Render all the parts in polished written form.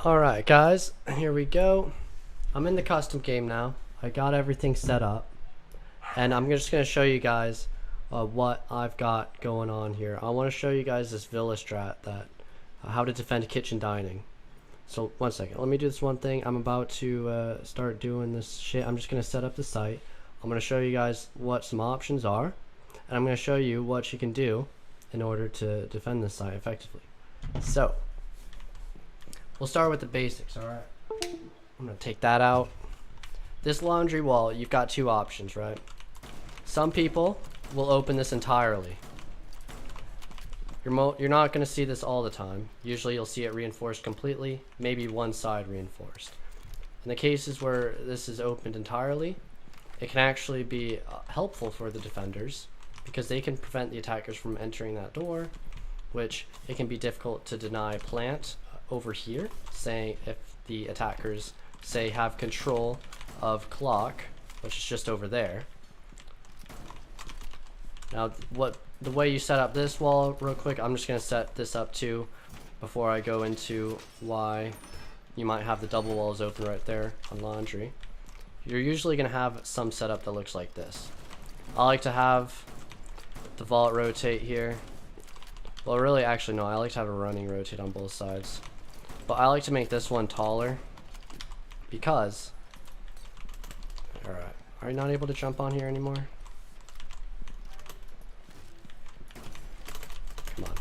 Alright guys, here we go. I'm in the custom game now. I got everything set up. And I'm just going to show you guys what I've got going on here. I want to show you guys this villa strat that how to defend kitchen dining. So one second, let me do this one thing. I'm about to start doing this shit. I'm just going to set up the site. I'm going to show you guys what some options are. And I'm going to show you what you can do in order to defend this site effectively. So we'll start with the basics, alright? I'm going to take that out. This laundry wall, you've got two options, right? Some people will open this entirely. You're not going to see this all the time. Usually you'll see it reinforced completely, maybe one side reinforced. In the cases where this is opened entirely, it can actually be helpful for the defenders because they can prevent the attackers from entering that door, which it can be difficult to deny plant over here, saying if the attackers say have control of clock, which is just over there. Now the way you set up this wall real quick, I'm just going to set this up too before I go into why you might have the double walls open right there on laundry. You're usually going to have some setup that looks like this. I like to have the vault rotate here. Well, really, actually no, I like to have a running rotate on both sides. But I like to make this one taller because, alright, are you not able to jump on here anymore? Come on.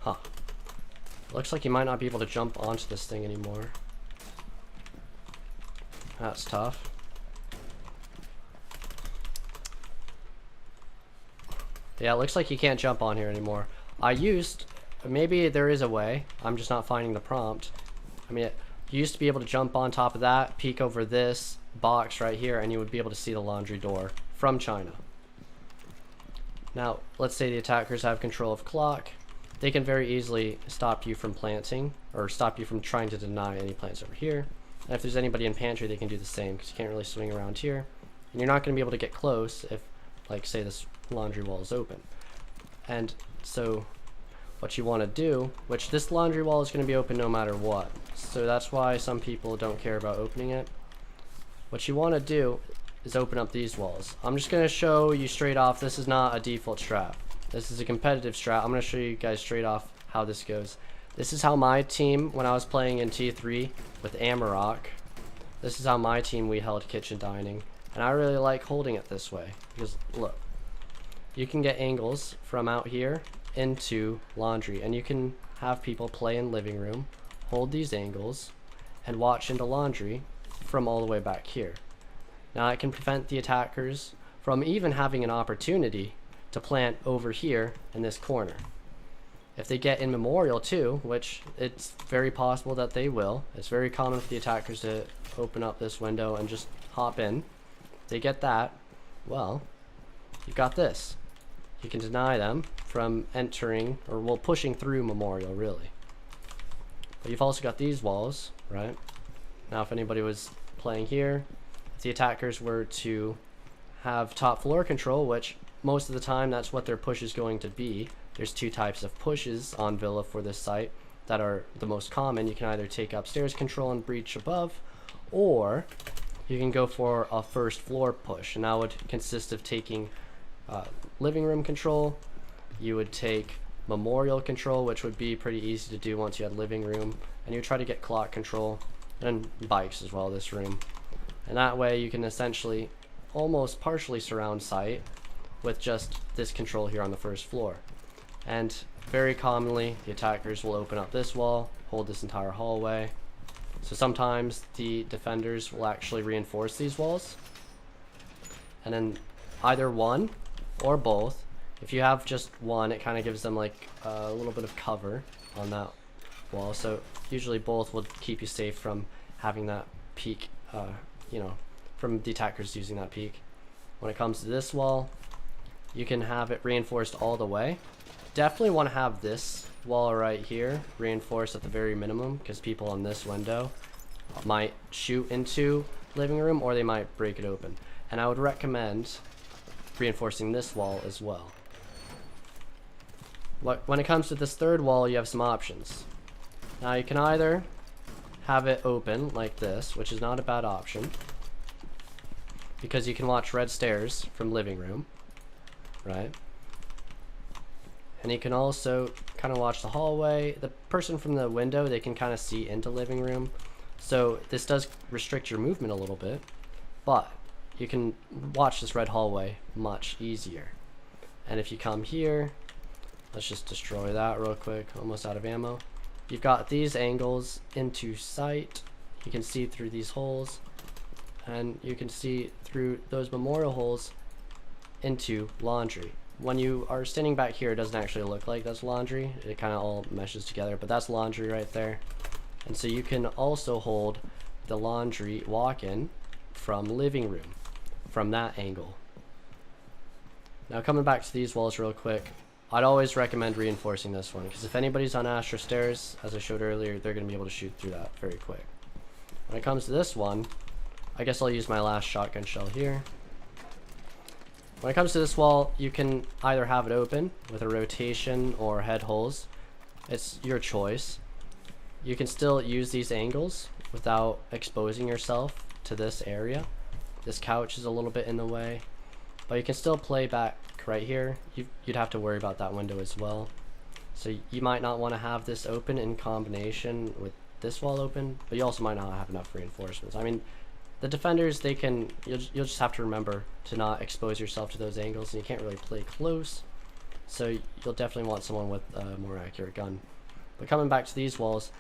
Huh. Looks like you might not be able to jump onto this thing anymore. That's tough. Yeah, it looks like you can't jump on here anymore. Maybe there is a way. I'm just not finding the prompt. I mean, you used to be able to jump on top of that, peek over this box right here, and you would be able to see the laundry door from China. Now, let's say the attackers have control of clock. They can very easily stop you from planting, or stop you from trying to deny any plants over here. And if there's anybody in pantry, they can do the same, because you can't really swing around here. And you're not going to be able to get close if, like, say this laundry wall is open. And so what you want to do, which this laundry wall is going to be open no matter what, so that's why some people don't care about opening it. What you want to do is open up these walls. I'm just going to show you straight off, this is not a default strat. This is a competitive strat. I'm going to show you guys straight off how this goes. This is how my team, when I was playing in T3 with Amarok, this is how my team we held kitchen dining. And I really like holding it this way, because look, you can get angles from out here into laundry, and you can have people play in living room, hold these angles, and watch into laundry from all the way back here. Now it can prevent the attackers from even having an opportunity to plant over here in this corner. If they get in memorial too, which it's very possible that they will, it's very common for the attackers to open up this window and just hop in. If they get that, well, you've got this. You can deny them from entering, or well, pushing through memorial, really. But you've also got these walls, right? Now if anybody was playing here, if the attackers were to have top floor control, which most of the time that's what their push is going to be. There's two types of pushes on Villa for this site that are the most common. You can either take upstairs control and breach above, or you can go for a first floor push, and that would consist of taking living room control. You would take memorial control, which would be pretty easy to do once you had living room, and you try to get clock control and bikes as well, this room. And that way you can essentially almost partially surround site with just this control here on the first floor. And very commonly the attackers will open up this wall, hold this entire hallway. So sometimes the defenders will actually reinforce these walls, and then either one or both. If you have just one, it kind of gives them like a little bit of cover on that wall, so usually both will keep you safe from having that peek, you know, from the attackers using that peek. When it comes to this wall, you can have it reinforced all the way. Definitely want to have this wall right here reinforced at the very minimum, because people in this window might shoot into living room or they might break it open. And I would recommend reinforcing this wall as well. When it comes to this third wall, you have some options. Now you can either have it open like this, which is not a bad option, because you can watch red stairs from living room, right? And you can also kind of watch the hallway. The person from the window, they can kind of see into living room. So this does restrict your movement a little bit, but you can watch this red hallway much easier. And if you come here, let's just destroy that real quick, almost out of ammo. You've got these angles into sight. You can see through these holes, and you can see through those memorial holes into laundry. When you are standing back here, it doesn't actually look like that's laundry. It kind of all meshes together, but that's laundry right there. And so you can also hold the laundry walk-in from living room, from that angle. Now coming back to these walls real quick, I'd always recommend reinforcing this one, because if anybody's on Astra stairs, as I showed earlier, they're going to be able to shoot through that very quick. When it comes to this one, I guess I'll use my last shotgun shell here. When it comes to this wall, you can either have it open with a rotation or head holes. It's your choice. You can still use these angles without exposing yourself to this area. This couch is a little bit in the way, but you can still play back right here. You'd have to worry about that window as well. So you might not want to have this open in combination with this wall open, but you also might not have enough reinforcements. I mean, the defenders, they can, you'll just have to remember to not expose yourself to those angles, and you can't really play close. So you'll definitely want someone with a more accurate gun. But coming back to these walls,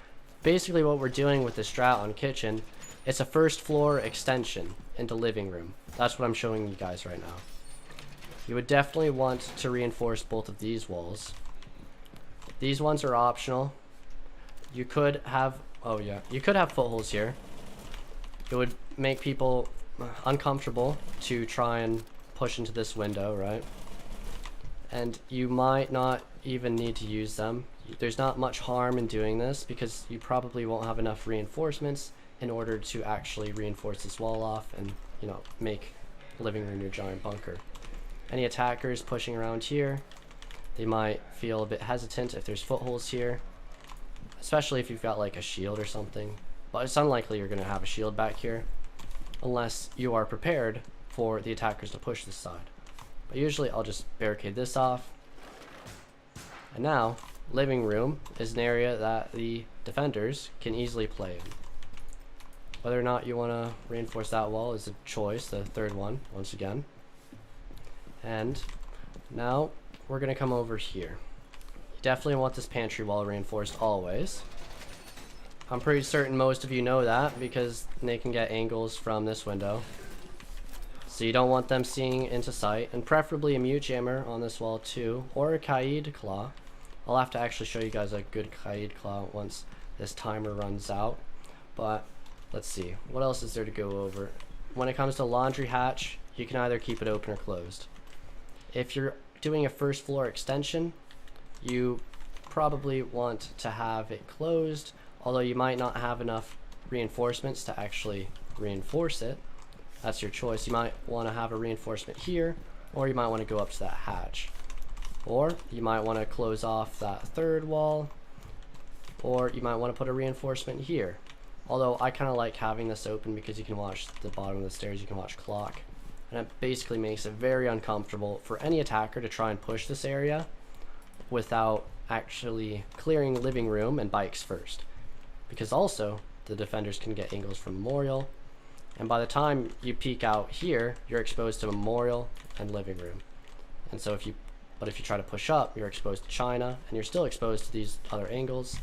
basically what we're doing with the strat on kitchen, it's a first floor extension into living room. That's what I'm showing you guys right now. You would definitely want to reinforce both of these walls. These ones are optional. You could have, oh yeah, you could have footholds here. It would make people uncomfortable to try and push into this window, right? And you might not even need to use them. There's not much harm in doing this, because you probably won't have enough reinforcements in order to actually reinforce this wall off and, you know, make living room your giant bunker. Any attackers pushing around here, they might feel a bit hesitant if there's footholds here, especially if you've got like a shield or something. But it's unlikely you're going to have a shield back here unless you are prepared for the attackers to push this side. But usually I'll just barricade this off. And now, living room is an area that the defenders can easily play in. Whether or not you want to reinforce that wall is a choice, the third one, once again. And now we're going to come over here. You definitely want this pantry wall reinforced always. I'm pretty certain most of you know that, because they can get angles from this window. So you don't want them seeing into sight, and preferably a mute jammer on this wall too, or a Kaid claw. I'll have to actually show you guys a good Kaid claw once this timer runs out. But let's see, what else is there to go over? When it comes to laundry hatch, you can either keep it open or closed. If you're doing a first floor extension, you probably want to have it closed, although you might not have enough reinforcements to actually reinforce it. That's your choice. You might want to have a reinforcement here, or you might want to go up to that hatch. Or you might want to close off that third wall, or you might want to put a reinforcement here. Although I kind of like having this open because you can watch the bottom of the stairs, you can watch clock. And it basically makes it very uncomfortable for any attacker to try and push this area without actually clearing living room and bikes first. Because also, the defenders can get angles from memorial, and by the time you peek out here, you're exposed to memorial and living room. And so if you try to push up, you're exposed to China, and you're still exposed to these other angles,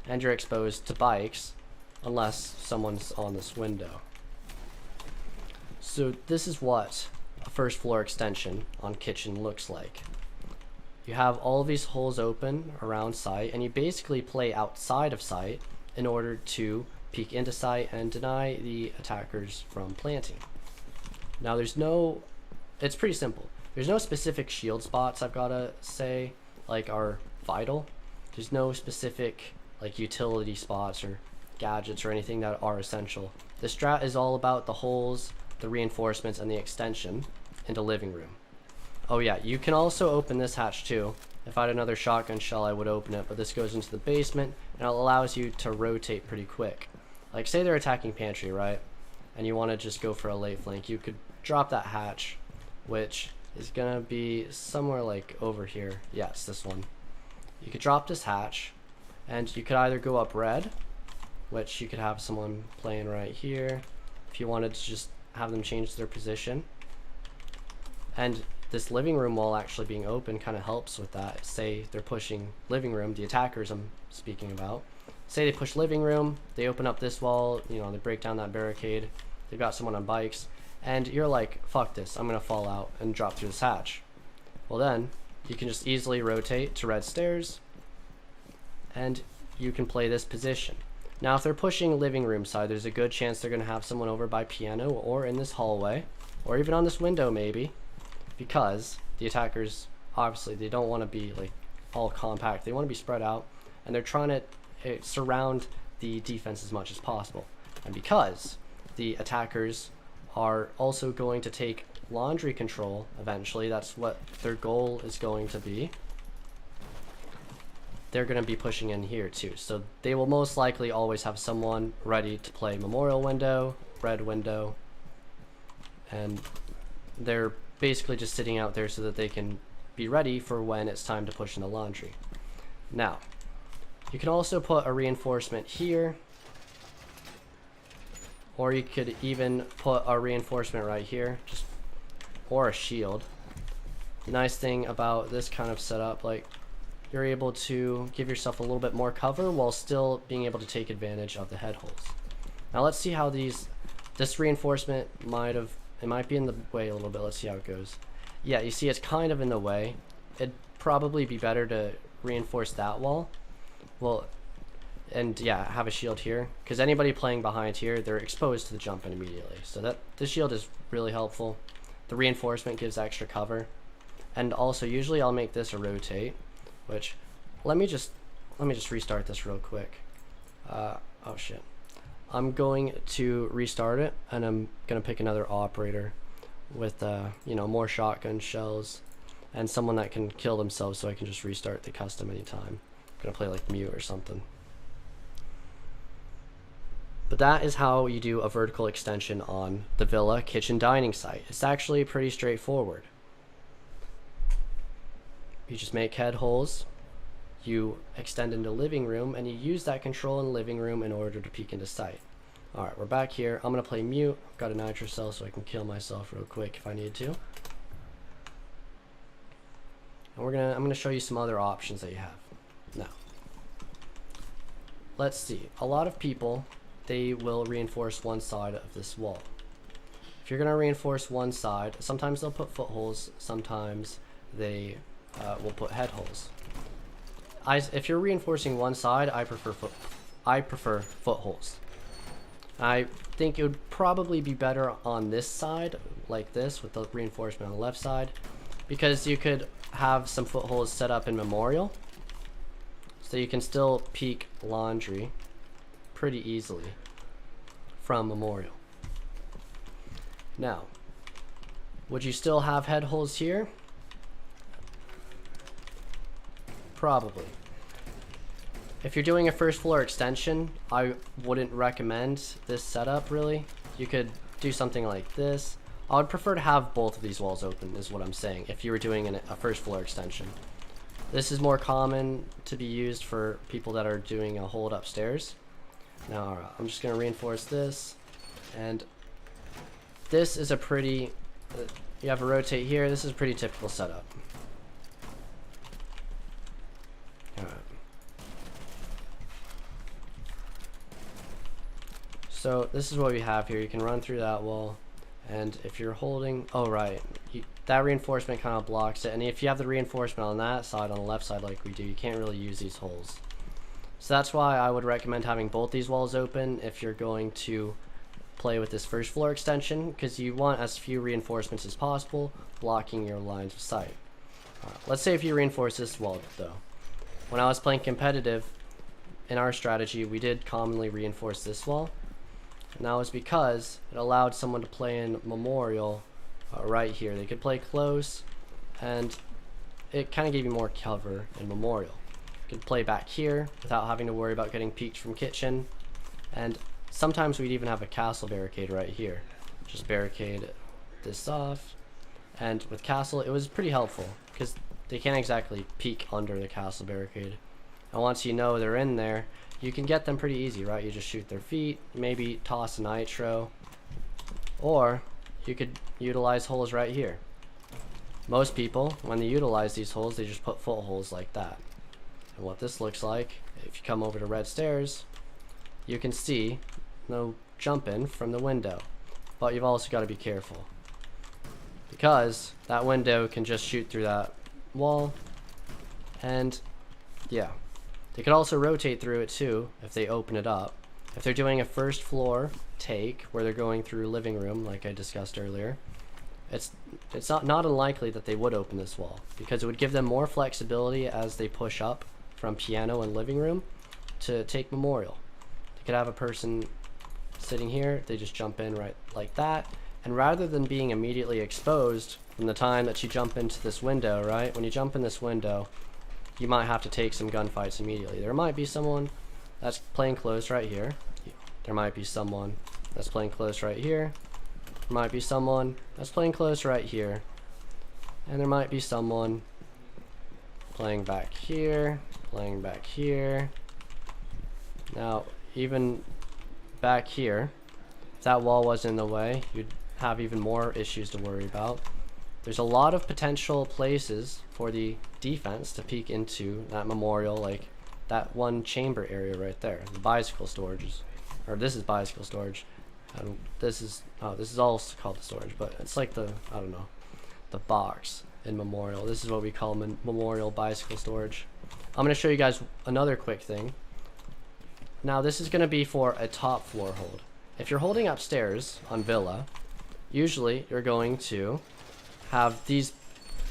and you're exposed to bikes unless someone's on this window. So this is what a first floor extension on kitchen looks like. You have all of these holes open around sight, and you basically play outside of sight in order to peek into sight and deny the attackers from planting. Now it's pretty simple. There's no specific shield spots, I've gotta say, like are vital. There's no specific like utility spots or gadgets or anything that are essential. The strat is all about the holes, the reinforcements, and the extension into living room. Oh yeah, you can also open this hatch too. If I had another shotgun shell, I would open it, but this goes into the basement, and it allows you to rotate pretty quick. like say they're attacking pantry, right? And you want to just go for a late flank, you could drop that hatch, which is gonna be somewhere like over here. Yeah, it's this one. You could drop this hatch, and you could either go up red, which you could have someone playing right here if you wanted to just have them change their position. And this living room wall actually being open kind of helps with that. Say they're pushing living room, the attackers I'm speaking about. Say they push living room, they open up this wall, you know, they break down that barricade, they've got someone on bikes, and you're like, fuck this, I'm gonna fall out and drop through this hatch. Well then, you can just easily rotate to red stairs, and you can play this position. Now if they're pushing living room side, there's a good chance they're gonna have someone over by piano or in this hallway, or even on this window maybe, because the attackers, obviously, they don't want to be like all compact, they want to be spread out, and they're trying to surround the defense as much as possible. And because the attackers are also going to take laundry control eventually, that's what their goal is going to be, they're going to be pushing in here too. So they will most likely always have someone ready to play memorial window, red window, and they're basically just sitting out there so that they can be ready for when it's time to push in the laundry. Now, you can also put a reinforcement here, or you could even put a reinforcement right here, just or a shield. The nice thing about this kind of setup, like, you're able to give yourself a little bit more cover while still being able to take advantage of the head holes. Now let's see how this reinforcement might be in the way a little bit. Let's see how it goes. Yeah, you see it's kind of in the way. It'd probably be better to reinforce that wall. Well, and yeah, have a shield here, because anybody playing behind here, they're exposed to the jump in immediately. So that the shield is really helpful. The reinforcement gives extra cover. And also, usually I'll make this a rotate, which let me just restart this real quick. Oh shit. I'm going to restart it, and I'm gonna pick another operator with you know, more shotgun shells and someone that can kill themselves, so I can just restart the custom anytime. I'm gonna play like mute or something. But that is how you do a vertical extension on the villa kitchen dining site. It's actually pretty straightforward. You just make head holes, you extend into living room, and you use that control in living room in order to peek into sight. Alright, we're back here. I'm gonna play mute. I've got a nitro cell so I can kill myself real quick if I need to. And I'm gonna show you some other options that you have. Now, let's see. A lot of people, they will reinforce one side of this wall. If you're gonna reinforce one side, sometimes they'll put footholes, sometimes they will put head holes. If you're reinforcing one side, I prefer footholes. I think it would probably be better on this side, like this, with the reinforcement on the left side, because you could have some footholes set up in memorial, so you can still peek laundry pretty easily from memorial. Now, would you still have head holes here? Probably. If you're doing a first floor extension, I wouldn't recommend this setup really. You could do something like this. I would prefer to have both of these walls open, is what I'm saying, if you were doing a first floor extension. This is more common to be used for people that are doing a hold upstairs. Now, I'm just going to reinforce this, and this is a pretty, you have a rotate here, this is a pretty typical setup. Alright. So this is what we have here. You can run through that wall, and if you're holding, oh right, that reinforcement kind of blocks it, and if you have the reinforcement on that side, on the left side like we do, you can't really use these holes. So that's why I would recommend having both these walls open if you're going to play with this first floor extension, because you want as few reinforcements as possible blocking your lines of sight. Let's say if you reinforce this wall though. When I was playing competitive, in our strategy, we did commonly reinforce this wall, and that was because it allowed someone to play in memorial right here. They could play close, and it kind of gave you more cover in memorial. You could play back here without having to worry about getting peeked from kitchen, and sometimes we'd even have a castle barricade right here. Just barricade this off. And with castle, it was pretty helpful because they can't exactly peek under the castle barricade. And once you know they're in there, you can get them pretty easy, right? You just shoot their feet, maybe toss a nitro, or you could utilize holes right here. Most people, when they utilize these holes, they just put footholes like that. And what this looks like, if you come over to red stairs, you can see no jumping from the window. But you've also got to be careful, because that window can just shoot through that wall, and yeah. They could also rotate through it too if they open it up. If they're doing a first floor take where they're going through living room like I discussed earlier, it's not unlikely that they would open this wall, because it would give them more flexibility as they push up from piano and living room to take memorial. They could have a person sitting here, they just jump in right like that, and rather than being immediately exposed from the time that you jump into this window, right? When you jump in this window, you might have to take some gunfights immediately. There might be someone that's playing close right here. There might be someone that's playing close right here. There might be someone that's playing close right here. And there might be someone playing back here, playing back here. Now, even back here, if that wall was in the way, you'd have even more issues to worry about. There's a lot of potential places for the defense to peek into that memorial, like that one chamber area right there. The bicycle storages, or this is bicycle storage. This is all called the storage, but it's like the, I don't know, the box in memorial. This is what we call memorial bicycle storage. I'm going to show you guys another quick thing. Now this is going to be for a top floor hold. If you're holding upstairs on villa, usually you're going to have these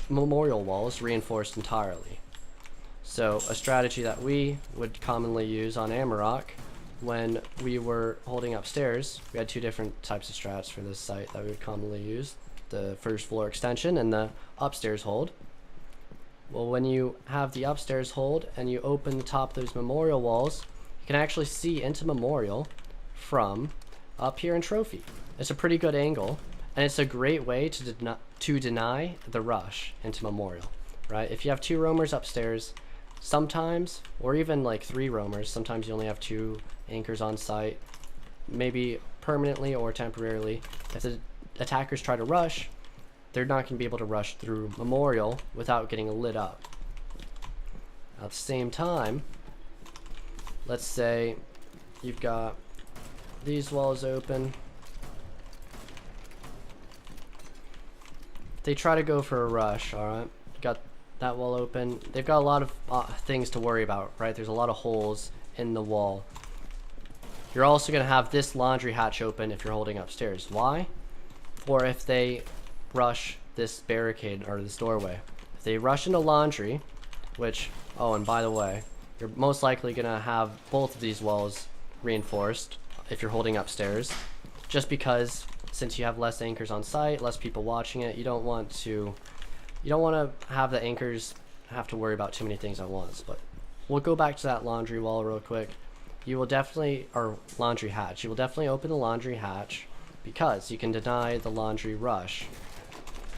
memorial walls reinforced entirely. So a strategy that we would commonly use on Amarok when we were holding upstairs, we had two different types of strats for this site that we would commonly use: the first floor extension and the upstairs hold. Well, when you have the upstairs hold and you open the top of those memorial walls, you can actually see into memorial from up here in trophy. It's a pretty good angle, and it's a great way to deny the rush into memorial, right? If you have two roamers upstairs, sometimes, or even like three roamers, sometimes you only have two anchors on site, maybe permanently or temporarily. If the attackers try to rush, they're not going to be able to rush through memorial without getting lit up. At the same time, let's say you've got these walls open. They try to go for a rush, alright? Got that wall open. They've got a lot of things to worry about, right? There's a lot of holes in the wall. You're also going to have this laundry hatch open if you're holding upstairs. Why? Or if they rush this barricade or this doorway. If they rush into laundry, which, oh, and by the way, you're most likely going to have both of these walls reinforced if you're holding upstairs, just because since you have less anchors on site, less people watching it, you don't want to have the anchors have to worry about too many things at once. But we'll go back to that laundry wall real quick. You will definitely, or laundry hatch, you will definitely open the laundry hatch because you can deny the laundry rush.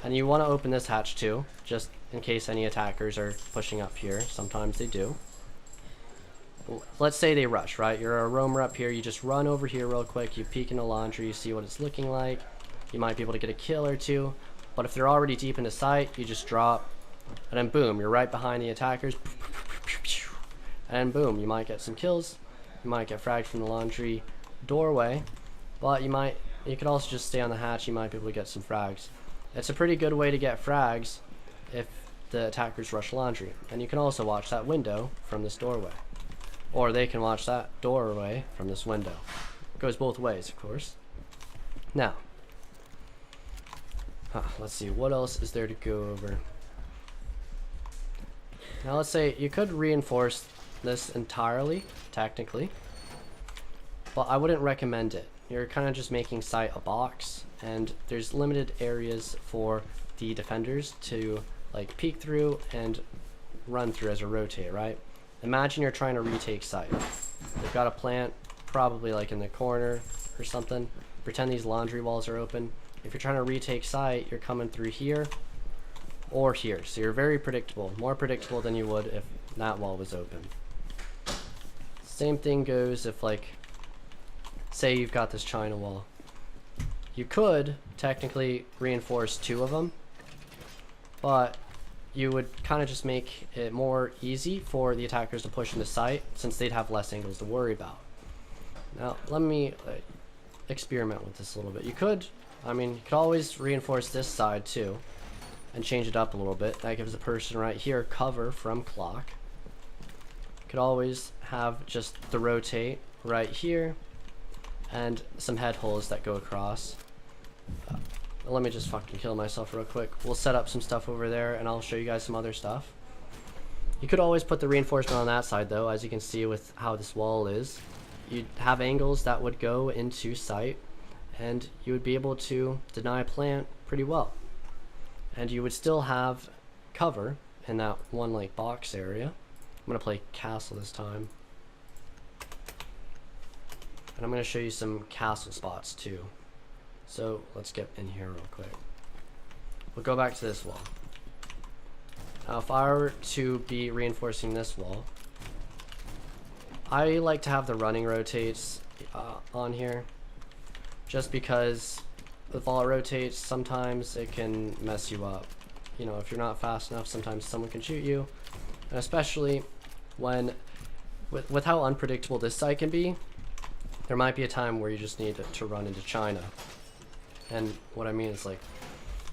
And you want to open this hatch too, just in case any attackers are pushing up here. Sometimes they do. Let's say they rush, right? You're a roamer up here, you just run over here real quick, you peek in the laundry, you see what it's looking like. You might be able to get a kill or two, but if they're already deep into sight, you just drop, and then boom, you're right behind the attackers. And then boom, you might get some kills, you might get fragged from the laundry doorway, but you could also just stay on the hatch, you might be able to get some frags. It's a pretty good way to get frags if the attackers rush laundry, and you can also watch that window from this doorway. Or they can watch that doorway from this window. It goes both ways, of course. Now, let's see, what else is there to go over? Now let's say you could reinforce this entirely, technically, but I wouldn't recommend it. You're kind of just making site a box, and there's limited areas for the defenders to like peek through and run through as a rotate, right? Imagine you're trying to retake site. They've got a plant probably like in the corner or something. Pretend these laundry walls are open. If you're trying to retake site, you're coming through here or here. So you're very predictable, more predictable than you would if that wall was open. Same thing goes if, like, say you've got this China wall. You could technically reinforce 2 of them, but you would kind of just make it more easy for the attackers to push into sight since they'd have less angles to worry about. Now, let me experiment with this a little bit. You could always reinforce this side too and change it up a little bit. That gives the person right here cover from clock. You could always have just the rotate right here and some head holes that go across. Let me just fucking kill myself real quick. We'll set up some stuff over there and I'll show you guys some other stuff. You could always put the reinforcement on that side though, as you can see with how this wall is. You'd have angles that would go into sight and you would be able to deny plant pretty well. And you would still have cover in that one like box area. I'm gonna play castle this time. And I'm gonna show you some castle spots too. So let's get in here real quick. We'll go back to this wall. Now if I were to be reinforcing this wall, I like to have the running rotates on here, just because with all it rotates, sometimes it can mess you up. You know, if you're not fast enough, sometimes someone can shoot you. And especially when, with how unpredictable this site can be, there might be a time where you just need to run into China. And what I mean is, like,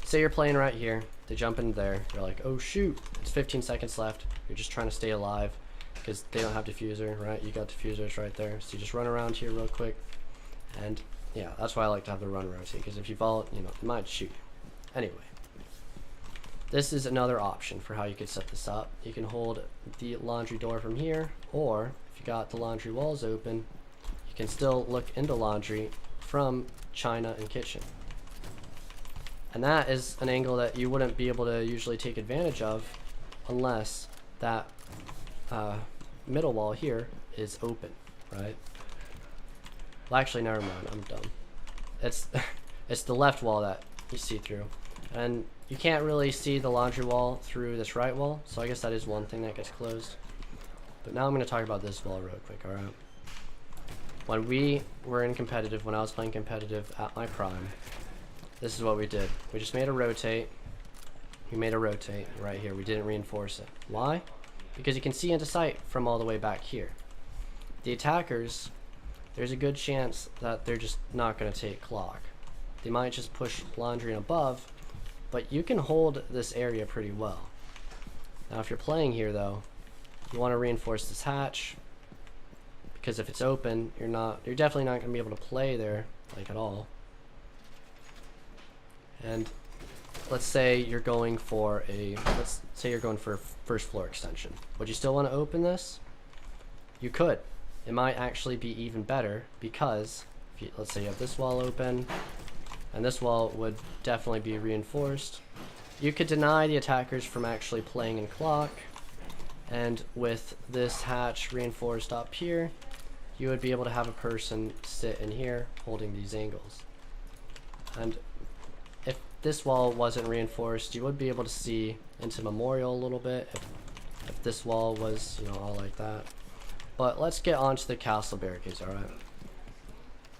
say you're playing right here, they jump in there, you're like, oh shoot, it's 15 seconds left, you're just trying to stay alive because they don't have diffuser, right? You got diffusers right there, so you just run around here real quick. And yeah, that's why I like to have the run rotate, because if you vault, you know, it might shoot you. Anyway, this is another option for how you could set this up. You can hold the laundry door from here, or if you got the laundry walls open, you can still look into laundry from China and kitchen. And that is an angle that you wouldn't be able to usually take advantage of unless that middle wall here is open, right? Well, actually, never mind, I'm dumb. It's it's the left wall that you see through. And you can't really see the laundry wall through this right wall, so I guess that is one thing that gets closed. But now I'm going to talk about this wall real quick, alright? When we were in competitive, when I was playing competitive at my prime, this is what we did. We just made a rotate. We made a rotate right here. We didn't reinforce it. Why? Because you can see into sight from all the way back here. The attackers, there's a good chance that they're just not going to take clock. They might just push laundry and above, but you can hold this area pretty well. Now if you're playing here though, you want to reinforce this hatch, because if it's open, you're definitely not going to be able to play there like at all. And let's say you're going for first floor extension. Would you still want to open this? You could. It might actually be even better because let's say you have this wall open and this wall would definitely be reinforced. You could deny the attackers from actually playing in clock, and with this hatch reinforced up here, you would be able to have a person sit in here holding these angles. And if this wall wasn't reinforced, you would be able to see into Memorial a little bit if this wall was, you know, all like that. But let's get on to the castle barricades, alright?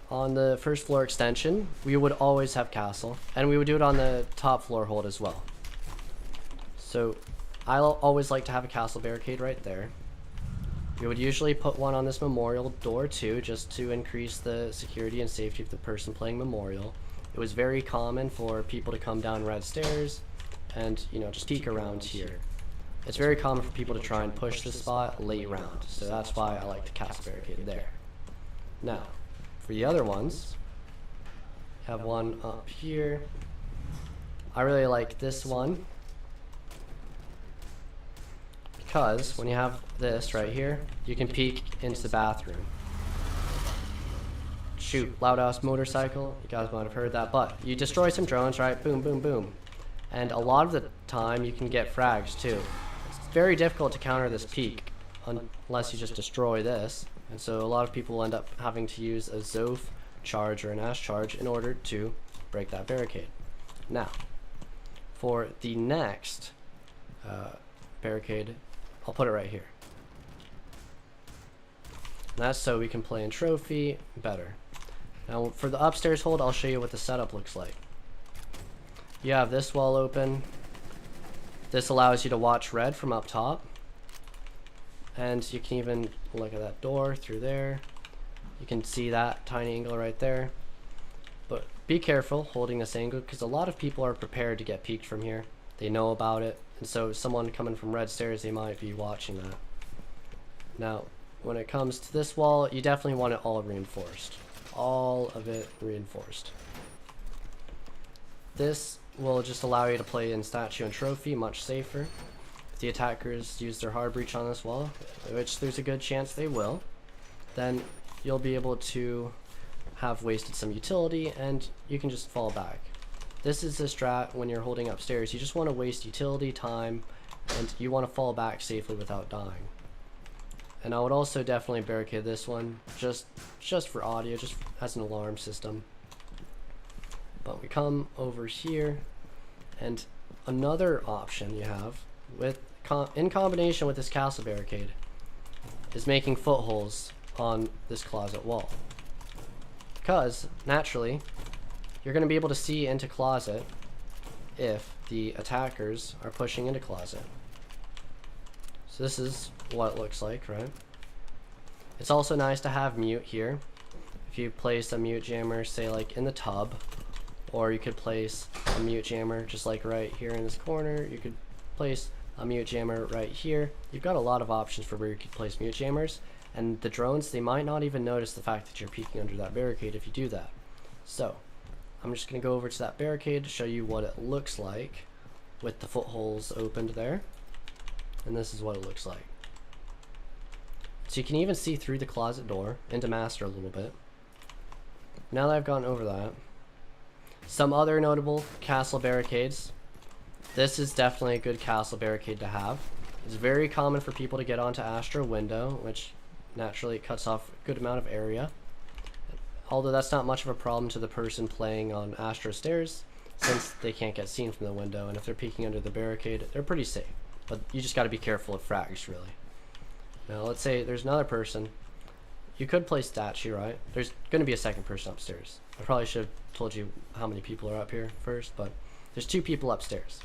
On the first floor extension, we would always have castle, and we would do it on the top floor hold as well. So I'll always like to have a castle barricade right there. We would usually put one on this Memorial door too, just to increase the security and safety of the person playing Memorial. It was very common for people to come down red stairs and, you know, just peek around here. It's very common for people to try and push this spot late round, so that's why I like the castle barricade there. Now, for the other ones, have one up here. I really like this one because when you have this right here, you can peek into the bathroom. Shoot, loud ass motorcycle, you guys might have heard that, but you destroy some drones, right? Boom, boom, boom. And a lot of the time you can get frags too. It's very difficult to counter this peek unless you just destroy this. And so a lot of people end up having to use a Zoph charge or an Ash charge in order to break that barricade. Now, for the next barricade, I'll put it right here. And that's so we can play in trophy better. Now for the upstairs hold, I'll show you what the setup looks like. You have this wall open. This allows you to watch red from up top. And you can even look at that door through there. You can see that tiny angle right there. But be careful holding this angle because a lot of people are prepared to get peeked from here. They know about it. And so someone coming from red stairs, they might be watching that. Now, when it comes to this wall, you definitely want it all reinforced. All of it reinforced. This will just allow you to play in statue and trophy much safer. If the attackers use their hard breach on this wall, which there's a good chance they will, then you'll be able to have wasted some utility and you can just fall back. This is the strat when you're holding upstairs. You just want to waste utility, time, and you want to fall back safely without dying. And I would also definitely barricade this one just for audio, just as an alarm system. But we come over here, and another option you have with in combination with this castle barricade is making footholds on this closet wall. Because naturally, you're going to be able to see into closet if the attackers are pushing into closet. So this is what it looks like, right? It's also nice to have mute here. If you place a mute jammer, say like in the tub, or you could place a mute jammer just like right here in this corner. You could place a mute jammer right here. You've got a lot of options for where you could place mute jammers, and the drones, they might not even notice the fact that you're peeking under that barricade if you do that. So I'm just going to go over to that barricade to show you what it looks like with the footholes opened there. And this is what it looks like. So you can even see through the closet door into master a little bit. Now that I've gone over that, some other notable castle barricades. This is definitely a good castle barricade to have. It's very common for people to get onto Astro window, which naturally cuts off a good amount of area. Although that's not much of a problem to the person playing on Astro stairs, since they can't get seen from the window, and if they're peeking under the barricade, they're pretty safe. But you just got to be careful of frags, really. Now, let's say there's another person. You could play statue, right? There's going to be a second person upstairs. I probably should have told you how many people are up here first, but there's 2 people upstairs.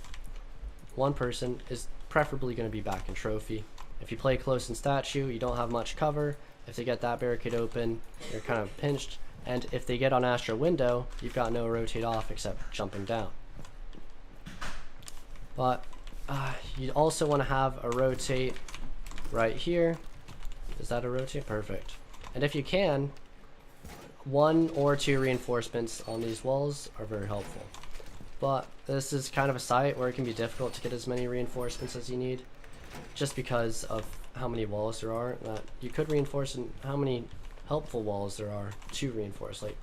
One person is preferably going to be back in trophy. If you play close in statue, you don't have much cover. If they get that barricade open, you're kind of pinched. And if they get on Astro window, you've got no rotate off except jumping down. But you also want to have a rotate right here. Is that a rotate? Perfect. And if you can, 1 or 2 reinforcements on these walls are very helpful. But this is kind of a site where it can be difficult to get as many reinforcements as you need, just because of how many walls there are that you could reinforce and how many helpful walls there are to reinforce. Like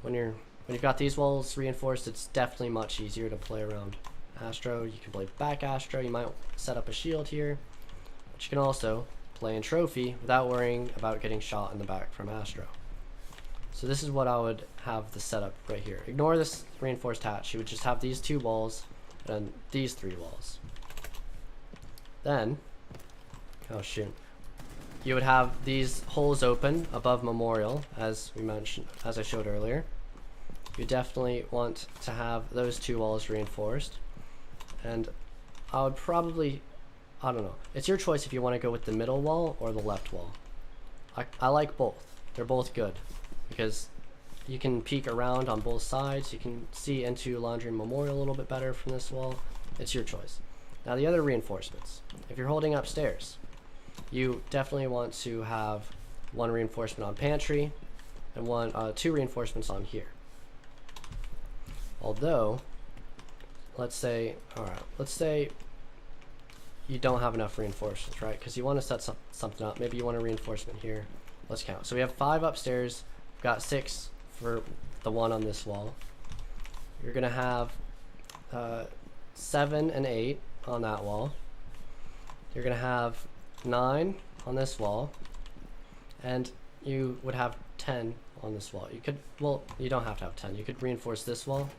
when you've got these walls reinforced, it's definitely much easier to play around Astro. You can play back Astro. You might set up a shield here, but you can also play in trophy without worrying about getting shot in the back from Astro. So this is what I would have the setup right here. Ignore this reinforced hatch. You would just have these 2 walls and these 3 walls. Then, oh shoot, you would have these holes open above memorial, as we mentioned, as I showed earlier. You definitely want to have those 2 walls reinforced, and I would probably, I don't know, it's your choice if you want to go with the middle wall or the left wall. I like both. They're both good because you can peek around on both sides. You can see into Laundry and Memorial a little bit better from this wall. It's your choice. Now the other reinforcements, if you're holding upstairs, you definitely want to have 1 reinforcement on pantry and 2 reinforcements on here. Although, let's say you don't have enough reinforcements, right? Because you want to set something up. Maybe you want a reinforcement here. Let's count. So we have 5 upstairs. We've got 6 for the 1 on this wall. You're gonna have 7 and 8 on that wall. You're gonna have 9 on this wall, and you would have 10 on this wall. You could, well, you don't have to have 10. You could reinforce this wall,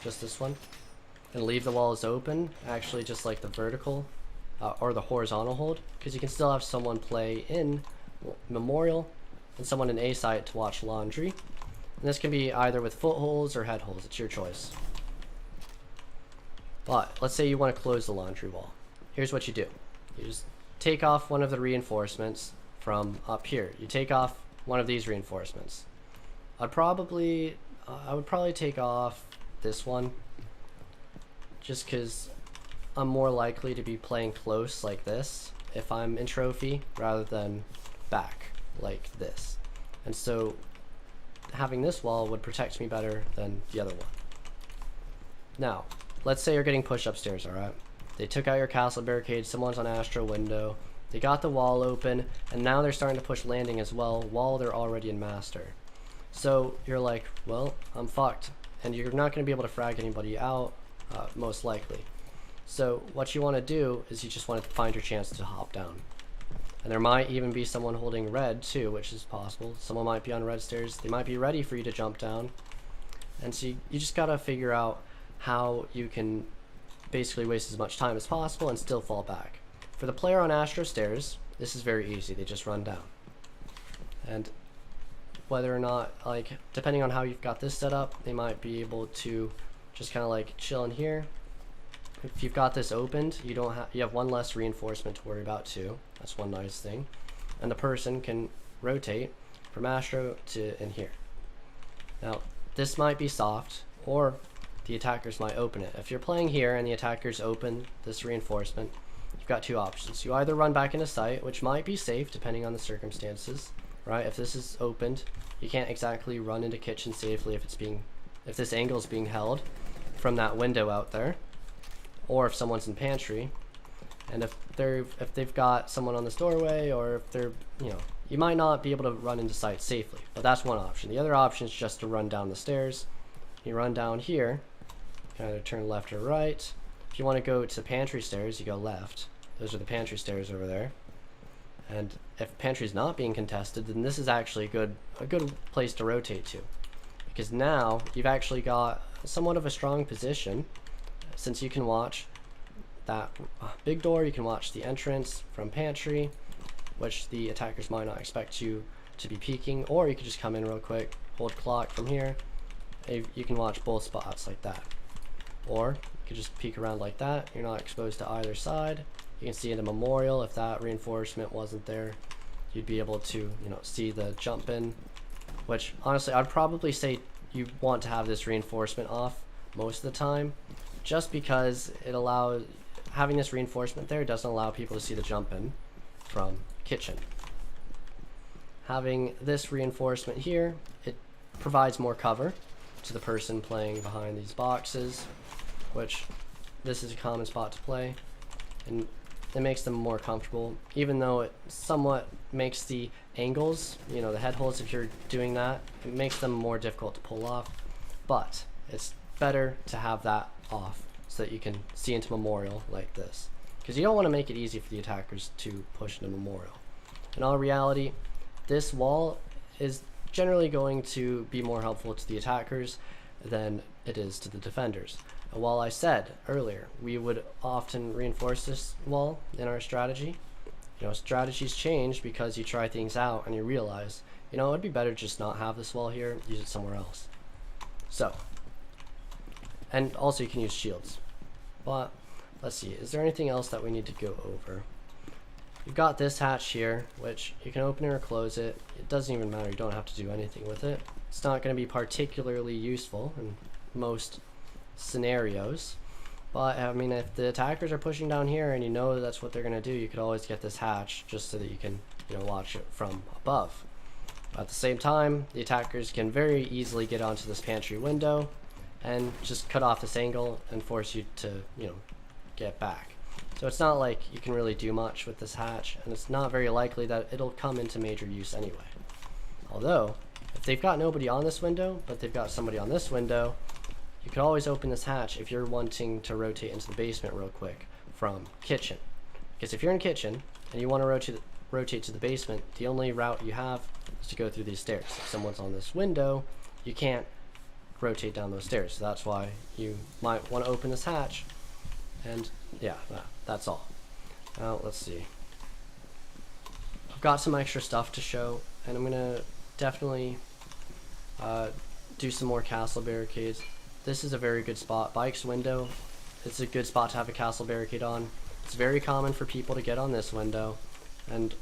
just this one, and leave the walls open, actually just like the vertical or the horizontal hold, because you can still have someone play in Memorial and someone in A site to watch Laundry. And this can be either with footholds or head holes, it's your choice. But let's say you want to close the Laundry wall. Here's what you do. You just take off one of the reinforcements from up here. You take off one of these reinforcements. I would probably take off this one, just because I'm more likely to be playing close like this if I'm in trophy rather than back like this. And so having this wall would protect me better than the other one. Now, let's say you're getting pushed upstairs, alright? They took out your castle barricade, someone's on Astro window, they got the wall open, and now they're starting to push landing as well while they're already in master. So you're like, well, I'm fucked. And you're not going to be able to frag anybody out, most likely. So what you want to do is you just want to find your chance to hop down. And there might even be someone holding red too, which is possible. Someone might be on red stairs. They might be ready for you to jump down. And so you just gotta figure out how you can basically waste as much time as possible and still fall back. For the player on Astro stairs, this is very easy. They just run down. And whether or not, like, depending on how you've got this set up, they might be able to just kind of like chill in here. If you've got this opened, you have one less reinforcement to worry about too. That's one nice thing. And the person can rotate from Astro to in here. Now, this might be soft, or the attackers might open it. If you're playing here and the attackers open this reinforcement, you've got two options. You either run back into sight, which might be safe depending on the circumstances, right? If this is opened, you can't exactly run into kitchen safely if this angle is being held from that window out there, or if someone's in pantry, and if they've got someone on this doorway, or if they're, you might not be able to run into sight safely. But that's one option. The other option is just to run down the stairs. You run down here, kind of turn left or right. If you want to go to pantry stairs, you go left. Those are the pantry stairs over there. And if pantry is not being contested, then this is actually a good place to rotate to, because now you've actually got somewhat of a strong position, since you can watch that big door, you can watch the entrance from pantry, which the attackers might not expect you to be peeking, or you could just come in real quick, hold clock from here. You can watch both spots like that, or you could just peek around like that. You're not exposed to either side. You can see in the memorial, if that reinforcement wasn't there, you'd be able to see the jump in, which honestly I'd probably say you want to have this reinforcement off most of the time, just because having this reinforcement there doesn't allow people to see the jump in from kitchen. Having this reinforcement here, it provides more cover to the person playing behind these boxes, which this is a common spot to play, and it makes them more comfortable, even though it somewhat makes the angles, the head holes, if you're doing that, it makes them more difficult to pull off. But it's better to have that off so that you can see into memorial like this, because you don't want to make it easy for the attackers to push into memorial. In all reality, this wall is generally going to be more helpful to the attackers than it is to the defenders. And while I said earlier we would often reinforce this wall in our strategy, strategies change because you try things out and you realize, it'd be better just not have this wall here, use it somewhere else. So, and also you can use shields. But let's see, is there anything else that we need to go over? You've got this hatch here, which you can open it or close it. It doesn't even matter, you don't have to do anything with it. It's not going to be particularly useful in most scenarios, but I mean, if the attackers are pushing down here and that's what they're going to do, you could always get this hatch just so that you can watch it from above. But at the same time, the attackers can very easily get onto this pantry window and just cut off this angle and force you to get back. So it's not like you can really do much with this hatch, and it's not very likely that it'll come into major use anyway. Although if they've got nobody on this window but they've got somebody on this window, you could always open this hatch if you're wanting to rotate into the basement real quick from kitchen. Because if you're in kitchen and you want to rotate to the basement, the only route you have is to go through these stairs. If someone's on this window, you can't rotate down those stairs. So that's why you might want to open this hatch. And yeah, that's all. Now let's see. I've got some extra stuff to show, and I'm gonna definitely do some more castle barricades. This is a very good spot. Bike's window, it's a good spot to have a castle barricade on. It's very common for people to get on this window and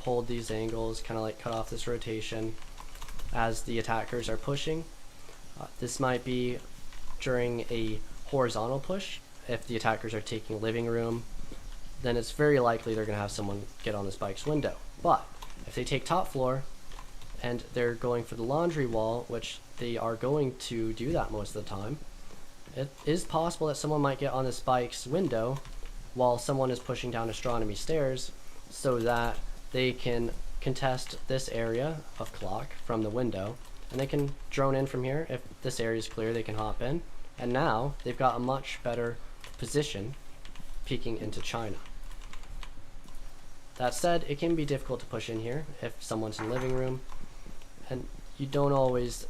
hold these angles, kind of like cut off this rotation as the attackers are pushing. This might be during a horizontal push. If the attackers are taking living room, then it's very likely they're going to have someone get on this bike's window. But if they take top floor and they're going for the laundry wall, which they are going to do that most of the time, it is possible that someone might get on this bike's window while someone is pushing down astronomy stairs, so that they can contest this area of clock from the window, and they can drone in from here. If this area is clear, they can hop in, and now they've got a much better position peeking into China. That said, it can be difficult to push in here if someone's in the living room, and you don't always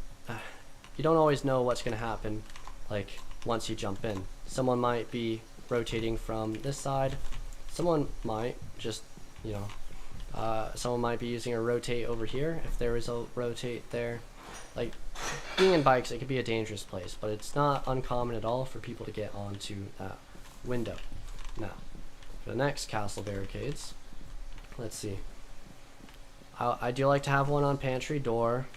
know what's going to happen. Like once you jump in, someone might be rotating from this side. Someone might just, someone might be using a rotate over here if there is a rotate there. Like, being in bikes, it could be a dangerous place, but it's not uncommon at all for people to get onto that window. Now, for the next castle barricades, let's see. I do like to have one on pantry door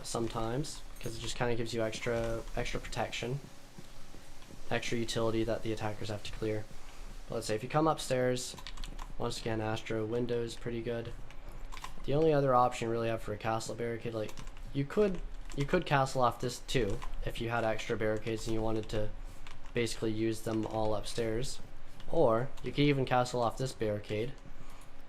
sometimes, because it just kind of gives you extra protection, extra utility that the attackers have to clear. But let's say if you come upstairs, once again, Astro window is pretty good. The only other option you really have for a castle barricade, like you could castle off this too if you had extra barricades and you wanted to basically use them all upstairs, or you could even castle off this barricade,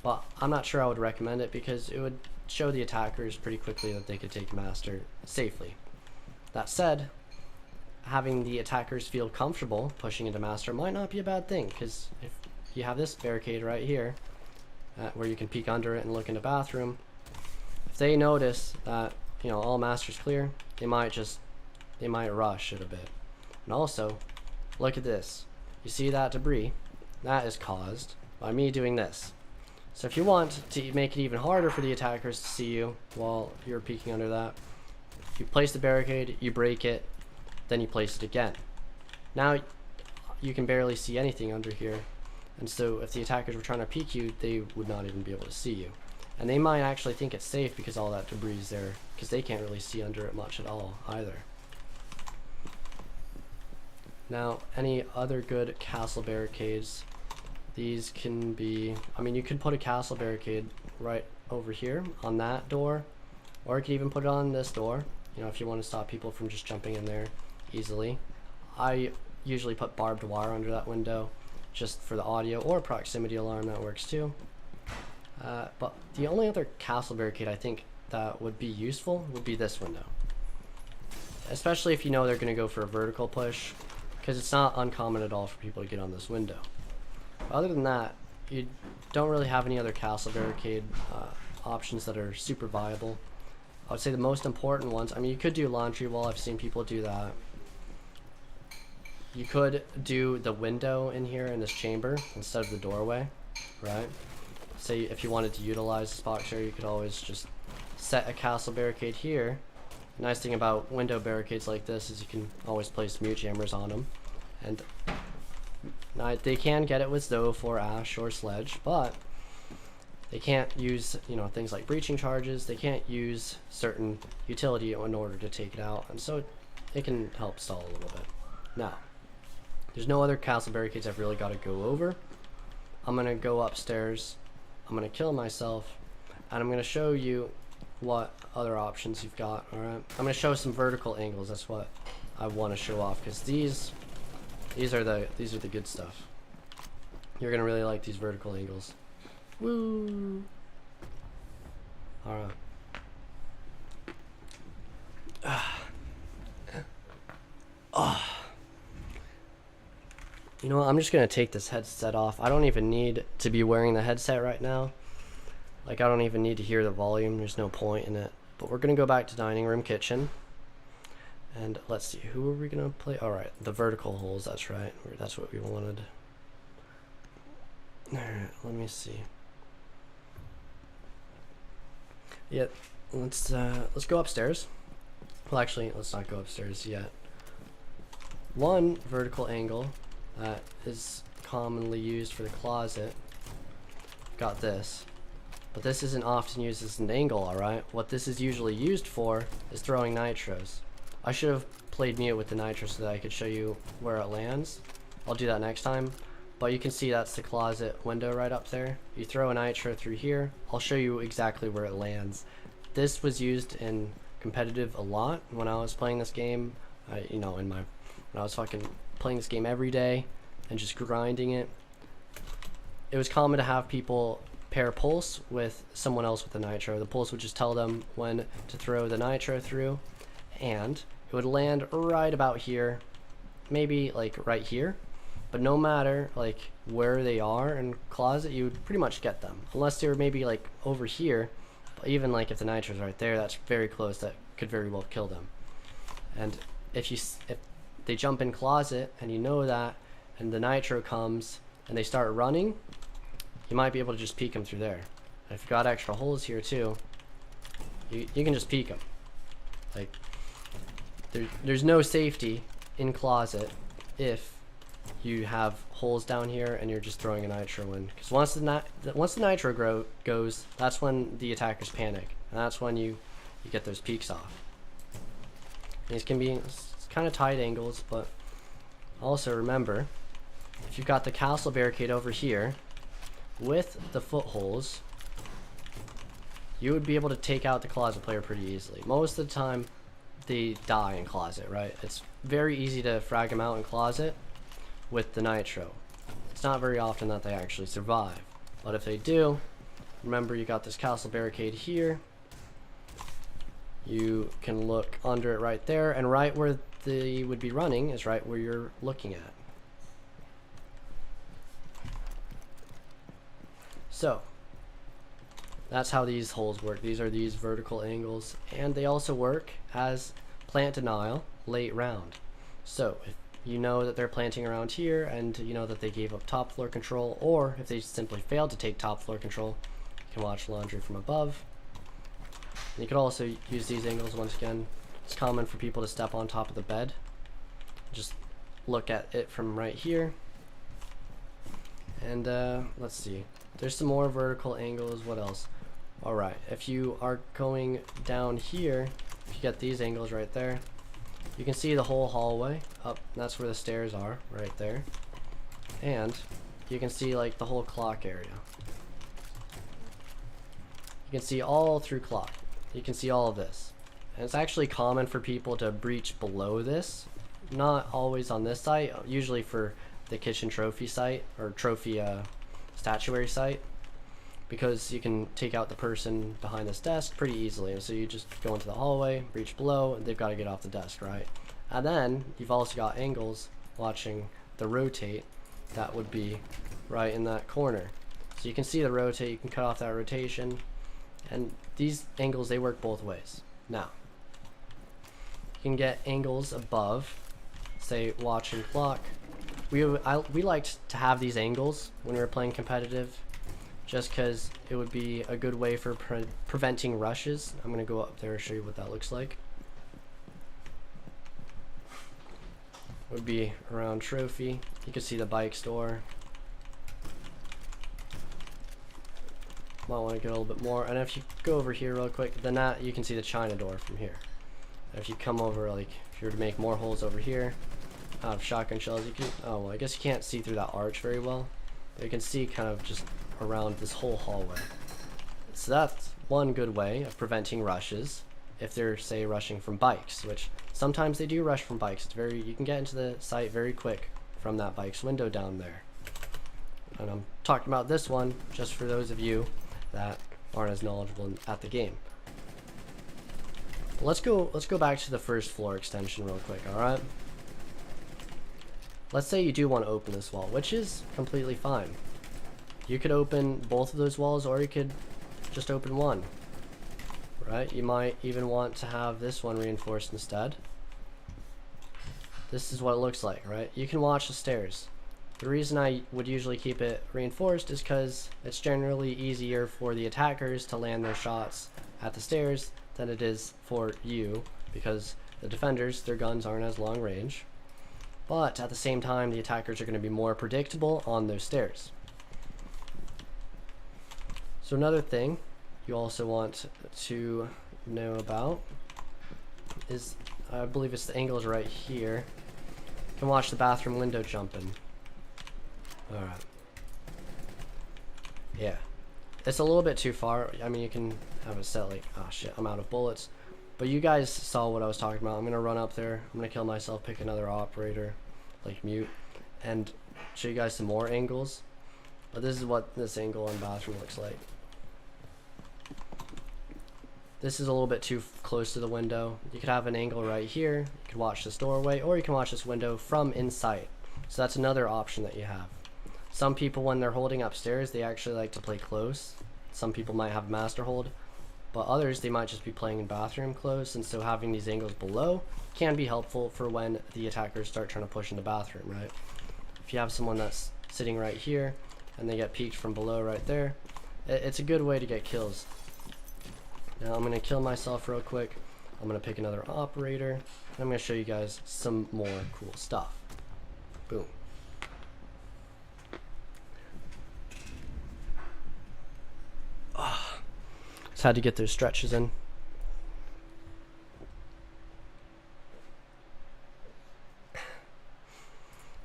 but I'm not sure I would recommend it because it would show the attackers pretty quickly that they could take master safely. That said, having the attackers feel comfortable pushing into master might not be a bad thing, because if you have this barricade right here where you can peek under it and look in the bathroom, if they notice that all master's clear, they might rush it a bit. And also, look at this. You see that debris? That is caused by me doing this. So if you want to make it even harder for the attackers to see you while you're peeking under that, you place the barricade, you break it, then you place it again. Now you can barely see anything under here, and so if the attackers were trying to peek you, they would not even be able to see you. And they might actually think it's safe because all that debris is there, because they can't really see under it much at all either. Now, any other good castle barricades? These can be, you could put a castle barricade right over here on that door, or you could even put it on this door, if you want to stop people from just jumping in there easily. I usually put barbed wire under that window just for the audio, or proximity alarm, that works too. But the only other castle barricade I think that would be useful would be this window, especially if they're going to go for a vertical push, because it's not uncommon at all for people to get on this window. Other than that, you don't really have any other castle barricade options that are super viable. I would say the most important ones, you could do laundry wall. I've seen people do that. You could do the window in here in this chamber instead of the doorway, right? Say if you wanted to utilize this box area, you could always just set a castle barricade here. The nice thing about window barricades like this is you can always place mute jammers on them, and now they can get it with Zoph or Ash or Sledge, but they can't use things like breaching charges. They can't use certain utility in order to take it out, and so it can help stall a little bit. Now, there's no other castle barricades I've really got to go over. I'm gonna go upstairs, I'm gonna kill myself, and I'm gonna show you what other options you've got. Alright, I'm gonna show some vertical angles. That's what I want to show off, because these are the good stuff. You're gonna really like these vertical angles. Woo! Alright. You know what, I'm just gonna take this headset off. I don't even need to be wearing the headset right now. Like, I don't even need to hear the volume. There's no point in it. But we're going to go back to dining room kitchen. And let's see, who are we going to play? All right, the vertical holes, that's right. That's what we wanted. All right, let me see. Yeah, let's go upstairs. Well, actually, let's not go upstairs yet. One vertical angle that is commonly used for the closet. Got this. But this isn't often used as an angle, alright? What this is usually used for is throwing nitros. I should have played mute with the nitro so that I could show you where it lands. I'll do that next time. But you can see that's the closet window right up there. You throw a nitro through here. I'll show you exactly where it lands. This was used in competitive a lot when I was playing this game. You know, when I was fucking playing this game every day and just grinding it. It was common to have people pair pulse with someone else with the nitro. The pulse would just tell them when to throw the nitro through, and it would land right about here, maybe like right here. But no matter like where they are in closet, you would pretty much get them, unless they were maybe like over here. But even like if the nitro's right there, that's very close. That could very well kill them. And if they jump in closet and you know that, and the nitro comes and they start running, you might be able to just peek them through there. And if you've got extra holes here too, you can just peek them. Like, there's no safety in closet if you have holes down here and you're just throwing a nitro in. Because once the nitro goes, that's when the attackers panic. And that's when you get those peeks off. These can be kind of tight angles, but also remember, if you've got the castle barricade over here with the footholes, you would be able to take out the closet player pretty easily. Most of the time they die in closet, right? It's very easy to frag them out in closet with the nitro. It's not very often that they actually survive, but if they do, remember you got this castle barricade here. You can look under it right there, and right where they would be running is right where you're looking at. So that's how these holes work. These are these vertical angles, and they also work as plant denial late round. So if you know that they're planting around here and you know that they gave up top floor control, or if they simply failed to take top floor control, you can watch laundry from above. And you could also use these angles once again. It's common for people to step on top of the bed. Just look at it from right here. And let's see. There's some more vertical angles. What else? Alright, if you are going down here, if you get these angles right there, you can see the whole hallway up. That's where the stairs are, right there. And you can see like the whole clock area. You can see all through clock. You can see all of this. And it's actually common for people to breach below this. Not always on this site, usually for the kitchen trophy site, or trophy statuary site, because you can take out the person behind this desk pretty easily. So you just go into the hallway, breach below, and they've got to get off the desk, right? And then you've also got angles watching the rotate that would be right in that corner. So you can see the rotate, you can cut off that rotation, and these angles, they work both ways. Now, you can get angles above, say watching clock. We liked to have these angles when we were playing competitive, just because it would be a good way for preventing rushes. I'm going to go up there and show you what that looks like. It would be around trophy. You can see the bike store. Might want to get a little bit more. And if you go over here real quick, then that you can see the China door from here. And if you come over, like if you were to make more holes over here out of shotgun shells, you can, oh well, I guess you can't see through that arch very well, but you can see kind of just around this whole hallway. So that's one good way of preventing rushes if they're, say, rushing from bikes, which sometimes they do rush from bikes. It's very, you can get into the site very quick from that bike's window down there. And I'm talking about this one just for those of you that aren't as knowledgeable at the game. Let's go back to the first floor extension real quick, alright? Let's say you do want to open this wall, which is completely fine. You could open both of those walls, or you could just open one, right? You might even want to have this one reinforced instead. This is what it looks like, right? You can watch the stairs. The reason I would usually keep it reinforced is because it's generally easier for the attackers to land their shots at the stairs than it is for you, because the defenders, their guns aren't as long range. But at the same time, the attackers are going to be more predictable on those stairs. So another thing you also want to know about is, I believe it's the angle is right here. You can watch the bathroom window jumping. Alright. Yeah. It's a little bit too far. I mean, you can have it set like, oh shit, I'm out of bullets. But you guys saw what I was talking about. I'm going to run up there. I'm going to kill myself, pick another operator, like mute, and show you guys some more angles. But this is what this angle on bathroom looks like. This is a little bit too close to the window. You could have an angle right here. You could watch this doorway, or you can watch this window from inside. So that's another option that you have. Some people, when they're holding upstairs, they actually like to play close. Some people might have master hold, but others, they might just be playing in bathroom close, and so having these angles below can be helpful for when the attackers start trying to push into bathroom, right? If you have someone that's sitting right here and they get peeked from below right there, it's a good way to get kills. Now I'm going to kill myself real quick. I'm going to pick another operator, and I'm going to show you guys some more cool stuff. Boom. Just had to get those stretches in.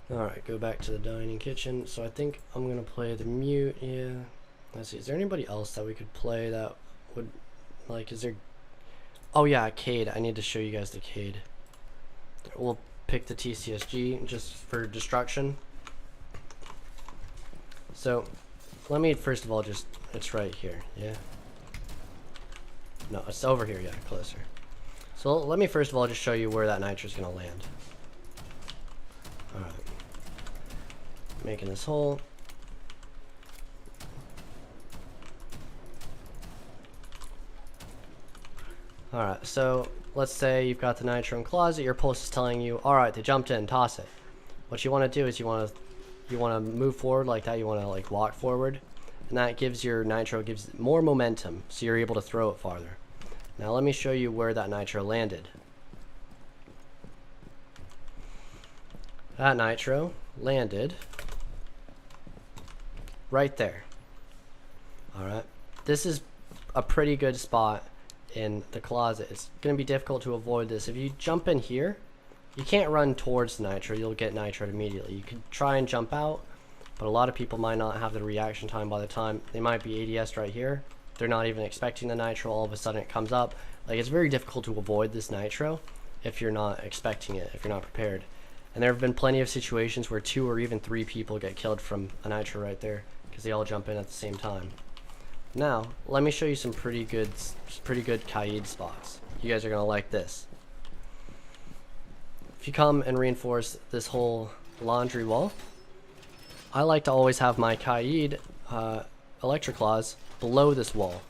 Alright, go back to the dining kitchen. So I think I'm going to play the mute. Yeah. Let's see. Is there anybody else that we could play that would, like, is there... Oh yeah, Cade. I need to show you guys the Cade. We'll pick the TCSG just for destruction. So let me first of all just, it's right here. Yeah. No, it's over here. Yeah, closer. So let me first of all just show you where that nitro is going to land. Alright. Making this hole. Alright, so let's say you've got the nitro in closet, your pulse is telling you, alright, they jumped in, toss it. What you want to do is you want to move forward like that, you want to like walk forward, and that gives your nitro more momentum, so you're able to throw it farther. Now let me show you where that nitro landed. That nitro landed right there. Alright, this is a pretty good spot in the closet. It's going to be difficult to avoid this. If you jump in here, you can't run towards the nitro, you'll get nitroed immediately. You could try and jump out, but a lot of people might not have the reaction time by the time they might be ADS right here. They're not even expecting the nitro, all of a sudden it comes up. Like, it's very difficult to avoid this nitro if you're not expecting it, if you're not prepared. And there have been plenty of situations where 2 or even 3 people get killed from a nitro right there because they all jump in at the same time. Now, let me show you some pretty good Kaid spots. You guys are going to like this. If you come and reinforce this whole laundry wall, I like to always have my Kaid electric claws below this wall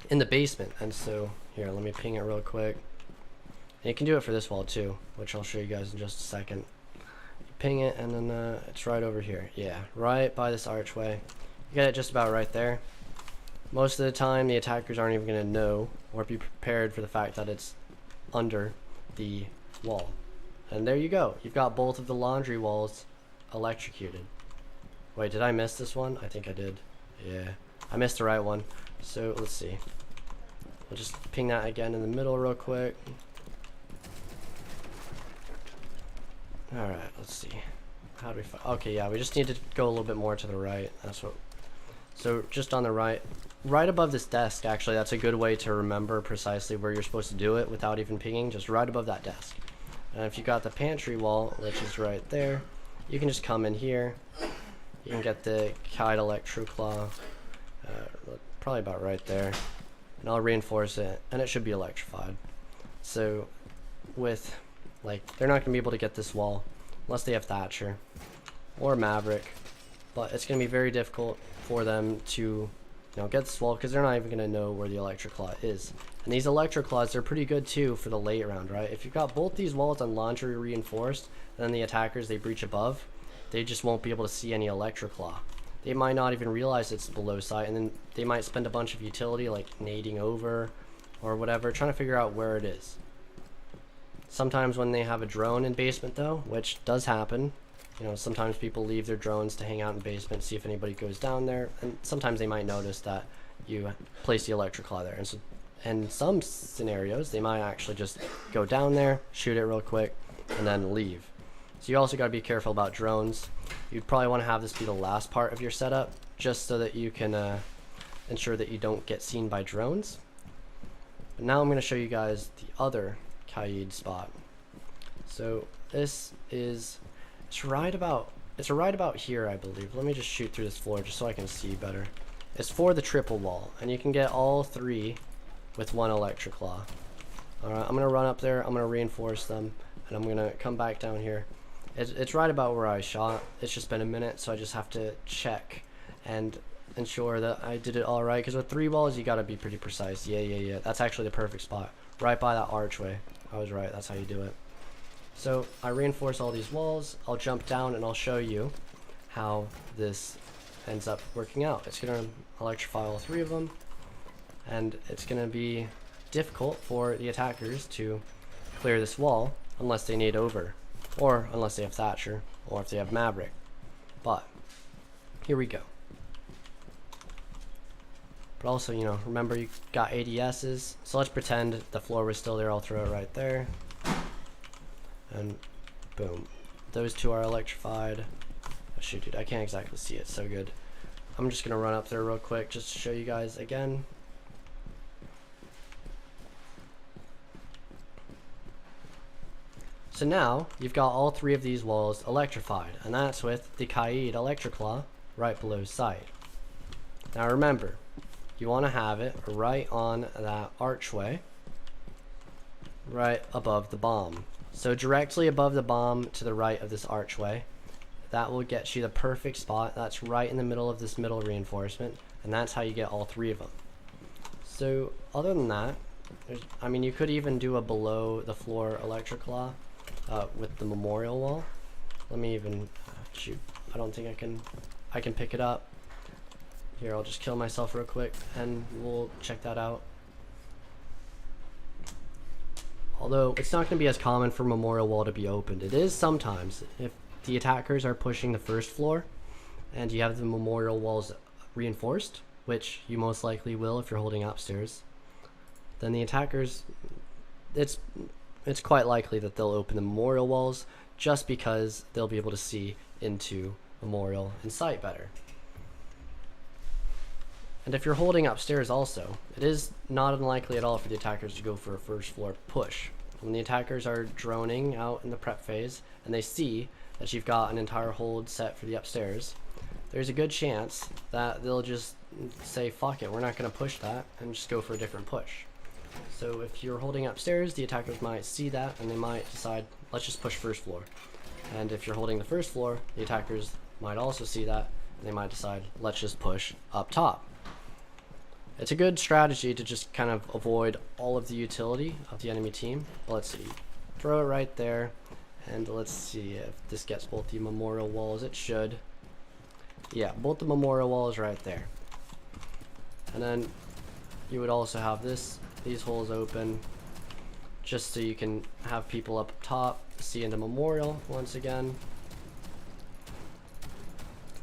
in the basement. And so, here, let me ping it real quick. And you can do it for this wall too, which I'll show you guys in just a second. You ping it, and then it's right over here. Yeah, right by this archway. You get it just about right there. Most of the time, the attackers aren't even going to know or be prepared for the fact that it's under the wall. And there you go. You've got both of the laundry walls electrocuted. Wait, did I miss this one? I think I did. Yeah, I missed the right one. So let's see. We'll just ping that again in the middle real quick. Alright, let's see. How do we find... Okay, yeah, we just need to go a little bit more to the right. That's what... So just on the right above this desk, actually, that's a good way to remember precisely where you're supposed to do it without even pinging, just right above that desk. And if you got the pantry wall, which is right there, you can just come in here. You can get the Kaid Electro Claw, probably about right there, and I'll reinforce it, and it should be electrified. So with, like, they're not going to be able to get this wall unless they have Thatcher. or Maverick, but it's going to be very difficult for them to get this wall, because they're not even going to know where the electric claw is. And these electric claws, they're pretty good too for the late round, right? If you've got both these walls on laundry reinforced, then the attackers, they breach above, they just won't be able to see any electric claw. They might not even realize it's below sight, and then they might spend a bunch of utility like nading over or whatever, trying to figure out where it is. Sometimes when they have a drone in basement though, which does happen, sometimes people leave their drones to hang out in basement, see if anybody goes down there, and sometimes they might notice that you place the electric claw there. And so in some scenarios, they might actually just go down there, shoot it real quick, and then leave. So you also got to be careful about drones. You'd probably want to have this be the last part of your setup, just so that you can ensure that you don't get seen by drones. But now I'm going to show you guys the other Kaid spot. So this is, it's right about here, I believe. Let me just shoot through this floor just so I can see better. It's for the triple wall, and you can get all three with one electric claw. Alright, I'm going to run up there, I'm going to reinforce them, and I'm going to come back down here. It's right about where I shot. It's just been a minute, so I just have to check and ensure that I did it all right, because with 3 walls you got to be pretty precise. Yeah, that's actually the perfect spot, right by that archway. I was right, that's how you do it. So I reinforce all these walls, I'll jump down and I'll show you how this ends up working out. It's going to electrify all 3 of them, and it's going to be difficult for the attackers to clear this wall unless they nade over, or unless they have Thatcher, or if they have Maverick. But here we go. But also, remember you got ADSs, so let's pretend the floor was still there. I'll throw it right there, and boom, those 2 are electrified. Oh, shoot, dude, I can't exactly see it so good. I'm just gonna run up there real quick just to show you guys again. So now you've got all 3 of these walls electrified, and that's with the Kaid electric claw right below sight. Now remember, you want to have it right on that archway, right above the bomb. So directly above the bomb to the right of this archway. That will get you the perfect spot. That's right in the middle of this middle reinforcement, and that's how you get all 3 of them. So other than that, you could even do a below the floor electric claw with the memorial wall. Let me even shoot. I don't think I can pick it up. Here, I'll just kill myself real quick and we'll check that out. Although it's not going to be as common for memorial wall to be opened. It is sometimes if the attackers are pushing the first floor and you have the memorial walls reinforced, which you most likely will if you're holding upstairs, then the attackers, it's quite likely that they'll open the memorial walls just because they'll be able to see into memorial and sight better. And if you're holding upstairs also, it is not unlikely at all for the attackers to go for a first floor push. When the attackers are droning out in the prep phase and they see that you've got an entire hold set for the upstairs, there's a good chance that they'll just say, fuck it, we're not going to push that, and just go for a different push. So if you're holding upstairs, the attackers might see that and they might decide, let's just push first floor. And if you're holding the first floor, the attackers might also see that and they might decide, let's just push up top. It's a good strategy to just kind of avoid all of the utility of the enemy team. But let's see, throw it right there, and let's see if this gets both the memorial walls. It should. Yeah, both the memorial walls right there. And then you would also have these holes open, just so you can have people up top see into memorial once again.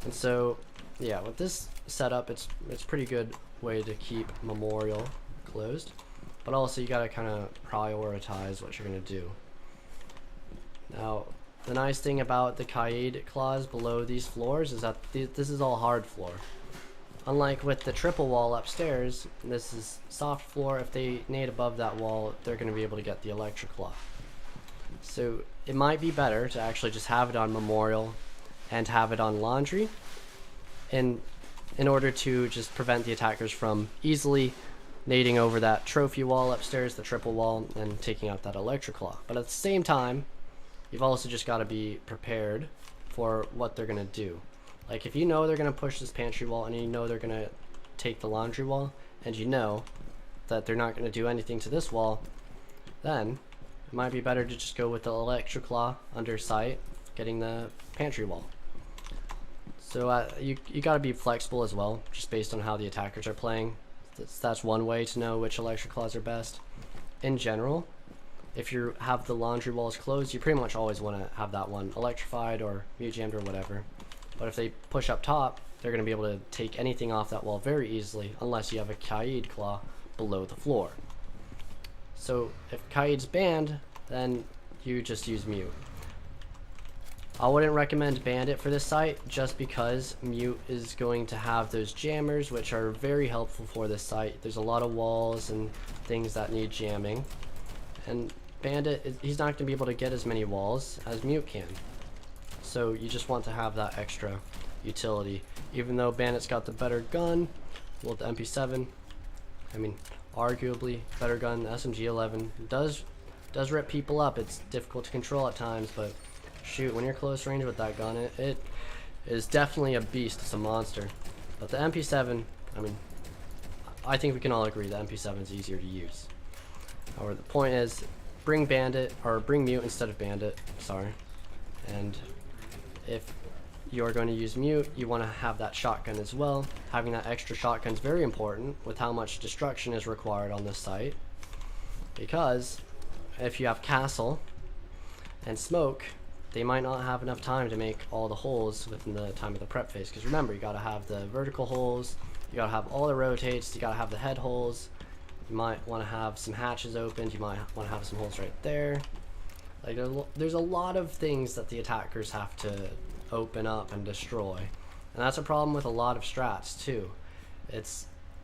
And so, yeah, with this setup, it's pretty good way to keep memorial closed, but also you got to kind of prioritize what you're going to do. Now the nice thing about the Kaid claws below these floors is that this is all hard floor. Unlike with the triple wall upstairs, this is soft floor. If they nade above that wall, they're going to be able to get the electric claw. So it might be better to actually just have it on memorial and have it on laundry, in order to just prevent the attackers from easily nading over that trophy wall upstairs, the triple wall, and taking out that electric claw. But at the same time, you've also just got to be prepared for what they're going to do. Like if you know they're going to push this pantry wall and you know they're going to take the laundry wall, and you know that they're not going to do anything to this wall, then it might be better to just go with the electric claw under sight, getting the pantry wall. So you got to be flexible as well, just based on how the attackers are playing. That's one way to know which electric claws are best. In general, if you have the laundry walls closed, you pretty much always want to have that one electrified or mute jammed or whatever. But if they push up top, they're going to be able to take anything off that wall very easily, unless you have a Kaid claw below the floor. So if Kaid's banned, then you just use mute. I wouldn't recommend bandit for this site, just because mute is going to have those jammers, which are very helpful for this site. There's a lot of walls and things that need jamming, and bandit, he's not going to be able to get as many walls as mute can. So you just want to have that extra utility. Even though bandit's got the better gun, well, the MP7, I mean, arguably better gun. The SMG-11 does rip people up. It's difficult to control at times, but shoot, when you're close range with that gun, it is definitely a beast. It's a monster. But the MP7, I mean, I think we can all agree the MP7 is easier to use. However, the point is, bring bandit, or bring mute instead of bandit, sorry. And if you're going to use mute, you want to have that shotgun as well. Having that extra shotgun is very important with how much destruction is required on this site, because if you have castle and smoke, they might not have enough time to make all the holes within the time of the prep phase. Because remember, you gotta have the vertical holes, you gotta have all the rotates, you gotta have the head holes, you might want to have some hatches opened, you might want to have some holes right there. Like, there's a lot of things that the attackers have to open up and destroy, and that's a problem with a lot of strats too.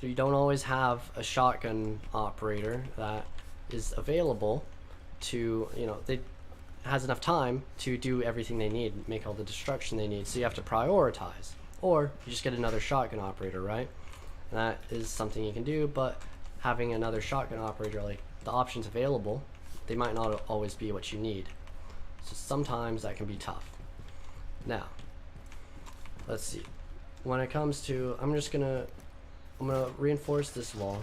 You don't always have a shotgun operator that is available to, they has enough time to do everything they need, make all the destruction they need, so you have to prioritize. Or you just get another shotgun operator, right? And that is something you can do, but having another shotgun operator, like, the options available, they might not always be what you need. So sometimes that can be tough. Now, let's see. When it comes to, I'm gonna reinforce this wall.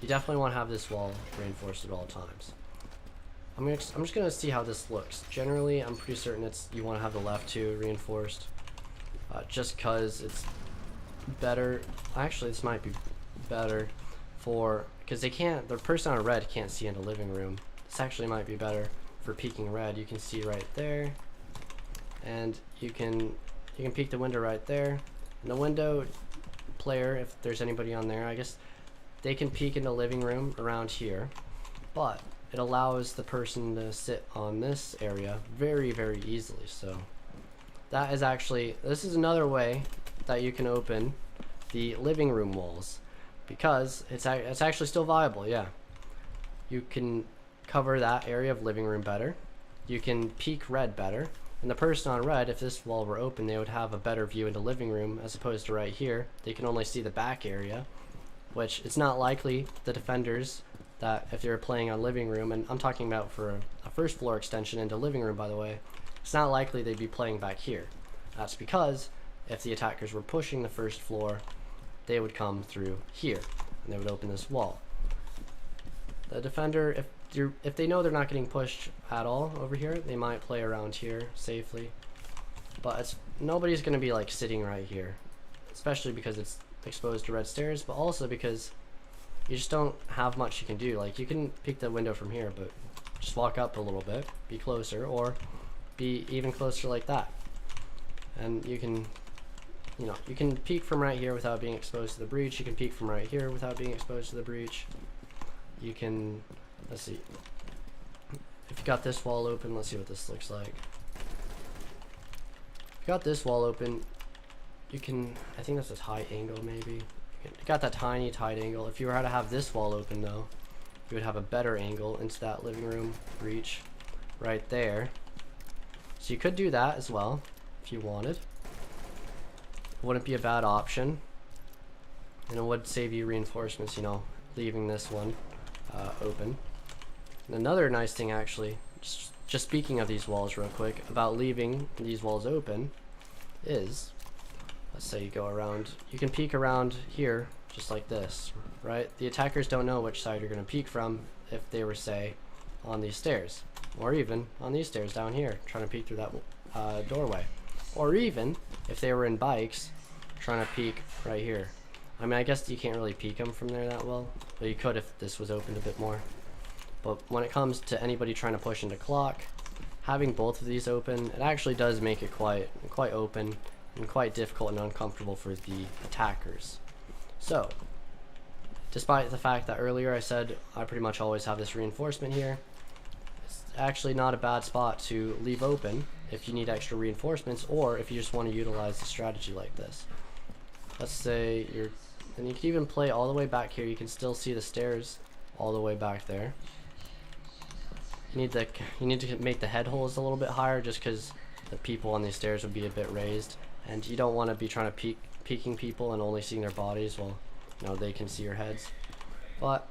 You definitely want to have this wall reinforced at all times. I'm just gonna see how this looks. Generally, I'm pretty certain you want to have the left two reinforced, just cause it's better. Actually, this might be better because the person on red can't see in the living room. This actually might be better for peeking red. You can see right there, and you can peek the window right there. And the window player, if there's anybody on there, I guess they can peek in the living room around here, but it allows the person to sit on this area very, very easily. So this is another way that you can open the living room walls, because it's actually still viable. Yeah, you can cover that area of living room better, you can peek red better, and the person on red, if this wall were open, they would have a better view into living room, as opposed to right here they can only see the back area, which it's not likely the defenders, that if they're playing on living room, and I'm talking about for a first floor extension into living room, by the way, it's not likely they'd be playing back here. That's because if the attackers were pushing the first floor, they would come through here and they would open this wall. The defender, if they know they're not getting pushed at all over here, they might play around here safely, but nobody's going to be like sitting right here, especially because it's exposed to red stairs, but also because you just don't have much you can do. Like, you can peek the window from here, but just walk up a little bit, be closer, or be even closer like that, and you can peek from right here without being exposed to the breach. You can peek from right here without being exposed to the breach. You can, let's see, if you got this wall open, let's see what this looks like. If you got this wall open, you can, I think that's a tight angle maybe. You got that tiny tight angle. If you were to have this wall open though, you would have a better angle into that living room breach right there. So you could do that as well if you wanted. It wouldn't be a bad option, and it would save you reinforcements, leaving this one open. And another nice thing, actually, just speaking of these walls real quick, about leaving these walls open, is let's say you go around, you can peek around here just like this, right? The attackers don't know which side you're going to peek from if they were, say, on these stairs, or even on these stairs down here trying to peek through that doorway, or even if they were in bikes trying to peek right here. I mean, I guess you can't really peek them from there that well, but you could if this was opened a bit more. But when it comes to anybody trying to push into clock, having both of these open, it actually does make it quite open and quite difficult and uncomfortable for the attackers. So, despite the fact that earlier I said I pretty much always have this reinforcement here, it's actually not a bad spot to leave open if you need extra reinforcements, or if you just want to utilize the strategy like this. Let's say and you can even play all the way back here. You can still see the stairs all the way back there. You need to make the head holes a little bit higher, just because the people on these stairs would be a bit raised, and you don't want to be trying to peeking people and only seeing their bodies while they can see your heads. But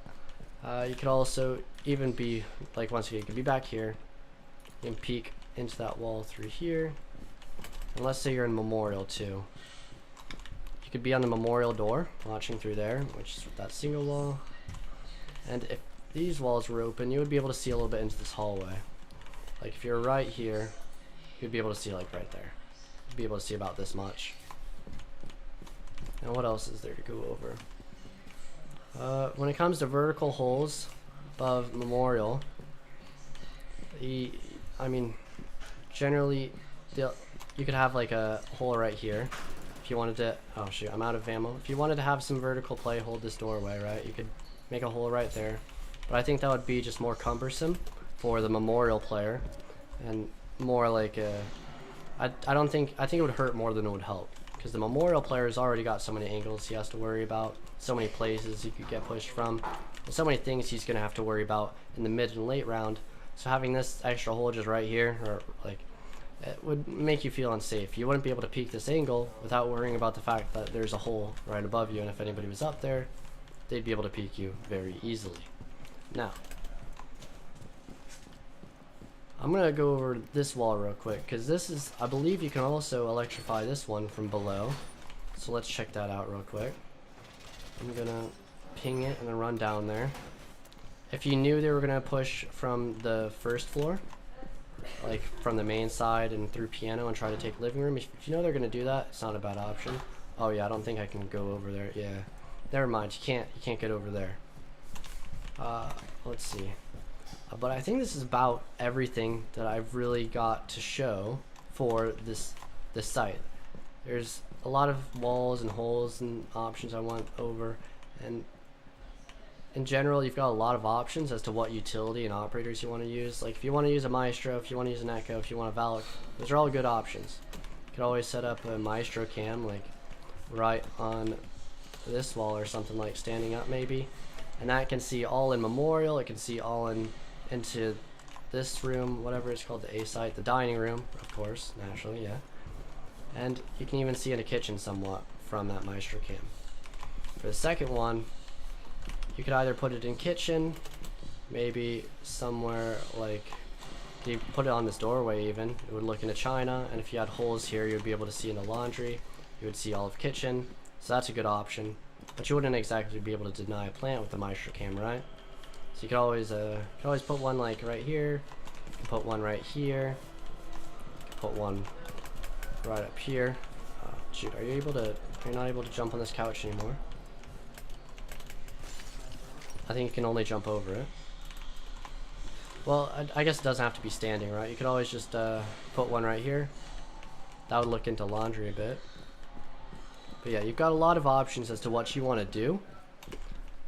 you could also even be like, once again, you could be back here, you can peek into that wall through here, and let's say you're in Memorial too. You could be on the Memorial door watching through there, which is that single wall, and if these walls were open, you would be able to see a little bit into this hallway. Like if you're right here, you'd be able to see like right there. You'd be able to see about this much. Now what else is there to go over? When it comes to vertical holes above Memorial, I mean, generally you could have like a hole right here. If you wanted to, oh shoot, I'm out of ammo. If you wanted to have some vertical play, hold this doorway, right? You could make a hole right there. But I think that would be just more cumbersome for the Memorial player, and more like I think it would hurt more than it would help, because the Memorial player has already got so many angles he has to worry about, so many places he could get pushed from, and so many things he's going to have to worry about in the mid and late round. So having this extra hole just right here, or like, it would make you feel unsafe. You wouldn't be able to peek this angle without worrying about the fact that there's a hole right above you, and if anybody was up there, they'd be able to peek you very easily. Now, I'm going to go over this wall real quick, because this is, I believe you can also electrify this one from below. So let's check that out real quick. I'm going to ping it and then run down there. If you knew they were going to push from the first floor, like from the main side and through piano and try to take living room, if you know they're going to do that, it's not a bad option. Oh yeah, I don't think I can go over there. Yeah, never mind, you can't get over there. Let's see. But I think this is about everything that I've really got to show for this site. There's a lot of walls and holes and options I want over, and in general you've got a lot of options as to what utility and operators you want to use. Like if you want to use a Maestro, if you want to use an Echo, if you want a Valak, those are all good options. You could always set up a Maestro cam like right on this wall or something, like standing up maybe, and that can see all in Memorial. It can see all into this room, whatever it's called, the A site, the dining room, of course, naturally, yeah. And you can even see in a kitchen somewhat from that Maestro cam. For the second one, you could either put it in kitchen, maybe somewhere like, you put it on this doorway even, it would look into China, and if you had holes here, you would be able to see in the laundry, you would see all of kitchen, so that's a good option. But you wouldn't exactly be able to deny a plant with the Maestro cam, right? So you could always put one like right here, you can put one right here, you can put one right up here. Shoot, you're not able to jump on this couch anymore. I think you can only jump over it. Well, I guess it doesn't have to be standing, right? You could always just put one right here. That would look into laundry a bit. But yeah, you've got a lot of options as to what you want to do.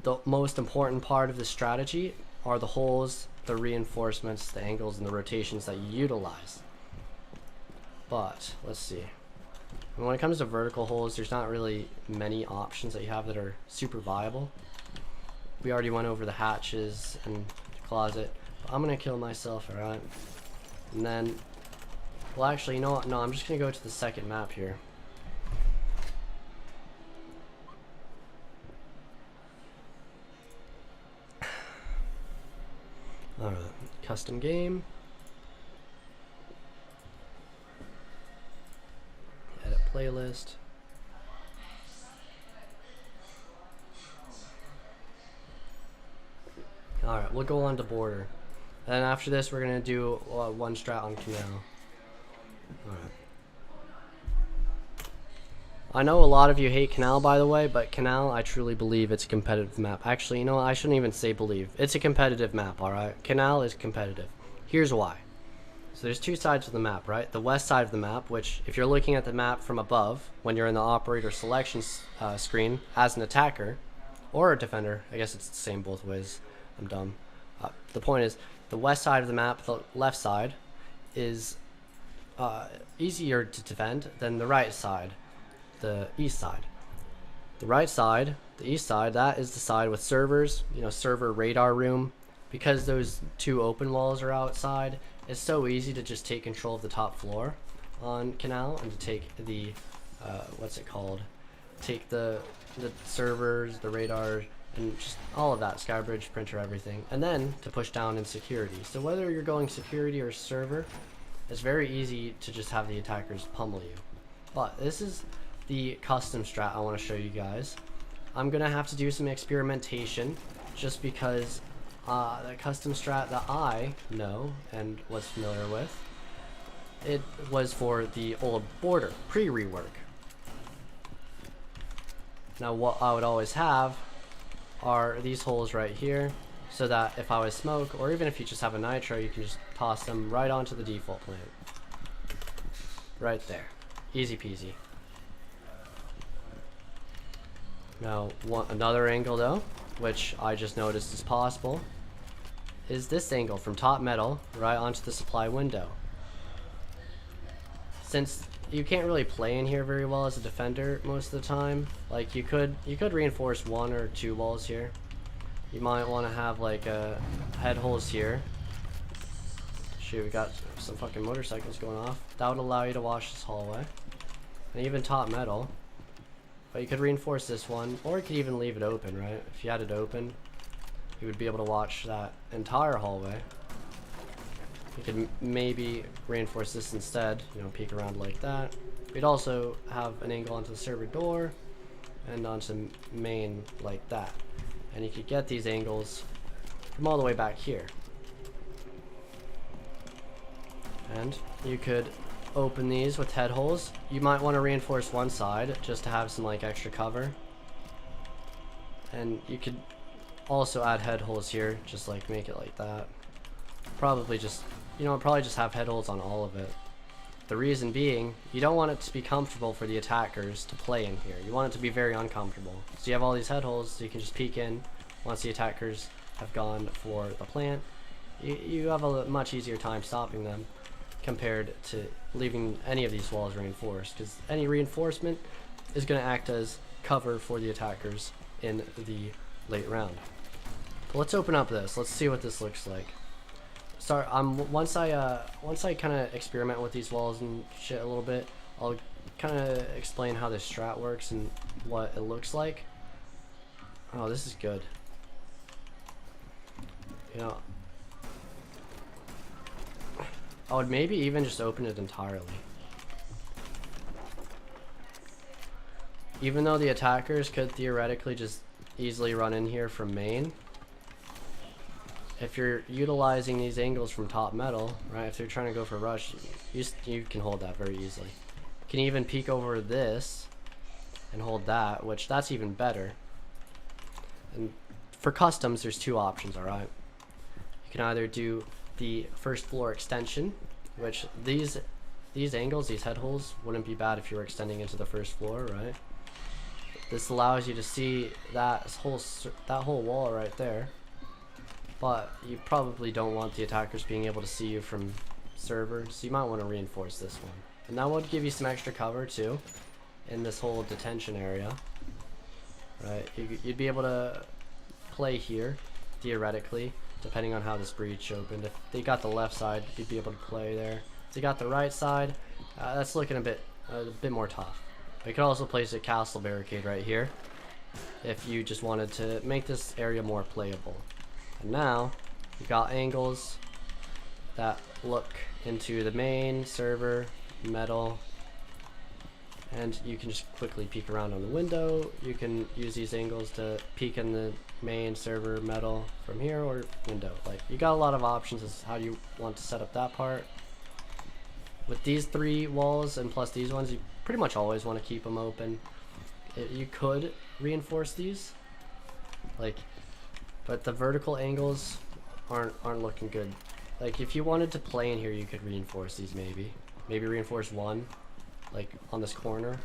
The most important part of the strategy are the holes, the reinforcements, the angles, and the rotations that you utilize. But let's see. When it comes to vertical holes, there's not really many options that you have that are super viable. We already went over the hatches and the closet. I'm gonna kill myself, alright? And then, well actually, you know what? No, I'm just gonna go to the second map here. Alright, custom game. Edit playlist. Alright, we'll go on to border. And after this, we're going to do one strat on canal. Alright. I know a lot of you hate canal, by the way, but canal, I truly believe it's a competitive map. Actually, you know what? I shouldn't even say believe. It's a competitive map, alright? Canal is competitive. Here's why. So there's two sides of the map, right? The west side of the map, which if you're looking at the map from above, when you're in the operator selection screen as an attacker or a defender, I guess it's the same both ways. I'm dumb. The point is, the west side of the map, the left side, is easier to defend than the right side, the east side. The right side, the east side, that is the side with servers, you know, server radar room. Because those two open walls are outside, it's so easy to just take control of the top floor on canal and to take the what's it called, take the servers, the radar, and just all of that, skybridge, printer, everything, and then to push down in security. So whether you're going security or server, it's very easy to just have the attackers pummel you. But this is the custom strat I want to show you guys. I'm gonna have to do some experimentation just because the custom strat that I know and was familiar with, it was for the old border pre-rework. Now what I would always have are these holes right here, so that if I was smoke, or even if you just have a nitro, you can just toss them right onto the default plant. Right there. Easy peasy. Now another angle though, which I just noticed is possible, is this angle from top metal right onto the supply window. Since you can't really play in here very well as a defender most of the time, like you could reinforce one or two walls here. You might want to have like head holes here. Shoot, we got some fucking motorcycles going off. That would allow you to watch this hallway, and even top metal. But you could reinforce this one, or you could even leave it open, right? If you had it open, you would be able to watch that entire hallway. You could maybe reinforce this instead, you know, peek around like that. We'd also have an angle onto the server door and onto main like that. And you could get these angles from all the way back here. And you could open these with head holes. You might want to reinforce one side just to have some like extra cover. And you could also add head holes here, just like make it like that. Probably just, you know, probably just have head holes on all of it. The reason being, you don't want it to be comfortable for the attackers to play in here. You want it to be very uncomfortable. So you have all these head holes, so you can just peek in once the attackers have gone for the plant. You have a much easier time stopping them compared to leaving any of these walls reinforced, because any reinforcement is going to act as cover for the attackers in the late round. But let's open up this. Let's see what this looks like. Sorry, once I kind of experiment with these walls and shit a little bit, I'll kind of explain how this strat works and what it looks like. Oh, this is good. You know, I would maybe even just open it entirely. Even though the attackers could theoretically just easily run in here from main, if you're utilizing these angles from top metal, right, if they're trying to go for rush, you can hold that very easily. You can even peek over this and hold that, which that's even better. And for customs, there's two options, alright? You can either do the first floor extension, which these angles, these head holes, wouldn't be bad if you were extending into the first floor, right? This allows you to see that whole wall right there, but you probably don't want the attackers being able to see you from server, so you might want to reinforce this one. And that would give you some extra cover too in this whole detention area, right? You'd be able to play here theoretically, depending on how this breach opened. If they got the left side, you'd be able to play there. If they got the right side, that's looking a bit more tough. But you could also place a castle barricade right here if you just wanted to make this area more playable. And now you got angles that look into the main server, metal, and you can just quickly peek around on the window. You can use these angles to peek in the main server metal from here or window. Like, you got a lot of options as how you want to set up that part. With these 3 walls and plus these ones, you pretty much always want to keep them open. You could reinforce these, like, but the vertical angles aren't looking good. Like, if you wanted to play in here, you could reinforce these maybe reinforce one, like on this corner,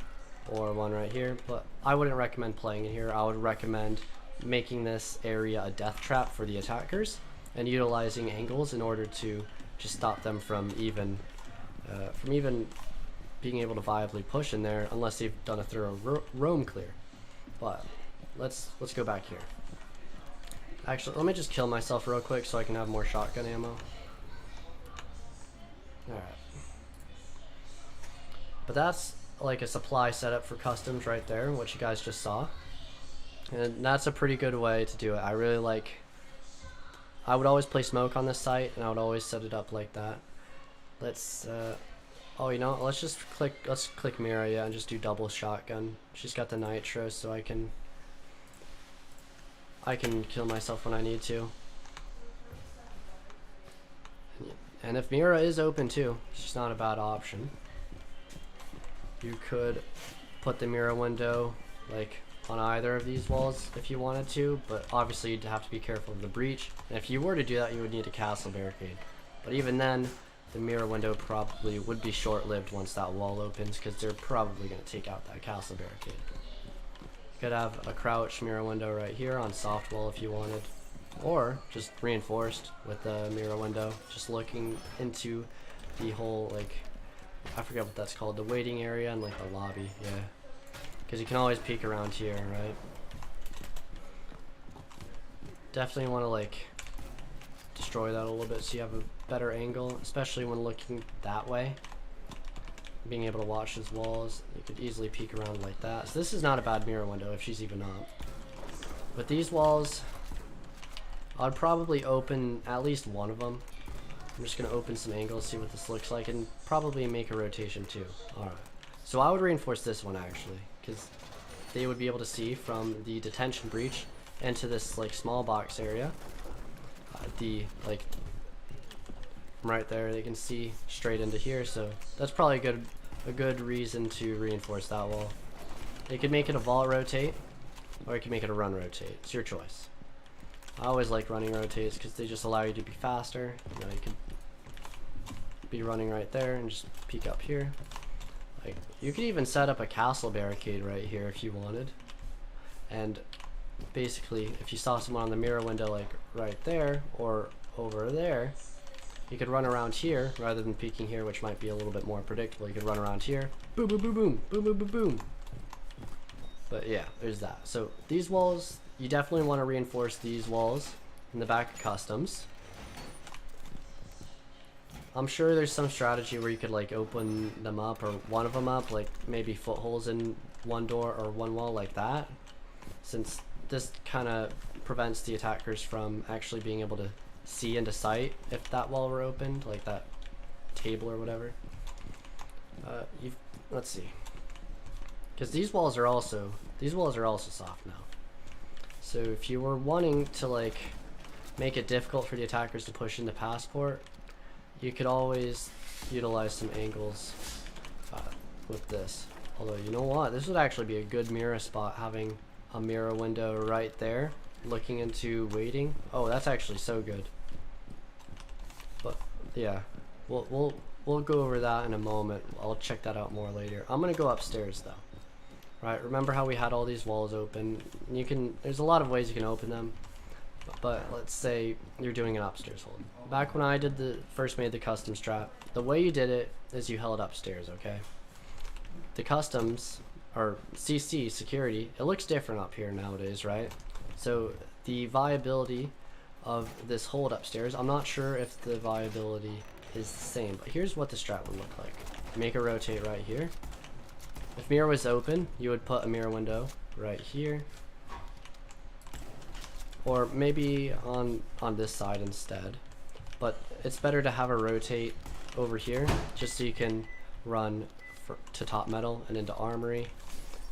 or one right here. But I wouldn't recommend playing in here. I would recommend making this area a death trap for the attackers and utilizing angles in order to just stop them from even being able to viably push in there unless they've done a thorough roam clear. But let's go back here. Actually, let me just kill myself real quick so I can have more shotgun ammo. Alright. But that's like a supply setup for customs right there, what you guys just saw. And that's a pretty good way to do it. I really like... I would always play smoke on this site, and I would always set it up like that. Let's... oh, you know, let's click Miria and just do double shotgun. She's got the nitro, so I can kill myself when I need to. And if Mira is open too, she's not a bad option. You could put the Mira window like on either of these walls if you wanted to, but obviously you'd have to be careful of the breach. And if you were to do that, you would need a castle barricade. But even then, the Mira window probably would be short-lived once that wall opens, because they're probably going to take out that castle barricade. You could have a crouch Mira window right here on soft wall if you wanted, or just reinforced with the Mira window, just looking into the whole, like, I forget what that's called, the waiting area and like the lobby, yeah. Because you can always peek around here, right? Definitely want to like destroy that a little bit so you have a better angle, especially when looking that way. Being able to watch his walls, you could easily peek around like that. So this is not a bad mirror window if she's even up. But these walls, I'd probably open at least one of them. I'm just going to open some angles, see what this looks like, and probably make a rotation too. Alright. So I would reinforce this one actually, because they would be able to see from the detention breach into this like small box area. Like right there, they can see straight into here, so that's probably a good reason to reinforce that wall. You could make it a vault rotate, or you can make it a run rotate. It's your choice. I always like running rotates because they just allow you to be faster. You know, you could be running right there and just peek up here. Like, you could even set up a castle barricade right here if you wanted. And basically, if you saw someone on the mirror window like right there or over there, you could run around here rather than peeking here, which might be a little bit more predictable. You could run around here, boom, boom, boom, boom, boom, boom, boom, boom. But yeah, there's that. So these walls, you definitely want to reinforce these walls in the back of customs. I'm sure there's some strategy where you could like open them up or one of them up, like maybe footholes in one door or one wall like that, since this kind of prevents the attackers from actually being able to see into sight if that wall were opened, like that table or whatever. Let's see, because these walls are also soft now. So if you were wanting to like make it difficult for the attackers to push into passport, you could always utilize some angles with this. Although, you know what, this would actually be a good mirror spot, having a mirror window right there looking into waiting. Oh, that's actually so good. But yeah, we'll go over that in a moment. I'll check that out more later. I'm gonna go upstairs though. Right, remember how we had all these walls open? There's a lot of ways you can open them, but let's say you're doing an upstairs hold. Back when I first made the custom strat, the way you did it is you held upstairs, okay? The customs, or CC, security, it looks different up here nowadays, right? So the viability of this hold upstairs, I'm not sure if the viability is the same, but here's what the strat would look like. Make a rotate right here. If mirror was open, you would put a mirror window right here, or maybe on this side instead. But it's better to have a rotate over here, just so you can run to top metal and into armory.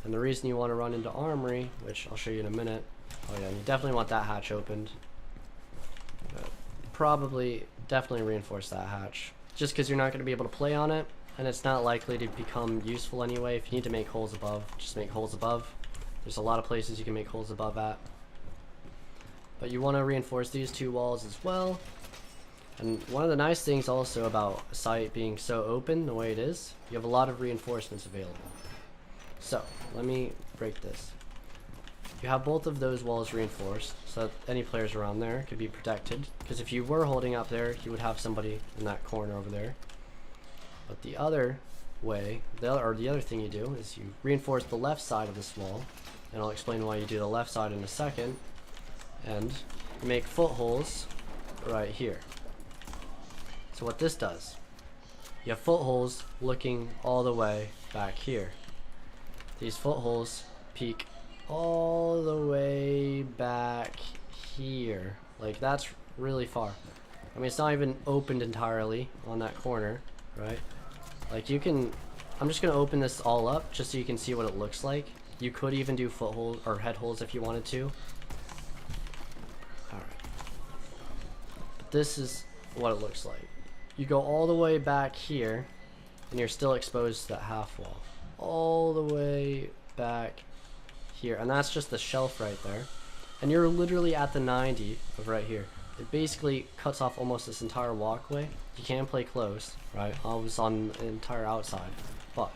And the reason you want to run into armory, which I'll show you in a minute, Oh yeah, and you definitely want that hatch opened. Definitely reinforce that hatch. Just because you're not going to be able to play on it, and it's not likely to become useful anyway. If you need to make holes above, just make holes above. There's a lot of places you can make holes above at. But you want to reinforce these two walls as well. And one of the nice things also about a site being so open the way it is, you have a lot of reinforcements available. So, let me break this. You have both of those walls reinforced, so that any players around there could be protected. Because if you were holding up there, you would have somebody in that corner over there. But the other way, the other thing you do is you reinforce the left side of this wall, and I'll explain why you do the left side in a second. And you make footholes right here. So what this does, you have footholes looking all the way back here. These footholes peak all the way back here. Like, that's really far. I mean, it's not even opened entirely on that corner, right? Like, you can, I'm just gonna open this all up just so you can see what it looks like. You could even do footholes or head holes if you wanted to. Alright. But this is what it looks like. You go all the way back here and you're still exposed to that half wall. All the way back here, and that's just the shelf right there, and you're literally at the 90 of right here. It basically cuts off almost this entire walkway. You can play close, right? I was on the entire outside, but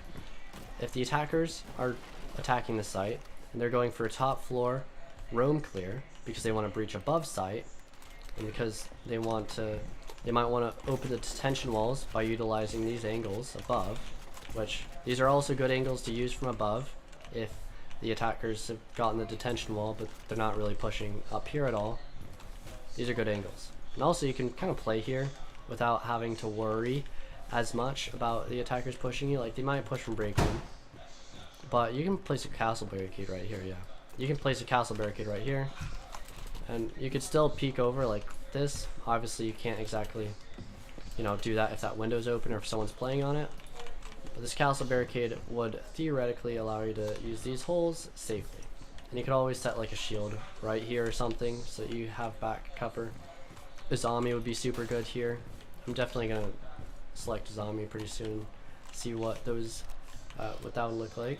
if the attackers are attacking the site and they're going for a top floor roam clear because they want to breach above site, and because they want to, they might want to open the detention walls by utilizing these angles above, which these are also good angles to use from above if the attackers have gotten the detention wall, but they're not really pushing up here at all. These are good angles. And also you can kind of play here without having to worry as much about the attackers pushing you. Like, they might push from break room, but you can place a castle barricade right here, yeah. You can place a castle barricade right here, and you could still peek over like this. Obviously you can't exactly, you know, do that if that window's open or if someone's playing on it. But this castle barricade would theoretically allow you to use these holes safely. And you could always set like a shield right here or something so that you have back cover. A zombie would be super good here. I'm definitely gonna select a zombie pretty soon, see what those what that would look like.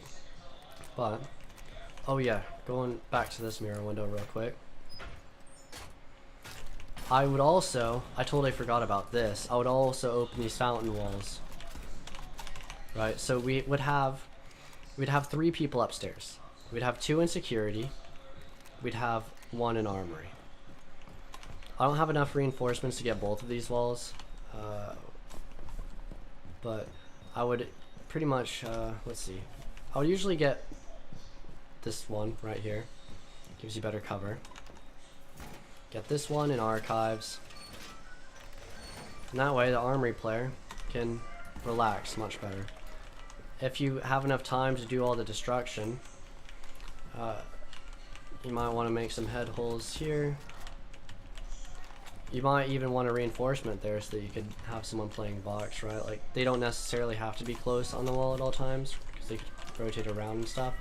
But oh yeah, going back to this mirror window real quick. I totally forgot about this. I would also open these fountain walls. Right, so we'd have 3 people upstairs. We'd have 2 in security. We'd have 1 in armory. I don't have enough reinforcements to get both of these walls, but I would pretty much, let's see. I would usually get this one right here. Gives you better cover. Get this one in archives. And that way the armory player can relax much better. If you have enough time to do all the destruction, you might want to make some head holes here. You might even want a reinforcement there so that you could have someone playing box, right? Like, they don't necessarily have to be close on the wall at all times because they could rotate around and stuff.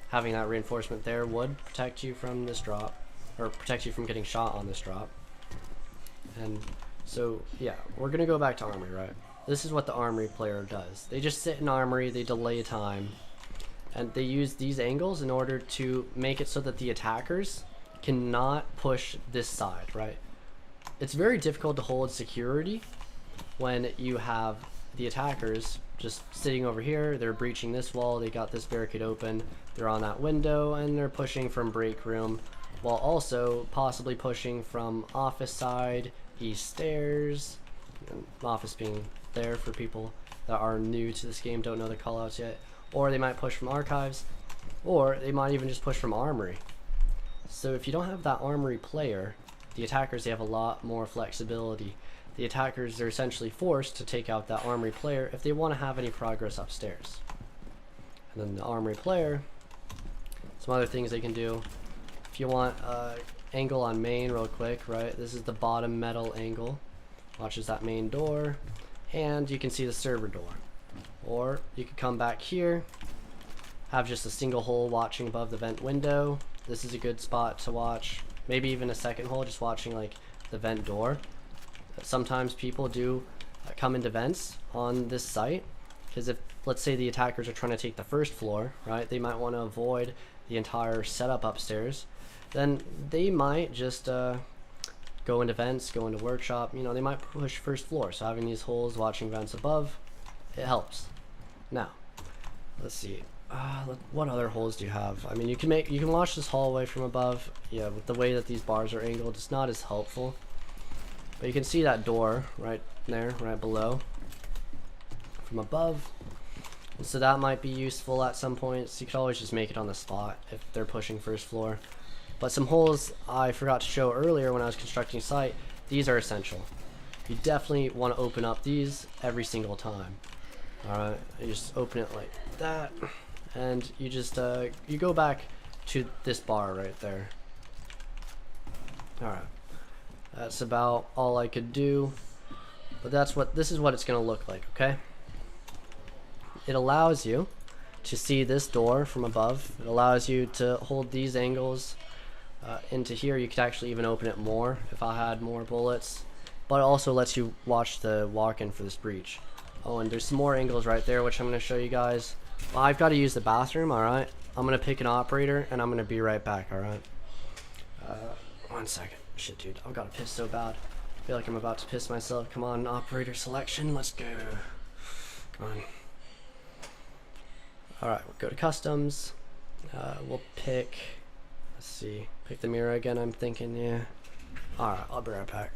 Having that reinforcement there would protect you from this drop, or protect you from getting shot on this drop. And so, yeah, we're gonna go back to armory, right? This is what the armory player does. They just sit in armory, they delay time, and they use these angles in order to make it so that the attackers cannot push this side, right? It's very difficult to hold security when you have the attackers just sitting over here, they're breaching this wall, they got this barricade open, they're on that window, and they're pushing from break room, while also possibly pushing from office side, east stairs, and office being there for people that are new to this game, don't know the callouts yet, or they might push from archives, or they might even just push from armory. So if you don't have that armory player, the attackers, they have a lot more flexibility. The attackers are essentially forced to take out that armory player if they want to have any progress upstairs. And then the armory player, some other things they can do. If you want angle on main real quick, right? This is the bottom metal angle. Watches that main door, and you can see the server door. Or you could come back here, have just a single hole watching above the vent window, This is a good spot to watch. Maybe even a second hole, just watching like the vent door. Sometimes people do come into vents on this site, because if, let's say, the attackers are trying to take the first floor, right, they might want to avoid the entire setup upstairs. Then they might just go into vents, go into workshop, you know, they might push first floor. So having these holes, watching vents above, it helps. Now, let's see. What other holes do you have? I mean, you can watch this hallway from above. Yeah, with the way that these bars are angled, it's not as helpful. But you can see that door right there, right below, from above. And so that might be useful at some points. You could always just make it on the spot if they're pushing first floor. But some holes I forgot to show earlier when I was constructing site, these are essential. You definitely want to open up these every single time. Alright, you just open it like that, and you just you go back to this bar right there. Alright, that's about all I could do, but this is what it's gonna look like, okay? It allows you to see this door from above. It allows you to hold these angles into here. You could actually even open it more if I had more bullets, but it also lets you watch the walk-in for this breach. Oh, and there's some more angles right there, which I'm going to show you guys. Well, I've got to use the bathroom, alright? I'm going to pick an operator, and I'm going to be right back, alright? 1 second. Shit, dude, I've got to piss so bad. I feel like I'm about to piss myself. Come on, operator selection, let's go. Come on. Alright, we'll go to customs. We'll pick, let's see, pick the mirror again, I'm thinking, yeah. Alright, I'll be right back.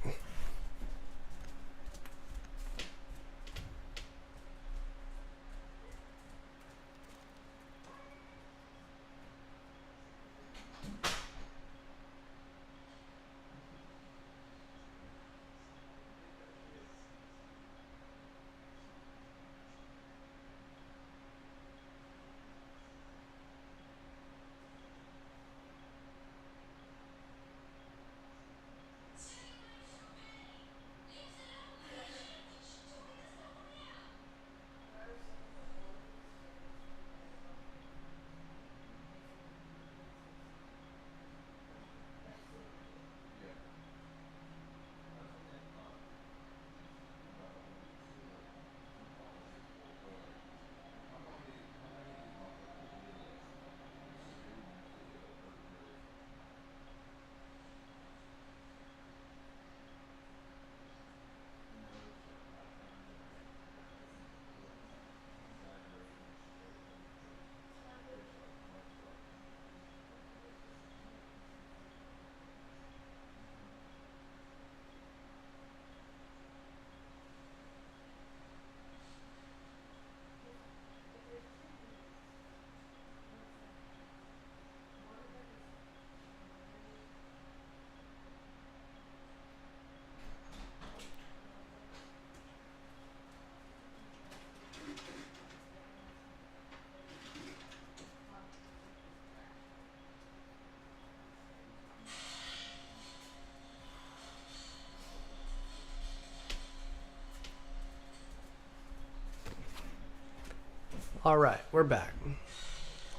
Alright, we're back.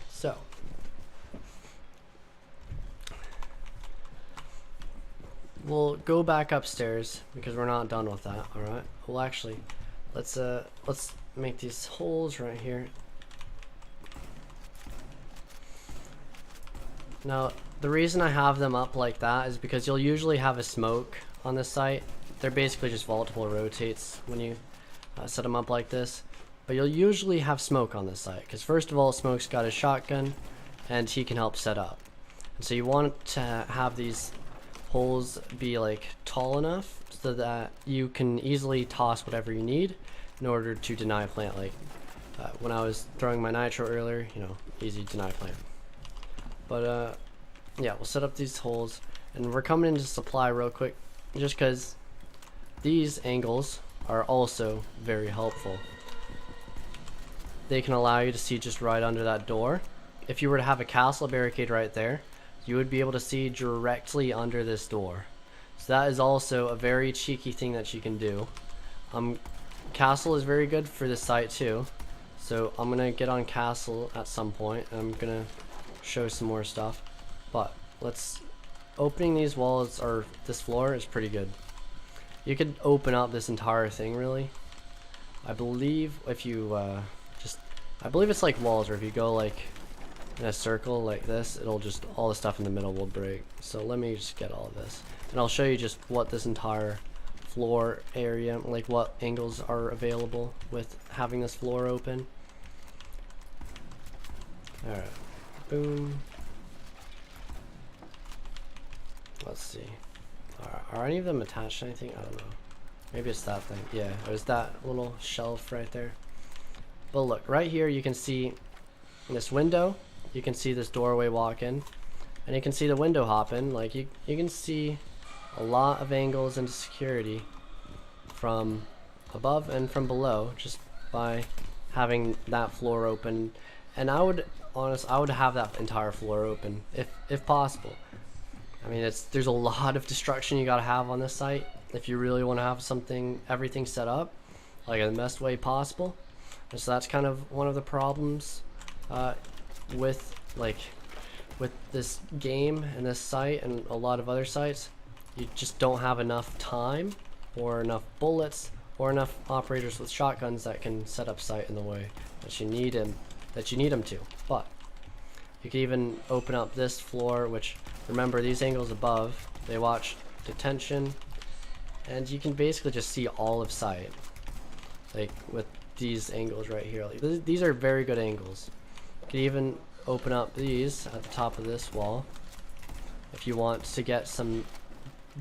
So, we'll go back upstairs because we're not done with that, alright? Well, actually, let's make these holes right here. Now, the reason I have them up like that is because you'll usually have a smoke on this site. They're basically just volatile rotates when you set them up like this. But you'll usually have smoke on this site, because first of all, Smoke's got his shotgun, and he can help set up. And so you want to have these holes be like tall enough so that you can easily toss whatever you need in order to deny plant. Like when I was throwing my nitro earlier, you know, easy deny plant. But yeah, we'll set up these holes, and we're coming into supply real quick, just because these angles are also very helpful. They can allow you to see just right under that door. If you were to have a castle barricade right there, you would be able to see directly under this door. So that is also a very cheeky thing that you can do. Castle is very good for this site too. So I'm gonna get on castle at some point, and I'm gonna show some more stuff. But opening these walls, or this floor, is pretty good. You could open up this entire thing, really. I believe if you I believe it's like walls, or if you go like in a circle like this, it'll just, all the stuff in the middle will break. So let me just get all of this, and I'll show you just what this entire floor area, like what angles are available with having this floor open. Alright, boom. Let's see. Are any of them attached to anything? I don't know. Maybe it's that thing. Yeah, there's that little shelf right there. But look, right here you can see this window. You can see this doorway walk in. And you can see the window hop in. Like, you can see a lot of angles into security from above and from below just by having that floor open. And I would have that entire floor open if possible. I mean, there's a lot of destruction you gotta have on this site if you really want to have everything set up like in the best way possible. And so that's kind of one of the problems with this game and this site and a lot of other sites. You just don't have enough time or enough bullets or enough operators with shotguns that can set up site in the way that you need them to. But you can even open up this floor, which, remember, these angles above, they watch detention, and you can basically just see all of site, like with these angles right here. Like, these are very good angles. You can even open up these at the top of this wall if you want to get some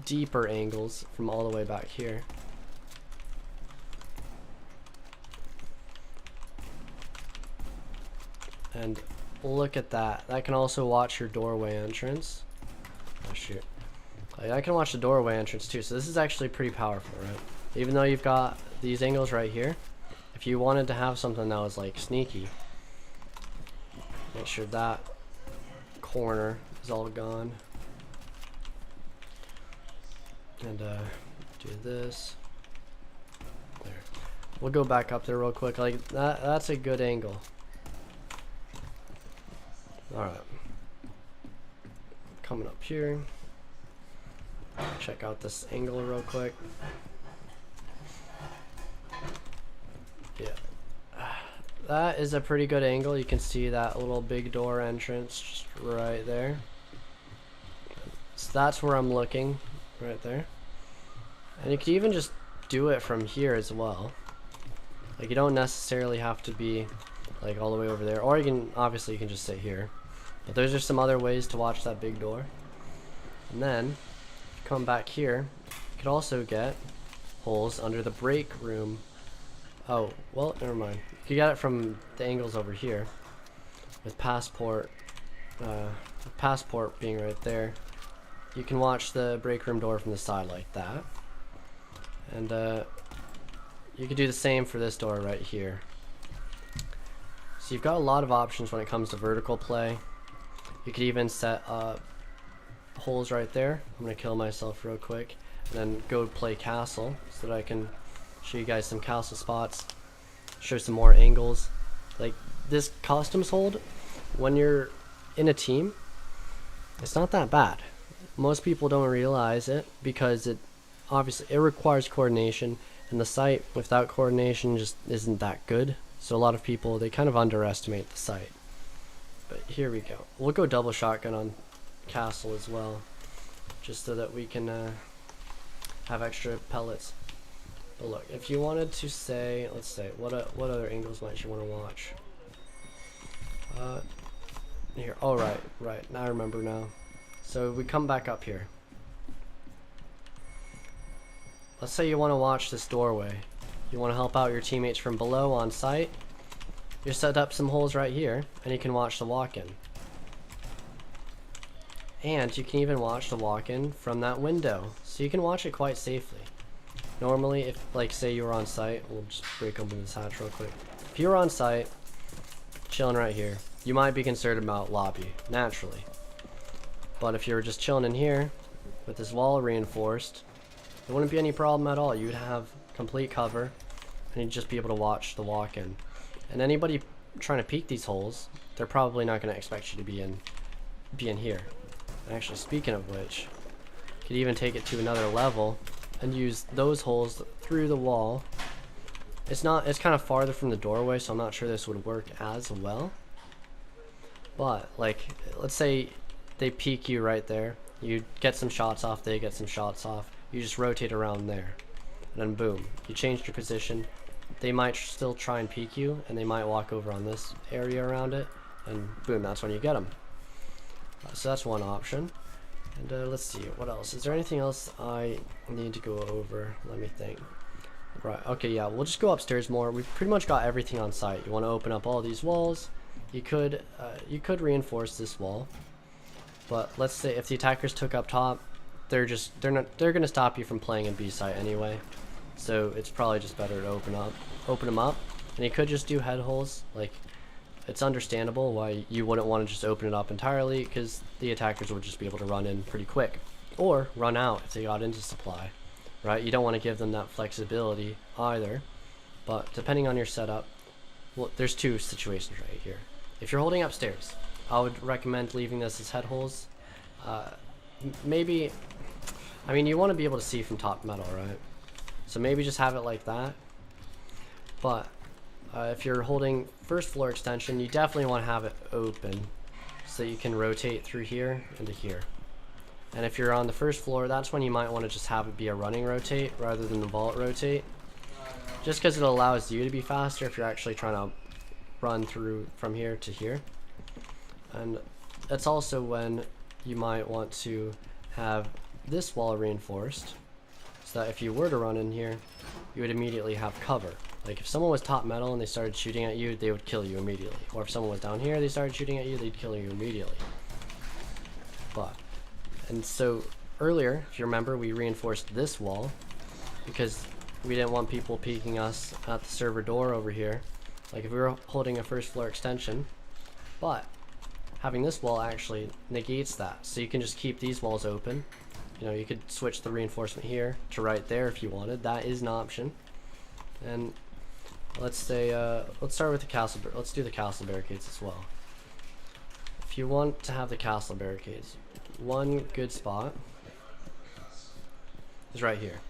deeper angles from all the way back here. And look at that. That can also watch your doorway entrance. Oh shoot. I can watch the doorway entrance too, so this is actually pretty powerful, right? Even though you've got these angles right here, if you wanted to have something that was like sneaky, make sure that corner is all gone. And do this. There. We'll go back up there real quick. Like that's a good angle. Alright. Coming up here. Check out this angle real quick. Yeah. That is a pretty good angle. You can see that little big door entrance just right there. So that's where I'm looking, right there. And you can even just do it from here as well. Like, you don't necessarily have to be like all the way over there, or you can just sit here. But there's just some other ways to watch that big door. And then if you come back here, you could also get holes under the break room. Oh, well, never mind. You could get it from the angles over here with passport being right there. You can watch the break room door from the side like that. And you could do the same for this door right here. So you've got a lot of options when it comes to vertical play. You could even set holes right there. I'm gonna kill myself real quick and then go play castle so that I can show you guys some castle spots, show some more angles. Like this customs hold, when you're in a team, it's not that bad. Most people don't realize it because obviously it requires coordination, and the site without coordination just isn't that good. So a lot of people, they kind of underestimate the site. But here we go. We'll go double shotgun on castle as well, just so that we can have extra pellets. But look, if you wanted to say, let's say, what other angles might you want to watch? Here. Oh, right. I remember now. So we come back up here. Let's say you want to watch this doorway. You want to help out your teammates from below on site. You set up some holes right here, and you can watch the walk-in. And you can even watch the walk-in from that window, so you can watch it quite safely. Normally, if, like, say you were on site, we'll just break open this hatch real quick. If you were on site, chilling right here, you might be concerned about lobby, naturally. But if you were just chilling in here, with this wall reinforced, there wouldn't be any problem at all. You'd have complete cover, and you'd just be able to watch the walk-in. And anybody trying to peek these holes, they're probably not going to expect you to be in here. Actually, speaking of which, you could even take it to another level and use those holes through the wall. It's kind of farther from the doorway, so I'm not sure this would work as well. But like, let's say they peek you right there. You get some shots off, they get some shots off. You just rotate around there. And then boom, you changed your position. They might still try and peek you, and they might walk over on this area around it. And boom, that's when you get them. So that's one option. And let's see, what else? Is there anything else I need to go over? Let me think. Right, okay, yeah, we'll just go upstairs more. We've pretty much got everything on site. You want to open up all these walls. You could reinforce this wall. But let's say if the attackers took up top, they're gonna stop you from playing in B site anyway. So it's probably just better to open them up. And you could just do head holes. Like, it's understandable why you wouldn't want to just open it up entirely, because the attackers would just be able to run in pretty quick, or run out if they got into supply, right? You don't want to give them that flexibility either. But depending on your setup, well, there's two situations right here. If you're holding upstairs, I would recommend leaving this as head holes. Maybe, I mean, you want to be able to see from top metal, right? So maybe just have it like that. But if you're holding first floor extension, you definitely want to have it open so that you can rotate through here into here. And if you're on the first floor, that's when you might want to just have it be a running rotate rather than the vault rotate, just because it allows you to be faster if you're actually trying to run through from here to here. And that's also when you might want to have this wall reinforced, so that if you were to run in here, you would immediately have cover. Like if someone was top metal and they started shooting at you, they would kill you immediately. Or if someone was down here, they started shooting at you, they'd kill you immediately. And so earlier, if you remember, we reinforced this wall because we didn't want people peeking us at the server door over here, like if we were holding a first floor extension. But having this wall actually negates that, so you can just keep these walls open. You know, you could switch the reinforcement here to right there if you wanted. That is an option. And let's say let's start with the castle. Let's do the castle barricades as well. If you want to have the castle barricades, one good spot is right here.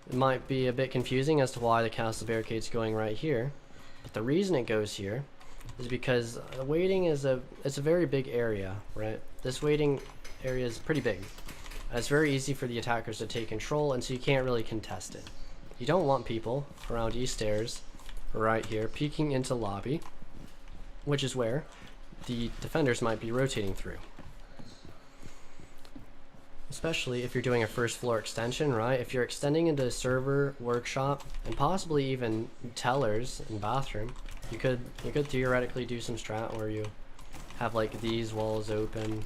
It might be a bit confusing as to why the castle barricade's going right here, but the reason it goes here is because the waiting is it's a very big area, right? This waiting area is pretty big. It's very easy for the attackers to take control, and so you can't really contest it. You don't want people around these stairs right here peeking into lobby, which is where the defenders might be rotating through. Especially if you're doing a first floor extension, right? If you're extending into server, workshop, and possibly even tellers and bathroom, you could theoretically do some strat where you have like these walls open,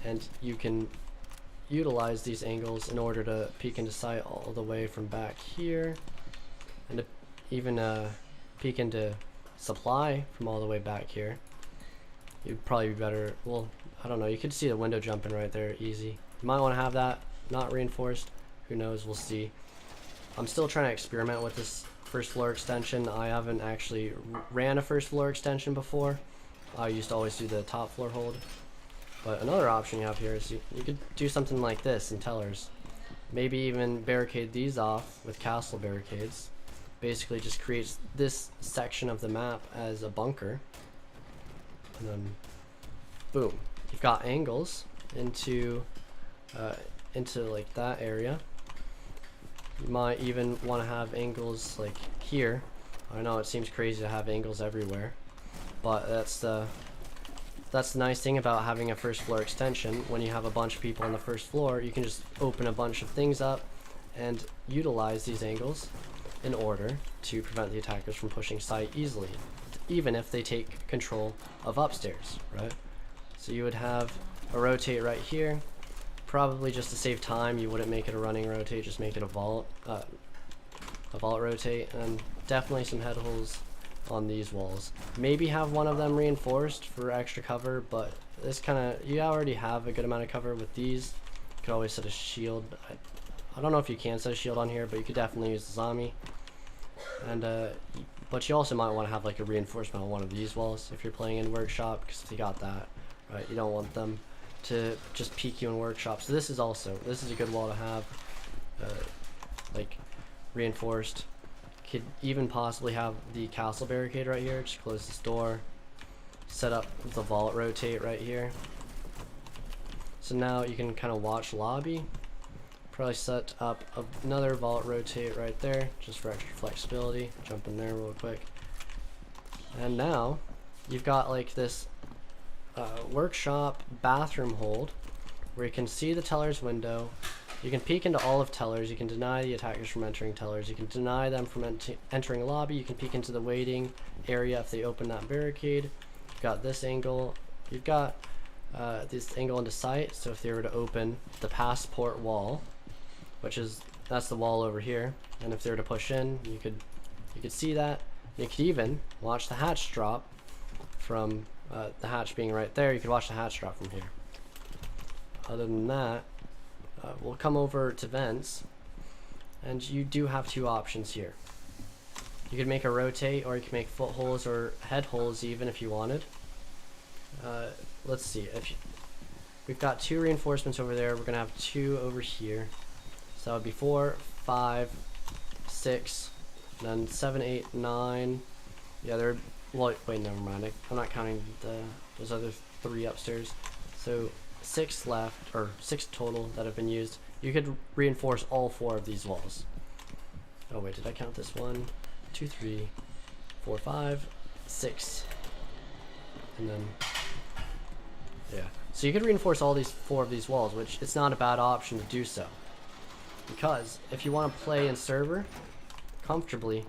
and you can utilize these angles in order to peek into sight all the way from back here, and to even peek into supply from all the way back here. You'd probably be better, well, I don't know, you could see the window jumping right there easy. You might want to have that not reinforced, who knows, we'll see. I'm still trying to experiment with this first floor extension. I haven't actually ran a first floor extension before. I used to always do the top floor hold. But another option you have here is you could do something like this in tellers. Maybe even barricade these off with castle barricades. Basically just creates this section of the map as a bunker. And then boom, you've got angles into like that area. You might even want to have angles like here. I know it seems crazy to have angles everywhere, but that's the nice thing about having a first floor extension. When you have a bunch of people on the first floor, you can just open a bunch of things up and utilize these angles in order to prevent the attackers from pushing site easily, even if they take control of upstairs, right? So you would have a rotate right here. Probably just to save time, you wouldn't make it a running rotate, just make it a vault rotate, and definitely some head holes on these walls. Maybe have one of them reinforced for extra cover, but this you already have a good amount of cover with these. You could always set a shield. I don't know if you can set a shield on here, but you could definitely use the zombie. And but you also might want to have like a reinforcement on one of these walls if you're playing in workshop, because if you got that, right, you don't want them to just peek you in workshop. So this is a good wall to have, like reinforced. Could even possibly have the castle barricade right here. Just close this door. Set up the vault rotate right here. So now you can kind of watch lobby. Probably set up another vault rotate right there, just for extra flexibility. Jump in there real quick. And now you've got like this workshop bathroom hold where you can see the teller's window. You can peek into all of tellers. You can deny the attackers from entering tellers. You can deny them from entering a lobby. You can peek into the waiting area if they open that barricade. You've got this angle. You've got this angle into sight. So if they were to open the passport wall, that's the wall over here, and if they were to push in, you could see that. You could even watch the hatch drop from the hatch being right there. You could watch the hatch drop from here. Other than that, we'll come over to vents, and you do have two options here. You could make a rotate, or you can make footholes or head holes even if you wanted. Let's see. We've got 2 reinforcements over there. We're gonna have 2 over here. So that would be 4, 5, 6, and then 7, 8, 9. Yeah, wait, never mind. I'm not counting those other 3 upstairs. So 6 left, or 6 total that have been used. You could reinforce all 4 of these walls. Oh wait, did I count this? 1, 2, 3, 4, 5, 6, and then yeah. So you could reinforce all 4 of these walls, which it's not a bad option to do so. Because if you want to play in server comfortably,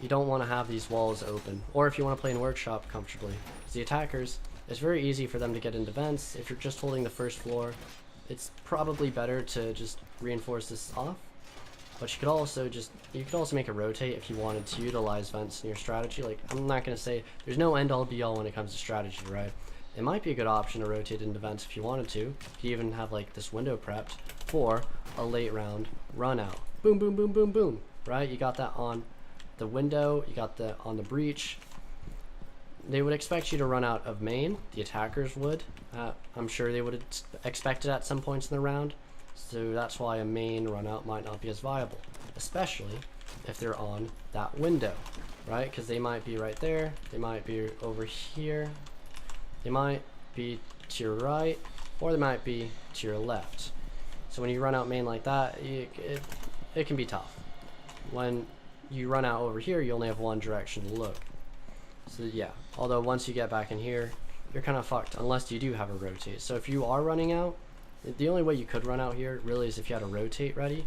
you don't want to have these walls open. Or if you want to play in workshop comfortably. Because the attackers, it's very easy for them to get into vents. If you're just holding the first floor, it's probably better to just reinforce this off. But you could also make a rotate if you wanted to utilize vents in your strategy. Like, I'm not going to say there's no end all be all when it comes to strategy, right? It might be a good option to rotate into vents if you wanted to. You could even have like this window prepped for a late round run out. Boom, boom, boom, boom, boom. Right? You got that on the window. You got that on the breach. They would expect you to run out of main. The attackers would. I'm sure they would expect it at some points in the round. So that's why a main run out might not be as viable, especially if they're on that window, right? Because they might be right there. They might be over here. They might be to your right, or they might be to your left. So when you run out main like that, it can be tough. When you run out over here, you only have one direction to look. So yeah, although once you get back in here, you're kind of fucked unless you do have a rotate. So if you are running out, the only way you could run out here really is if you had a rotate ready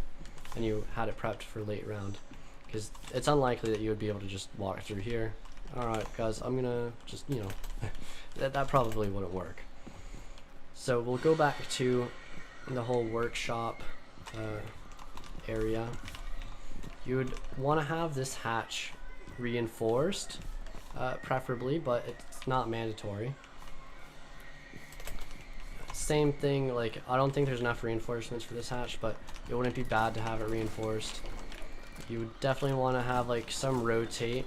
and you had it prepped for late round. Because it's unlikely that you would be able to just walk through here. Alright guys, I'm gonna just, you know, that probably wouldn't work. So we'll go back to the whole workshop area. You would want to have this hatch reinforced, preferably, but it's not mandatory. Same thing, like, I don't think there's enough reinforcements for this hatch, but it wouldn't be bad to have it reinforced. You would definitely want to have like some rotate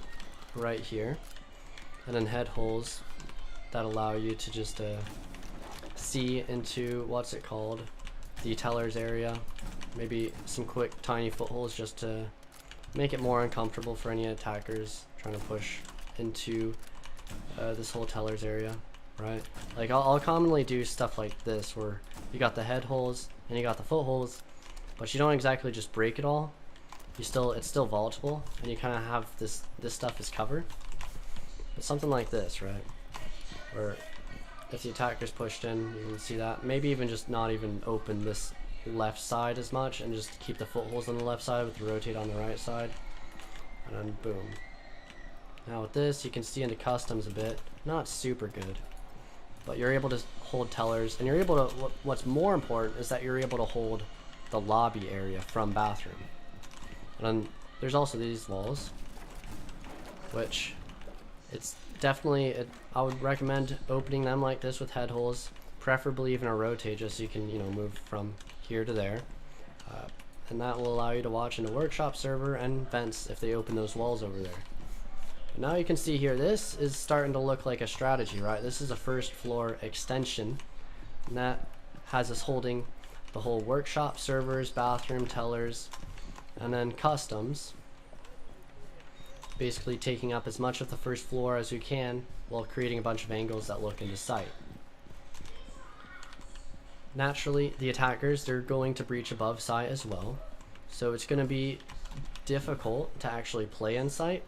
right here, and then head holes that allow you to just see into, what's it called, the teller's area. Maybe some quick tiny footholes just to make it more uncomfortable for any attackers trying to push into this whole teller's area, right? Like I'll commonly do stuff like this where you got the head holes and you got the footholes, but you don't exactly just break it all. It's still volatile, and you kind of have this stuff is covered. But something like this, right? Where if the attacker's pushed in, you can see that. Maybe even just not even open this left side as much, and just keep the footholes on the left side with the rotate on the right side. And then boom. Now with this, you can see into customs a bit. Not super good, but you're able to hold tellers, and you're able to, what's more important is that you're able to hold the lobby area from bathroom. And then there's also these walls, which it's definitely, I would recommend opening them like this with head holes, preferably even a rotate, just so you can, you know, move from here to there. And that will allow you to watch in a workshop server and vents if they open those walls over there. But now you can see here, this is starting to look like a strategy, right? This is a first floor extension. And that has us holding the whole workshop, servers, bathroom, tellers, and then customs. Basically taking up as much of the first floor as you can while creating a bunch of angles that look into sight. Naturally, the attackers, they're going to breach above sight as well. So it's going to be difficult to actually play in sight.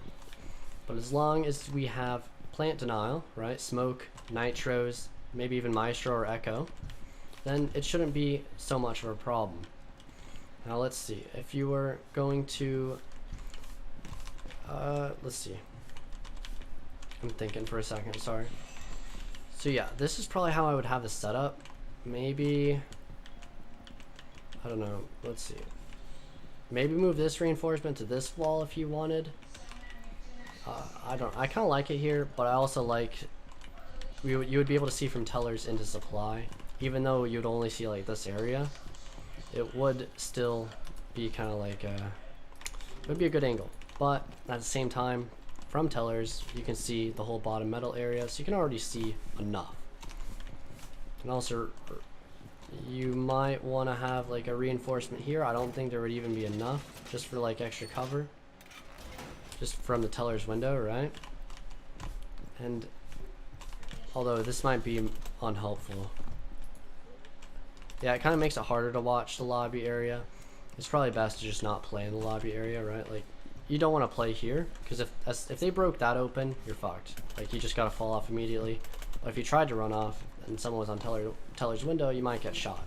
But as long as we have plant denial, right, smoke, nitros, maybe even maestro or echo, then it shouldn't be so much of a problem. Now let's see, if you were going to, let's see, I'm thinking for a second, sorry. So yeah, this is probably how I would have this set up. Maybe, I don't know, let's see. Maybe move this reinforcement to this wall if you wanted. I kind of like it here, but I also like, you would be able to see from tellers into supply. Even though you'd only see like this area, it would still be kind of like it would be a good angle. But at the same time, from tellers, you can see the whole bottom metal area, so you can already see enough. And also, you might want to have like a reinforcement here. I don't think there would even be enough, just for like extra cover, just from the teller's window, right? And although this might be unhelpful. Yeah, it kind of makes it harder to watch the lobby area. It's probably best to just not play in the lobby area, right? Like, you don't want to play here, because if they broke that open, you're fucked. Like, you just gotta fall off immediately. But if you tried to run off and someone was on teller's window, you might get shot.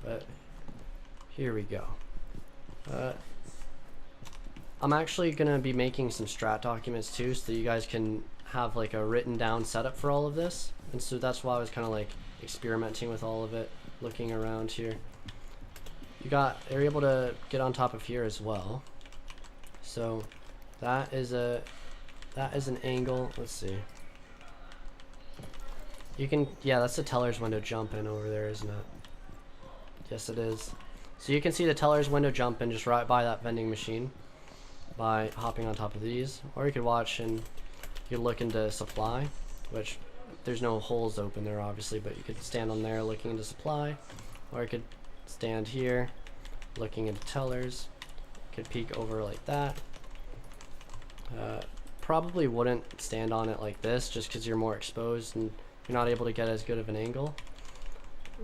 But here we go. I'm actually gonna be making some strat documents too, so that you guys can have like a written down setup for all of this. And so that's why I was kind of like experimenting with all of it, looking around here. You're able to get on top of here as well. So that is an angle. Let's see. You can, yeah, that's the teller's window jump in over there, isn't it? Yes, it is. So you can see the teller's window jump in just right by that vending machine by hopping on top of these. Or you could watch and you could look into supply, which there's no holes open there obviously, but you could stand on there looking into supply. Or you could stand here looking into tellers. You could peek over like that. Probably wouldn't stand on it like this just because you're more exposed and you're not able to get as good of an angle.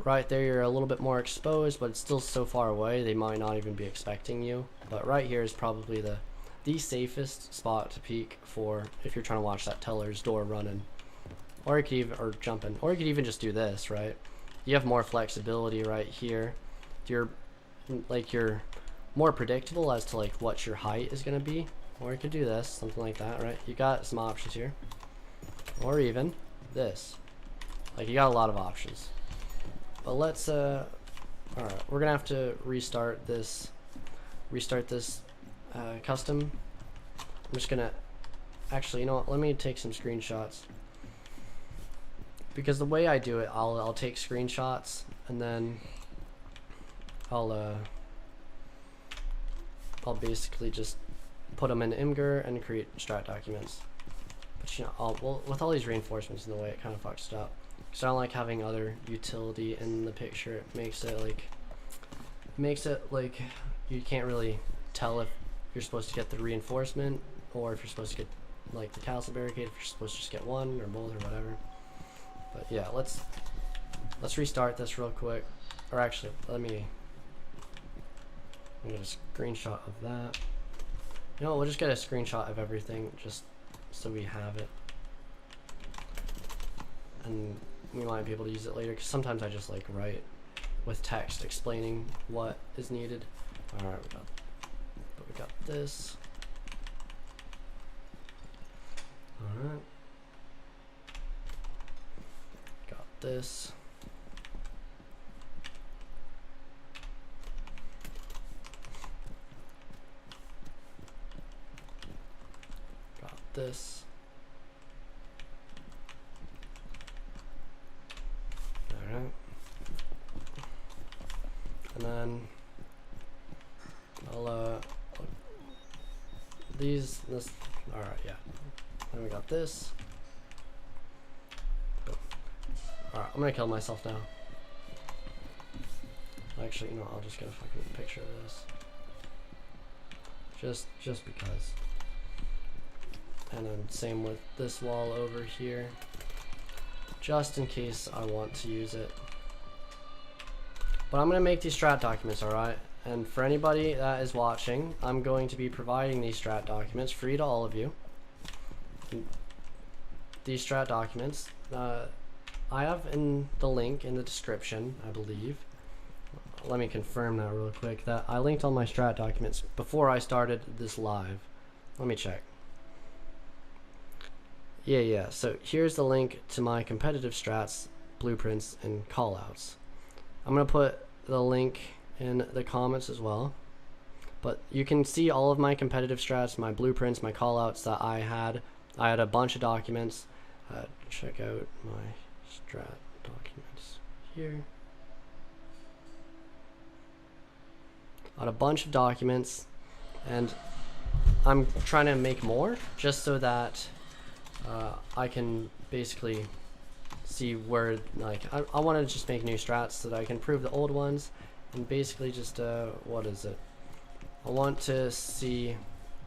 Right there you're a little bit more exposed, but it's still so far away they might not even be expecting you. But right here is probably the safest spot to peek for if you're trying to watch that teller's door running. Or you could even, or jumping, or you could even just do this, right? You have more flexibility right here. You're more predictable as to like what your height is gonna be. Or you could do this, something like that, right? You got some options here. Or even this. Like, you got a lot of options. But let's alright, we're gonna have to restart this custom. I'm just gonna, actually, you know what, let me take some screenshots. Because the way I do it, I'll take screenshots and then I'll basically just put them in Imgur and create strat documents. But you know, well, with all these reinforcements in the way, it kind of fucks it up. Because I don't like having other utility in the picture. It makes it like you can't really tell if you're supposed to get the reinforcement or if you're supposed to get like the castle barricade, if you're supposed to just get one or both or whatever. But yeah, let's restart this real quick. Or actually, let me get a screenshot of that. You know, we'll just get a screenshot of everything just so we have it. And we might be able to use it later, because sometimes I just like write with text explaining what is needed. Alright, we got this. Alright. Got this. Got this. And then I'll this, alright, yeah. Then we got this. Alright, I'm gonna kill myself now. Actually, you know, I'll just get a fucking picture of this. Just because. And then same with this wall over here. Just in case I want to use it. But I'm gonna make these strat documents, alright? And for anybody that is watching, I'm going to be providing these strat documents free to all of you. These strat documents, I have in the link in the description, I believe. Let me confirm that real quick, that I linked all my strat documents before I started this live. Let me check. Yeah, so here's the link to my competitive strats, blueprints, and callouts. I'm going to put the link in the comments as well. But you can see all of my competitive strats, my blueprints, my callouts that I had. I had a bunch of documents. Check out my strat documents here. I had a bunch of documents, and I'm trying to make more just so that I can basically see where, like, I want to just make new strats so that I can improve the old ones, and basically just what is it? I want to see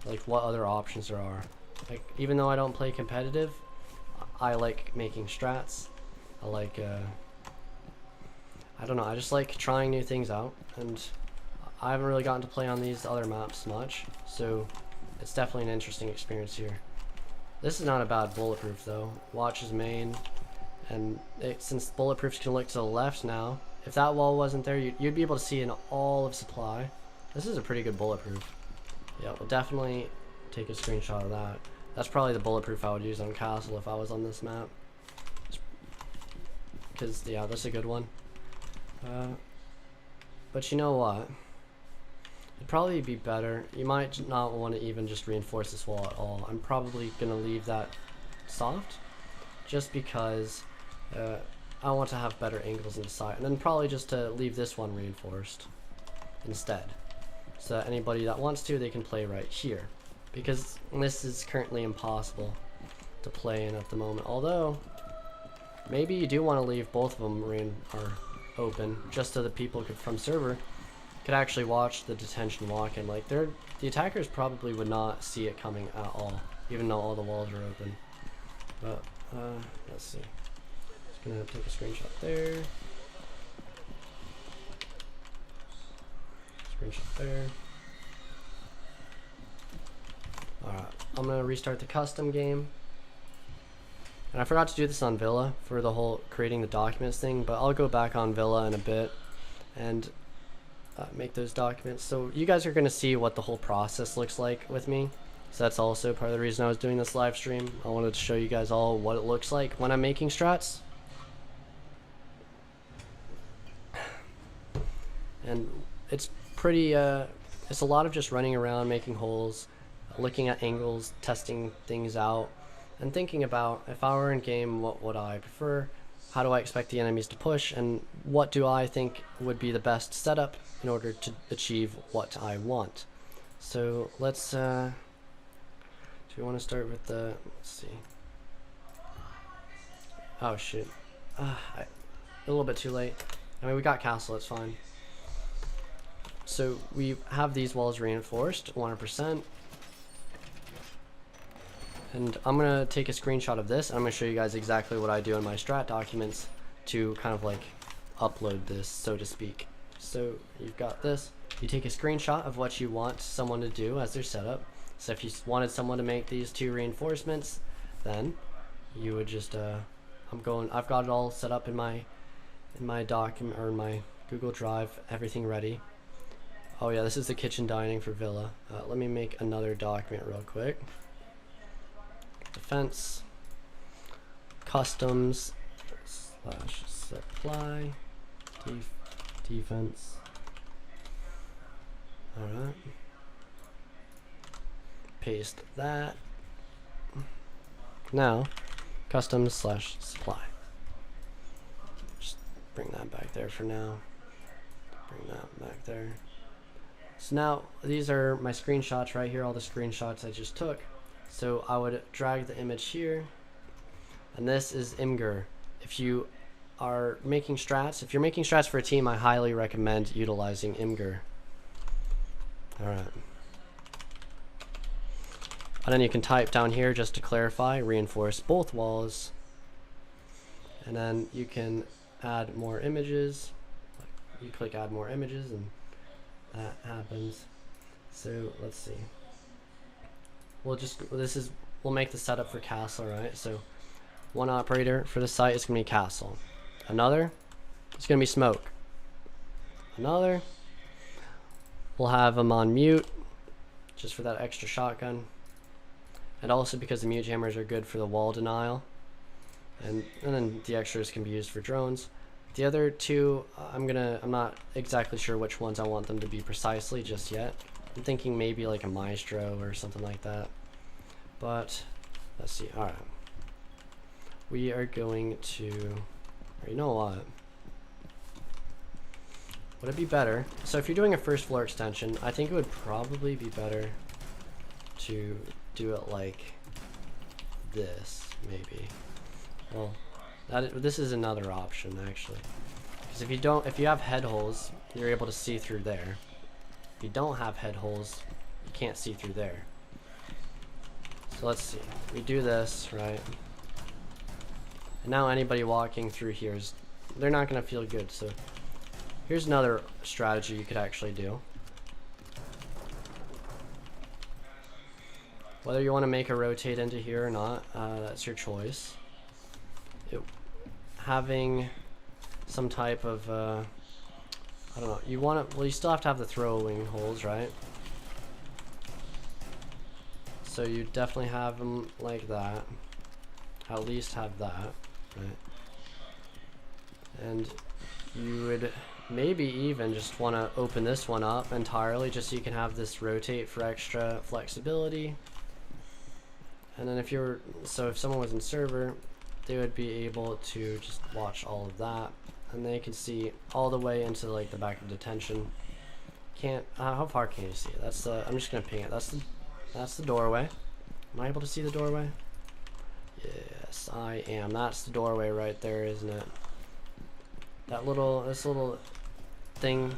like what other options there are. Like, even though I don't play competitive, I like making strats. I like I don't know, I just like trying new things out, and I haven't really gotten to play on these other maps much, so it's definitely an interesting experience here. This is not a bad bulletproof though. Watch his main, and since bulletproofs can look to the left now, if that wall wasn't there, you'd be able to see in all of supply. This is a pretty good bulletproof. Yeah, we'll definitely take a screenshot of that. That's probably the bulletproof I would use on castle if I was on this map. Because, yeah, that's a good one. But you know what? It'd probably be better. You might not want to even just reinforce this wall at all. I'm probably going to leave that soft. Just because I want to have better angles inside. And then probably just to leave this one reinforced instead. So that anybody that wants to, they can play right here. Because this is currently impossible to play in at the moment. Although, maybe you do want to leave both of them open, just so that people from server could actually watch the detention walk-in. Like, the attackers probably would not see it coming at all, even though all the walls are open. But, let's see. Just gonna take a screenshot there. Screenshot there. Alright, I'm gonna restart the custom game. And I forgot to do this on Villa for the whole creating the documents thing, but I'll go back on Villa in a bit and make those documents. So you guys are gonna see what the whole process looks like with me. So that's also part of the reason I was doing this live stream. I wanted to show you guys all what it looks like when I'm making strats. And it's pretty, it's a lot of just running around, making holes, looking at angles, testing things out, and thinking about, if I were in game, what would I prefer? How do I expect the enemies to push? And what do I think would be the best setup in order to achieve what I want? So let's, do we want to start with the, let's see. Oh shit. A little bit too late. I mean, we got castle, it's fine. So we have these walls reinforced, 100%. And I'm going to take a screenshot of this, and I'm going to show you guys exactly what I do in my strat documents to kind of like upload this, so to speak. So you've got this. You take a screenshot of what you want someone to do as their setup. So if you wanted someone to make these two reinforcements, then you would just, I've got it all set up in my document, or in my Google Drive, everything ready. Oh yeah, this is the kitchen dining for Villa. Let me make another document real quick. Defense, customs, / supply, defense. Alright. Paste that. Now, customs / supply. Just bring that back there for now. Bring that back there. So now, these are my screenshots right here, all the screenshots I just took. So I would drag the image here, and this is Imgur. If you are making strats, if you're making strats for a team, I highly recommend utilizing Imgur. Alright. And then you can type down here just to clarify, reinforce both walls. And then you can add more images. You click add more images and that happens. So let's see. We'll make the setup for castle, right? So one operator for the site is gonna be castle. Another is gonna be smoke. Another, we'll have them on mute just for that extra shotgun. And also because the mute jammers are good for the wall denial. And then the extras can be used for drones. The other two, I'm not exactly sure which ones I want them to be precisely just yet. I'm thinking maybe like a maestro or something like that. But let's see. All right, we are going to. Or you know what? Would it be better? So if you're doing a first floor extension, I think it would probably be better to do it like this, maybe. Well, this is another option actually, because if you have head holes, you're able to see through there. If you don't have head holes, you can't see through there. So let's see. We do this, right? And now anybody walking through here they're not gonna feel good. So here's another strategy you could actually do. Whether you want to make a rotate into here or not, that's your choice. Having some type of, I don't know, well, you still have to have the throwing holes, right? So you definitely have them like that. At least have that, right? And you would maybe even just want to open this one up entirely just so you can have this rotate for extra flexibility. And then if someone was in server, they would be able to just watch all of that, and they can see all the way into like the back of detention. How far can you see? I'm just gonna ping it. That's the doorway. Am I able to see the doorway? Yes, I am. That's the doorway right there, isn't it? This little thing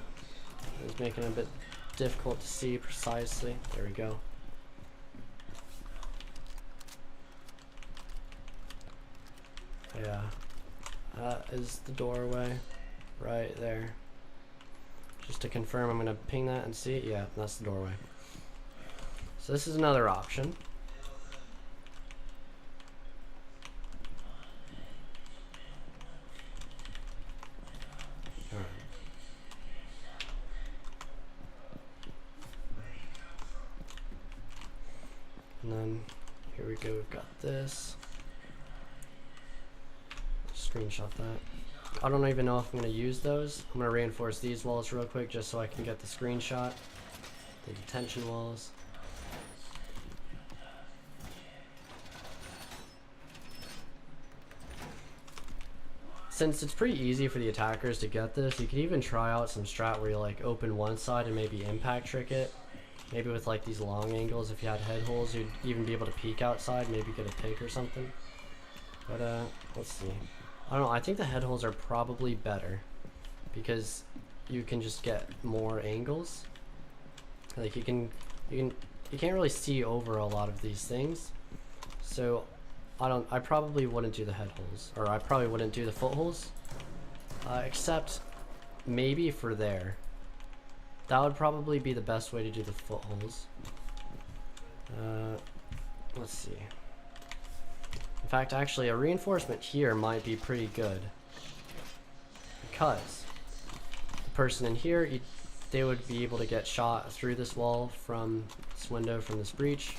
is making it a bit difficult to see precisely. There we go. Yeah, that is the doorway right there. Just to confirm, I'm gonna ping that and see it. Yeah, that's the doorway. So this is another option. All right. And then here we go. We've got this. Screenshot that. I don't even know if I'm going to use those. I'm going to reinforce these walls real quick just so I can get the screenshot. The detention walls. Since it's pretty easy for the attackers to get this, you could even try out some strat where you like open one side and maybe impact trick it. Maybe with like these long angles, if you had head holes, you'd even be able to peek outside, maybe get a pick or something. But let's see. I don't know, I think the head holes are probably better because you can just get more angles. Like you can't really see over a lot of these things. So I probably wouldn't do the head holes, or I probably wouldn't do the foot holes, except maybe for there. That would probably be the best way to do the foot holes. Let's see. In fact, actually, a reinforcement here might be pretty good because the person in here, they would be able to get shot through this wall from this window, from this breach.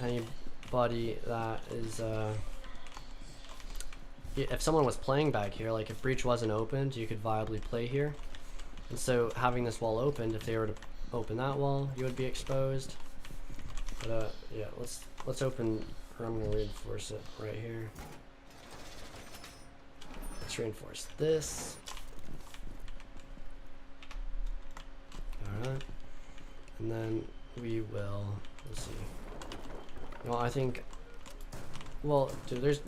Anybody that is, if someone was playing back here, like if breach wasn't opened, you could viably play here. And so having this wall opened, if they were to open that wall, you would be exposed. But yeah, let's open. I'm going to reinforce it right here. Let's reinforce this. Alright. And then we will, let's see. Well, I think, well, dude,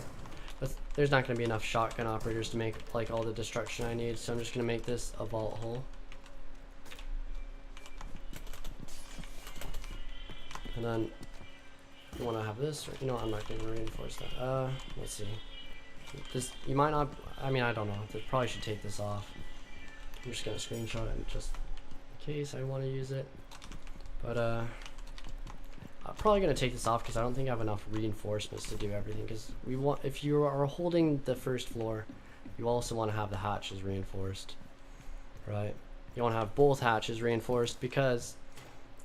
there's not going to be enough shotgun operators to make like all the destruction I need, so I'm just going to make this a vault hole. And then you want to have this, or, you know, I'm not going to reinforce that. Let's see. This, you might not, I mean, I don't know. I probably should take this off. I'm just going to screenshot it just in case I want to use it. But, I'm probably going to take this off because I don't think I have enough reinforcements to do everything. Because we want, if you are holding the first floor, you also want to have the hatches reinforced, right? You want to have both hatches reinforced because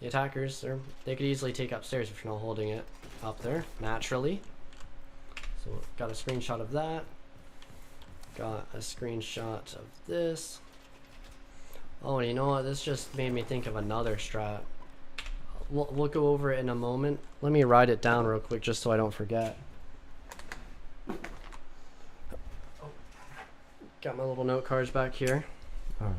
the attackers, they could easily take upstairs if you're not holding it up there naturally. So got a screenshot of that. Got a screenshot of this. Oh, you know what? This just made me think of another strat. We'll go over it in a moment. Let me write it down real quick just so I don't forget. Got my little note cards back here. All right.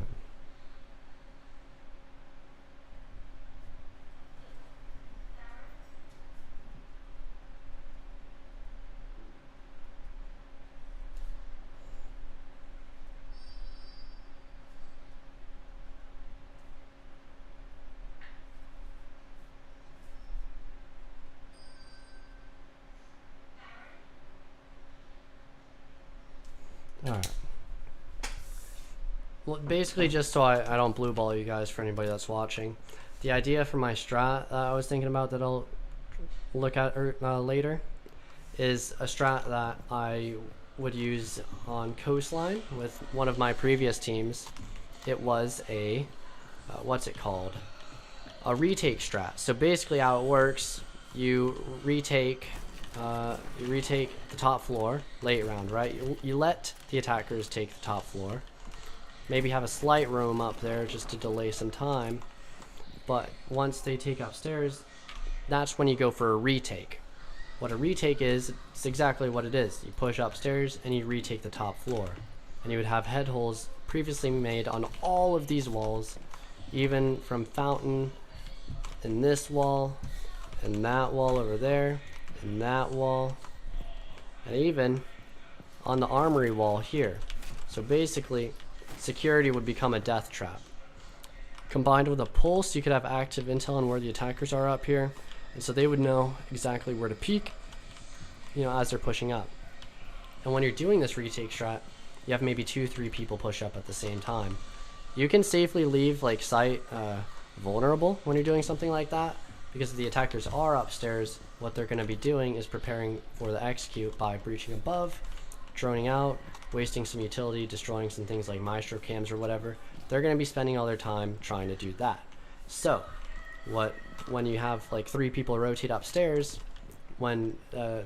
Alright. Well, basically just so I don't blue ball you guys for anybody that's watching. The idea for my strat that I was thinking about that I'll look at later is a strat that I would use on coastline with one of my previous teams. It was a, what's it called? A retake strat. So basically how it works, you retake the top floor late round, right? You let the attackers take the top floor. Maybe have a slight roam up there just to delay some time. But once they take upstairs, that's when you go for a retake. What a retake is, it's exactly what it is. You push upstairs and you retake the top floor. And you would have head holes previously made on all of these walls, even from fountain, and this wall, and that wall over there, and that wall, and even on the armory wall here. So basically, security would become a death trap. Combined with a pulse, you could have active intel on where the attackers are up here, and so they would know exactly where to peek, you know, as they're pushing up. And when you're doing this retake strat, you have maybe 2-3 people push up at the same time. You can safely leave like sight vulnerable when you're doing something like that, because if the attackers are upstairs, what they're going to be doing is preparing for the execute by breaching above, droning out, wasting some utility, destroying some things like maestro cams or whatever. They're going to be spending all their time trying to do that. So when you have like 3 people rotate upstairs, when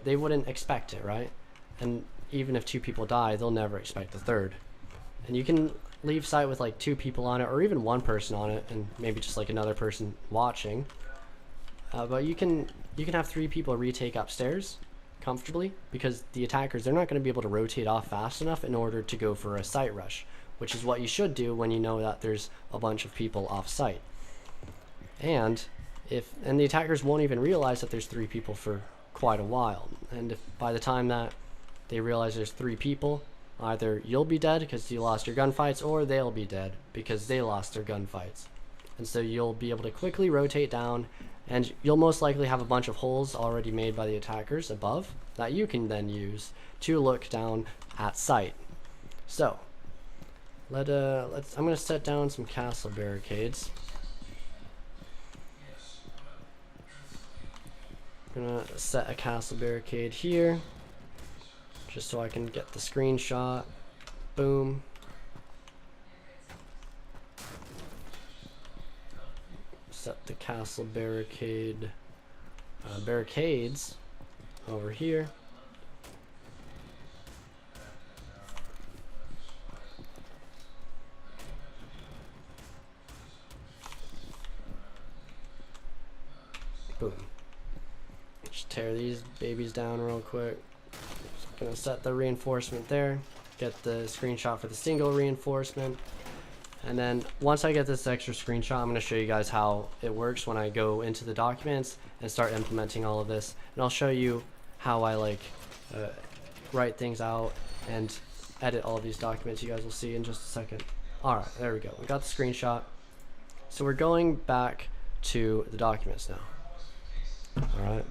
they wouldn't expect it, right? And even if 2 people die, they'll never expect the third. And you can leave sight with like 2 people on it, or even 1 person on it, and maybe just like another person watching. But you can have 3 people retake upstairs comfortably, because the attackers, they're not going to be able to rotate off fast enough in order to go for a sight rush, which is what you should do when you know that there's a bunch of people off site. And the attackers won't even realize that there's 3 people for quite a while. And if by the time that they realize there's 3 people, either you'll be dead because you lost your gunfights, or they'll be dead because they lost their gunfights. And so you'll be able to quickly rotate down, and you'll most likely have a bunch of holes already made by the attackers above that you can then use to look down at sight. So I'm gonna set down some castle barricades. I'm gonna set a castle barricade here just so I can get the screenshot. Boom. Set the castle barricades over here. Boom. Just tear these babies down real quick. Just gonna set the reinforcement there. Get the screenshot for the single reinforcement. And then once I get this extra screenshot, I'm going to show you guys how it works when I go into the documents and start implementing all of this. And I'll show you how I write things out and edit all of these documents. You guys will see in just a second. Alright, there we go. We got the screenshot. So we're going back to the documents now. Alright.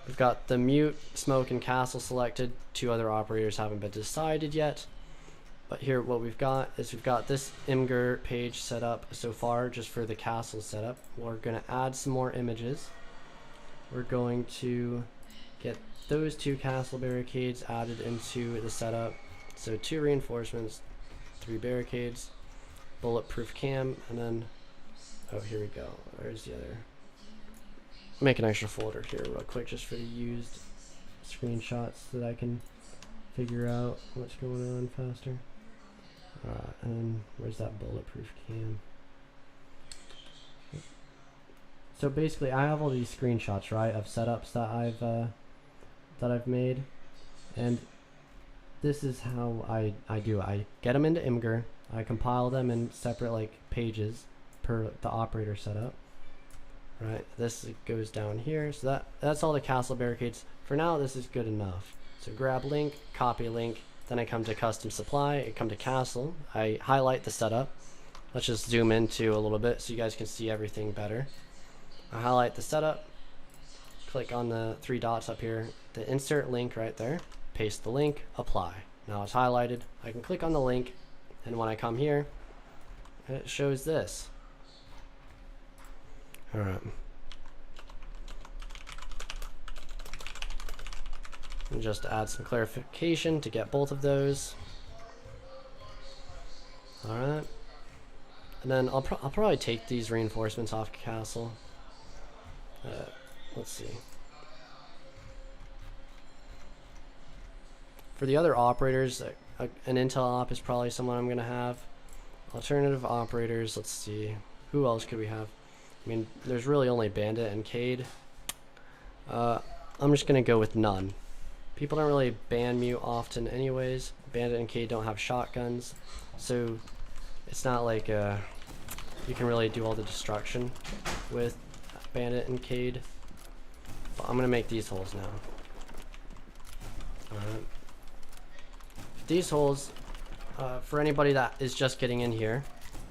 We've got the mute, smoke, and castle selected. 2 other operators haven't been decided yet. But here what we've got is we've got this Imgur page set up so far just for the castle setup. We're going to add some more images. We're going to get those 2 castle barricades added into the setup. So 2 reinforcements, 3 barricades, bulletproof cam, and then, oh, here we go. Where's the other? Make an extra folder here real quick just for the used screenshots so that I can figure out what's going on faster. Alright, and then where's that bulletproof cam? So basically I have all these screenshots, right, of setups that I've made, and this is how I do it. I get them into Imgur, I compile them in separate like pages per the operator setup. Right, this goes down here, so that's all the castle barricades. For now, this is good enough. So grab link, copy link, then I come to custom supply, I come to castle, I highlight the setup. Let's just zoom into a little bit so you guys can see everything better. I highlight the setup, click on the 3 dots up here, the insert link right there, paste the link, apply. Now it's highlighted, I can click on the link, and when I come here, it shows this. Alright. And just add some clarification to get both of those. Alright. And then I'll probably take these reinforcements off castle. Let's see. For the other operators, an intel op is probably someone I'm going to have. Alternative operators, let's see. Who else could we have? I mean, there's really only Bandit and Cade. I'm just going to go with none. People don't really ban mute often anyways. Bandit and Cade don't have shotguns, so it's not like you can really do all the destruction with Bandit and Cade. But I'm going to make these holes now. Alright. These holes, for anybody that is just getting in here,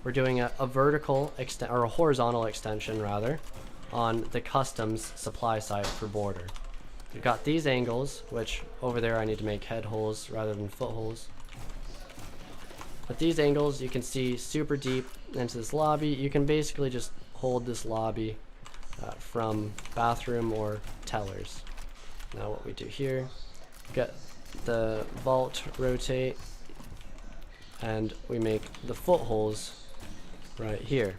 we're doing a vertical extent, or a horizontal extension rather, on the customs supply side for border. We've got these angles, which over there I need to make head holes rather than foot holes. But these angles you can see super deep into this lobby. You can basically just hold this lobby from bathroom or tellers. Now what we do here, get the vault rotate, and we make the foot holes right here.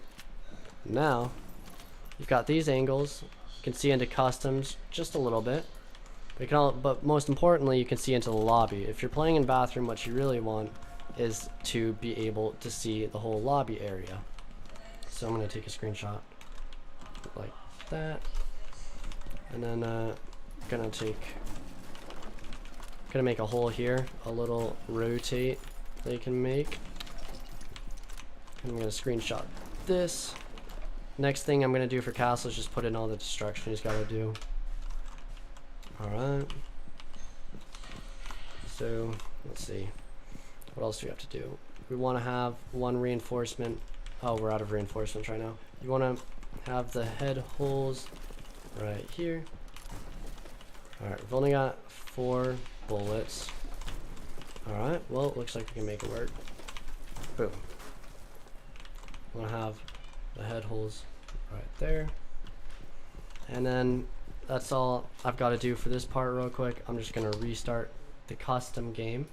Now you've got these angles, you can see into customs just a little bit, but most importantly you can see into the lobby. If you're playing in bathroom, what you really want is to be able to see the whole lobby area. So I'm going to take a screenshot like that, and then gonna make a hole here, a little rotate that you can make. I'm gonna screenshot this. Next thing I'm gonna do for castle is just put in all the destruction he's gotta do. Alright. So let's see. What else do we have to do? We wanna have 1 reinforcement. Oh, we're out of reinforcements right now. You wanna have the head holes right here. Alright, we've only got 4 bullets. Alright, well, it looks like we can make it work. Boom. I'm gonna have the head holes right there. And then that's all I've got to do for this part real quick. I'm just gonna restart the custom game.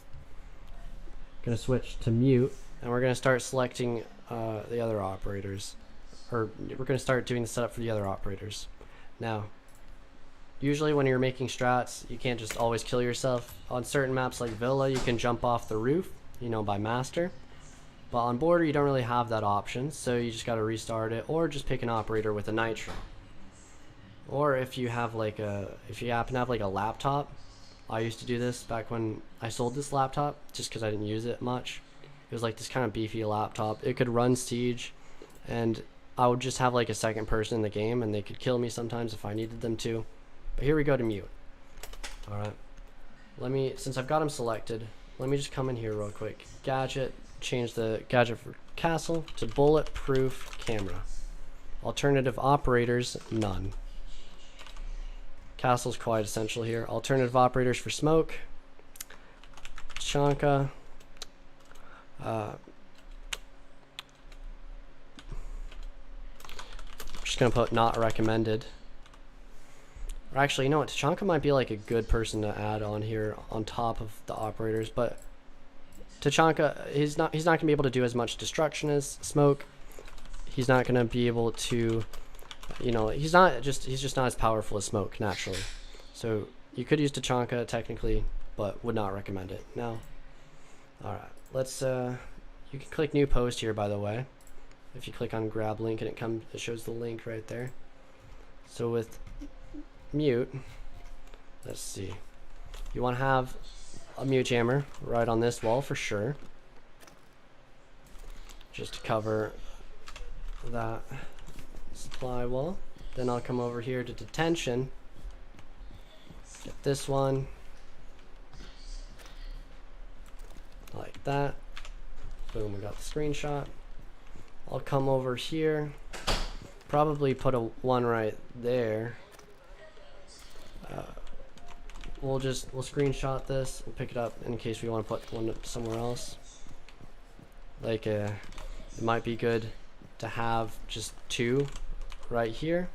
Gonna switch to mute, and we're gonna start selecting the other operators. Or we're gonna start doing the setup for the other operators. Now, usually when you're making strats, you can't just always kill yourself. On certain maps like Villa, you can jump off the roof, you know, by master. But on border, you don't really have that option, so you just gotta restart it, or just pick an operator with a nitro. Or if you have like if you happen to have like a laptop, I used to do this back when I sold this laptop, just because I didn't use it much. It was like this kind of beefy laptop. It could run Siege, and I would just have like a second person in the game, and they could kill me sometimes if I needed them to. But here we go to mute. Alright. since I've got them selected, let me just come in here real quick. Gadget, change the gadget for castle to bulletproof camera. Alternative operators, none. Castle's quite essential here. Alternative operators for smoke. Chanka. Just gonna put not recommended. Or actually, you know what? Tachanka might be like a good person to add on here on top of the operators, but Tachanka, he's not gonna be able to do as much destruction as smoke. He's not gonna be able to, you know, he's just not as powerful as smoke naturally. So you could use Tachanka technically, but would not recommend it. No. All right, let's. You can click new post here, by the way. If you click on grab link and it shows the link right there. So with mute, let's see. You want to have a mute jammer right on this wall for sure, just to cover that supply wall. Then I'll come over here to detention, get this one like that. Boom, we got the screenshot. I'll come over here, probably put a one right there. We'll screenshot this, we'll pick it up in case we want to put one somewhere else. Like it might be good to have just two right here.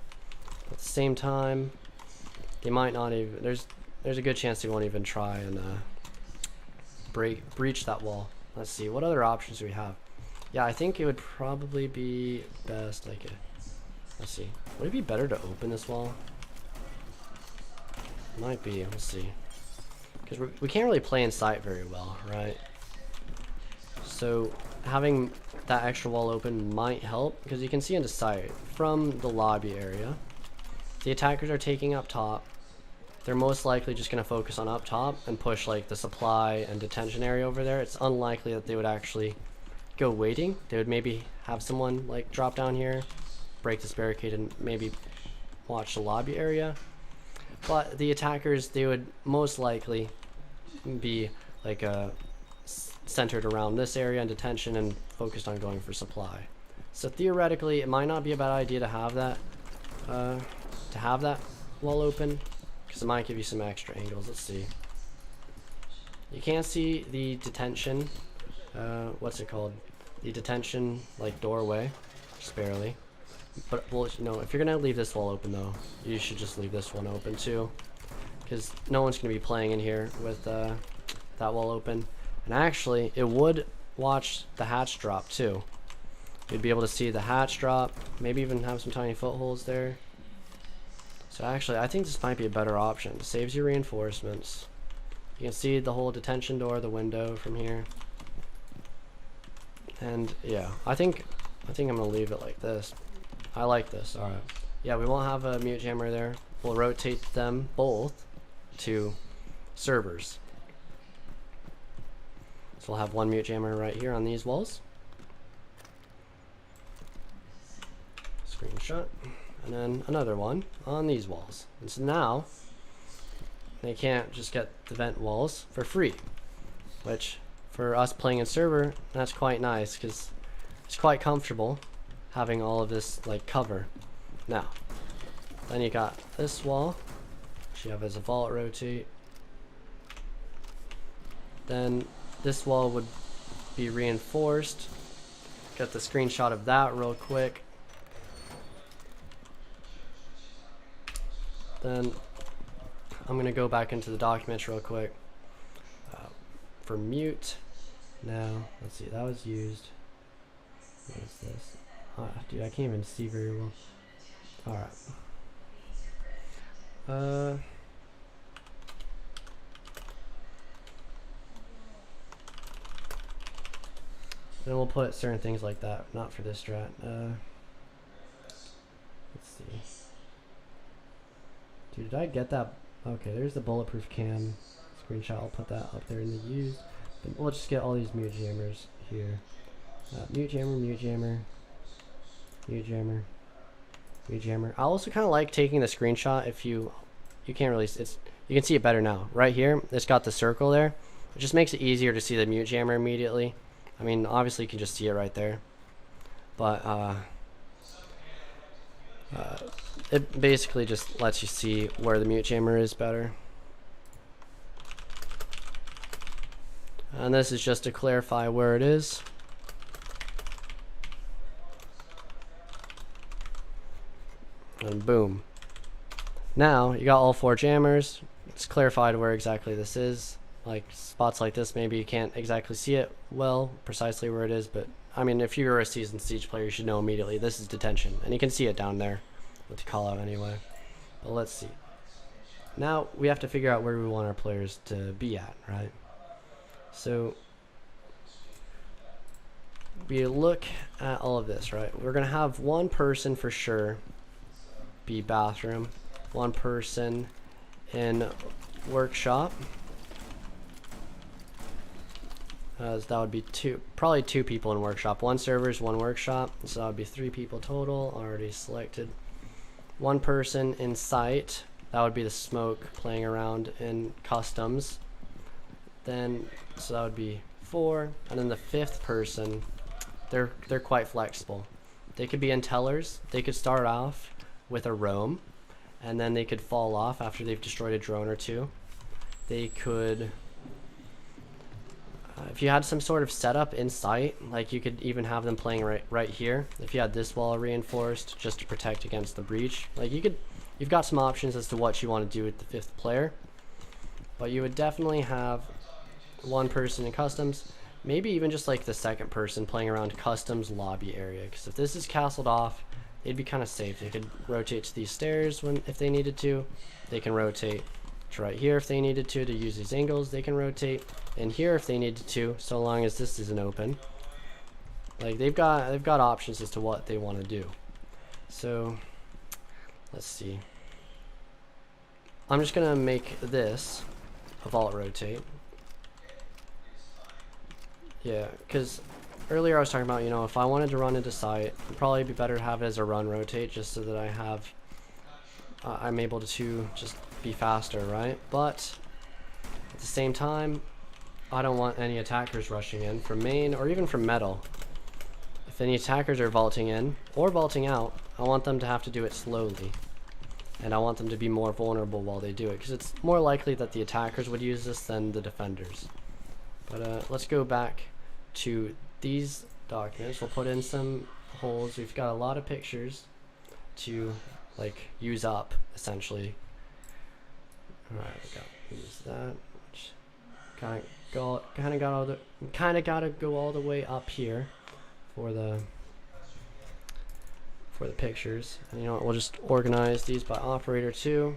At the same time, they might not even, there's a good chance they won't even try and breach that wall. Let's see, what other options do we have? Yeah, I think it would probably be best, like let's see, would it be better to open this wall? Might be, we'll see. Because we can't really play in sight very well, right? So having that extra wall open might help, because you can see into sight from the lobby area. The attackers are taking up top. They're most likely just going to focus on up top and push like the supply and detention area over there. It's unlikely that they would actually go waiting. They would maybe have someone like drop down here, break this barricade, and maybe watch the lobby area. But the attackers, they would most likely be like centered around this area and detention and focused on going for supply. So theoretically, it might not be a bad idea to have that wall open, because it might give you some extra angles. Let's see. You can't see the detention. What's it called? The detention like doorway, just barely. But well, you know, if you're gonna leave this wall open though, you should just leave this one open too, because no one's gonna be playing in here with that wall open. And actually, it would watch the hatch drop too. You'd be able to see the hatch drop, maybe even have some tiny footholds there. So actually, I think this might be a better option. It saves you reinforcements. You can see the whole detention door, the window from here. And yeah, I think I'm gonna leave it like this. I like this. All right. Yeah, we won't have a mute jammer there. We'll rotate them both to servers. So we'll have one mute jammer right here on these walls. Screenshot. And then another one on these walls. And so now they can't just get the vent walls for free, which for us playing in server, that's quite nice, because it's quite comfortable having all of this like cover. Now then you got this wall, which you have as a vault rotate. Then this wall would be reinforced. Get the screenshot of that real quick. Then I'm gonna go back into the documents real quick for mute. Now let's see, that was used. What is this? Dude, I can't even see very well. Alright. Then we'll put certain things like that, not for this strat. Let's see. Dude, did I get that? Okay, there's the bulletproof cam screenshot. I'll put that up there in the used. Then we'll just get all these mute jammers here. Mute jammer, mute jammer. Mute jammer, mute jammer. I also kind of like taking the screenshot if you can't really, you can see it better now. Right here, it's got the circle there. It just makes it easier to see the mute jammer immediately. I mean, obviously you can just see it right there, but it basically just lets you see where the mute jammer is better. And this is just to clarify where it is. And boom. Now you got all 4 jammers. It's clarified where exactly this is. Like spots like this, maybe you can't exactly see it well, precisely where it is, but I mean, if you're a seasoned Siege player, you should know immediately this is detention, and you can see it down there with the call out anyway. But let's see. Now we have to figure out where we want our players to be at, right? So we look at all of this, right? We're gonna have one person for sure be bathroom, one person in workshop. That would be probably two people in workshop. One servers, one workshop, so that would be 3 people total. Already selected. One person in site. That would be the smoke playing around in customs. Then, so that would be 4. And then the 5th person, they're quite flexible. They could be in tellers. They could start off with a roam, and then they could fall off after they've destroyed a drone or 2. They could, if you had some sort of setup in sight, like you could even have them playing right here. If you had this wall reinforced just to protect against the breach, like you've got some options as to what you want to do with the 5th player. But you would definitely have one person in customs, maybe even just like the 2nd person playing around customs lobby area, because if this is castled off, they'd be kind of safe. They could rotate to these stairs if they needed to. They can rotate to right here if they needed to use these angles. They can rotate in here if they needed to, so long as this isn't open. Like they've got options as to what they want to do. So let's see. I'm just gonna make this a vault rotate. Yeah, because earlier I was talking about, you know, if I wanted to run into site, it'd probably be better to have it as a run rotate, just so that I have I'm able to just be faster, right? But at the same time, I don't want any attackers rushing in from main or even from metal. If any attackers are vaulting in or vaulting out, I want them to have to do it slowly, and I want them to be more vulnerable while they do it, because it's more likely that the attackers would use this than the defenders. But let's go back to these documents. We'll put in some holes. We've got a lot of pictures to like use up essentially. Alright, we got use that. Kind of gotta go all the way up here for the pictures. And you know what, we'll just organize these by operator 2.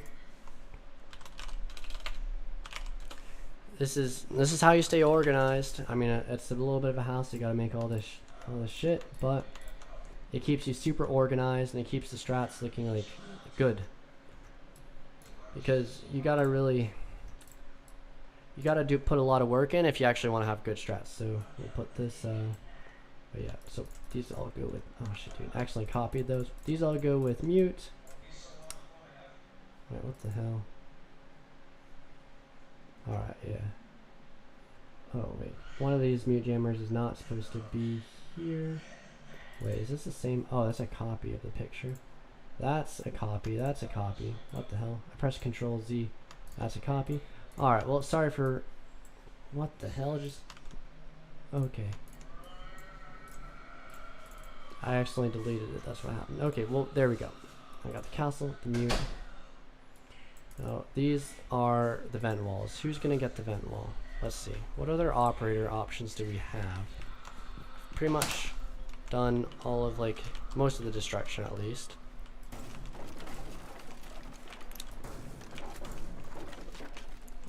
This is how you stay organized. I mean, it's a little bit of a house. You gotta make all this shit, but it keeps you super organized, and it keeps the strats looking like good. Because you gotta put a lot of work in if you actually want to have good strats. So we'll put this. But yeah, so these all go with. Oh shit, dude! I accidentally copied those. These all go with mute. Wait, what the hell? Alright, yeah. Oh, wait. One of these mute jammers is not supposed to be here. Wait, is this the same? Oh, that's a copy of the picture. That's a copy. That's a copy. What the hell? I pressed Control Z. That's a copy. Alright, well, sorry for... What the hell? Just... Okay. I accidentally deleted it. That's what happened. Okay, well, there we go. I got the castle, the mute. Now, these are the vent walls. Who's gonna get the vent wall? Let's see. What other operator options do we have? Pretty much done all of, like, most of the destruction at least.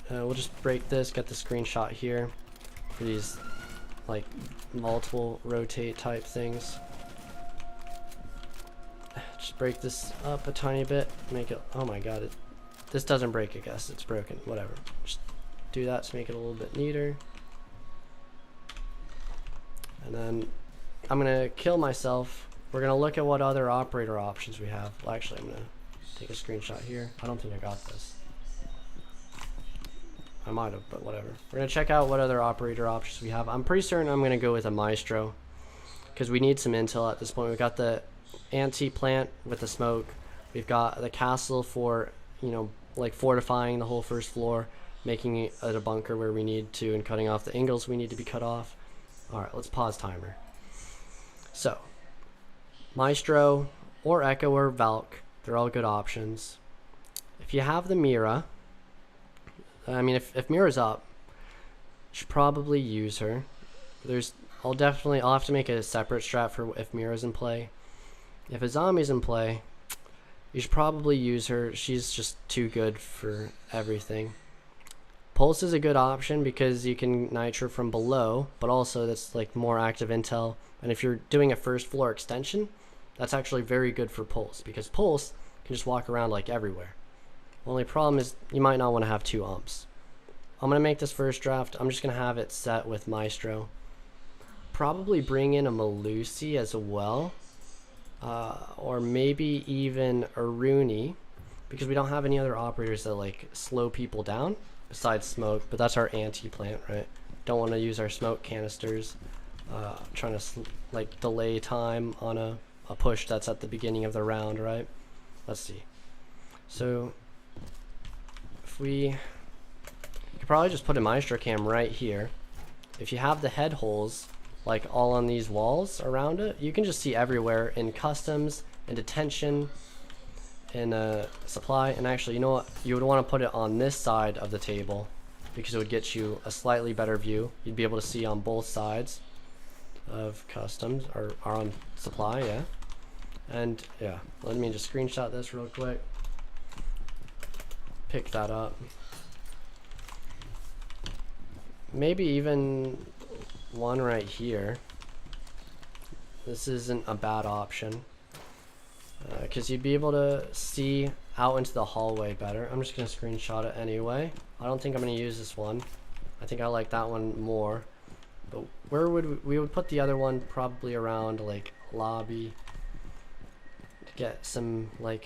We'll just break this, get the screenshot here for these, like, multiple rotate type things. Just break this up a tiny bit, make it, oh my god, this doesn't break, I guess, it's broken, whatever. Just do that to make it a little bit neater. And then I'm gonna kill myself. We're gonna look at what other operator options we have. Well, actually, I'm gonna take a screenshot here. I don't think I got this. I might have, but whatever. We're gonna check out what other operator options we have. I'm pretty certain I'm gonna go with a Maestro, because we need some intel at this point. We've got the anti-plant with the smoke. We've got the castle for, you know, like fortifying the whole first floor, making it a bunker where we need to, and cutting off the angles we need to be cut off. Alright, let's pause timer. So, Maestro or Echo or Valk, they're all good options. If you have the Mira, I mean, if Mira's up, you should probably use her. I'll have to make a separate strat for if Mira's in play. If a zombie's in play, you should probably use her. She's just too good for everything. Pulse is a good option because you can nitro from below, but also that's like more active intel. And if you're doing a first floor extension, that's actually very good for Pulse, because Pulse can just walk around like everywhere. Only problem is you might not want to have two umps. I'm going to make this first draft. I'm just going to have it set with Maestro. Probably bring in a Malusi as well. Or maybe even a Rooney, because we don't have any other operators that like slow people down besides smoke, but that's our anti-plant, right? Don't want to use our smoke canisters, trying to like delay time on a push that's at the beginning of the round, right? Let's see. So if you could probably just put a Maestro cam right here. If you have the head holes like all on these walls around it, you can just see everywhere in customs, in detention, in supply. And actually, you know what, you would want to put it on this side of the table, because it would get you a slightly better view. You'd be able to see on both sides of customs, or on supply, yeah. And yeah, let me just screenshot this real quick, pick that up. Maybe even one right here. This isn't a bad option, because you'd be able to see out into the hallway better. I'm just going to screenshot it anyway. I don't think I'm going to use this one. I think I like that one more. But where would we would put the other one? Probably around like lobby, to get some like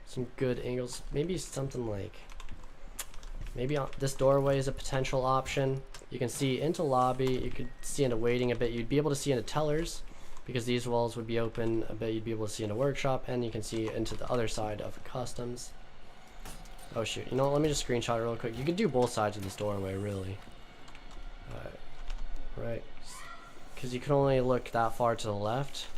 some good angles. Maybe something like, maybe this doorway is a potential option. You can see into lobby, you could see into waiting a bit. You'd be able to see into tellers, because these walls would be open a bit. You'd be able to see into workshop, and you can see into the other side of customs. Oh shoot, you know what, let me just screenshot it real quick. You can do both sides of this doorway, really. Right, because you can only look that far to the left.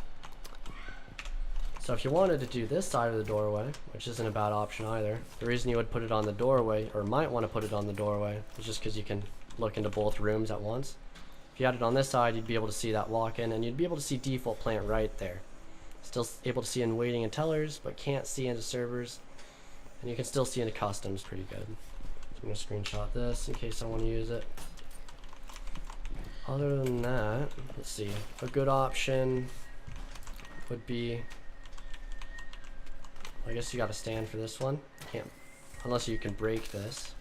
So if you wanted to do this side of the doorway, which isn't a bad option either, the reason you would put it on the doorway, or might want to put it on the doorway, is just because you can look into both rooms at once. If you had it on this side, you'd be able to see that walk-in, and you'd be able to see default plant right there. Still able to see in waiting and tellers, but can't see into servers, and you can still see into customs pretty good. So I'm going to screenshot this in case I want to use it. Other than that, let's see, a good option would be, I guess you got to stand for this one. Can't, unless you can break this.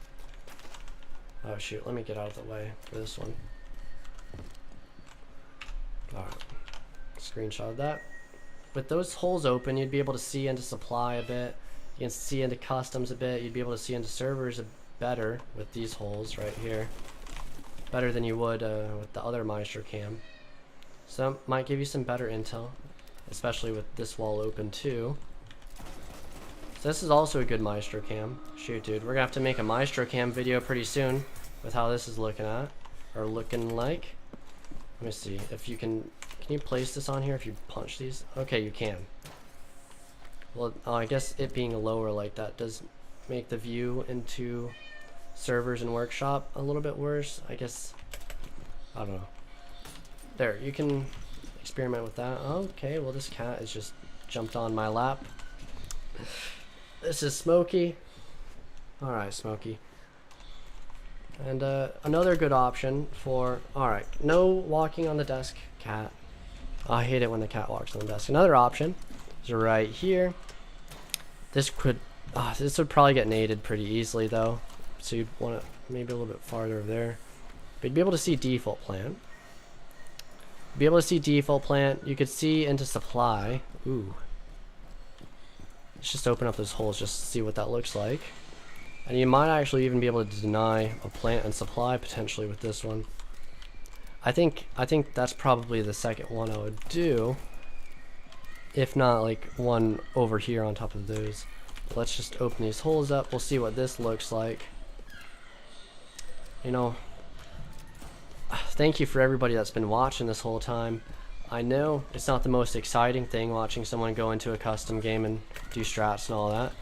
Oh shoot, let me get out of the way for this one. Alright, screenshot that. With those holes open, you'd be able to see into supply a bit. You can see into customs a bit. You'd be able to see into servers better with these holes right here. Better than you would with the other Maestro cam. So that might give you some better intel, especially with this wall open too. So this is also a good Maestro cam. Shoot, dude, we're gonna have to make a Maestro cam video pretty soon with how this is looking like. Let me see if you can you place this on here if you punch these? Okay, you can. Well, I guess it being lower like that does make the view into servers and workshop a little bit worse. I guess, I don't know. There, you can experiment with that. Okay, well this cat has just jumped on my lap. This is Smokey. Alright, Smokey. And another good option for, alright, no walking on the desk, cat. I hate it when the cat walks on the desk. Another option is right here. This would probably get naded pretty easily though. So you'd want it maybe a little bit farther over there. But you'd be able to see default plant. Be able to see default plant. You could see into supply. Ooh. Let's just open up those holes just to see what that looks like. And you might actually even be able to deny a plant and supply potentially with this one. I think that's probably the second one I would do. If not like one over here on top of those. Let's just open these holes up. We'll see what this looks like. You know, thank you for everybody that's been watching this whole time. I know it's not the most exciting thing watching someone go into a custom game and do strats and all that,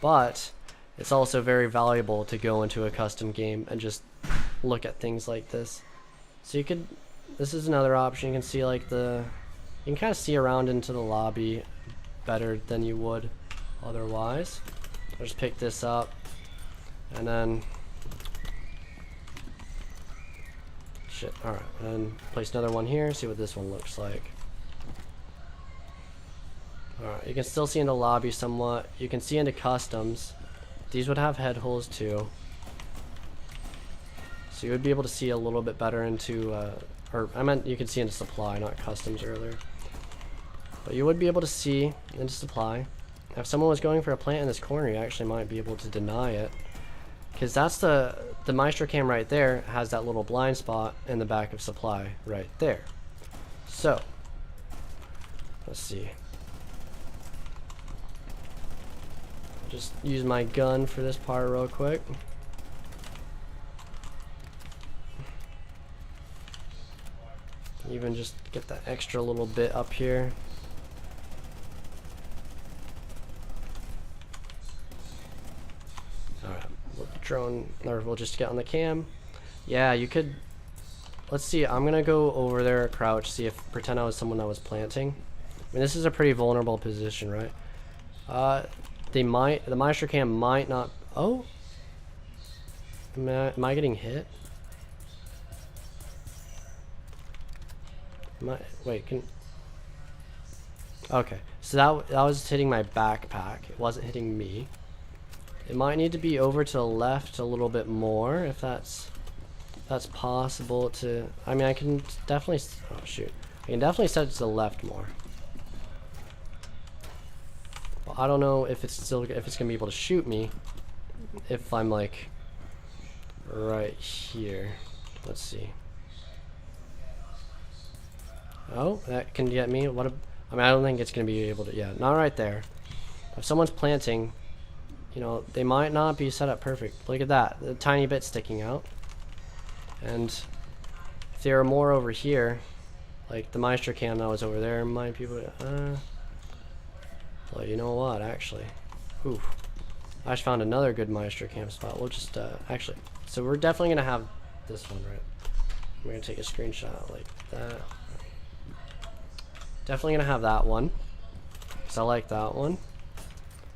but it's also very valuable to go into a custom game and just look at things like this. So you could, this is another option. You can see like you can kind of see around into the lobby better than you would otherwise. I'll just pick this up and then shit. Alright, and then place another one here, see what this one looks like. Alright, you can still see in the lobby somewhat. You can see into customs. These would have head holes too. So you would be able to see a little bit better into, or I meant you could see into supply, not customs earlier. But you would be able to see into supply. If someone was going for a plant in this corner, you actually might be able to deny it. Because that's the Maestro cam right there has that little blind spot in the back of supply right there. So, let's see. Just use my gun for this part real quick. Even just get that extra little bit up here. Alright, we'll drone, or we'll just get on the cam. Yeah, you could, let's see, I'm gonna go over there, crouch, see if, pretend I was someone that was planting. I mean, this is a pretty vulnerable position, right? The Maestro cam might not, oh? Am I getting hit? Wait, okay, so that was hitting my backpack. It wasn't hitting me. It might need to be over to the left a little bit more, if that's possible to. I mean, I can definitely. Oh shoot! I can definitely set it to the left more. But I don't know if it's gonna be able to shoot me if I'm like right here. Let's see. Oh, that can get me. I mean, I don't think it's gonna be able to. Yeah, not right there. If someone's planting, you know, they might not be set up perfect. Look at that, the tiny bit sticking out. And if they were more over here, like the Maestro cam that was over there, might be able to. Well, you know what? Actually, ooh, I just found another good Maestro cam spot. We'll just actually. So we're definitely gonna have this one, right? We're gonna take a screenshot like that. Definitely gonna have that one, because I like that one.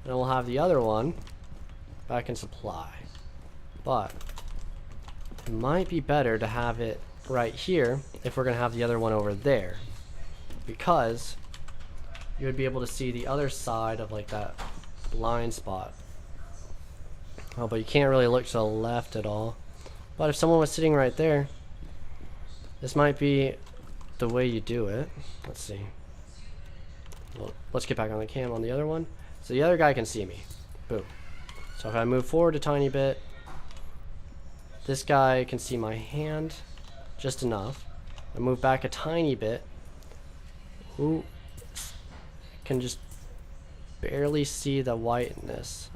And we'll have the other one back in supply. But it might be better to have it right here if we're gonna have the other one over there, because you would be able to see the other side of like that blind spot. Oh, but you can't really look to the left at all. But if someone was sitting right there, this might be the way you do it. Let's see. Well, let's get back on the cam on the other one. So the other guy can see me. Boom. So if I move forward a tiny bit, this guy can see my hand just enough. I move back a tiny bit. Ooh. Can just barely see the whiteness.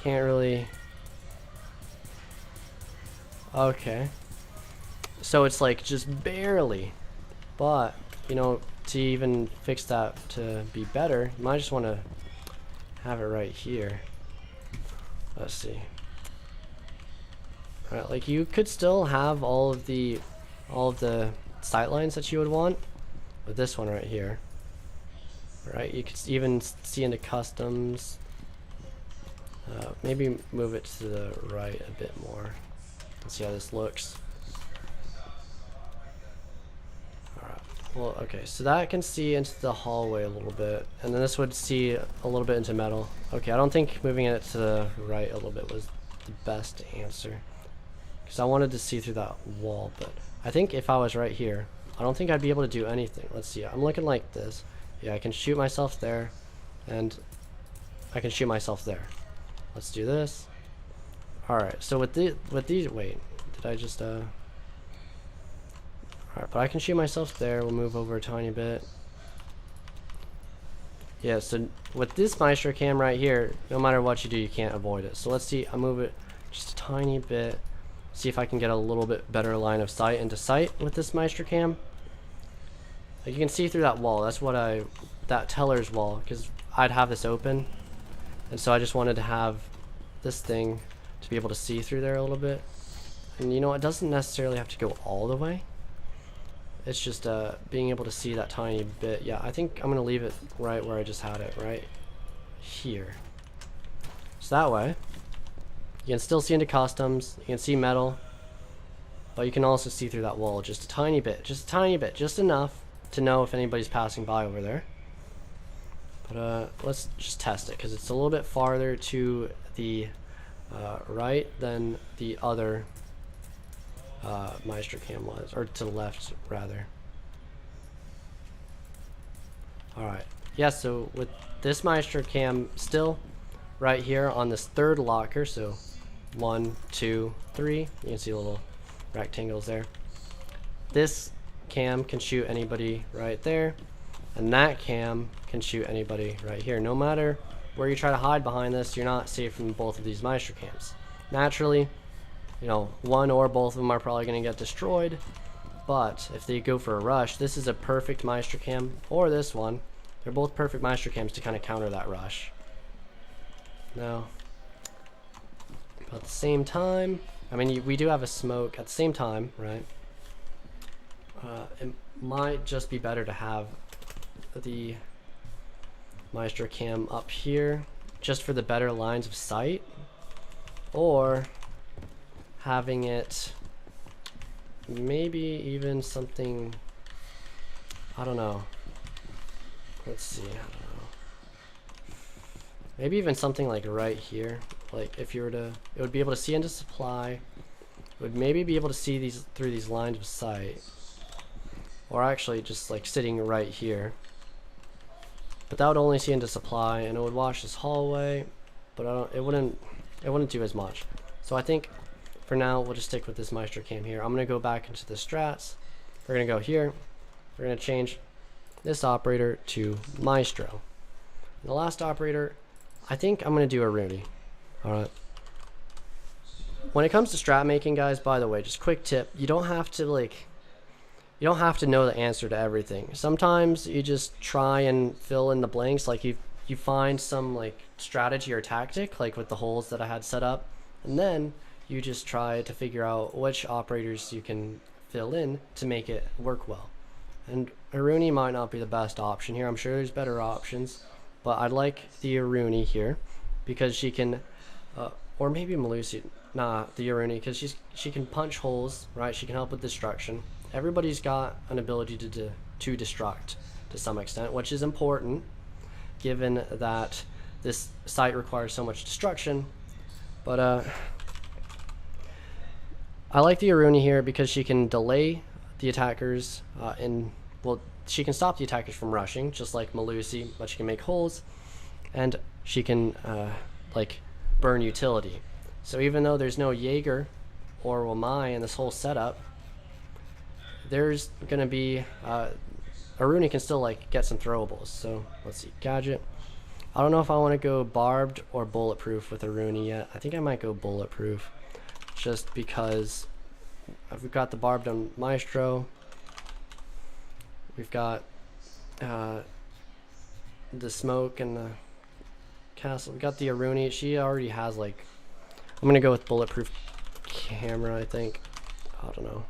Can't really. Okay. So it's like just barely. But, you know, to even fix that to be better, you might just want to have it right here. Let's see. Alright, like you could still have all of the sight lines that you would want with this one right here. Right, you could even see into customs. Maybe move it to the right a bit more. Let's see how this looks. Well, okay, so that can see into the hallway a little bit, and then this would see a little bit into metal. Okay, I don't think moving it to the right a little bit was the best answer, because I wanted to see through that wall, but I think if I was right here, I don't think I'd be able to do anything. Let's see, I'm looking like this. Yeah, I can shoot myself there, and I can shoot myself there. Let's do this. Alright, so with these, wait, did I just, alright, but I can shoot myself there. We'll move over a tiny bit. Yeah, so with this Maestro cam right here, no matter what you do, you can't avoid it. So let's see, I'll move it just a tiny bit. See if I can get a little bit better line of sight into sight with this Maestro cam. Like you can see through that wall. That's what that teller's wall, because I'd have this open. And so I just wanted to have this thing to be able to see through there a little bit. And you know, it doesn't necessarily have to go all the way. It's just being able to see that tiny bit. Yeah, I think I'm gonna leave it right where I just had it, right here. So that way, you can still see into customs, you can see metal, but you can also see through that wall just a tiny bit, just enough to know if anybody's passing by over there. But let's just test it, because it's a little bit farther to the right than the other Maestro cam was, or to the left rather. Alright, yeah, so with this Maestro cam still right here on this third locker, so 1, 2, 3, you can see little rectangles there. This cam can shoot anybody right there, and that cam can shoot anybody right here. No matter where you try to hide behind this, you're not safe from both of these Maestro cams. Naturally, you know, one or both of them are probably going to get destroyed, but if they go for a rush, this is a perfect Maestro cam, or this one. They're both perfect Maestro cams to kind of counter that rush. Now, at the same time, I mean, we do have a smoke at the same time, right? It might just be better to have the Maestro cam up here just for the better lines of sight, or having it maybe even something, I don't know, let's see, I don't know, maybe even something like right here. Like if you were to, it would be able to see into supply, it would maybe be able to see these through these lines of sight, or actually just like sitting right here, but that would only see into supply and it would watch this hallway, but it wouldn't do as much. So I think for now we'll just stick with this Maestro cam here. I'm gonna go back into the strats. We're gonna go here, we're gonna change this operator to Maestro, and the last operator, I think I'm gonna do a Rooney. Alright. When it comes to strat making, guys, by the way, just quick tip, you don't have to know the answer to everything. Sometimes you just try and fill in the blanks, like you find some like strategy or tactic, like with the holes that I had set up, and then you just try to figure out which operators you can fill in to make it work well. And Rooney might not be the best option here. I'm sure there's better options, but I like the Rooney here because she can, or maybe Malusi, nah, the Rooney, because she can punch holes, right? She can help with destruction. Everybody's got an ability to destruct to some extent, which is important given that this site requires so much destruction. But I like the Rooney here because she can delay the attackers well, she can stop the attackers from rushing, just like Malusi, but she can make holes, and she can like burn utility. So even though there's no Jaeger or Wamai in this whole setup, there's gonna be Rooney can still like get some throwables. So let's see, gadget. I don't know if I want to go barbed or bulletproof with a Rooney yet. I think I might go bulletproof, just because we've got the barbed on Maestro. We've got the smoke and the castle. We got the Rooney. She already has like. I'm gonna go with bulletproof camera. I think. I don't know.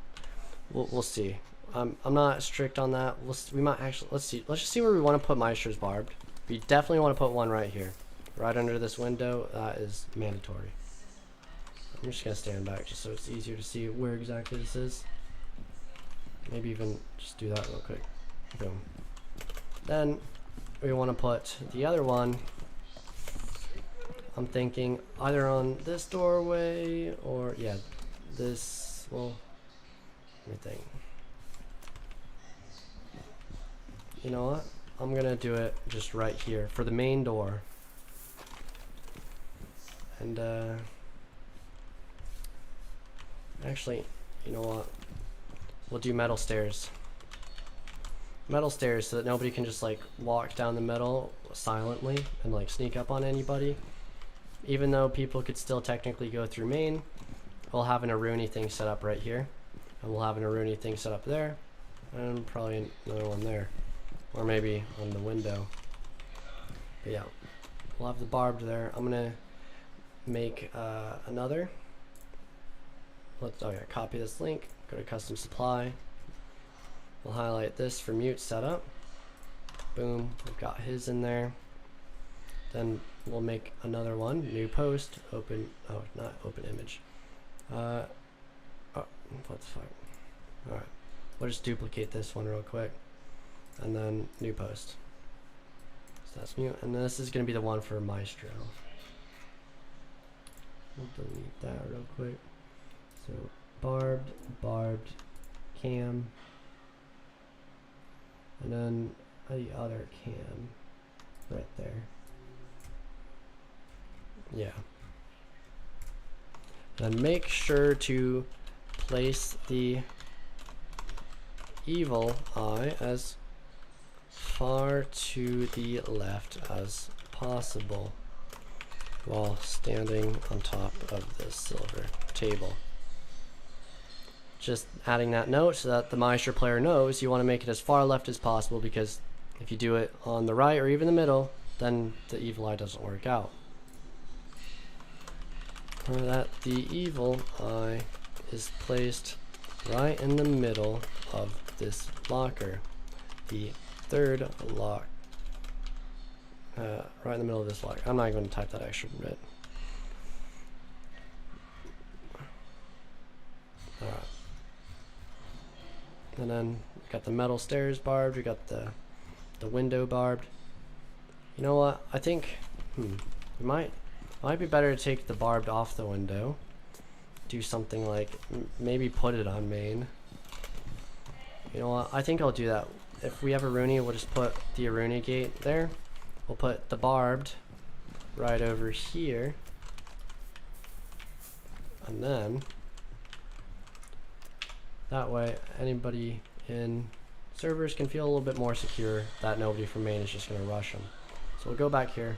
We'll see. I'm not strict on that. We might actually. Let's see. Let's just see where we want to put Maestro's barbed. We definitely want to put one right here, right under this window. That is mandatory. I'm just gonna stand back just so it's easier to see where exactly this is. Maybe even just do that real quick. Boom. Then we want to put the other one. I'm thinking either on this doorway or yeah, this. Well, let me think. You know what? I'm gonna do it just right here for the main door. And Actually, you know what? We'll do metal stairs. Metal stairs so that nobody can just like walk down the middle silently and like sneak up on anybody. Even though people could still technically go through main, we'll have an Aruni thing set up right here. And we'll have an Aruni thing set up there. And probably another one there. Or maybe on the window. But yeah, we'll have the barbed there. I'm gonna make another. Copy this link, go to custom supply. We'll highlight this for mute setup. Boom, we've got his in there. Then we'll make another one, new post, open, oh, not open image. Oh, what the fuck? Alright, we'll just duplicate this one real quick. And then new post. So that's mute, and this is gonna be the one for Maestro. We'll delete that real quick. So barbed, cam, and then the other cam right there. Yeah. Then make sure to place the evil eye as far to the left as possible while standing on top of this silver table. Just adding that note so that the Maestro player knows you want to make it as far left as possible, because if you do it on the right or even the middle, then the evil eye doesn't work out. Or that the evil eye is placed right in the middle of this locker. The third lock. Right in the middle of this locker. I'm not going to type that extra bit. Alright. And then we got the metal stairs barbed, we got the window barbed. You know what? I think it might be better to take the barbed off the window. Do something like maybe put it on main. You know what? I think I'll do that. If we have a Rooney, we'll just put the Aruni gate there. We'll put the barbed right over here. And then that way anybody in servers can feel a little bit more secure that nobody from main is just going to rush them. So we'll go back here.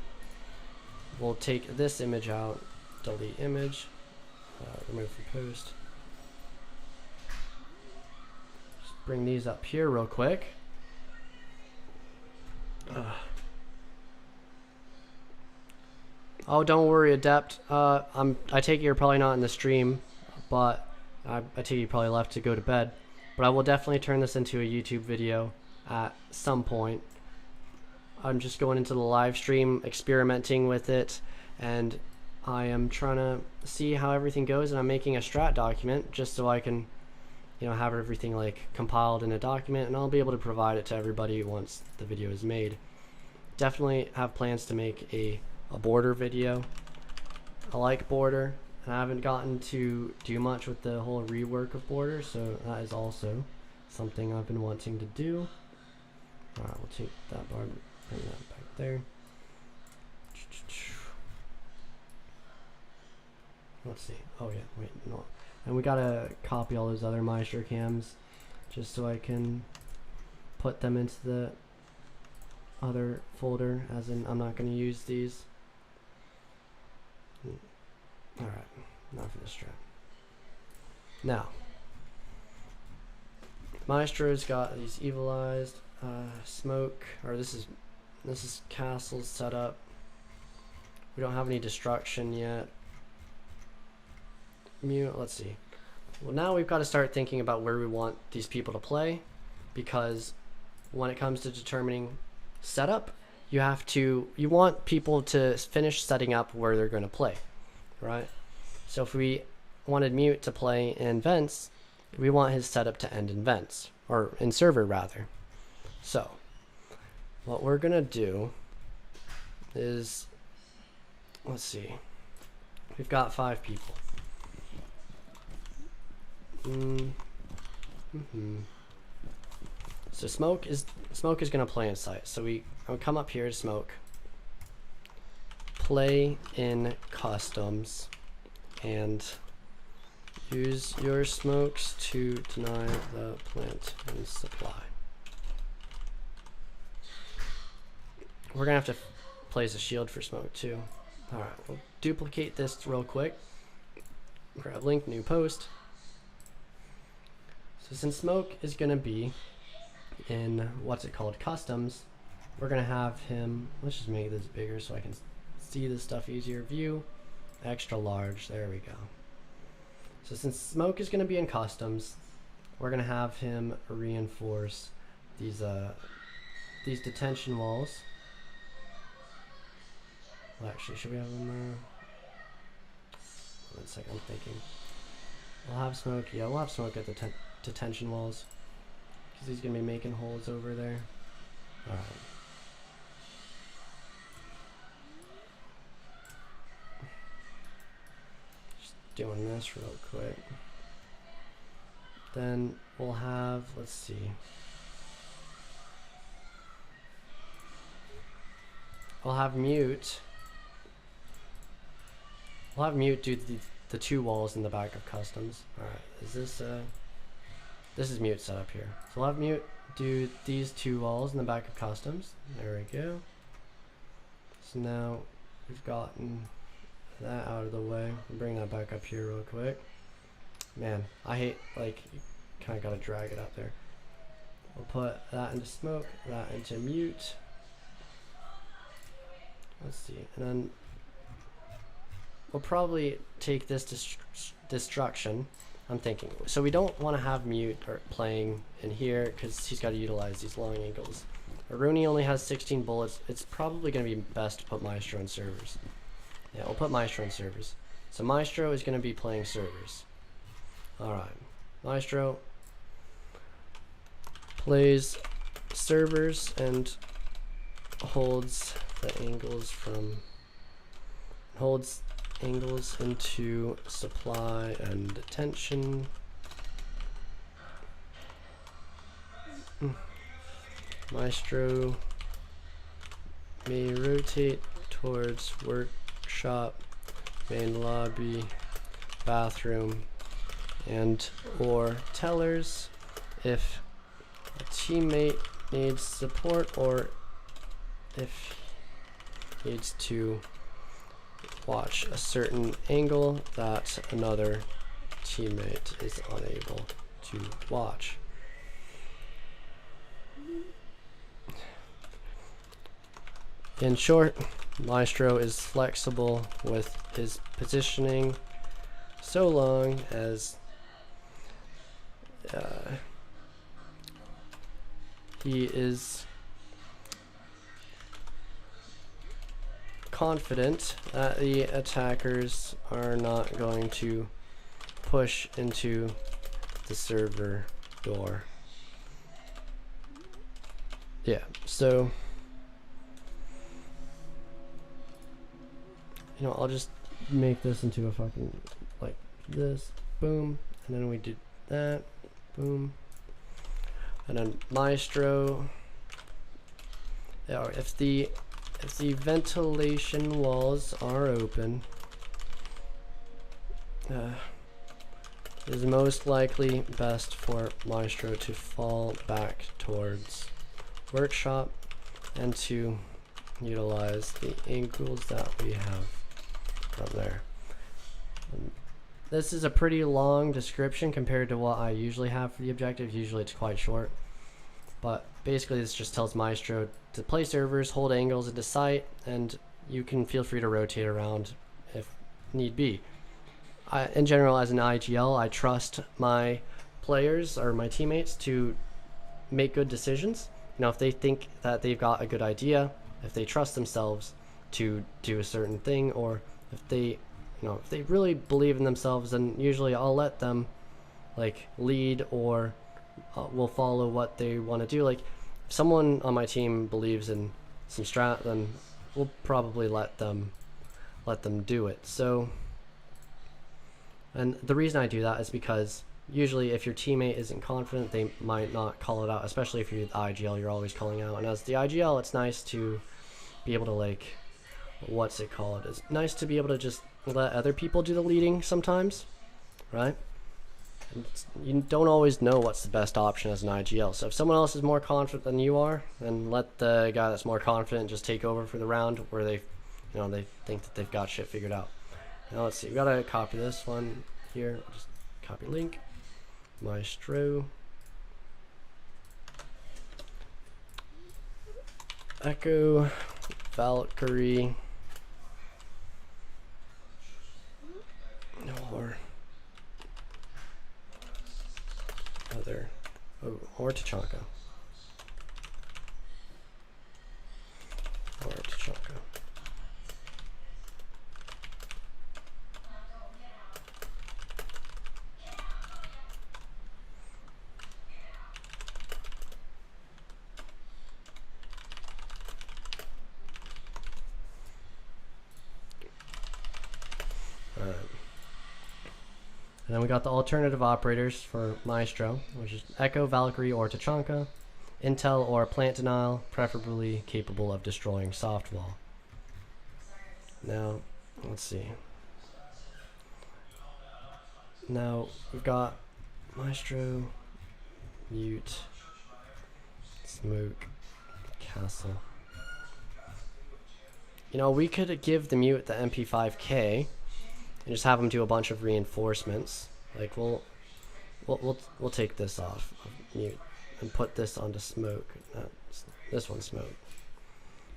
We'll take this image out, delete image, remove from post. Just bring these up here real quick. Oh, don't worry, Adept. I take it you're probably not in the stream, but I take it you probably left to go to bed. But I will definitely turn this into a YouTube video at some point. I'm just going into the live stream, experimenting with it, and I am trying to see how everything goes, and I'm making a strat document just so I can, you know, have everything like compiled in a document, and I'll be able to provide it to everybody once the video is made. Definitely have plans to make a border video. I like border, and I haven't gotten to do much with the whole rework of border, so that is also something I've been wanting to do. Alright, we'll take that bar, bring that back there. Let's see. Oh yeah, wait, no. And we gotta copy all those other Maestro cams just so I can put them into the other folder, as in I'm not going to use these. Alright, not for this strat. Now, Maestro's got these evil eyes, smoke, or this is castles set up. We don't have any destruction yet. Mute, let's see. Well, now we've got to start thinking about where we want these people to play, because when it comes to determining setup, you want people to finish setting up where they're going to play, right? So if we wanted Mute to play in vents, we want his setup to end in vents, or in server rather. So what we're going to do is, let's see, we've got 5 people. So smoke is going to play in site. So I'll come up here to smoke, play in customs, and Use your smokes to deny the plant and supply. We're gonna have to place a shield for smoke too. Alright, we'll duplicate this real quick. Grab link, new post. So since smoke is gonna be in what's it called, customs, we're gonna have him, let's just make this bigger so I can see this stuff easier. View, extra large, there we go. So since smoke is gonna be in customs, we're gonna have him reinforce these detention walls. Well, actually, should we have them? 1 second, I'm thinking. We'll have smoke. Yeah, we'll have smoke at the detention walls because he's gonna be making holes over there. All right. Just doing this real quick. Then we'll have. Let's see. I'll have mute. We'll have mute do the 2 walls in the back of customs. Alright, is this this is mute setup here. So we'll have mute do these 2 walls in the back of customs. There we go. So now we've gotten that out of the way. We'll bring that back up here real quick. Man, I hate, like, you kinda gotta drag it up there. We'll put that into smoke, that into mute. Let's see, and then we'll probably take this destruction. I'm thinking, so we don't want to have mute or playing in here because he's got to utilize these long angles. Aruni only has 16 bullets. It's probably going to be best to put Maestro in servers. Yeah, we'll put Maestro in servers. So Maestro is going to be playing servers. Alright, Maestro plays servers and holds the angles angles into supply and detention. Maestro may rotate towards workshop, main lobby, bathroom, and or tellers if a teammate needs support or if he needs to watch a certain angle that another teammate is unable to watch. In short, Maestro is flexible with his positioning so long as he is confident that the attackers are not going to push into the server door. Yeah, so you know, I'll just make this into a fucking like this, boom, and then we do that, boom, and then Maestro. If the ventilation walls are open, it is most likely best for Maestro to fall back towards workshop and to utilize the angles that we have from there. This is a pretty long description compared to what I usually have for the objective. Usually it's quite short, but basically this just tells Maestro to play servers, hold angles into sight, and you can feel free to rotate around if need be. In general, as an IGL, I trust my players or my teammates to make good decisions. You know, if they think that they've got a good idea, if they trust themselves to do a certain thing, or if they, you know, if they really believe in themselves, then usually I'll let them like lead, or will follow what they want to do. Like if someone on my team believes in some strat, then we'll probably let them do it. So, and the reason I do that is because usually if your teammate isn't confident, they might not call it out, especially if you're the IGL, you're always calling out. And as the IGL, it's nice to be able to, like, what's it called? It's nice to be able to just let other people do the leading sometimes, right? You don't always know what's the best option as an IGL. So if someone else is more confident than you are, then let the guy that's more confident just take over for the round where they, they think that they've got shit figured out. Now let's see. We gotta copy this one here. We'll just copy link. Maestro. Echo. Valkyrie. Or other. Oh, or Tachanka. Or Tachanka. And then we got the alternative operators for Maestro, which is Echo, Valkyrie, or Tachanka, Intel or Plant Denial, preferably capable of destroying soft wall. Now, let's see. Now, we've got Maestro, Mute, Smoke, Castle. We could give the Mute the MP5K and just have him do a bunch of reinforcements. Like we'll take this off of Mute and put this onto Smoke. This one's Smoke.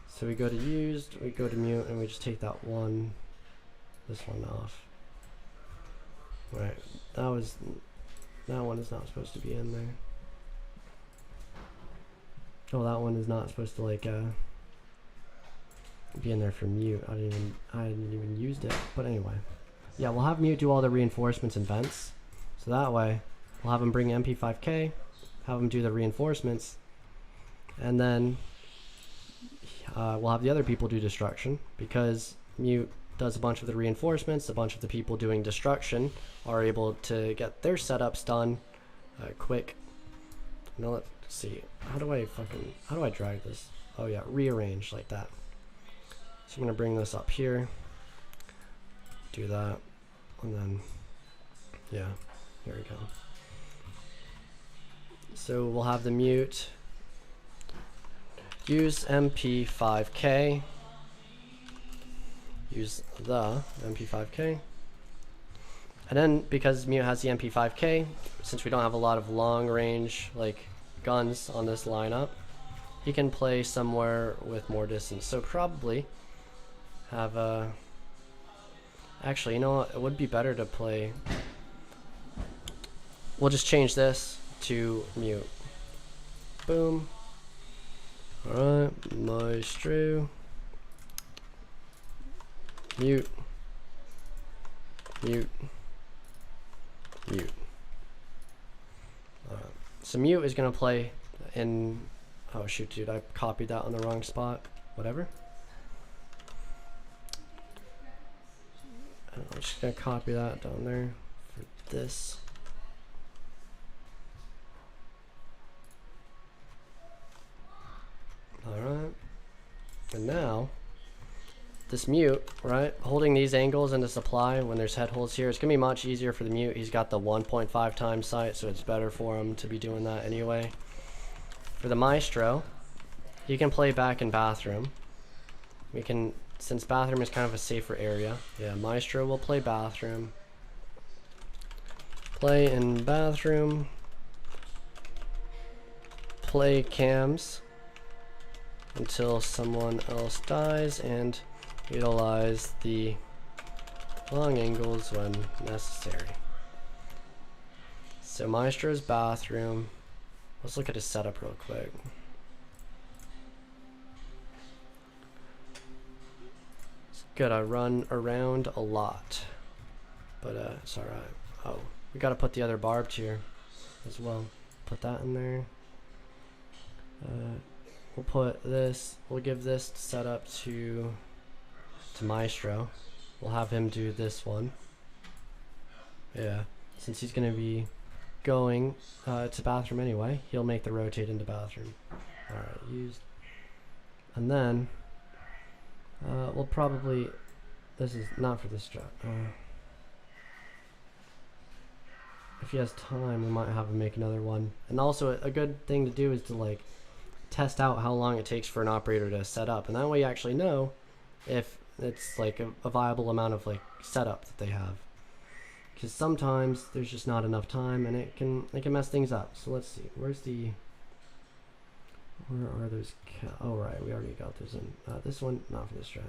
So we go to used, we go to Mute, and we just take this one off. Right, that one is not supposed to be in there. Oh, that one is not supposed to be in there for Mute. I didn't even use it. But anyway. Yeah, we'll have Mute do all the reinforcements and vents. So that way, we'll have him bring MP5K, have him do the reinforcements, and then we'll have the other people do destruction, because Mute does a bunch of the reinforcements, a bunch of the people doing destruction are able to get their setups done quick. Now let's see, how do I drag this? Oh yeah, rearrange like that. So I'm gonna bring this up here. Do that, and then yeah, here we go. So we'll have the Mute use MP5K, use the MP5K, and then because Mute has the MP5K, since we don't have a lot of long range guns on this lineup, he can play somewhere with more distance. So probably have a actually, you know what? It would be better to play. We'll just change this to Mute. Boom. Alright, Maestro. Mute. Mute. Mute. So Mute is going to play in. Oh shoot, dude, I copied that on the wrong spot. Whatever. I'm just gonna copy that down there for this. Alright. And now, this Mute, right, holding these angles into supply when there's head holes here, it's gonna be much easier for the Mute. He's got the 1.5 times sight, so it's better for him to be doing that anyway. For the Maestro, he can play back in bathroom. We can, since bathroom is kind of a safer area, yeah, Maestro will play bathroom. Play in bathroom. Play cams until someone else dies, and utilize the long angles when necessary. So Maestro's bathroom. Let's look at his setup real quick. It's gotta run around a lot, but it's alright. Oh, we gotta put the other barbed here as well. Put that in there. We'll put this, we'll give this setup to Maestro. We'll have him do this one. Yeah, since he's gonna be going to bathroom anyway, he'll make the rotate into bathroom. Alright, used. And then we'll probably, this is not for this job. if he has time, we might have him make another one. And also a good thing to do is to like test out how long it takes for an operator to set up, and that way you actually know if it's like a viable amount of like setup that they have. Because sometimes there's just not enough time, and it can mess things up. So let's see, where are those? Oh right, we already got those in. This one, not for this strat.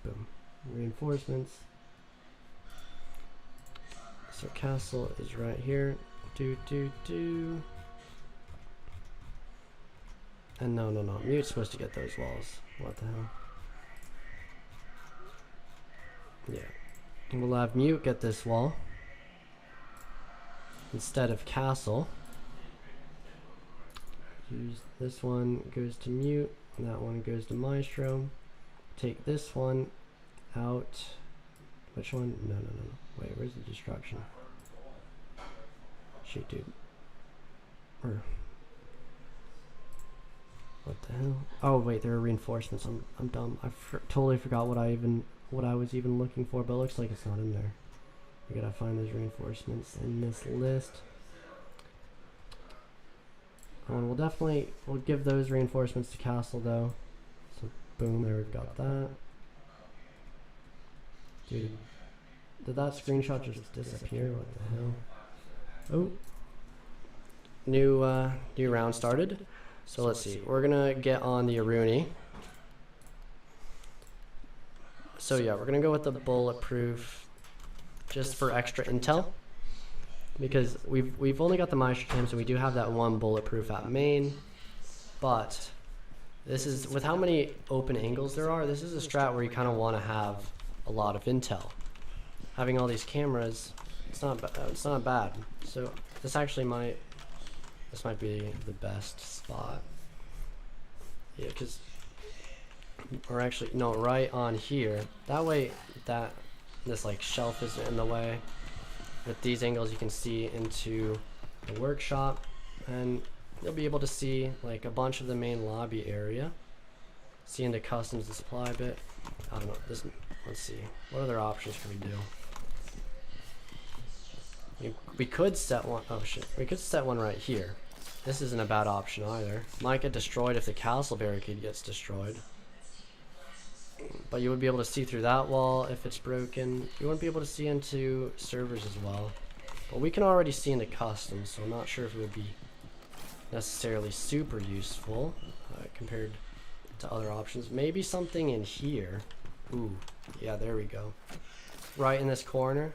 Boom. Reinforcements. So castle is right here. And no. Mute's supposed to get those walls. What the hell? Yeah. And we'll have Mute get this wall instead of castle. Use this one goes to Mute, and that one goes to Maestro. Take this one out. Which one? No. Wait, where's the destruction? Shoot, dude. What the hell? Oh wait, there are reinforcements. I'm dumb. I totally forgot what I was even looking for, but it looks like it's not in there. We gotta find those reinforcements in this list. And we'll give those reinforcements to castle though. So boom, there we've got that. Dude, did that screenshot just disappear? What the hell? Oh, new round started. So let's see. We're gonna get on the Aruni. So yeah, we're gonna go with the bulletproof, just for extra intel, because we've only got the Maestro cams, and we do have that one bulletproof at main. But this is, with how many open angles there are, this is a strat where you kind of want to have a lot of intel. Having all these cameras, it's not bad. So this might be the best spot. Yeah, because or actually no, right on here. That way this like shelf is in the way. With these angles you can see into the workshop, and you'll be able to see like a bunch of the main lobby area. See into customs and supply bit. I don't know. Let's see. What other options can we do? We could set one. Oh shit. We could set one right here. This isn't a bad option either. Might get destroyed if the castle barricade gets destroyed. But you would be able to see through that wall if it's broken. You wouldn't be able to see into servers as well. But we can already see into customs, so I'm not sure if it would be necessarily super useful compared to other options. Maybe something in here. Ooh, yeah, there we go. Right in this corner.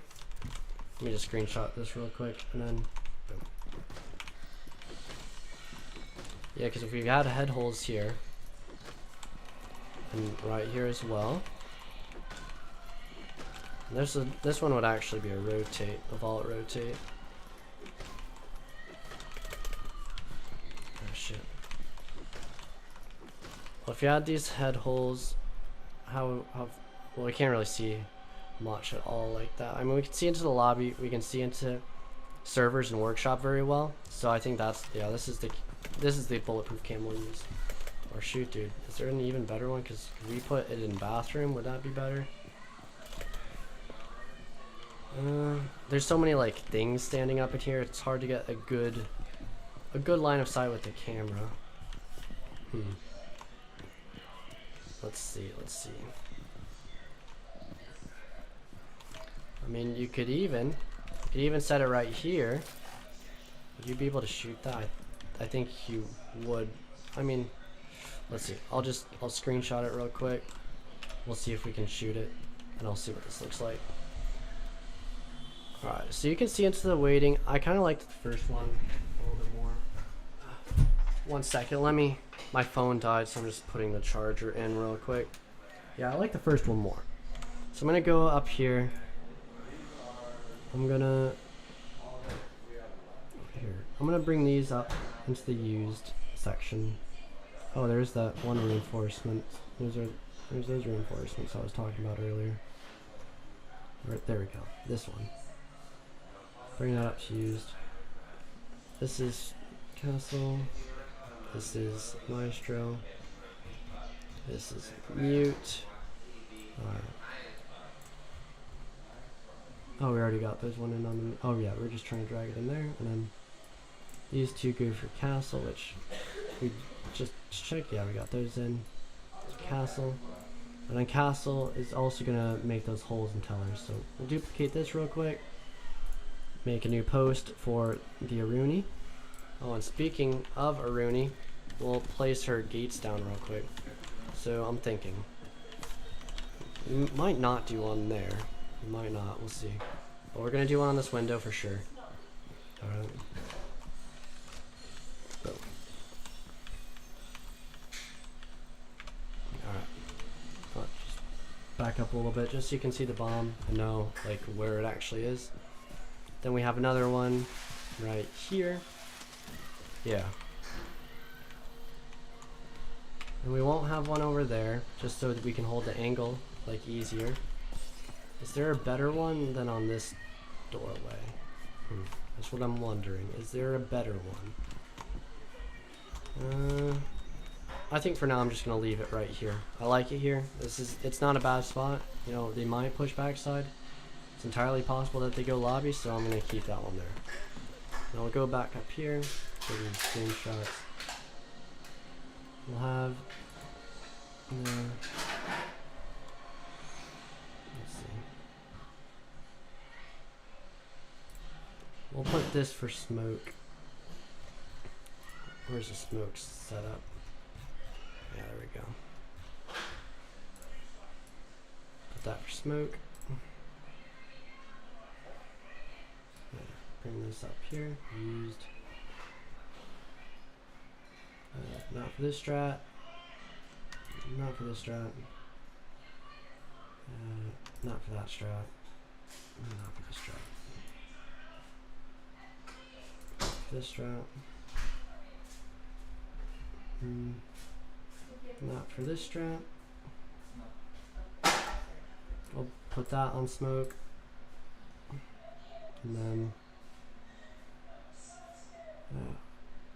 Let me just screenshot this real quick, and then boom. Yeah, because if we had head holes here, and right here as well, this one would actually be a rotate, a vault rotate. Oh shit. Well, if you had these head holes, well, we can't really see much at all like that. I mean, we can see into the lobby, we can see into servers and workshop very well. So I think that's, yeah, this is the bulletproof cam we'll use. Or shoot, dude, is there an even better one? Because could we put it in bathroom? Would that be better? There's so many like things standing up in here. It's hard to get a good line of sight with the camera. Let's see. I mean, you could even set it right here. Would you be able to shoot that? I think you would. I mean, let's see. I'll screenshot it real quick. We'll see if we can shoot it, and I'll see what this looks like. Alright, so you can see into the waiting. I kind of liked the first one a little bit more. 1 second, my phone died, so I'm just putting the charger in real quick. Yeah, I like the first one more. So I'm gonna go up here. I'm gonna bring these up into the used section. Oh, there's that one reinforcement. There's those reinforcements I was talking about earlier. Right, there we go. This one. Bring that up to used. This is castle. This is Maestro. This is mute. Alright. Oh, we already got those one in on the, oh yeah, we're just trying to drag it in there, and then these two go for castle, which we just check. Yeah, we got those in. Castle, and then castle is also gonna make those holes and tellers. So we'll duplicate this real quick. Make a new post for the Aruni. Oh, and speaking of Aruni, we'll place her gates down real quick. So I'm thinking, we might not do one there. We might not. We'll see. But we're gonna do one on this window for sure. All right. Boom. All right. Just back up a little bit, just so you can see the bomb and know like where it actually is. Then we have another one right here. Yeah. And we won't have one over there, just so that we can hold the angle like easier. Is there a better one than on this doorway? That's what I'm wondering. Is there a better one? I think for now I'm just gonna leave it right here. I like it here. It's not a bad spot. You know, they might push backside. It's entirely possible that they go lobby, so I'm gonna keep that one there. Now we'll go back up here, taking screenshots. We'll have let's see. We'll put this for smoke. Where's the smoke set up? Yeah, there we go. Put that for smoke. Yeah, bring this up here. Used. Not for this strat. Not for this strat. Not for that strat. Not for this strat. This strat. Not for this strat. I'll put that on smoke. And then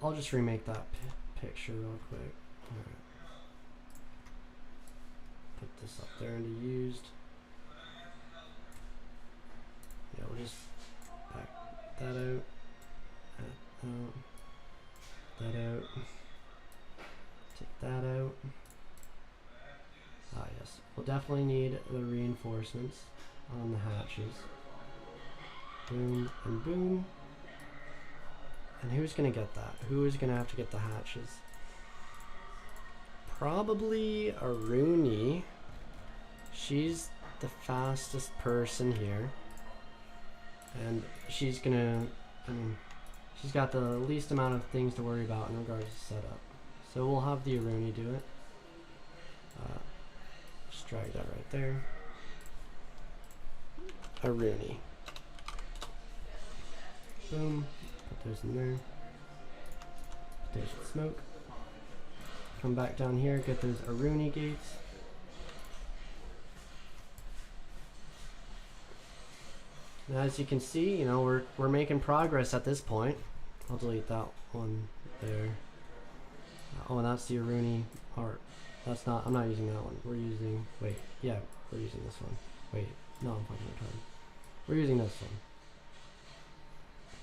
I'll just remake that picture real quick. Alright. Put this up there into used. Yeah, we'll just back that out. That out. Take that out. Ah, yes. We'll definitely need the reinforcements on the hatches. Boom and boom. And who's gonna get that? Who is gonna have to get the hatches? Probably Aruni. She's the fastest person here. And she's gonna, I mean, she's got the least amount of things to worry about in regards to setup. So we'll have the Aruni do it. Just drag that right there. Aruni. Boom. Put those in there. There's the smoke. Come back down here, get those Aruni gates. Now, as you can see, you know, we're making progress at this point. I'll delete that one there. Oh, and that's the Aruni art. That's not, I'm not using that one. We're using, wait, yeah, we're using this one. Wait, no, I'm fucking retarded. We're using this one.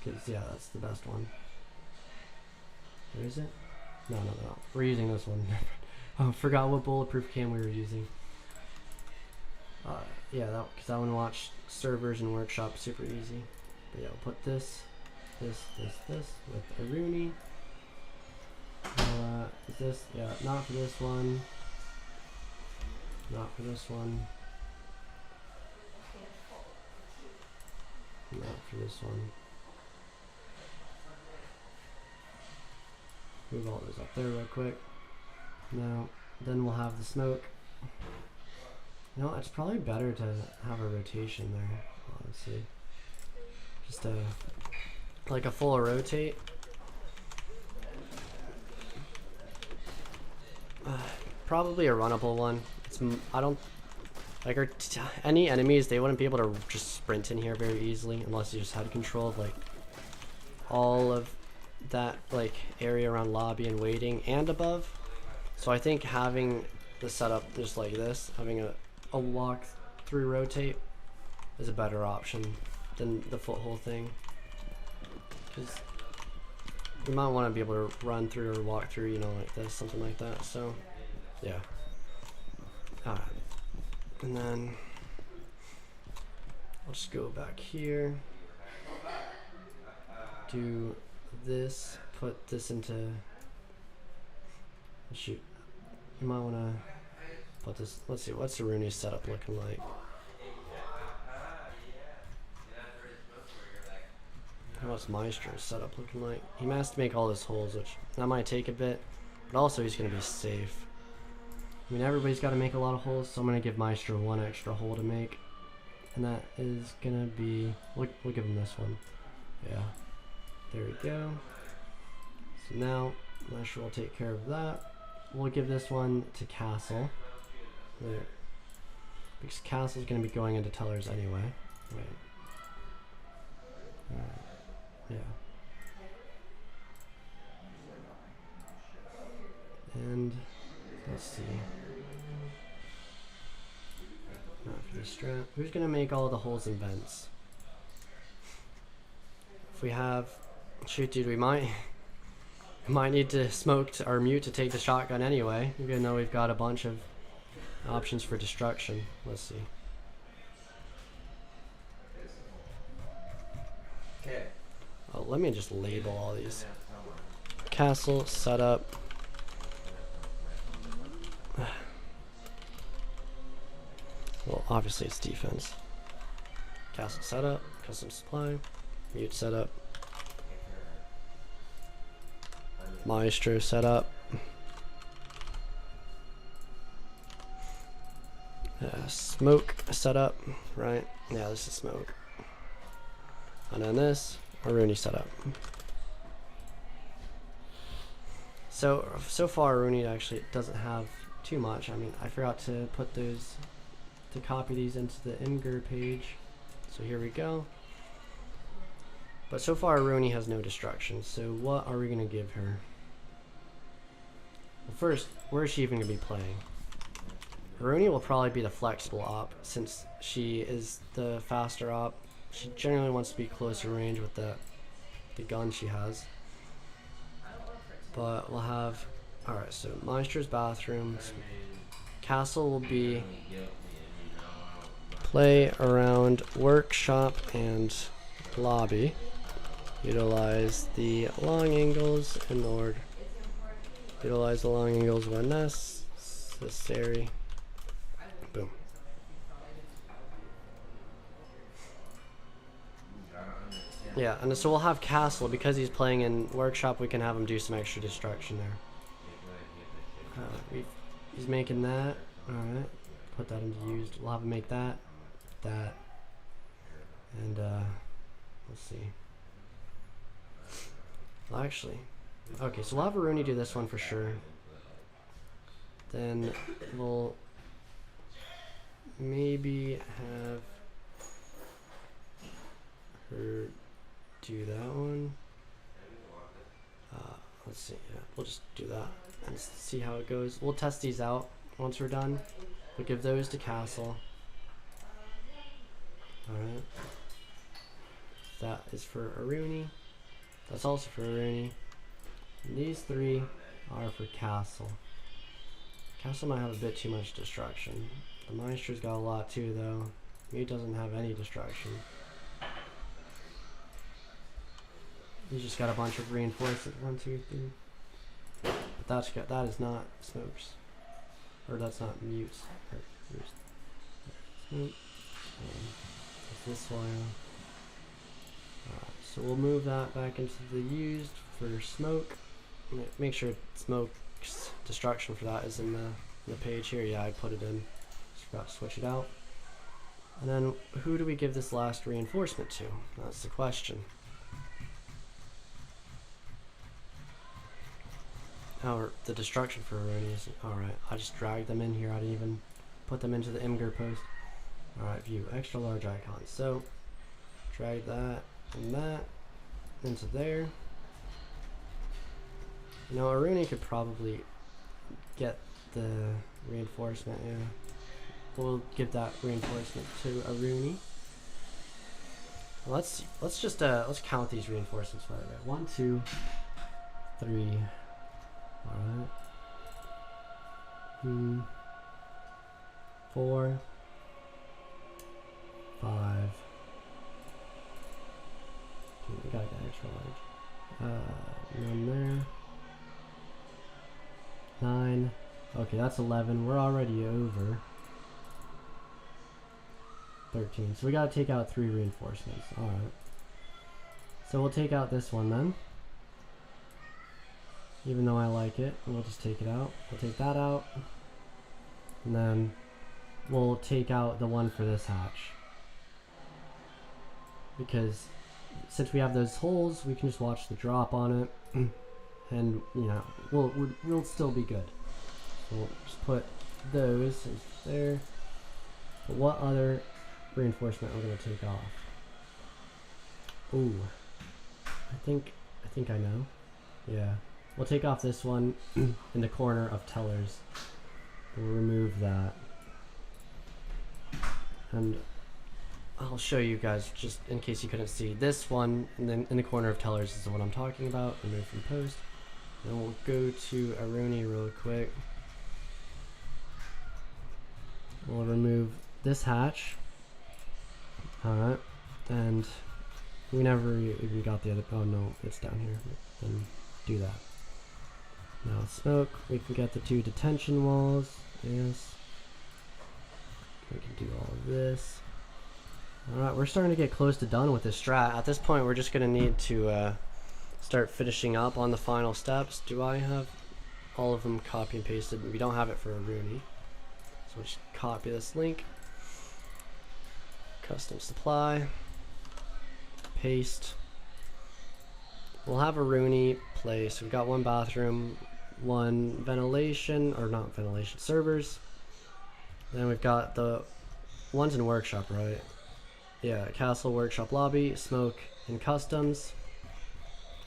Because, yeah, that's the best one. Where is it? No. We're using this one. I forgot what bulletproof cam we were using. Yeah, because that one watched servers and workshop super easy. But yeah, we'll put this with Aruni. Is this? Yeah, not for this one. Not for this one. Not for this one. Move all those up there real quick. Now, then we'll have the smoke. You know, it's probably better to have a rotation there, honestly. Just like a full rotate. Probably a runnable one. I don't like any enemies. They wouldn't be able to just sprint in here very easily unless you just had control of like all of that like area around lobby and waiting and above. So I think having the setup just like this, having a walk through rotate is a better option than the foothold thing, because you might want to be able to run through or walk through, you know, like this, something like that. So yeah. Alright, and then I'll just go back here, do this, put this into, shoot, you might want to put this, let's see, what's the Rooney setup looking like? What's Maestro's setup looking like? He has to make all his holes, which that might take a bit, but also he's going to be safe. I mean, everybody's got to make a lot of holes, so I'm going to give Maestro one extra hole to make. And that is going to be, we'll give him this one. Yeah. There we go. So now, Maestro will take care of that. We'll give this one to Castle. There. Because Castle's going to be going into tellers anyway. Wait. Alright. Yeah. And let's see. Not for the strat. Who's gonna make all the holes and vents? If we have, shoot, dude, we might need to smoke or mute to take the shotgun anyway, even though we've got a bunch of options for destruction. Let's see. Okay. Oh, let me just label all these. Castle, setup. Well, obviously it's defense. Castle setup, custom supply, mute setup, Maestro setup, smoke setup, right? Yeah, this is smoke. And then this, a Rooney setup. So far Rooney actually doesn't have too much. I mean, I forgot to put those, to copy these into the Imgur page. So here we go. But so far Rooney has no destruction. So what are we gonna give her? Well, first, where is she even gonna be playing? Rooney will probably be the flexible op, since she is the faster op. She generally wants to be closer range with the gun she has. But we'll have, alright, so Maestro's bathrooms. Castle will be play around workshop and lobby. Utilize the long angles in order. Utilize the long angles when necessary. Boom. Yeah, and so we'll have Castle, because he's playing in workshop, we can have him do some extra destruction there. He's making that. Alright. Put that into used. We'll have him make that. That. And let's see. Well, actually, okay, so we'll have Rooney do this one for sure. Then we'll maybe have her do that one. Let's see, yeah, we'll just do that and see how it goes. We'll test these out once we're done. We'll give those to Castle. Alright. That is for Rooney. That's also for Rooney. And these three are for Castle. Castle might have a bit too much destruction. The Maestro's got a lot too, though. He doesn't have any destruction. He's just got a bunch of reinforcement. 1, 2, 3. But that is not smokes. Or that's not mutes. Smoke. This one. So we'll move that back into the used for smoke. Make sure smoke's destruction for that is in the page here. Yeah, I put it in. Just forgot to switch it out. And then who do we give this last reinforcement to? That's the question. Oh, the destruction for Rooney is alright. I just dragged them in here. I didn't even put them into the Imgur post. Alright, view extra large icons. So drag that and that into there. You know, Rooney could probably get the reinforcement. Yeah, we'll give that reinforcement to Rooney. Let's count these reinforcements by the way. 1, 2, 3. All right. 4, 5. Dude, we gotta get extra large. None there. 9. Okay, that's 11. We're already over 13. So we gotta take out 3 reinforcements. Alright. So we'll take out this one then. Even though I like it, we'll just take it out. We'll take that out. And then we'll take out the one for this hatch. Because since we have those holes, we can just watch the drop on it. And, you know, we'll still be good. So we'll just put those there. But what other reinforcement we're going to take off? Ooh. I think I know. Yeah. We'll take off this one in the corner of tellers. We'll remove that. And I'll show you guys just in case you couldn't see. This one in the corner of tellers is what I'm talking about. Remove from post. And we'll go to Aruni real quick. We'll remove this hatch. Alright. And we never even got the other. Oh no, it's down here. Then do that. Now smoke. We can get the 2 detention walls. Yes. We can do all of this. Alright, we're starting to get close to done with this strat. At this point, we're just going to need to start finishing up on the final steps. Do I have all of them copy and pasted? We don't have it for Aruni. So we'll just copy this link. Custom supply. Paste. We'll have Aruni place. We've got 1 bathroom, 1 ventilation, or not ventilation, servers. Then we've got the ones in workshop, right? Yeah, castle, workshop, lobby, smoke, and customs.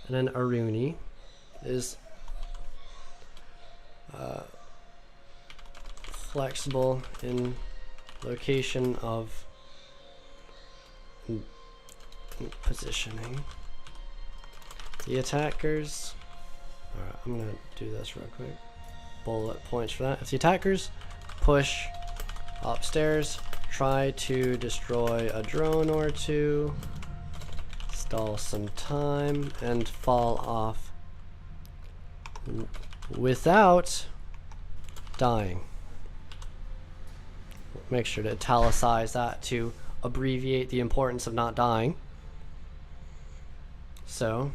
And then Aruni is flexible in location of positioning. The attackers. Alright, I'm gonna do this real quick. Bullet points for that. If the attackers push upstairs, try to destroy a drone or 2, stall some time, and fall off without dying. Make sure to italicize that to abbreviate the importance of not dying. So,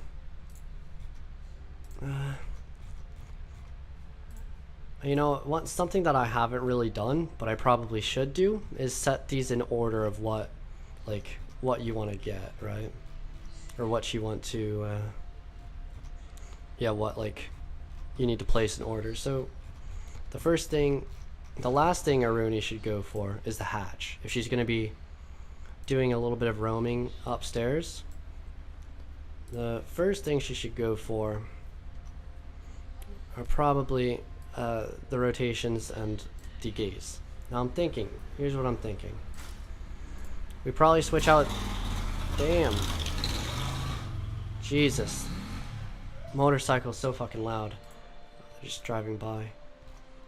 you know, something that I haven't really done, but I probably should do, is set these in order of what you want to get, right? Or what you want to, yeah, what you need to place in order. So, the last thing Aruni should go for is the hatch. If she's going to be doing a little bit of roaming upstairs, the first thing she should go for are probably the rotations and the gaze. Now I'm thinking, here's what I'm thinking. We probably switch out, damn. Jesus. Motorcycle's so fucking loud. They're just driving by.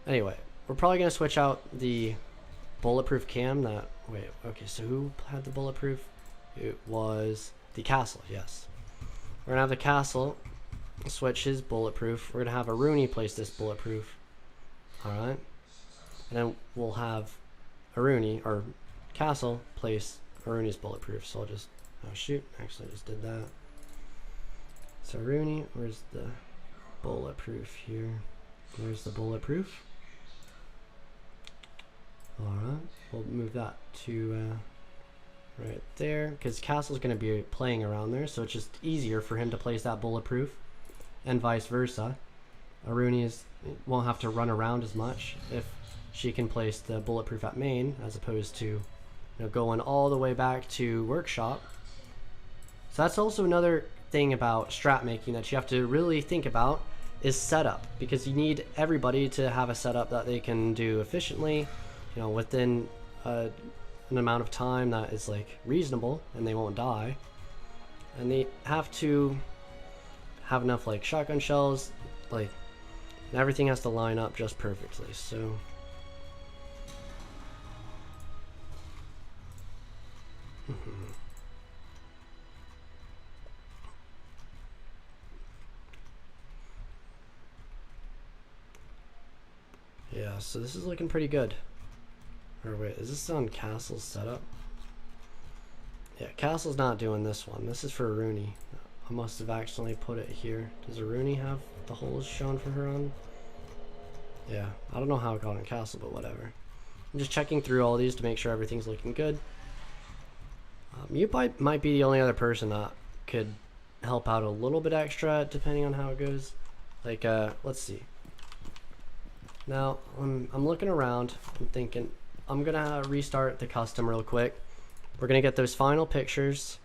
Anyway, we're probably gonna switch out the bulletproof cam wait, okay, so who had the bulletproof? It was the castle, yes. We're gonna have the castle switch his bulletproof. We're gonna have Aruni place this bulletproof. Alright. And then we'll have Aruni, or Castle, place Aruni's bulletproof. So I'll just, oh shoot, actually I just did that. So Aruni, where's the bulletproof here? Where's the bulletproof? Alright, we'll move that to right there, because Castle's going to be playing around there, so it's just easier for him to place that bulletproof, and vice versa. Aruni won't have to run around as much if she can place the bulletproof at main, as opposed to going all the way back to workshop. So that's also another thing about strat making that you have to really think about, is setup, because you need everybody to have a setup that they can do efficiently, within a an amount of time that is like reasonable and they won't die. And they have to have enough like shotgun shells, like, and everything has to line up just perfectly. So yeah, so this is looking pretty good. Or wait, is this on Castle's setup? Yeah, Castle's not doing this one. This is for Rooney. I must have accidentally put it here. Does Rooney have the holes shown for her on? Yeah, I don't know how it got on Castle, but whatever. I'm just checking through all these to make sure everything's looking good. Mute might be the only other person that could help out a little bit extra depending on how it goes. Like, let's see. Now, I'm looking around. I'm thinking I'm gonna restart the custom real quick. We're gonna get those final pictures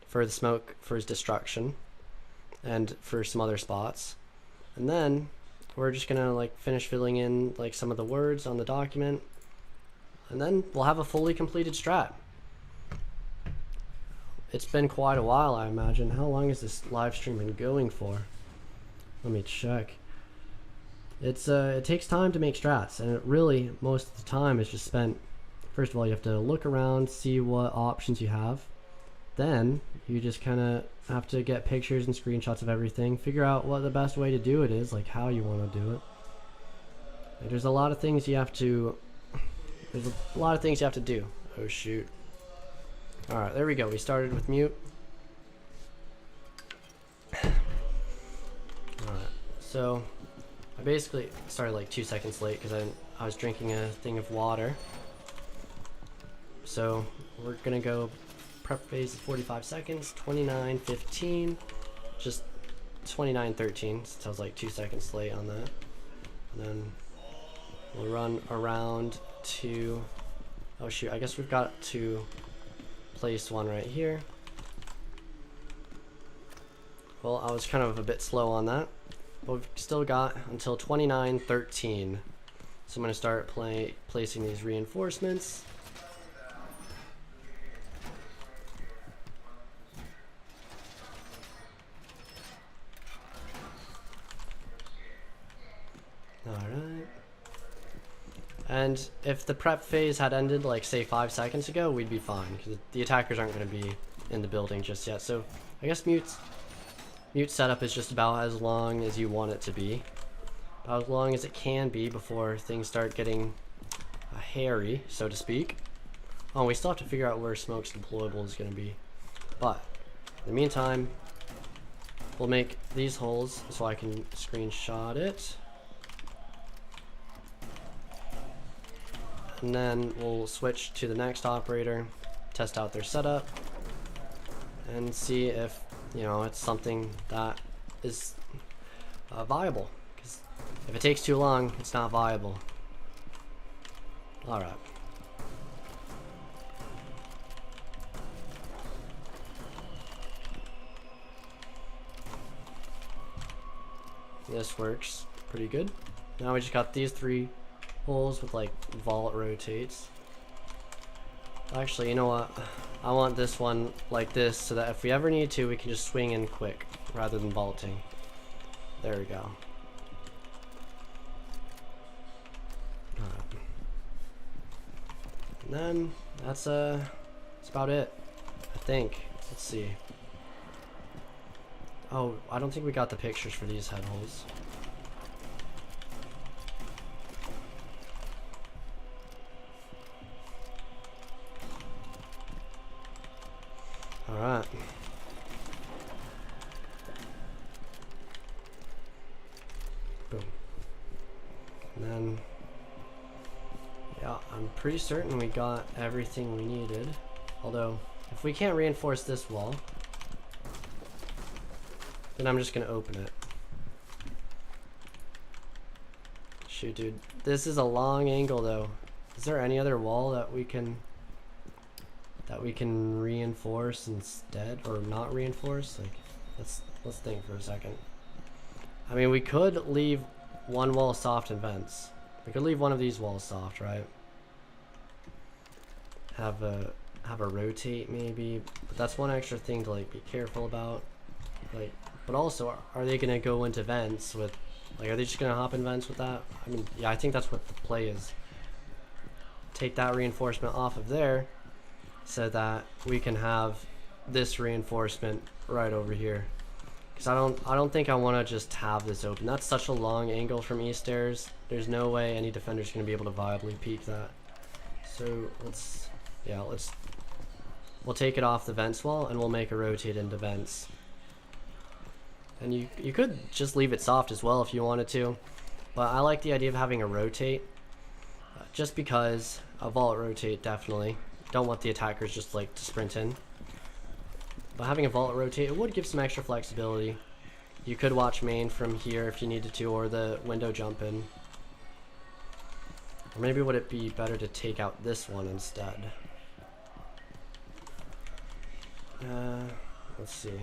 for the smoke, for his destruction, and for some other spots, and then we're just gonna like finish filling in like some of the words on the document, and then we'll have a fully completed strat. It's been quite a while, I imagine. How long has this live stream been going for? Let me check. It's it takes time to make strats, and it really, most of the time, is just spent. First of all, you have to look around, see what options you have. Then you just kind of have to get pictures and screenshots of everything, figure out what the best way to do it is, like how you want to do it. Like, there's a lot of things you have to. There's a lot of things you have to do. Oh shoot! All right, there we go. We started with mute. All right, so I basically started like 2 seconds late because I was drinking a thing of water. So we're gonna go prep phase is 45 seconds, 29:15, just 29:13, since I was like 2 seconds late on that. And then we'll run around to, oh shoot, I guess we've got to place one right here. Well, I was kind of a bit slow on that, but we've still got until 29:13. So I'm gonna start placing these reinforcements. Alright. And if the prep phase had ended like say 5 seconds ago, we'd be fine because the attackers aren't going to be in the building just yet. So I guess mute setup is just about as long as you want it to be, about as long as it can be before things start getting hairy, so to speak. Oh, we still have to figure out where Smoke's deployable is going to be, but in the meantime, we'll make these holes so I can screenshot it. And then we'll switch to the next operator, test out their setup, and see if, you know, it's something that is viable. Because if it takes too long, it's not viable. Alright. This works pretty good. Now we just got these 3 holes with like vault rotates. Actually, you know what? I want this one like this so that if we ever need to, we can just swing in quick rather than vaulting. There we go. Alright. And then that's about it, I think. Let's see. Oh, I don't think we got the pictures for these head holes. Alright. Boom. And then, yeah, I'm pretty certain we got everything we needed. Although, if we can't reinforce this wall, then I'm just gonna open it. Shoot, dude. This is a long angle, though. Is there any other wall that we can reinforce instead, or not reinforce? Like, let's think for a second. I mean, we could leave one wall soft and vents. We could leave one of these walls soft, right? have a rotate maybe, but that's one extra thing to like be careful about. Like, but also, are they gonna go into vents with, like, are they just gonna hop in vents with that? I mean, yeah, I think that's what the play is. Take that reinforcement off of there, so that we can have this reinforcement right over here. Because I don't think I want to just have this open. That's such a long angle from east stairs. There's no way any defender's gonna be able to viably peek that. So we'll take it off the vents wall and we'll make a rotate into vents. And you could just leave it soft as well if you wanted to, but I like the idea of having a rotate, just because a vault rotate definitely. Don't want the attackers just like to sprint in. But having a vault rotate, it would give some extra flexibility. You could watch main from here if you needed to, or the window jump in. Or maybe would it be better to take out this one instead? Let's see.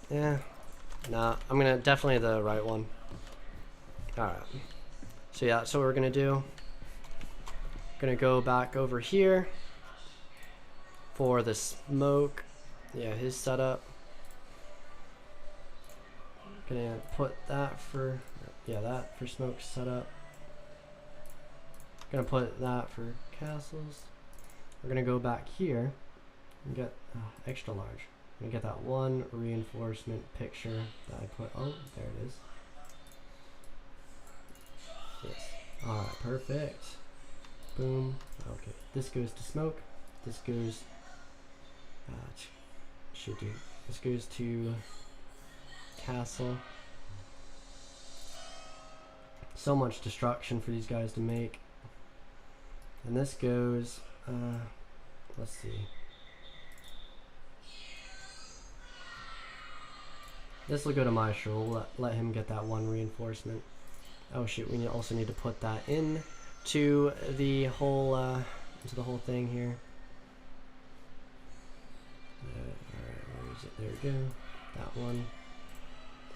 Yeah, nah, I'm gonna definitely the right one. Alright, so yeah, that's what we're gonna do. Gonna go back over here for the smoke. Yeah, his setup. Gonna put that for, yeah, that for smoke setup. Gonna put that for castles. We're gonna go back here and get extra large. I'm gonna get that one reinforcement picture that I put. Oh, there it is. Yes. Alright, perfect. Boom. Okay. This goes to smoke. This goes. Should do. This goes to castle. So much destruction for these guys to make. And this goes. Let's see. This will go to Maestro. We'll let him get that one reinforcement. Oh shoot, we also need to put that in to the whole thing here. Alright, where is it? There we go. That one.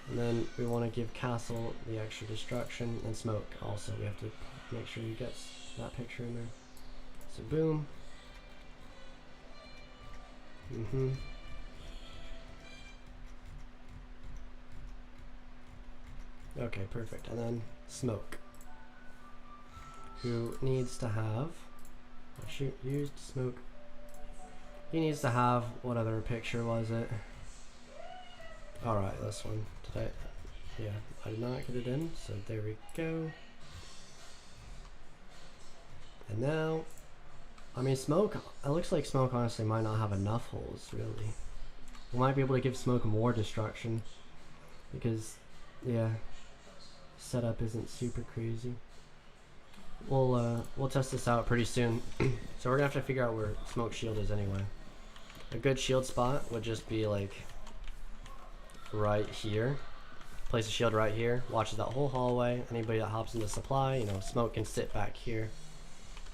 And then we want to give Castle the extra destruction, and Smoke also. We have to make sure he gets that picture in there. So boom. Okay, perfect. And then Smoke, who needs to have, oh shoot, used Smoke. He needs to have, what other picture was it? Alright, this one. Did I? Yeah, I did not get it in, so there we go. And now, I mean, Smoke, it looks like Smoke honestly might not have enough holes, really. We might be able to give Smoke more destruction, because, yeah, setup isn't super crazy. We'll test this out pretty soon. So we're gonna have to figure out where Smoke's shield is anyway. A good shield spot would just be like right here. Place a shield right here, watches that whole hallway. Anybody that hops into supply, you know, Smoke can sit back here.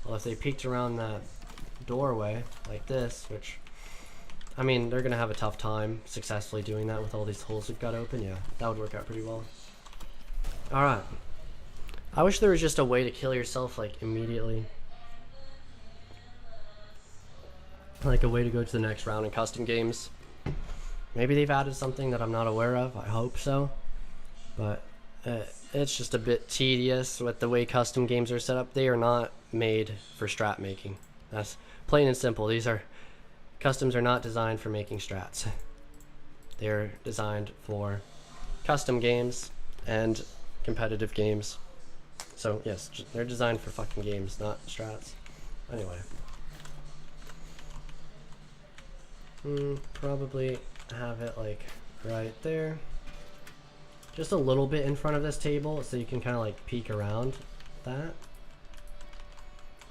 Well, if they peeked around that doorway like this, which, I mean, they're gonna have a tough time successfully doing that with all these holes we've got open. Yeah, that would work out pretty well. Alright. I wish there was just a way to kill yourself, like, immediately. Like a way to go to the next round in custom games. Maybe they've added something that I'm not aware of. I hope so. But it's just a bit tedious with the way custom games are set up. They are not made for strat making. That's plain and simple. Customs are not designed for making strats. They're designed for custom games and competitive games. So yes, they're designed for fucking games, not strats. Anyway. Probably have it like right there. Just a little bit in front of this table so you can kind of like peek around that.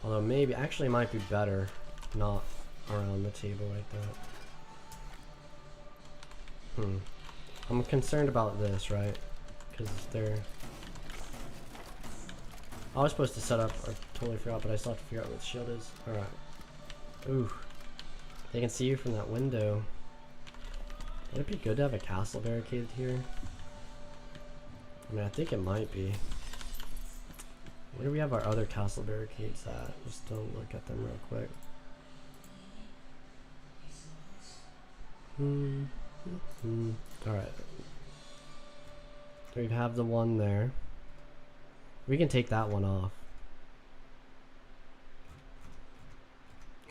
Although maybe, actually it might be better not around the table like that. I'm concerned about this, right? Because they're... I was supposed to set up, I totally forgot, but I still have to figure out what the shield is. Alright. Ooh. They can see you from that window. Would it be good to have a castle barricade here? I mean, I think it might be. Where do we have our other castle barricades at? Just don't look at them real quick. Alright. We have the one there. We can take that one off.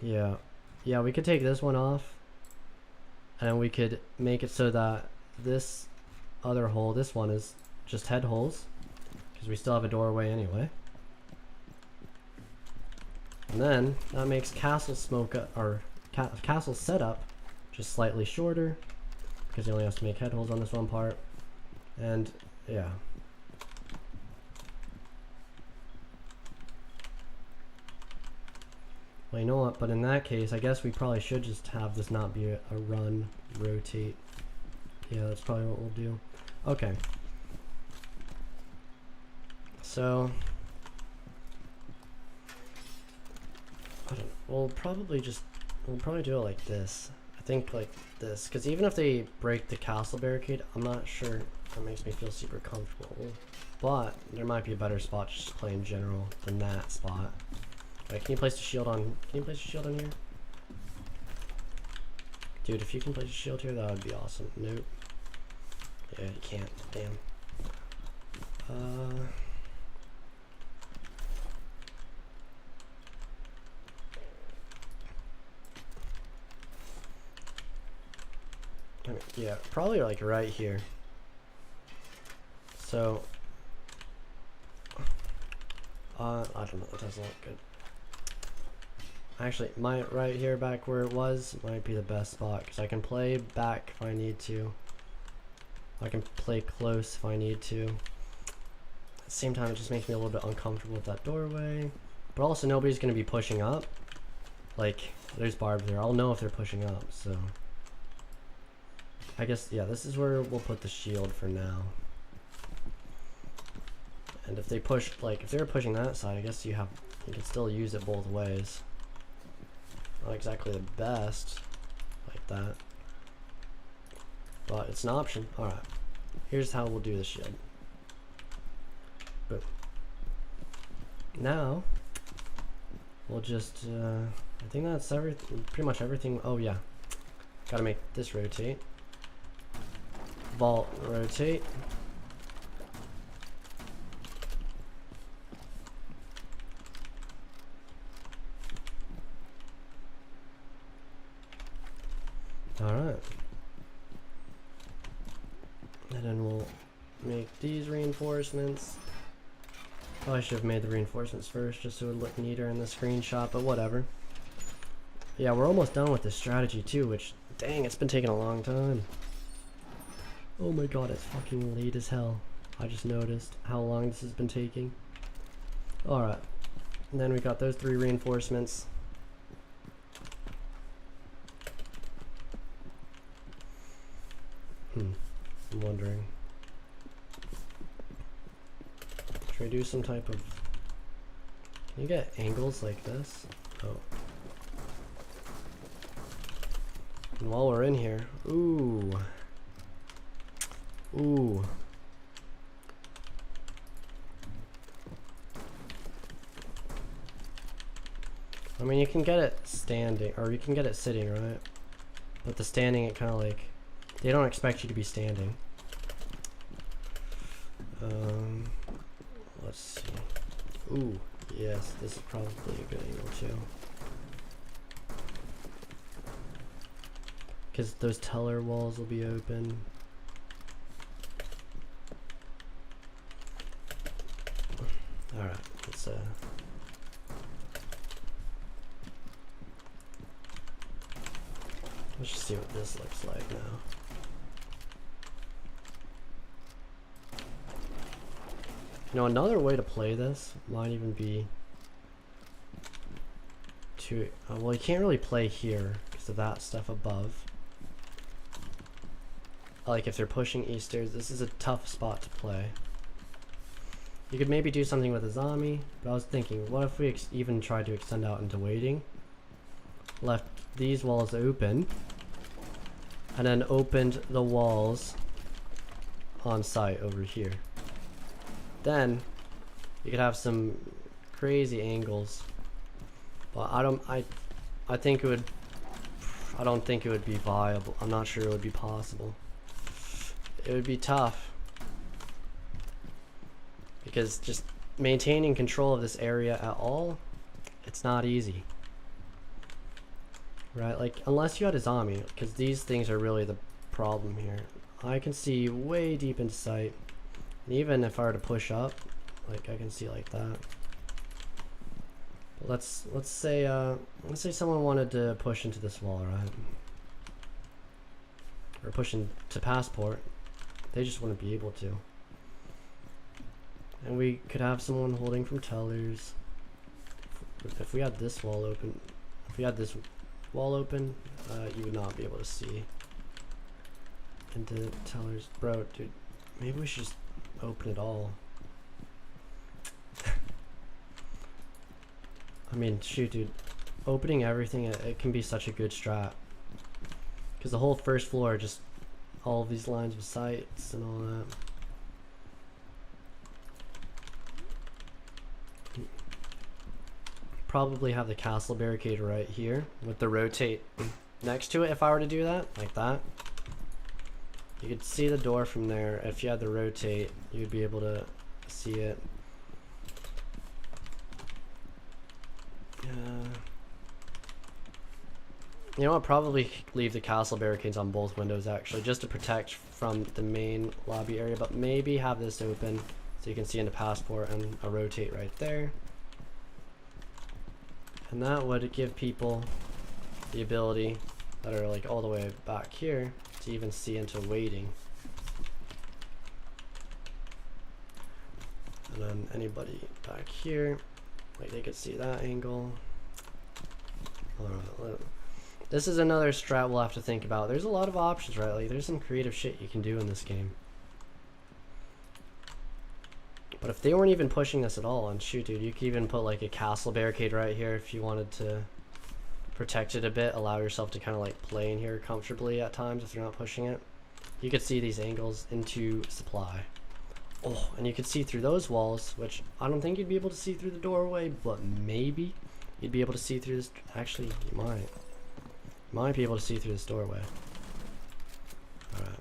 Yeah. Yeah, we could take this one off. And then we could make it so that this other hole, this one is just head holes. Because we still have a doorway anyway. And then that makes castle smoke or castle setup just slightly shorter. Because you only have to make head holes on this one part. And yeah. Well, you know what, but in that case, I guess we probably should just have this not be a run, rotate. Yeah, that's probably what we'll do. Okay. So, I don't know, we'll probably do it like this. I think like this, because even if they break the castle barricade, I'm not sure that makes me feel super comfortable. But there might be a better spot to just play in general than that spot. Right, can you place a shield on? Can you place a shield on here? Dude, if you can place a shield here, that would be awesome. Nope. Yeah, you can't. Damn. I mean, yeah, probably like right here. So, I don't know. That doesn't look good. Actually, right here back where it was might be the best spot because I can play back if I need to. I can play close if I need to. At the same time, it just makes me a little bit uncomfortable with that doorway. But also, nobody's going to be pushing up. Like, there's barbs there. I'll know if they're pushing up, so. I guess, yeah, this is where we'll put the shield for now. And if they push, like, if they're pushing that side, I guess you can still use it both ways. Not exactly the best, like that. But it's an option. Alright. Here's how we'll do the shield. Boom. Now, we'll just, I think that's pretty much everything. Oh yeah. Gotta make this rotate. Vault rotate. Alright. And then we'll make these reinforcements. Probably should have made the reinforcements first just so it would look neater in the screenshot, but whatever. Yeah, we're almost done with this strategy too, which, dang, it's been taking a long time. Oh my god, it's fucking late as hell. I just noticed how long this has been taking. Alright. And then we got those 3 reinforcements. I'm wondering. Should I do some type of... Can you get angles like this? Oh. And while we're in here... Ooh. Ooh. I mean, you can get it standing, or you can get it sitting, right? But the standing, it kind of like... They don't expect you to be standing. Let's see. Ooh, yes, this is probably a good angle too. Because those teller walls will be open. Alright, let's just see what this looks like now. You know, another way to play this might even be to, well, you can't really play here because of that stuff above. Like if they're pushing easters, this is a tough spot to play. You could maybe do something with a zombie, but I was thinking, what if we even tried to extend out into waiting? Left these walls open, and then opened the walls on site over here. Then you could have some crazy angles. But I don't think it would, I don't think it would be viable. I'm not sure it would be possible. It would be tough. Because just maintaining control of this area at all, it's not easy. Right, like, unless you had a zombie, because these things are really the problem here. I can see way deep into sight. And even if I were to push up, like, I can see like that. But let's say someone wanted to push into this wall, right? Or push into passport. They just wouldn't be able to. And we could have someone holding from tellers. If we had this wall open, you would not be able to see into tellers. Bro, dude, maybe we should just open it all. I mean, shoot, dude, opening everything, it can be such a good strat. Because the whole first floor, just all of these lines of sights and all that. Probably have the castle barricade right here with the rotate next to it. If I were to do that, like that, you could see the door from there. If you had the rotate, you'd be able to see it. You know, I'll probably leave the castle barricades on both windows actually, just to protect from the main lobby area, but maybe have this open so you can see into passport and a rotate right there. And that would give people the ability that are like all the way back here to even see into waiting. And then anybody back here, like they could see that angle. This is another strat we'll have to think about. There's a lot of options, right? Like there's some creative shit you can do in this game. But if they weren't even pushing this at all, and shoot, dude, you could even put like a castle barricade right here if you wanted to protect it a bit, allow yourself to kind of like play in here comfortably at times if you're not pushing it. You could see these angles into supply. Oh, and you could see through those walls, which I don't think you'd be able to see through the doorway, but maybe you'd be able to see through this. Actually, you might be able to see through this doorway. Alright.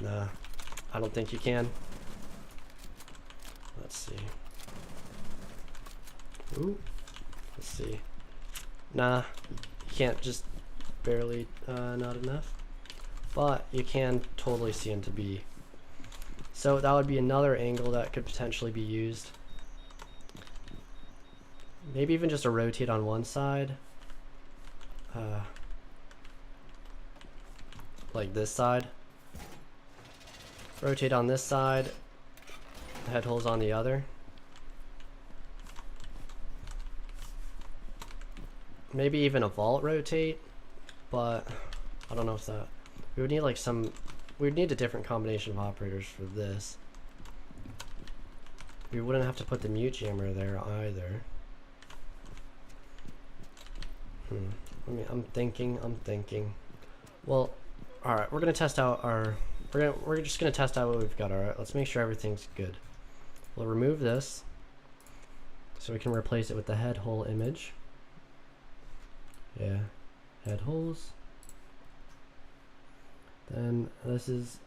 Nah. I don't think you can. Let's see. Ooh. Let's see. Nah. You can't, just barely not enough. But you can totally see into B. So that would be another angle that could potentially be used. Maybe even just a rotate on one side. Like this side. Rotate on this side, head holes on the other. Maybe even a vault rotate, but I don't know if that, we would need like we would need a different combination of operators for this. We wouldn't have to put the mute jammer there either. I mean, I'm thinking. Well, alright, we're gonna test out our, we're just gonna test out what we've got. Alright, let's make sure everything's good. We'll remove this so we can replace it with the head hole image. Yeah, head holes. Then this is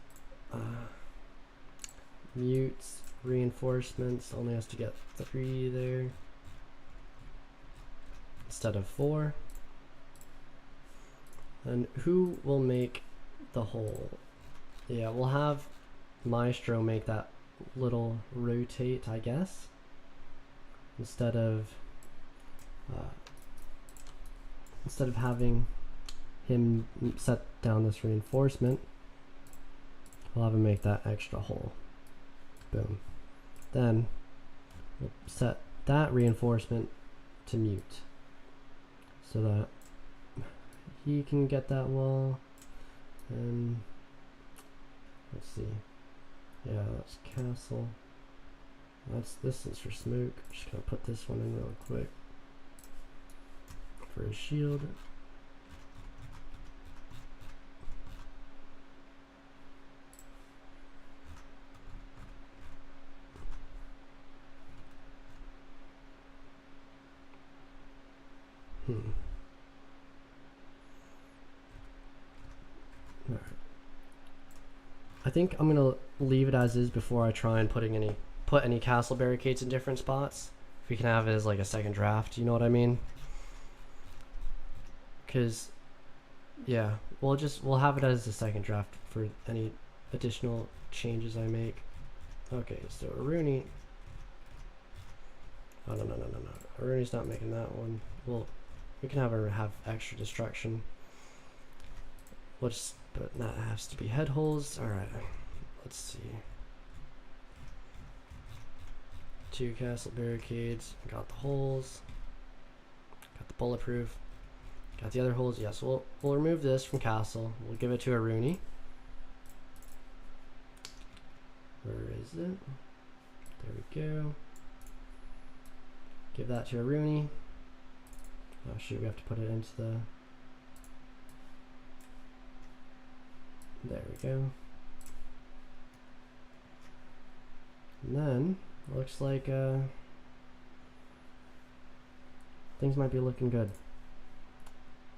mutes, reinforcements, only has to get 3 there instead of 4. And who will make the hole? Yeah, we'll have Maestro make that little rotate, I guess, instead of having him set down this reinforcement. We'll have him make that extra hole. Boom. Then we'll set that reinforcement to mute so that he can get that wall. And let's see. Yeah, that's castle. This is for smoke. I'm just gonna put this one in real quick for a shield. Alright. I think I'm gonna leave it as is before I try and put any castle barricades in different spots. If we can have it as like a second draft, you know what I mean? Because yeah, we'll have it as a second draft for any additional changes I make. Okay, so Rooney. Oh no. Rooney's not making that one. Well, we can have her have extra destruction. But that has to be head holes. Alright, let's see. 2 castle barricades. Got the holes. Got the bulletproof. Got the other holes. Yes, we'll remove this from castle. We'll give it to a Rooney. Where is it? There we go. Give that to a Rooney. Oh shoot, we have to put it into the... There we go. And then, looks like things might be looking good.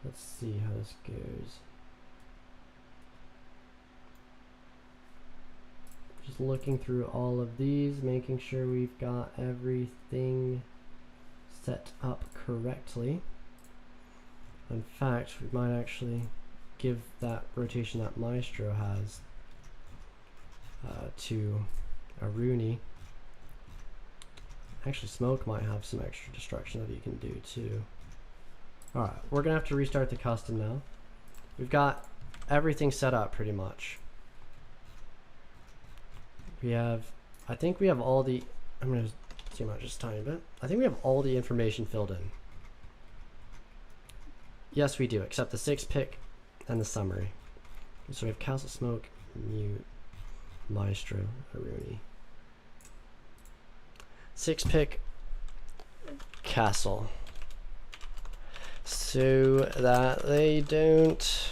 Let's see how this goes. Just looking through all of these, making sure we've got everything set up correctly. In fact, we might actually give that rotation that Maestro has to a Rooney. Actually, Smoke might have some extra destruction that he can do too. Alright, we're gonna have to restart the custom now. We've got everything set up pretty much. We have, I think we have all the, I'm gonna zoom out just a tiny bit. I think we have all the information filled in. Yes, we do, except the 6 pick and the summary. So we have Castle Smoke, Mute, Maestro, Rooney. 6 pick, Castle. So that they don't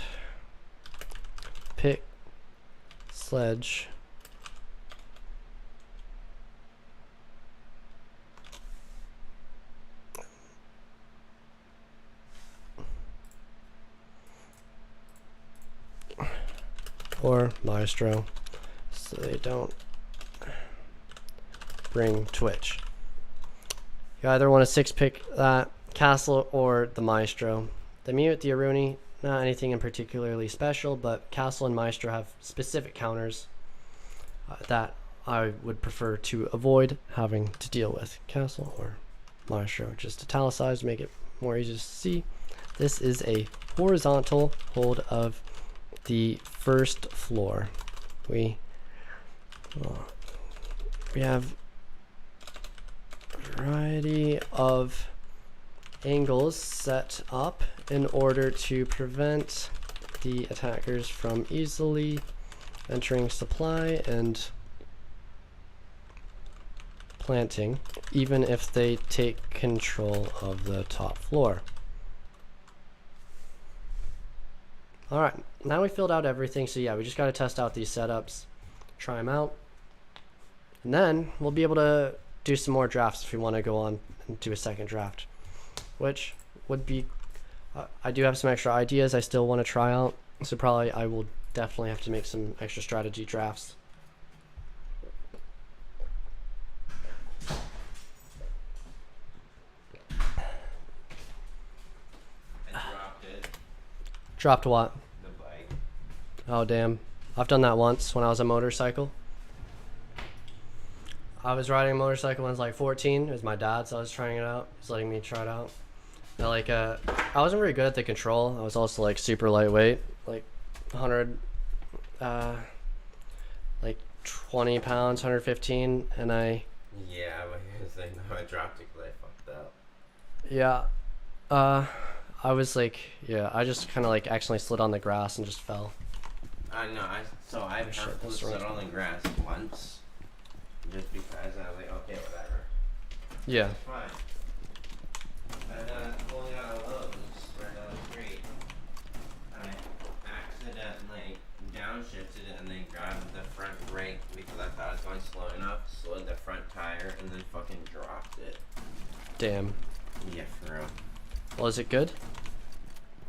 pick Sledge. Or Maestro, so they don't bring Twitch. You either want to 6 pick that Castle or the Maestro. The Mute, the Rooney, not anything in particularly special, but Castle and Maestro have specific counters that I would prefer to avoid having to deal with. Castle or Maestro, just italicized to make it more easy to see. This is a horizontal hold of the first floor. We have a variety of angles set up in order to prevent the attackers from easily entering supply and planting, even if they take control of the top floor. Alright, now we filled out everything, so yeah, we just got to test out these setups, try them out, and then we'll be able to do some more drafts if we want to go on and do a second draft, which would be, I do have some extra ideas I still want to try out, so probably I will definitely have to make some extra strategy drafts. Dropped what? The bike. Oh damn. I've done that once when I was a motorcycle. I was riding a motorcycle when I was like 14. It was my dad's, so I was trying it out. He's letting me try it out. And like I wasn't very good at the control. I was also like super lightweight, like 100 like 20 pounds, 115, and I dropped it because I fucked up. Yeah. I was like, yeah, I just kind of like accidentally slid on the grass and just fell. I know, I slid on the grass once, just because I was like, okay, whatever. Yeah. It's fine. And pulling out of Lowe's right down the street, I accidentally downshifted it and then grabbed the front brake because I thought it was going slow enough, slid the front tire, and then fucking dropped it. Damn. Yeah, for real. Well, is it good?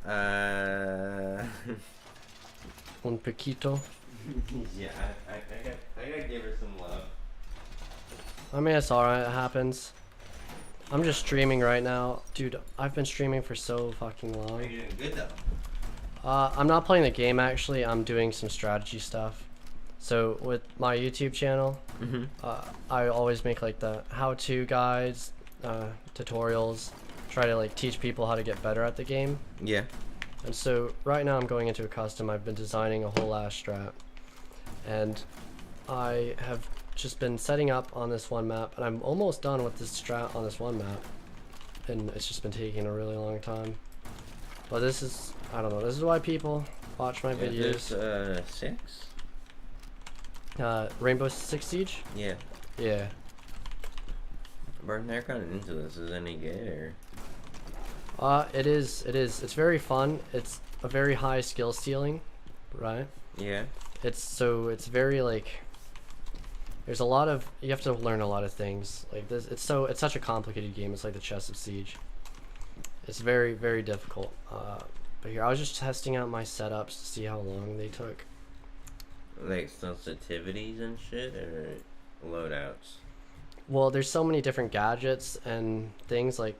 Uh. Un poquito. Yeah, I gotta give her some love. I mean, it's alright, it happens. I'm just streaming right now. Dude, I've been streaming for so fucking long. You're doing good though. I'm not playing the game actually, I'm doing some strategy stuff. So with my YouTube channel, I always make like the how-to guides, tutorials, try to like teach people how to get better at the game. Yeah. And so right now I'm going into a custom. I've been designing a whole ass strat, and I have just been setting up on this one map, and I'm almost done with this strat on this one map, and it's just been taking a really long time. But this is, I don't know, this is why people watch my videos. There's 6? Rainbow Six Siege? Yeah. Yeah. Burn, they're kind of into this. Is it any good or? It is. It's very fun. It's a very high skill ceiling, right? Yeah. It's very like, there's a lot of, you have to learn a lot of things. Like this, it's such a complicated game. It's like the chess of Siege. It's very, very difficult. But here, I was just testing out my setups to see how long they took. Like sensitivities and shit, or loadouts? Well, there's so many different gadgets and things, like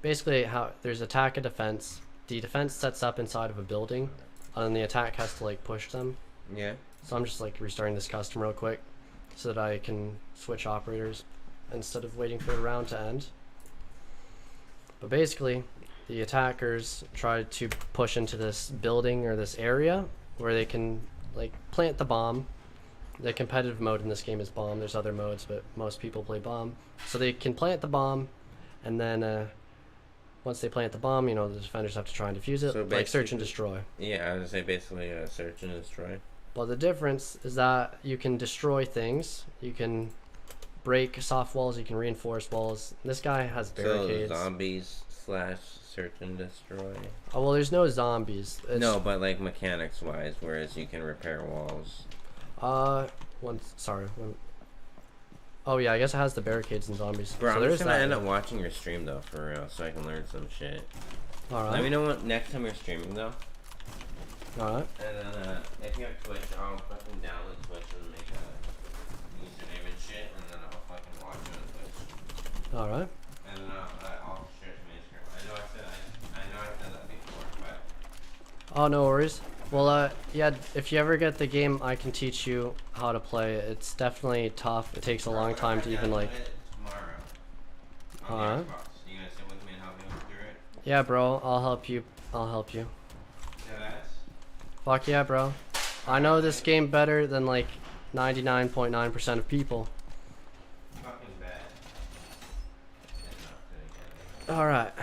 basically how there's attack and defense. The defense sets up inside of a building, and the attack has to like push them. Yeah. So I'm just like restarting this custom real quick so that I can switch operators instead of waiting for the round to end. But basically, the attackers try to push into this building or this area where they can like plant the bomb. The competitive mode in this game is bomb. There's other modes, but most people play bomb. So they can plant the bomb, and then once they plant the bomb, you know, the defenders have to try and defuse it, So like search and destroy. Yeah, I was gonna say basically search and destroy. Well, the difference is that you can destroy things. You can break soft walls. You can reinforce walls. This guy has barricades. So zombies / search and destroy. Oh well, there's no zombies. No, but like mechanics wise, whereas you can repair walls. Oh yeah, I guess it has the barricades and zombies. Bro, so I'm just gonna that. end up watching your stream though, for real, so I can learn some shit. Alright. Let me know what next time you're streaming though. Alright. And then if you have Twitch, I'll fucking download Twitch and make a username and shit, and then I'll fucking watch it on Twitch. Alright. And then I'll share it to my Instagram. I know I said that before, but Oh, no worries. Well, yeah, if you ever get the game, I can teach you how to play it. It's definitely tough. It takes a long time to even like. Tomorrow. Alright. You gonna sit with me and help me through it? Yeah, bro. I'll help you. I'll help you. Yeah, that's Fuck yeah, bro. I know this game better than like 99.9% of people. fucking bad. Alright.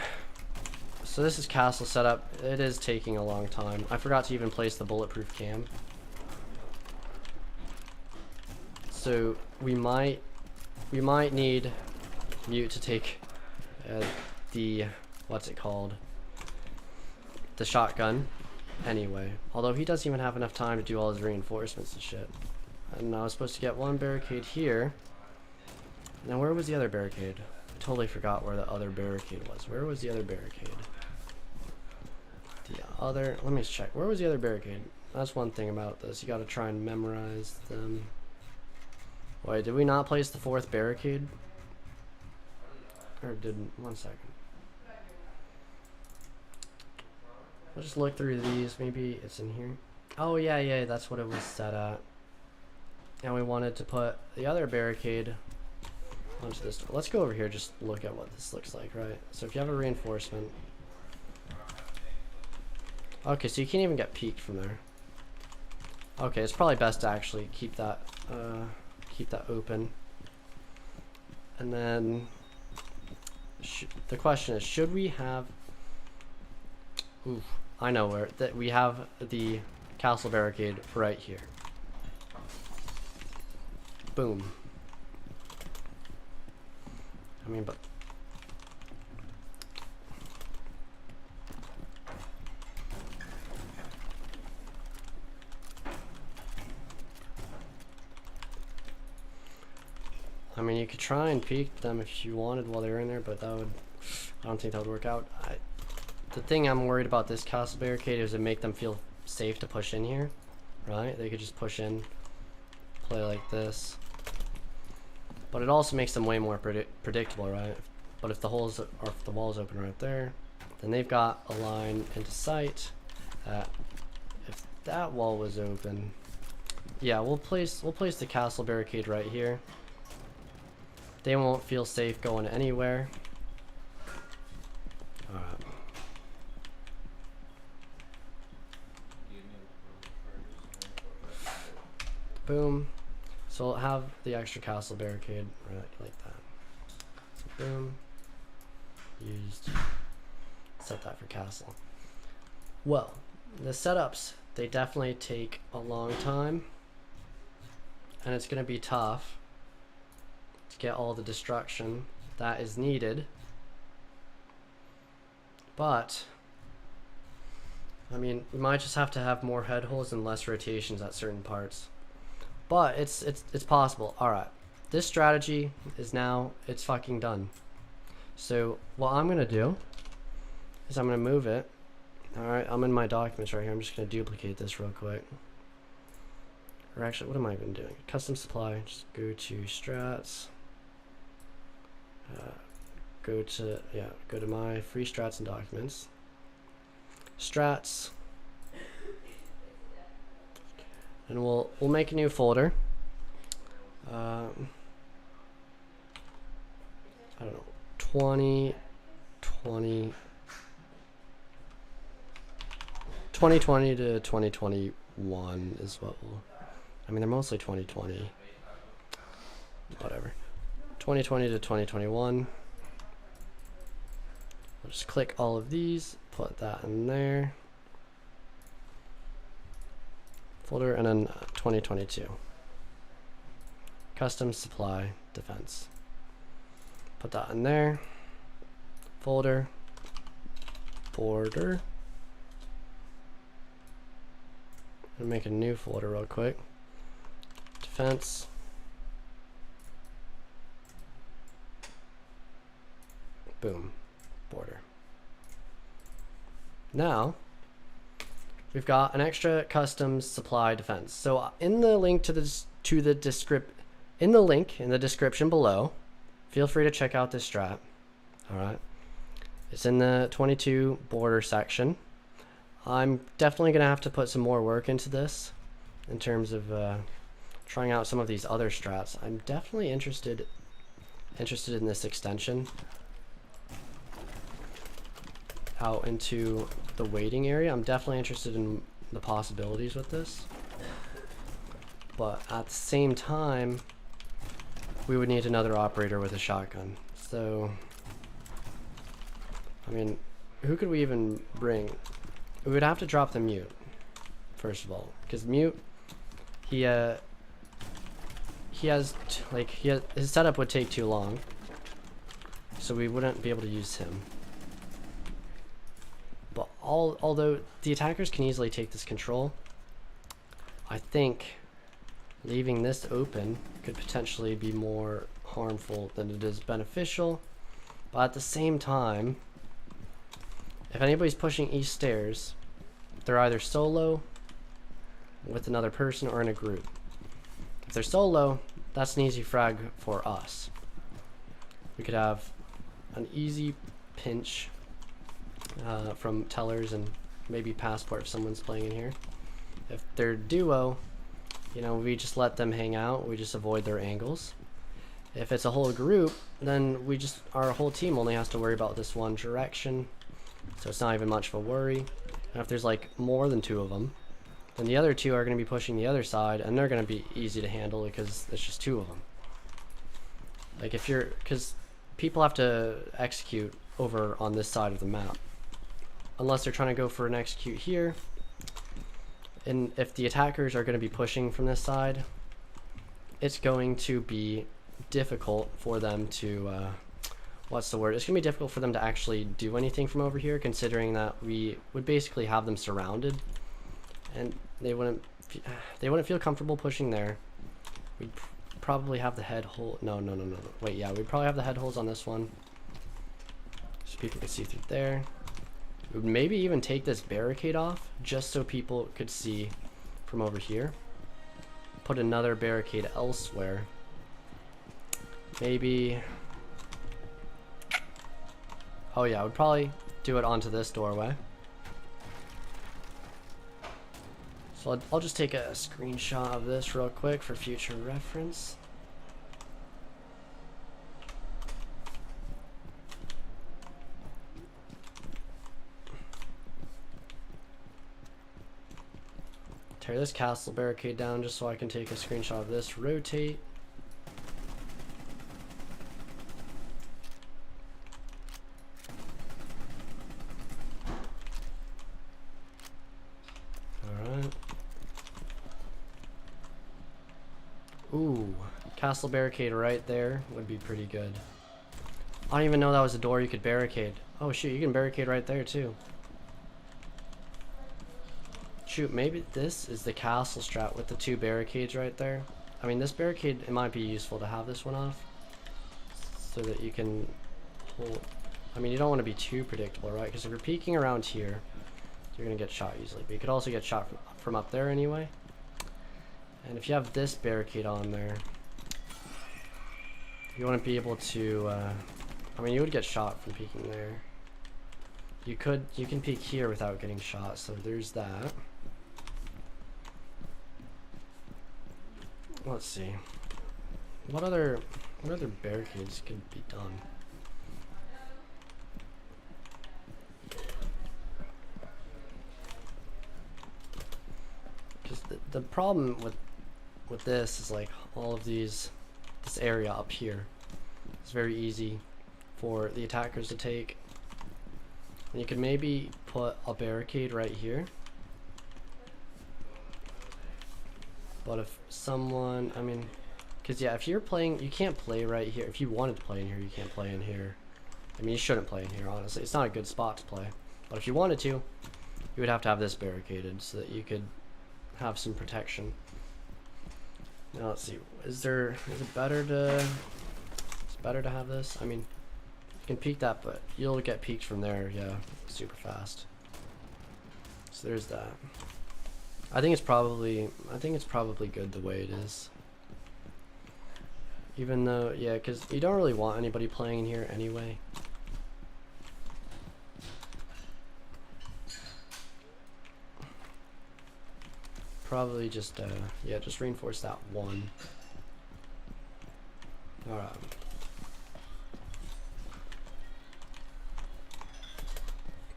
So this is castle setup. It is taking a long time. I forgot to even place the bulletproof cam. So we might need Mute to take the, what's it called? The shotgun anyway. Although he doesn't even have enough time to do all his reinforcements and shit. And I was supposed to get one barricade here. Now where was the other barricade? I totally forgot where the other barricade was. Where was the other barricade? Let me just check. Where was the other barricade? That's one thing about this. You gotta try and memorize them. Wait, did we not place the 4th barricade? Or one second. I'll just look through these. Maybe it's in here. Oh yeah, that's what it was set at. And we wanted to put the other barricade onto this. Let's go over here, just look at what this looks like, right? So if you have a reinforcement. Okay, so you can't even get peeked from there. Okay, it's probably best to actually keep that open. And then the question is, should we have? Ooh, I know where that we have the castle barricade right here. Boom. I mean, but. I mean, you could try and peek them if you wanted while they were in there, but that would, I don't think that would work out. the thing I'm worried about this castle barricade is to make them feel safe to push in here, right? They could just push in, play like this. But it also makes them way more predictable, right? But if the holes or if the wall's open right there, then they've got a line into sight. If that wall was open, yeah, we'll place the castle barricade right here. They won't feel safe going anywhere. Alright. Boom. So we'll have the extra castle barricade right like that. So boom. Used. Set that for castle. Well, the setups, they definitely take a long time. And it's going to be tough to get all the destruction that is needed. But I mean, we might just have to have more head holes and less rotations at certain parts. But it's possible. Alright. This strategy is now, it's fucking done. So what I'm gonna do is I'm gonna move it. Alright, I'm in my documents right here. I'm just gonna duplicate this real quick. Or actually, what am I even doing? Custom supply, just go to Strats. Go to my free strats and documents. Strats. And we'll make a new folder. I don't know, 2020 to 2021 is what we'll, I mean, they're mostly 2020, whatever, 2020 to 2021. I'll just click all of these, put that in there, folder, and then 2022, custom supply defense. Put that in there, folder, border, and make a new folder real quick, defense, boom, border. Now we've got an extra custom supply defense. So in the link to the description below, feel free to check out this strat. Alright. It's in the 22 border section. I'm definitely gonna have to put some more work into this in terms of trying out some of these other strats. I'm definitely interested in this extension out into the waiting area. I'm definitely interested in the possibilities with this. But at the same time, we would need another operator with a shotgun. So, I mean, who could we even bring? We would have to drop the mute, first of all, because mute, his setup would take too long, so we wouldn't be able to use him. But although the attackers can easily take this control, I think leaving this open could potentially be more harmful than it is beneficial. But at the same time, if anybody's pushing east stairs, they're either solo with another person or in a group. If they're solo, that's an easy frag for us. We could have an easy pinch from tellers and maybe passport if someone's playing in here. If they're duo, you know, we just let them hang out, we just avoid their angles. If it's a whole group, then our whole team only has to worry about this one direction, so it's not even much of a worry. And if there's like more than two of them, then the other two are going to be pushing the other side, and they're going to be easy to handle because it's just two of them. Like because people have to execute over on this side of the map, unless they're trying to go for an execute here. And if the attackers are going to be pushing from this side, it's going to be difficult for them to it's going to be difficult for them to actually do anything from over here, considering that we would basically have them surrounded, and they wouldn't feel comfortable pushing there. We'd probably have the head hole. No. Wait, yeah, we'd probably have the head holes on this one, so people can see through there. Would maybe even take this barricade off just so people could see from over here. Put another barricade elsewhere. Maybe. Oh yeah, I would probably do it onto this doorway. So I'll just take a screenshot of this real quick for future reference. Tear this castle barricade down just so I can take a screenshot of this. Rotate. Alright. Ooh, castle barricade right there would be pretty good. I don't even know that was a door you could barricade. Oh shoot, you can barricade right there too. Shoot, maybe this is the castle strat with the 2 barricades right there. I mean, this barricade, it might be useful to have this one off so that you can hold. I mean, you don't want to be too predictable, right? Because if you're peeking around here, you're going to get shot easily. But you could also get shot from up there anyway. And if you have this barricade on there, you want to be able to, I mean, you would get shot from peeking there. You can peek here without getting shot, so there's that. Let's see. What other barricades could be done? Because the problem with this is like all of this area up here. It's very easy for the attackers to take. And you could maybe put a barricade right here. But if someone, I mean, because yeah, if you're playing, you can't play right here. If you wanted to play in here, you can't play in here. I mean, you shouldn't play in here, honestly. It's not a good spot to play. But if you wanted to, you would have to have this barricaded so that you could have some protection. Now let's see, is it better to, it's better to have this? I mean, you can peek that, but you'll get peeked from there, yeah, super fast. So there's that. I think it's probably good the way it is. Even though, yeah, because you don't really want anybody playing in here anyway. Probably just, yeah, just reinforce that one. Alright.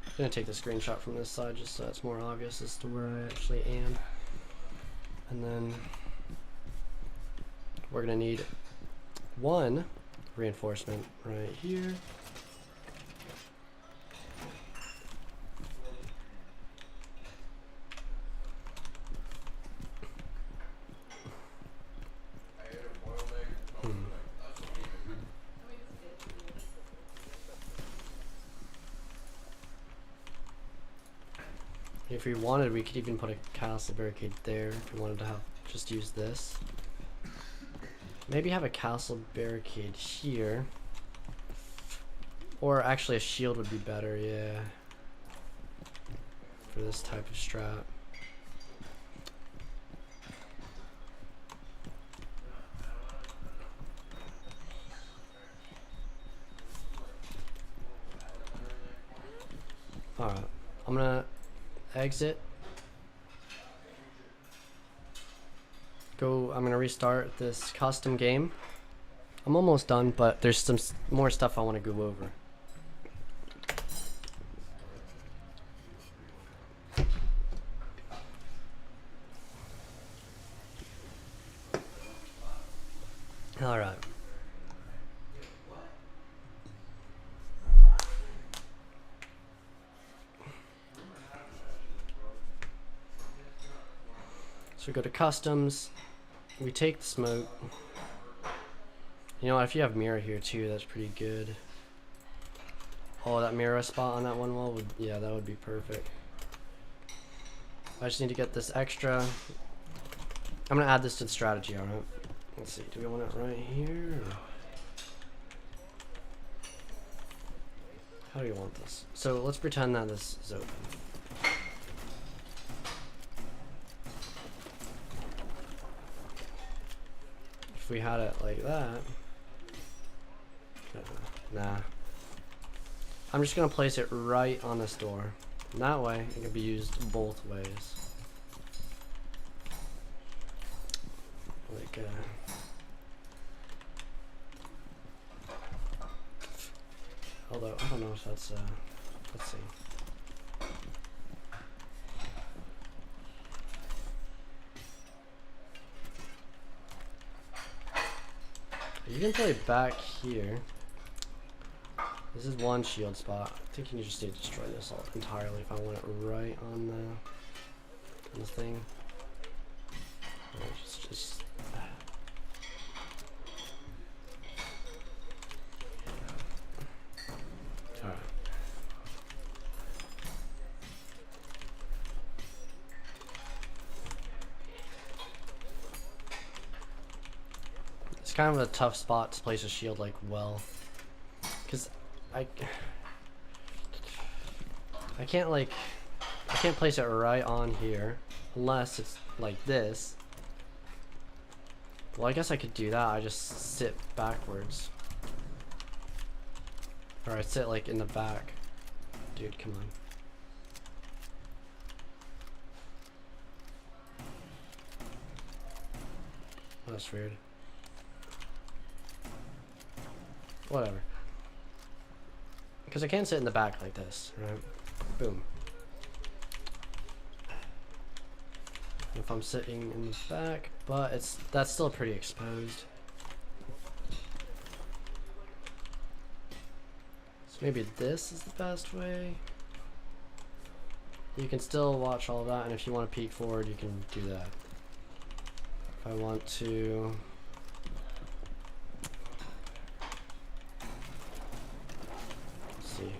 I'm gonna take the screenshot from this side just so it's more obvious as to where I actually am. And then we're gonna need one reinforcement right here. If we wanted, we could even put a castle barricade there if we wanted to have just use this. Maybe have a castle barricade here. Or actually a shield would be better, yeah. For this type of strat. Alright, I'm gonna exit. I'm gonna restart this custom game. I'm almost done, but there's some more stuff I want to go over. Alright. So we go to customs, we take the smoke. You know what, if you have mirror here too, that's pretty good. Oh, that mirror spot on that one wall would, yeah, that would be perfect. I just need to get this extra. I'm gonna add this to the strategy, alright? Let's see, do we want it right here? How do you want this? So let's pretend that this is open. If we had it like that, nah. I'm just gonna place it right on this door. And that way, it can be used both ways. Like, although, I don't know if that's, let's see. You can play back here. This is one shield spot. I think you just need to destroy this all entirely if I want it right on the thing. Just alright. It's kind of a tough spot to place a shield like well, because I can't place it right on here unless it's like this. Well, I guess I could do that. I just sit backwards, or I sit like in the back. Dude, come on. That's weird. Whatever. Because I can sit in the back like this, right? Boom. If I'm sitting in the back, but that's still pretty exposed. So maybe this is the best way. You can still watch all of that, and if you want to peek forward, you can do that. If I want to... see.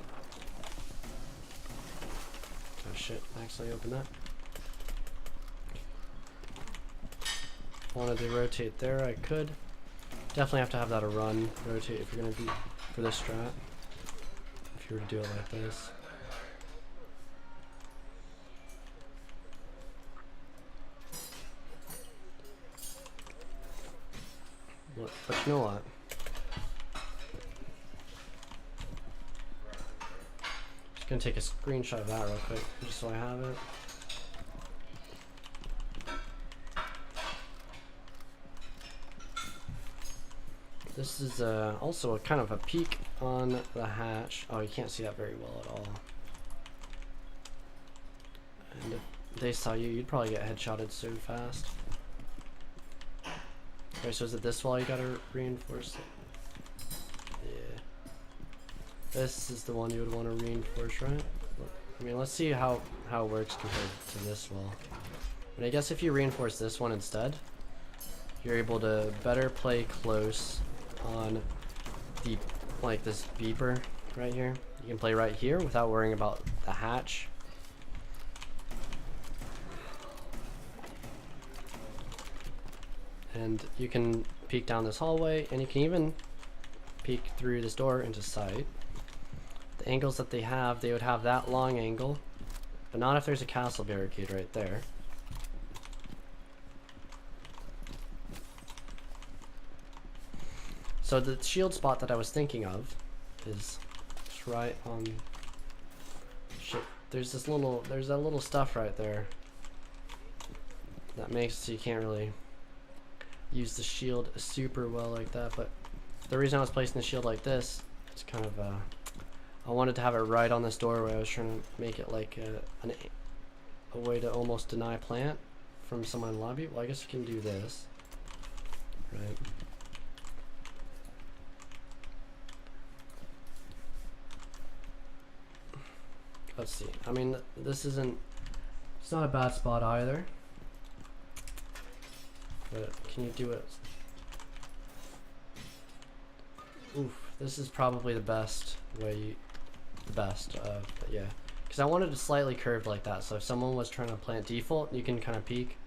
Oh shit, I accidentally opened that. If I wanted to rotate there, I could. Definitely have to have that a run rotate if you're gonna be for this strat. If you were to do it like this. But you know what? Just gonna take a screenshot of that real quick, just so I have it. This is also a kind of a peek on the hatch. Oh, you can't see that very well at all. And if they saw you, you'd probably get headshotted so fast. Okay, so is it this wall you gotta reinforce it? Yeah. This is the one you would want to reinforce, right? I mean, let's see how it works compared to this wall. But I guess if you reinforce this one instead, you're able to better play close on the, like this beeper right here. You can play right here without worrying about the hatch. And you can peek down this hallway, and you can even peek through this door into sight. The angles that they would have that long angle, but not if there's a castle barricade right there. So the shield spot that I was thinking of is just right on. Shit, there's that little stuff right there that makes it so you can't really use the shield super well like that. But the reason I was placing the shield like this, it's kind of I wanted to have it right on this doorway. I was trying to make it like a way to almost deny plant from someone in the lobby. Well, I guess you can do this, right? Let's see. I mean, it's not a bad spot either. But can you do it? Oof, this is probably the best way, yeah. Because I wanted it slightly curved like that, so if someone was trying to plant default, you can kind of peek,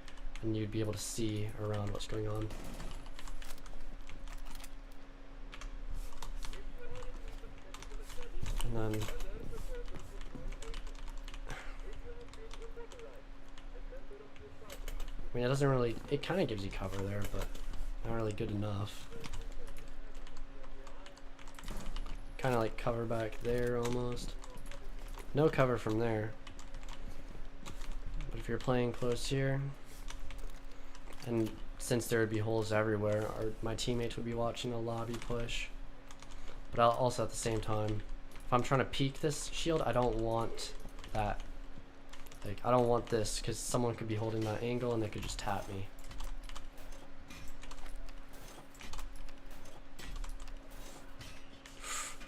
and you'd be able to see around what's going on. And And then I mean, it doesn't really, it kind of gives you cover there, but not really good enough. Kind of like cover back there almost. No cover from there. But if you're playing close here, and since there would be holes everywhere, my teammates would be watching a lobby push. But I'll also at the same time, if I'm trying to peek this shield, I don't want that. Like, I don't want this, because someone could be holding that angle and they could just tap me.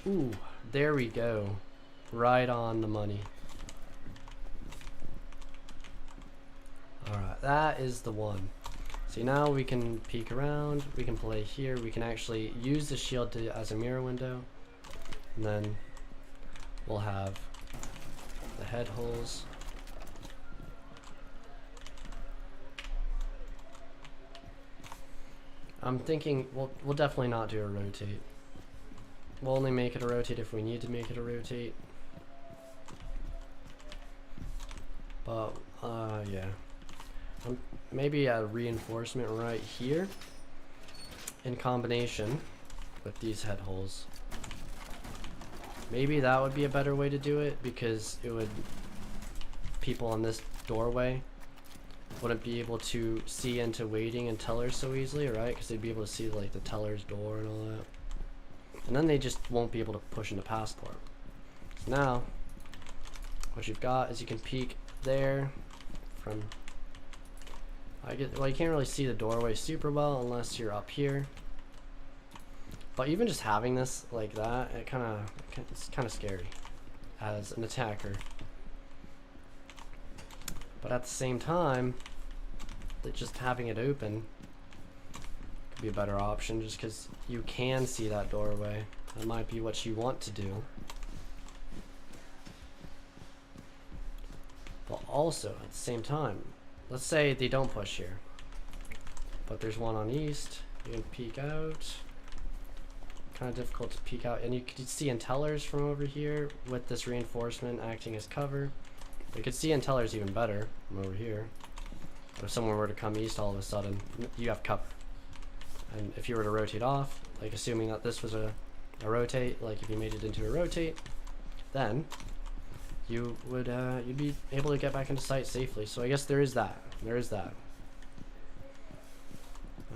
Ooh, there we go. Right on the money. Alright, that is the one. See, now we can peek around, we can play here, we can actually use the shield as a mirror window. And then we'll have the head holes. I'm thinking we'll definitely not do a rotate. We'll only make it a rotate if we need to make it a rotate. But yeah, maybe a reinforcement right here in combination with these head holes. Maybe that would be a better way to do it, because it would, people on this doorway wouldn't be able to see into waiting and tellers so easily, right? Because they'd be able to see like the teller's door and all that. And then they just won't be able to push into passport. So now, what you've got is you can peek there from, well, you can't really see the doorway super well unless you're up here. But even just having this like that, it's kind of scary as an attacker. But at the same time, just having it open could be a better option, just because you can see that doorway. That might be what you want to do. But also, at the same time, let's say they don't push here, but there's one on east. You can peek out. Kind of difficult to peek out, and you could see in tellers from over here with this reinforcement acting as cover. You could see in tellers even better from over here. But if someone were to come east all of a sudden, you have cover. And if you were to rotate off, like assuming that this was a rotate, like if you made it into a rotate, then you would you'd be able to get back into sight safely. So I guess there is that. There is that.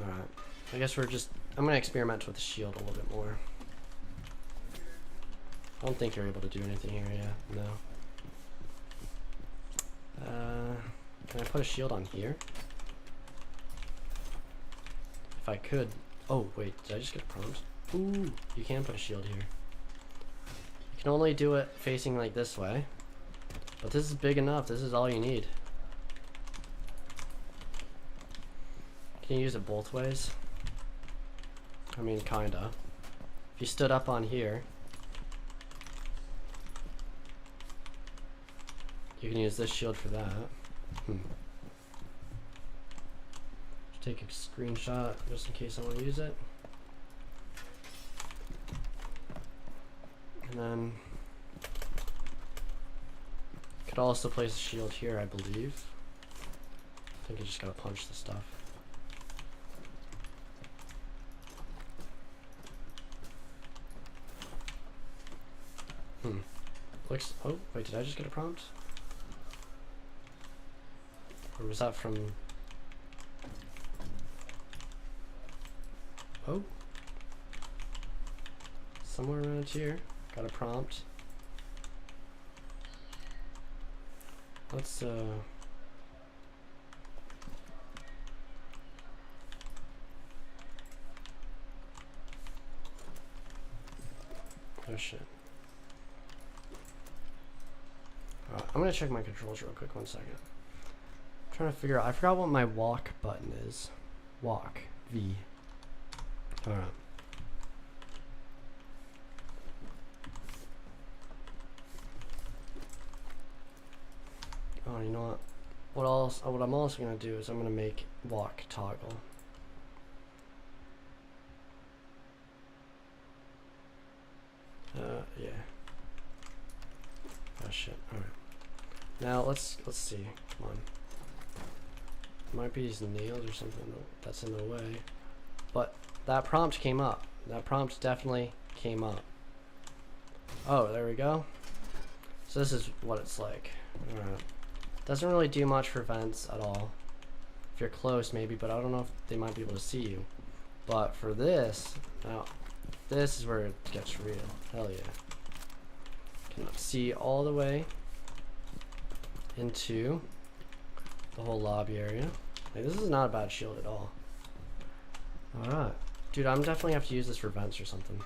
Alright. I guess I'm gonna experiment with the shield a little bit more. I don't think you're able to do anything here, yeah. No. Can I put a shield on here? If I could. Oh, wait, did I just get a prompt? Ooh, you can put a shield here. You can only do it facing like this way. But this is big enough. This is all you need. Can you use it both ways? I mean, kinda. If you stood up on here, you can use this shield for that. Just take a screenshot just in case I want to use it. And then could also place a shield here, I believe. I think I just gotta punch the stuff. Looks. Oh, wait, did I just get a prompt? Or was that from. Oh. Somewhere around here. Got a prompt. Let's, oh shit. I'm gonna check my controls real quick, 1 second. I'm trying to figure out, I forgot what my walk button is. Walk, V. Alright. Oh, you know what? What I'm also gonna do is I'm gonna make walk toggle. Yeah. shit. Alright. Now let's see. Come on. Might be these nails or something that's in the way. But that prompt came up. That prompt definitely came up. Oh, there we go. So this is what it's like. Alright. Doesn't really do much for vents at all. If you're close maybe, but I don't know if they might be able to see you. But for this, now this is where it gets real. Hell yeah. Can see all the way into the whole lobby area. Like, this is not a bad shield at all. Alright. Dude, I'm definitely have to use this for vents or something.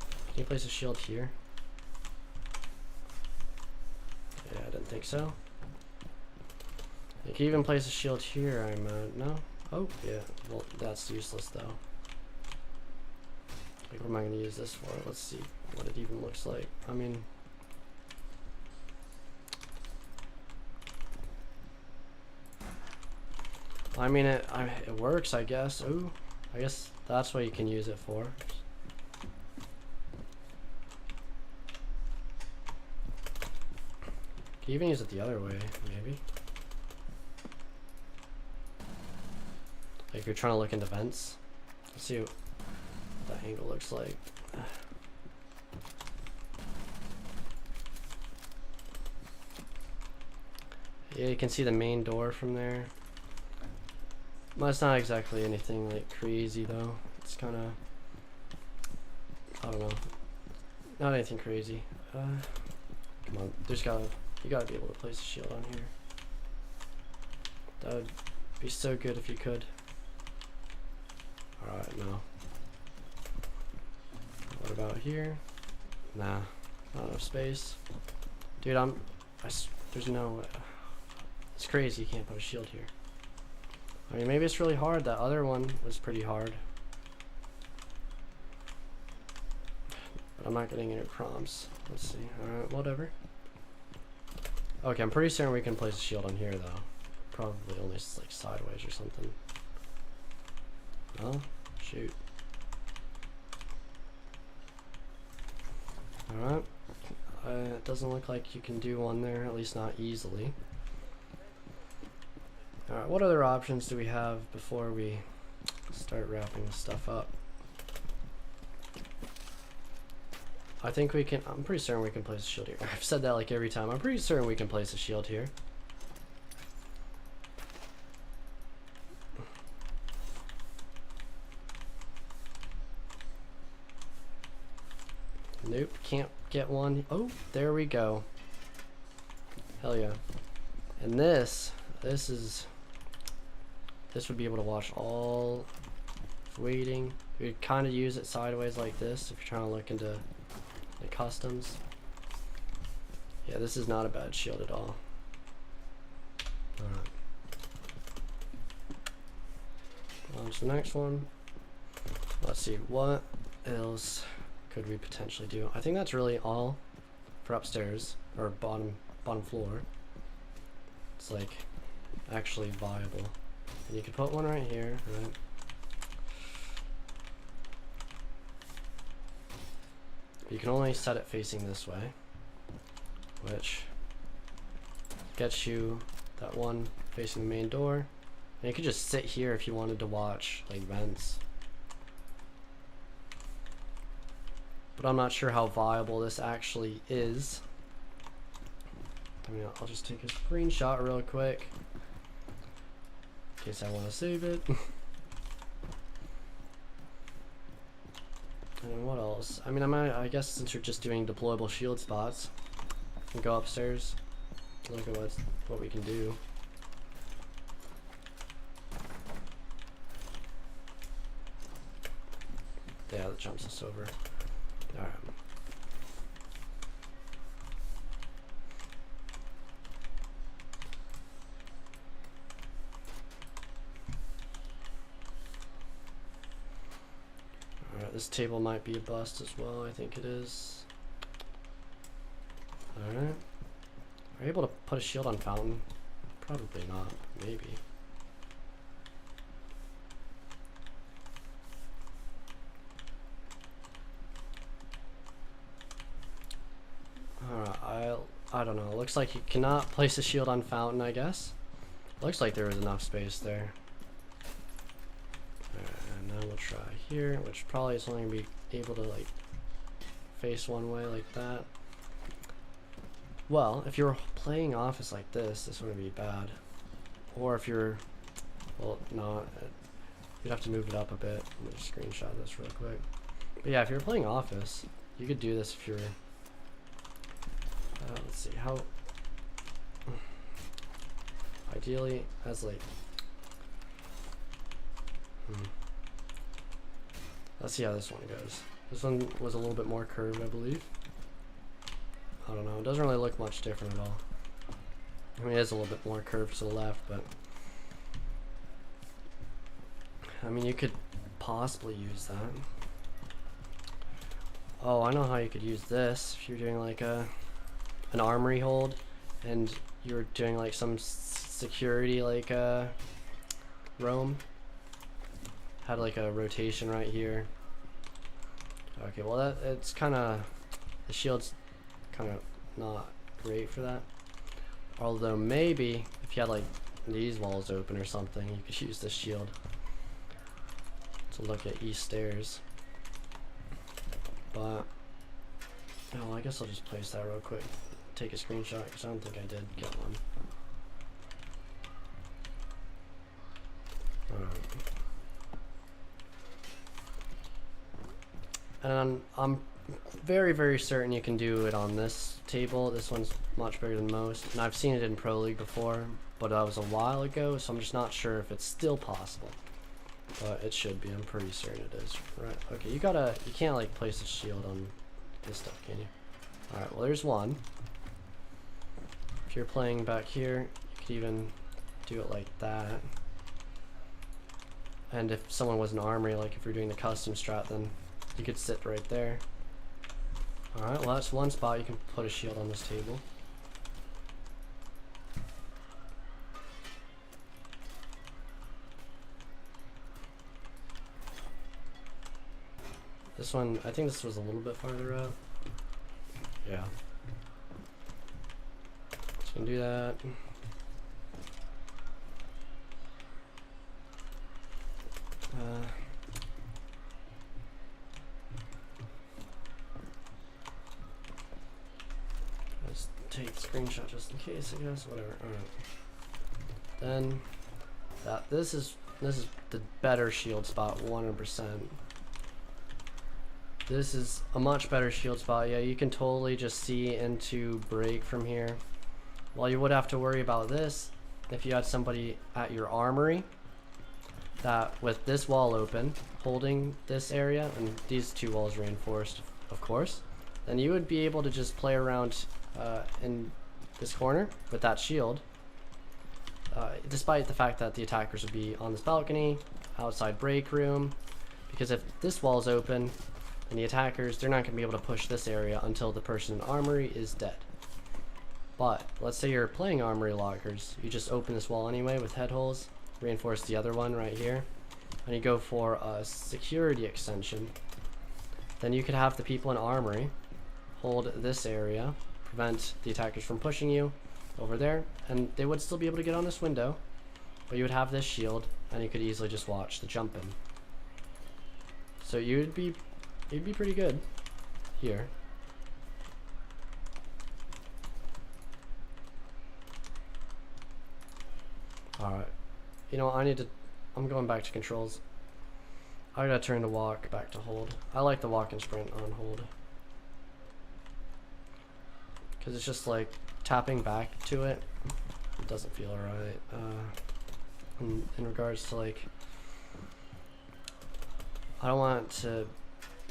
Can you place a shield here? Yeah, I didn't think so. You can even place a shield here, no? Oh, yeah. Well, that's useless though. Like, what am I going to use this for? Let's see what it even looks like. I mean... it works, I guess. Ooh, I guess that's what you can use it for. You can even use it the other way, maybe. Like if you're trying to look into vents. Let's see what that angle looks like. Yeah, you can see the main door from there. Well, it's not exactly anything like crazy though. It's kind of, I don't know, not anything crazy. Come on, you gotta be able to place a shield on here. That would be so good if you could. All right, no. What about here? Nah, not enough space. Dude, there's no. It's crazy you can't put a shield here. I mean, maybe it's really hard. That other one was pretty hard. But I'm not getting any prompts. Let's see. Alright, whatever. Okay, I'm pretty certain we can place a shield on here, though. Probably only like sideways or something. Oh, shoot. Alright. It doesn't look like you can do one there, at least not easily. Alright, what other options do we have before we start wrapping this stuff up? I think we can, I'm pretty certain we can place a shield here. I've said that like every time. I'm pretty certain we can place a shield here. Nope, can't get one. Oh, there we go. Hell yeah. And this would be able to watch all waiting. You would kind of use it sideways like this if you're trying to look into the customs. Yeah, this is not a bad shield at all. Alright. On to the next one. Let's see, what else could we potentially do? I think that's really all for upstairs, or bottom floor. It's like actually viable. And you could put one right here, right? You can only set it facing this way, which gets you that one facing the main door. And you could just sit here if you wanted to watch like vents. But I'm not sure how viable this actually is. I mean, I'll just take a screenshot real quick in case I want to save it. And what else? I mean, I guess since you're just doing deployable shield spots, we can go upstairs, look at what we can do. Yeah, that jumps us over. Alright. Alright, this table might be a bust as well, I think it is. Alright. Are you able to put a shield on fountain? Probably not, maybe. I don't know. Looks like you cannot place a shield on fountain, I guess. Looks like there was enough space there. And then we'll try here, which probably is only gonna be able to like face one way like that. Well, if you're playing office like this wouldn't be bad. Or if you're, well, no, you'd have to move it up a bit. Let me just screenshot this real quick. But yeah, if you're playing office, you could do this if you're, let's see, how, ideally, as like, let's see how this one goes. This one was a little bit more curved, I believe. I don't know, it doesn't really look much different at all. I mean, it is a little bit more curved to the left, but I mean, you could possibly use that. Oh, I know how you could use this. If you're doing like an armory hold and you're doing like some security like roam. Had like a rotation right here. Okay, well it's kind of, the shield's kind of not great for that. Although maybe if you had like these walls open or something, you could use this shield to look at east stairs. But oh, I guess I'll just place that real quick. Take a screenshot because I don't think I did get one. And I'm very, very certain you can do it on this table. This one's much bigger than most, and I've seen it in Pro League before, but that was a while ago, so I'm just not sure if it's still possible. But it should be. I'm pretty certain it is. Right? Okay, you can't like place a shield on this stuff, can you? All right. Well, there's one. If you're playing back here, you could even do it like that. And if someone was an armory, like if you're doing the custom strat, then you could sit right there. Alright, well that's one spot you can put a shield on this table. This one, I think this was a little bit farther out. Yeah. Just gonna do that. Let's take a screenshot just in case, I guess. Whatever. Alright. Then this is the better shield spot, 100%. This is a much better shield spot. Yeah, you can totally just see into break from here. Well, you would have to worry about this if you had somebody at your armory that with this wall open, holding this area, and these two walls reinforced, of course, then you would be able to just play around in this corner with that shield, despite the fact that the attackers would be on this balcony, outside break room, because if this wall is open, and the attackers, they're not going to be able to push this area until the person in armory is dead. But let's say you're playing armory lockers, you just open this wall anyway with head holes, reinforce the other one right here, and you go for a security extension. Then you could have the people in armory hold this area, prevent the attackers from pushing you over there, and they would still be able to get on this window, but you would have this shield, and you could easily just watch the jump in. So you'd be pretty good here. Alright. You know, I'm going back to controls. I gotta turn the walk back to hold. I like the walk and sprint on hold. Because it's just like tapping back to it. It doesn't feel right. In regards to like, I don't want to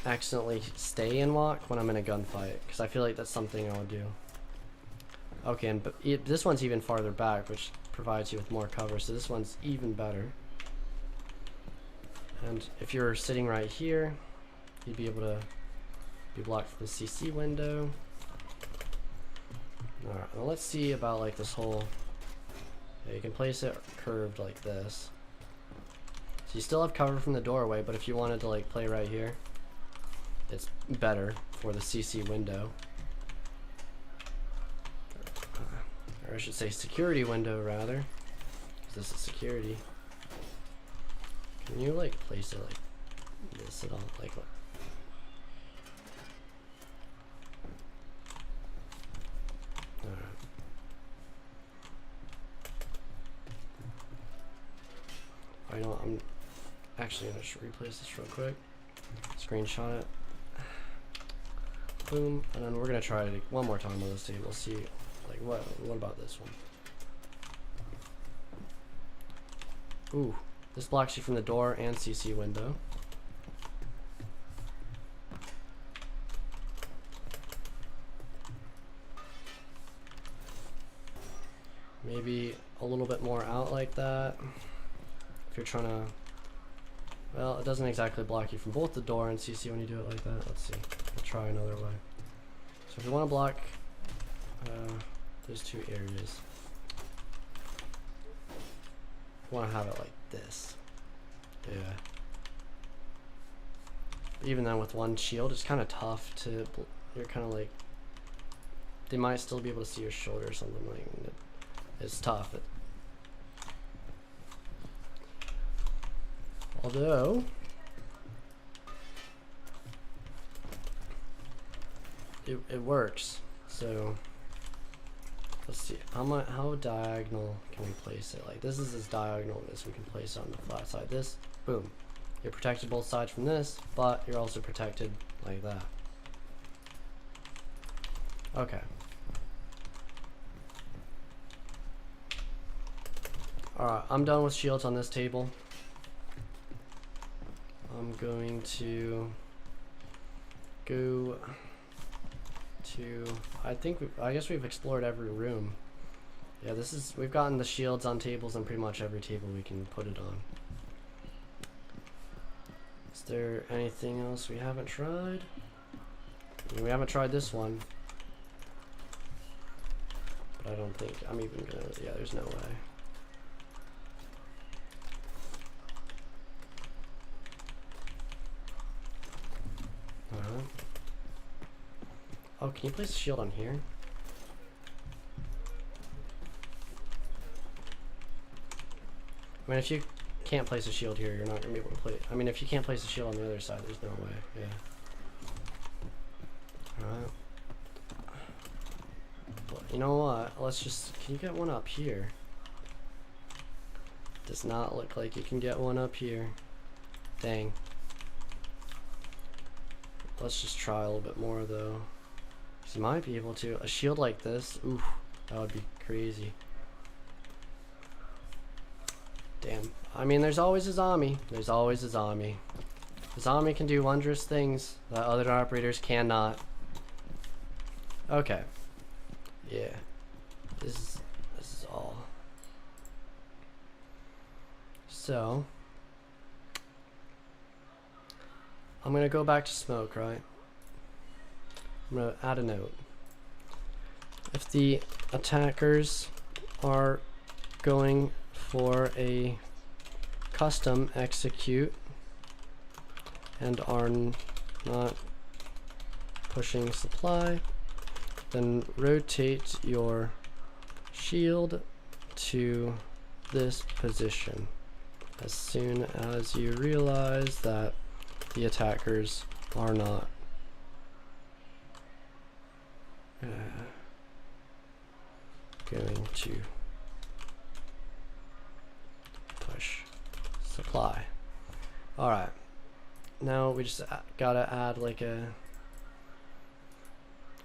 accidentally stay in walk when I'm in a gunfight, because I feel like that's something I would do. Okay, and this one's even farther back, which provides you with more cover, so this one's even better. And if you're sitting right here, you'd be able to be blocked from the CC window. Alright, well let's see about like this whole, yeah, you can place it curved like this. So you still have cover from the doorway, but if you wanted to like play right here, it's better for the CC window. Or I should say security window rather. Is this a security? Can you like place it like this at all? Like what? Alright. I know I'm actually gonna just replace this real quick. Screenshot it. Boom, and then we're gonna try it one more time on this table. See, like what about this one? Ooh, this blocks you from the door and CC window. Maybe a little bit more out like that. If you're trying to, well, it doesn't exactly block you from both the door and CC when you do it like that. Let's see. We'll try another way. So if you want to block those two areas, you want to have it like this. Yeah. Even then, with one shield, it's kind of tough to. You're kind of like. They might still be able to see your shoulder or something like. It's tough. Although. It works. So. Let's see. How diagonal can we place it? Like this is as diagonal as we can place it on the flat side. This, boom. You're protected both sides from this, but you're also protected like that. Okay. Alright, I'm done with shields on this table. I'm going to go to, I guess we've explored every room. Yeah, we've gotten the shields on tables on pretty much every table we can put it on. Is there anything else we haven't tried? I mean, we haven't tried this one. But I don't think I'm even gonna, yeah, there's no way. Oh, can you place a shield on here? I mean, if you can't place a shield here, you're not gonna be able to play. I mean, if you can't place a shield on the other side, there's no way. Yeah. Alright. Well, you know what? Let's just. Can you get one up here? Does not look like you can get one up here. Dang. Let's just try a little bit more though. You might be able to. A shield like this, oof, that would be crazy. Damn. I mean, there's always a zombie. There's always a zombie. The zombie can do wondrous things that other operators cannot. Okay. Yeah. This is all. So I'm gonna go back to smoke, right? I'm gonna add a note. If the attackers are going for a custom execute and are not pushing supply, then rotate your shield to this position as soon as you realize that the attackers are not going to push supply. Alright, now we just gotta add like a,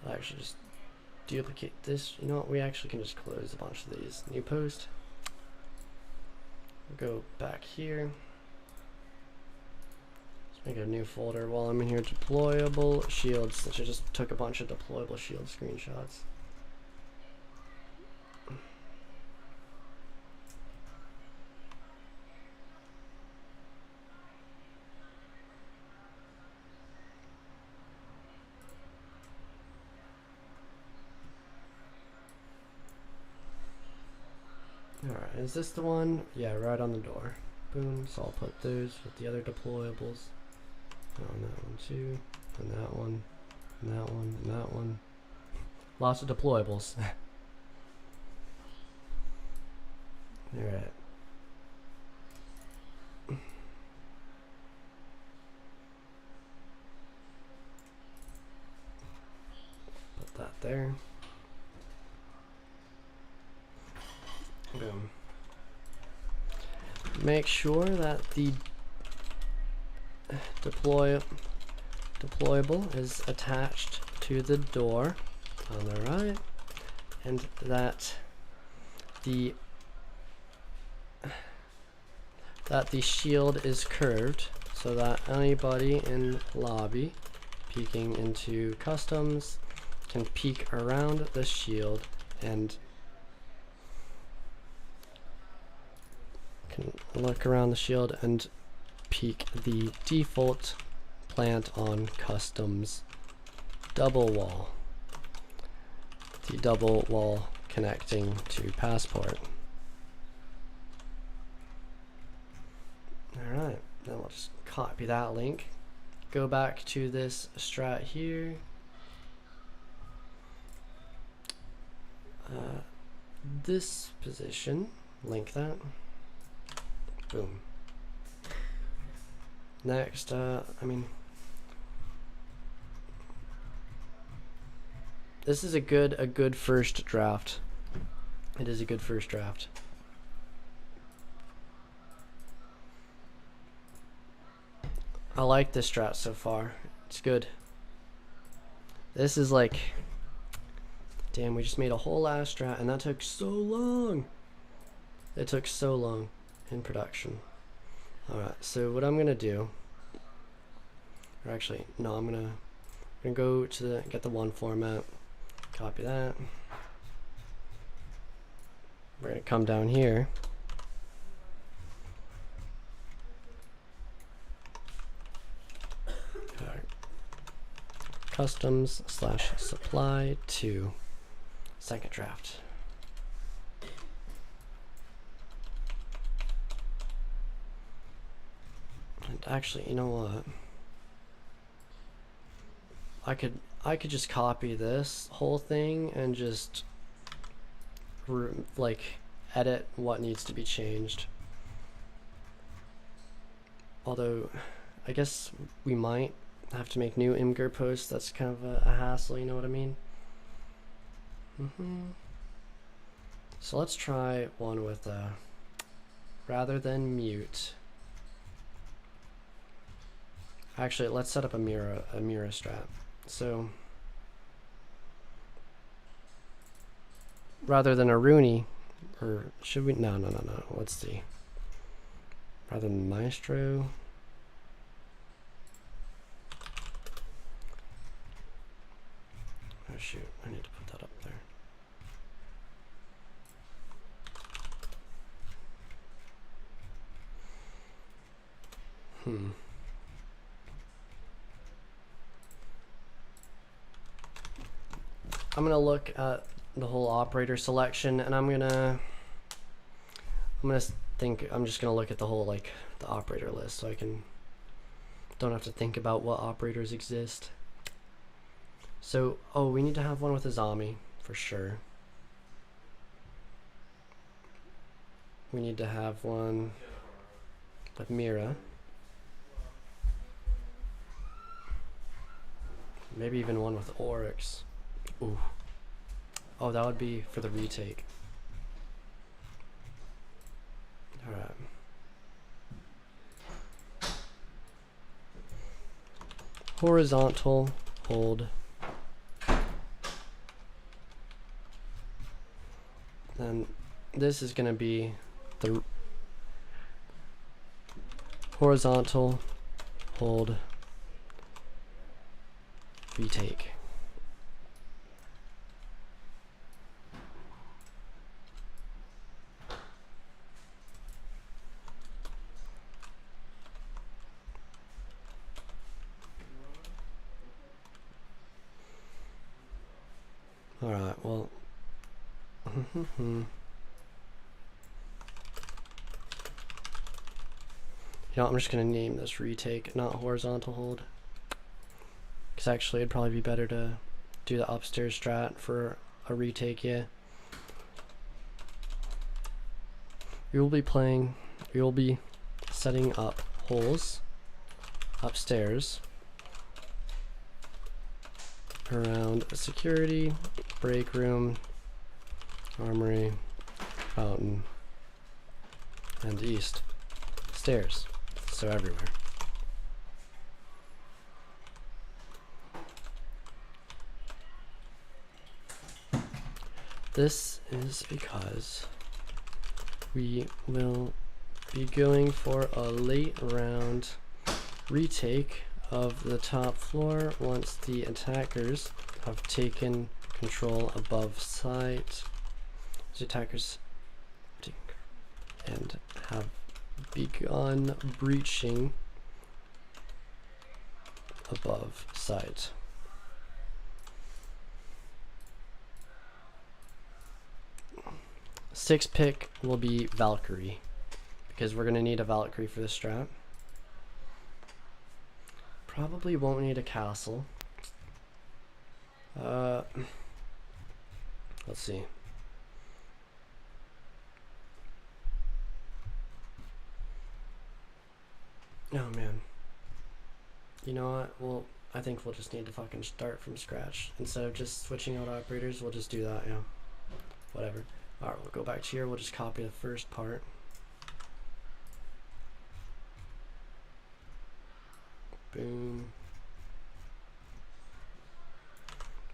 I'll actually just duplicate this. You know what, we actually can just close a bunch of these. New post, go back here, let's make a new folder while I'm in here. Deployable shields, since I just took a bunch of deployable shield screenshots. Alright, is this the one? Yeah, right on the door. Boom, so I'll put those with the other deployables. On that one too, and that one, and that one, and that one. Lots of deployables. Alright. Put that there. Boom. Make sure that the deployable is attached to the door on the right, and that the shield is curved so that anybody in lobby peeking into customs can peek around the shield and can look around the shield and peek the default plant on customs double wall. The double wall connecting to passport. Alright, then we'll just copy that link. Go back to this strat here. This position, link that. Boom. Next, I mean, this is a good first draft. It is a good first draft. I like this strat so far. It's good. This is like, damn, we just made a whole ass strat and that took so long. It took so long in production. Alright, so what I'm gonna do, or actually, no, I'm gonna go to the, get the one format, copy that. We're gonna come down here. Customs / supply to second draft. And actually, you know what? I could just copy this whole thing and just like edit what needs to be changed. Although I guess we might have to make new Imgur posts. That's kind of a hassle, you know what I mean? So let's try one with rather than mute. Actually, let's set up a mirror strat. So rather than a Rooney, or should we? No. Let's see. Rather than Maestro. Oh shoot, I need to put that up there. I'm gonna look at the whole operator selection, and I'm just gonna look at the whole, like, the operator list, so I don't have to think about what operators exist. So, oh, we need to have one with a zombie, for sure. We need to have one with Mira. Maybe even one with Oryx. Ooh. Oh, that would be for the retake. Alright. Horizontal hold. Then this is going to be the horizontal hold retake. Alright, well, you know, I'm just going to name this retake, not horizontal hold. Because actually it'd probably be better to do the upstairs strat for a retake, yeah. we will be setting up holes upstairs around security, break room, armory, fountain, and east stairs, so everywhere. This is because we will be going for a late round retake of the top floor once the attackers have taken control above site. The attackers and have begun breaching above site. Sixth pick will be Valkyrie, because we're going to need a Valkyrie for this strat. Probably won't need a castle. Let's see. Oh man. You know what? Well, I think we'll just need to fucking start from scratch. Instead of just switching out operators, we'll just do that, yeah. Whatever. Alright, we'll go back to here. We'll just copy the first part. Boom.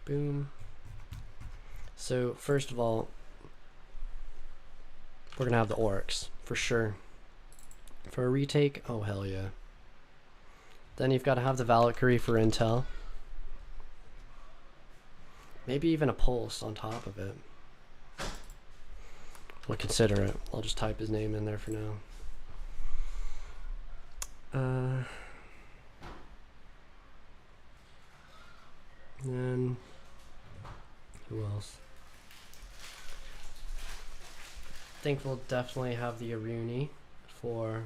Boom. So, first of all, we're gonna have the orcs, for sure. For a retake, oh hell yeah. Then you've got to have the Valkyrie for intel. Maybe even a pulse on top of it. We'll consider it. I'll just type his name in there for now. Then who else? I think we'll definitely have the Aruni for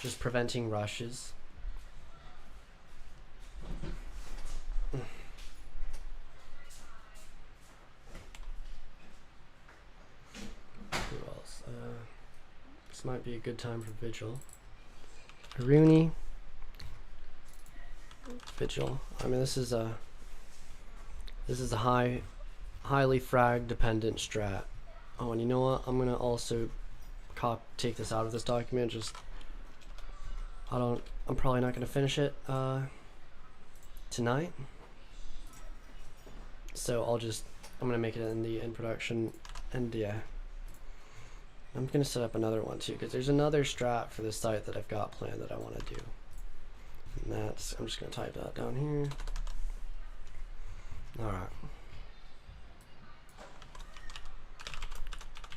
just preventing rushes. Who else? This might be a good time for Vigil. Aruni, Vigil. I mean, this is a highly frag dependent strat. Oh, and you know what? I'm gonna also take this out of this document. I'm probably not gonna finish it tonight. So I'm gonna make it in production, and yeah. I'm gonna set up another one too, because there's another strat for this site that I've got planned that I want to do. And I'm just gonna type that down here. Alright.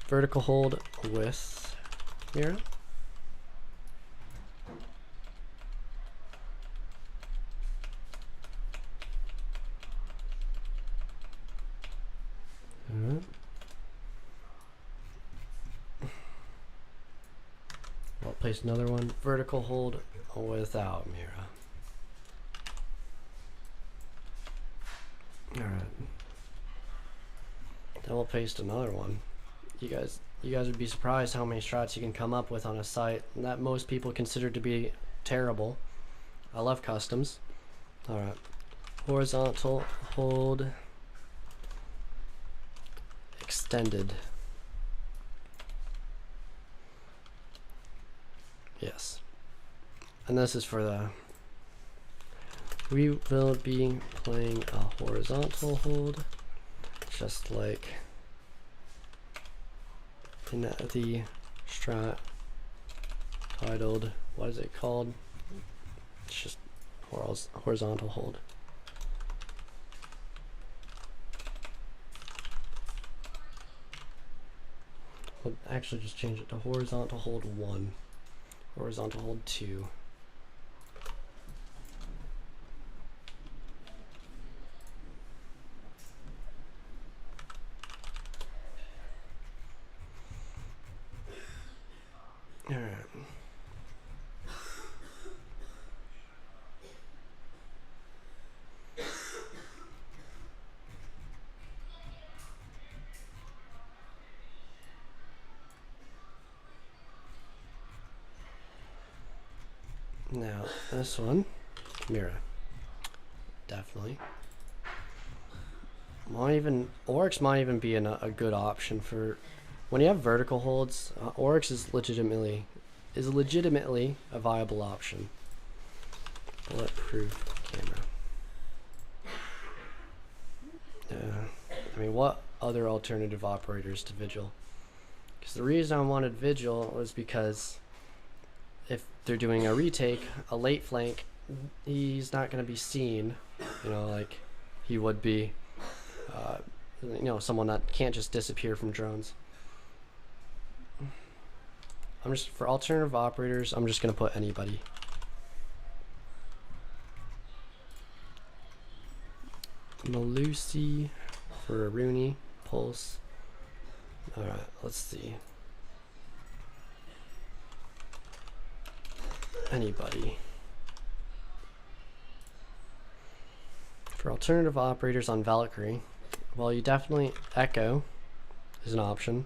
Vertical hold with Mira. I'll place another one. Vertical hold without Mira. Alright. Then we'll paste another one. You guys would be surprised how many strats you can come up with on a site that most people consider to be terrible. I love customs. Alright. Horizontal hold extended. Yes. And this is for the... We will be playing a horizontal hold, just like in the strat titled, what is it called? It's just horizontal hold. We'll actually just change it to horizontal hold 1, horizontal hold 2. Alright. Now this one, Mira, definitely. Oryx might even be a good option for when you have vertical holds. Oryx is legitimately a viable option. Bulletproof camera. I mean, what other alternative operators to Vigil? Because the reason I wanted Vigil was because if they're doing a retake, a late flank, he's not going to be seen, you know, like he would be, you know, someone that can't just disappear from drones. For alternative operators, I'm just going to put anybody. Malusi for a Rooney, Pulse. Alright, let's see. Anybody. For alternative operators on Valkyrie, well, you definitely Echo is an option.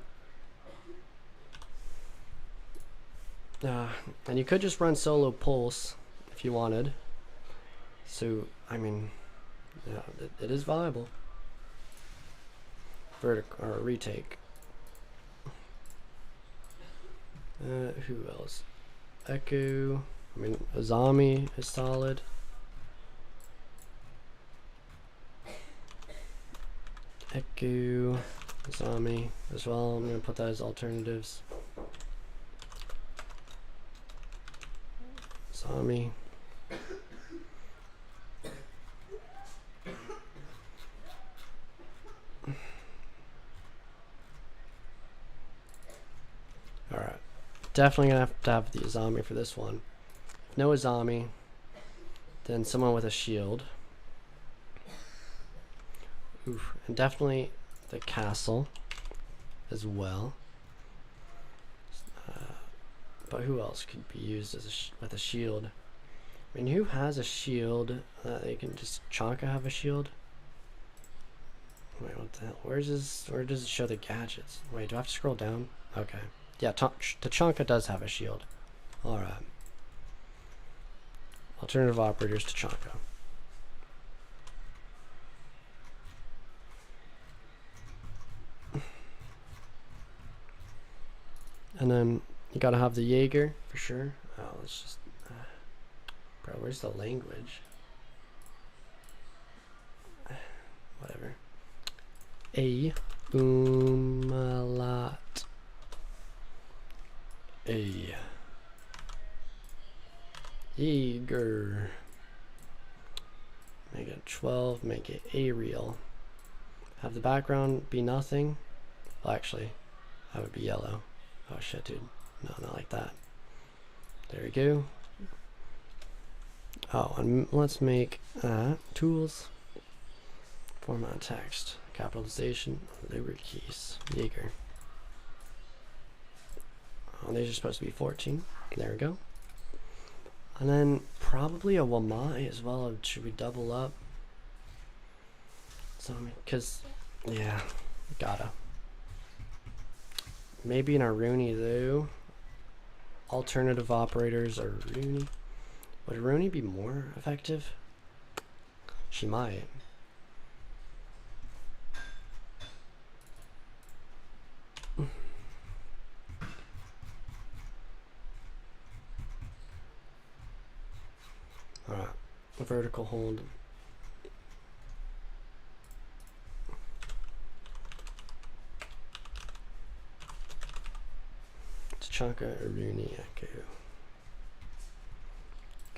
And you could just run solo Pulse if you wanted. So, I mean, yeah, it is viable. Vertical or retake. Who else? Echo. I mean, Azami is solid. Echo, Azami as well. I'm gonna put that as alternatives. Azami. Alright. Definitely gonna have to have the Azami for this one. If no Azami, then someone with a shield. Oof. And definitely the castle as well. But who else could be used as with a shield? I mean, who has a shield? They can just Chonka have a shield. Wait, what the hell? Where does it show the gadgets? Wait, do I have to scroll down? Okay. Yeah, Tachanka does have a shield. Alright. Alternative operators, Tachanka. And then you gotta have the Jaeger for sure. Oh, let's just. Bro, where's the language? Whatever. A umlaut. A Jaeger. Make it 12. Make it aerial. Have the background be nothing. Well, actually, that would be yellow. Oh shit, dude. No, not like that. There we go. Oh, and let's make tools. Format text. Capitalization. Liberty keys. Jaeger. Oh, these are supposed to be 14. There we go. And then probably a Wamai as well. Should we double up? So, because, yeah, gotta. Maybe an Aruni though. Alternative operators are Aruni. Would Aruni be more effective? She might. Alright, vertical hold. Tachanka, Aruni, Echo.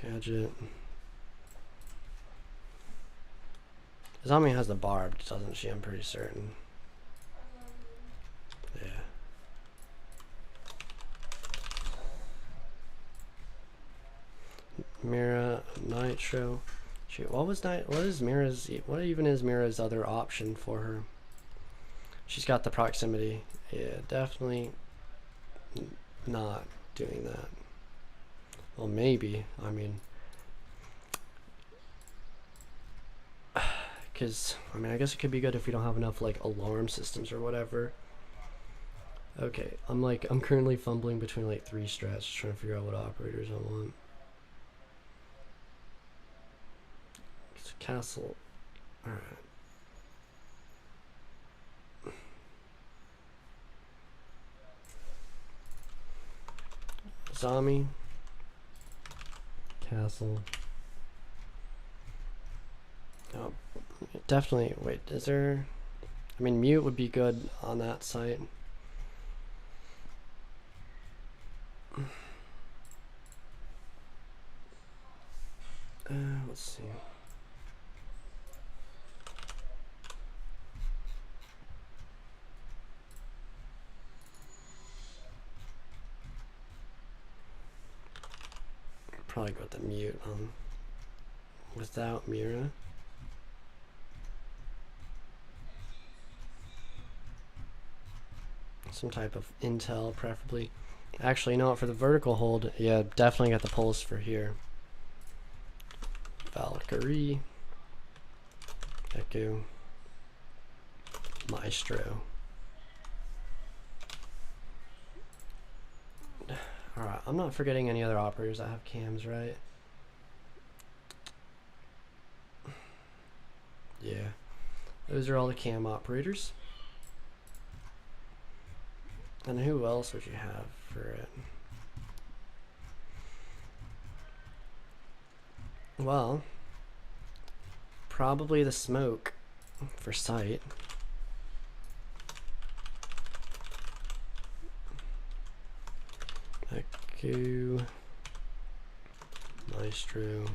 Gadget. Azami has the barbed, doesn't she? I'm pretty certain. Yeah. Mira, Nitro. Shoot, what even is Mira's other option for her? She's got the proximity. Yeah, definitely not doing that. Well, maybe. I mean, because I guess it could be good if we don't have enough like alarm systems or whatever. Okay, I'm currently fumbling between like 3 strats, trying to figure out what operators I want. Castle. Alright. Zombie. Castle. Oh, definitely. Wait, is there... I mean, mute would be good on that site. Let's see. Probably go with the mute on without Mira. Some type of intel, preferably. Actually, you know what? For the vertical hold, yeah, definitely got the pulse for here. Valkyrie, Echo, Maestro. Alright, I'm not forgetting any other operators that have cams, right? Yeah, those are all the cam operators. And who else would you have for it? Well, probably the smoke for sight. Echo, Maestro.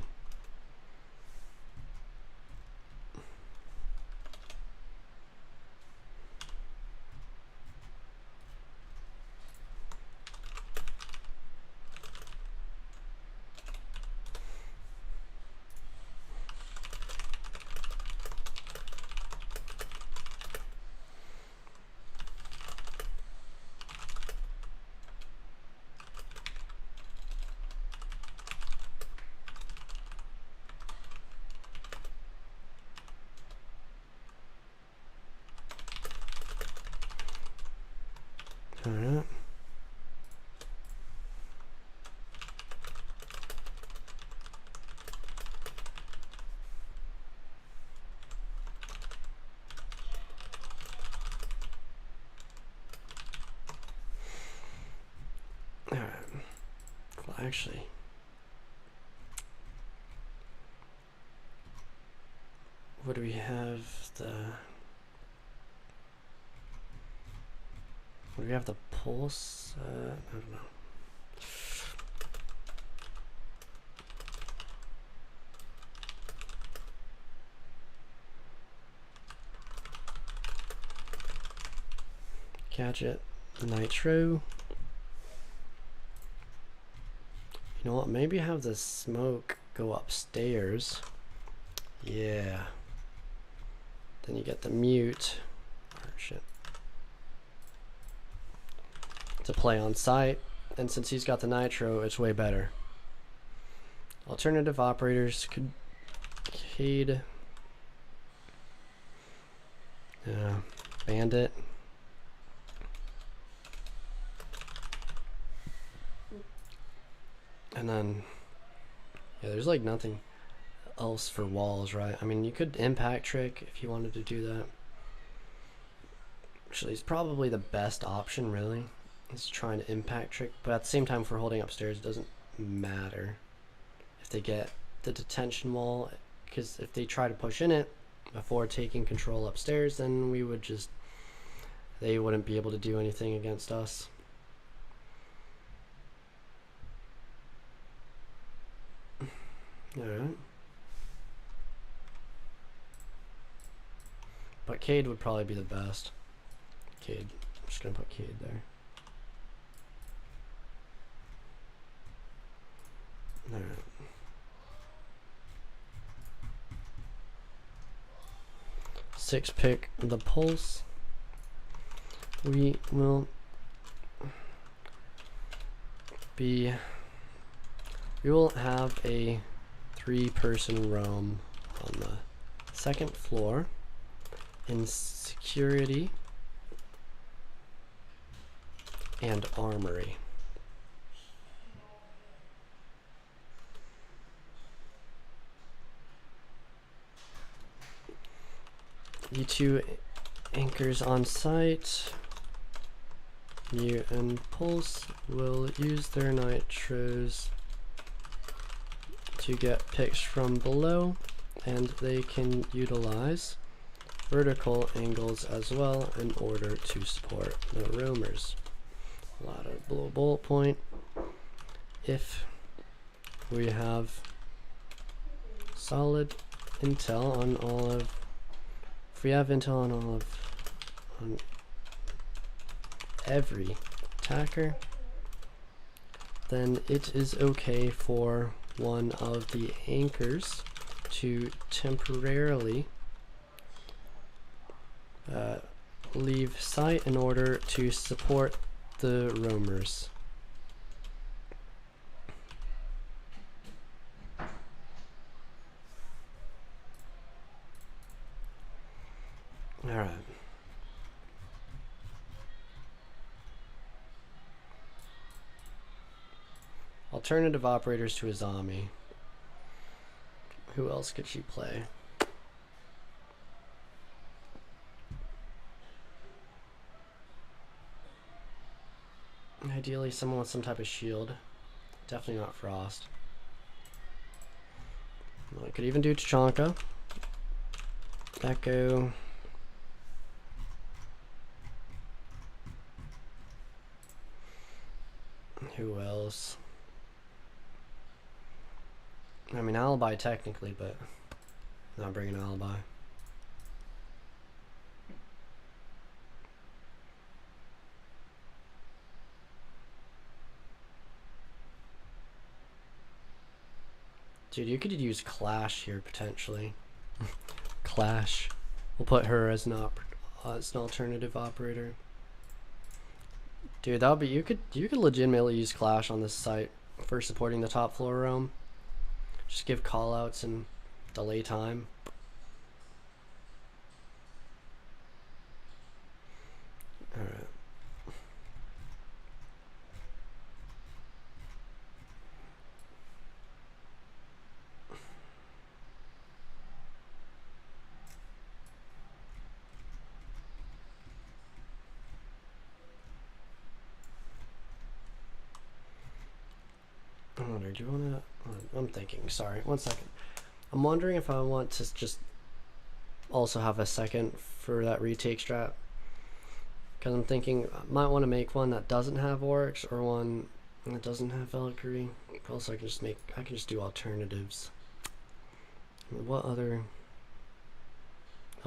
Alright. Alright. Well, actually, what do we have? Would we have the pulse? I don't know. Gadget, Nitro. You know what? Maybe have the smoke go upstairs. Yeah. Then you get the mute. Oh, shit. To play on site, and since he's got the nitro, it's way better. Alternative operators could Cade, Bandit, and then yeah, there's like nothing else for walls, right? I mean, you could impact trick if you wanted to do that. Actually, it's probably the best option, really. It's trying to impact trick, but at the same time, if we're holding upstairs, it doesn't matter if they get the detention wall, because if they try to push in it before taking control upstairs, then we would just, they wouldn't be able to do anything against us. Alright. But Cade would probably be the best. Cade. I'm just gonna put Cade there. Alright. Six pick the pulse. We will have a 3-person roam on the second floor in security and armory. the 2 anchors on site, Mew and Pulse, will use their nitros to get picks from below, and they can utilize vertical angles as well in order to support the roamers. A lot of bullet point. If we have solid intel on all of, if we have intel on all of, on every attacker, then it is okay for one of the anchors to temporarily leave site in order to support the roamers. Alright. Alternative operators to Azami. Who else could she play? Ideally someone with some type of shield. Definitely not Frost. Well, I could even do Tachanka. Echo. Who else? I mean, Alibi technically, but not bringing Alibi. Dude, you could use Clash here potentially. Clash. We'll put her as an alternative operator. Dude, that would be, you could legitimately use Clash on this site for supporting the top floor roam. Just give callouts and delay time. Alright. I wonder, do you wanna, I'm thinking, sorry, 1 second. I'm wondering if I want to just also have a second for that retake strat. Because I'm thinking I might want to make one that doesn't have Oryx or one that doesn't have Valkyrie. Also, I can just do alternatives. What other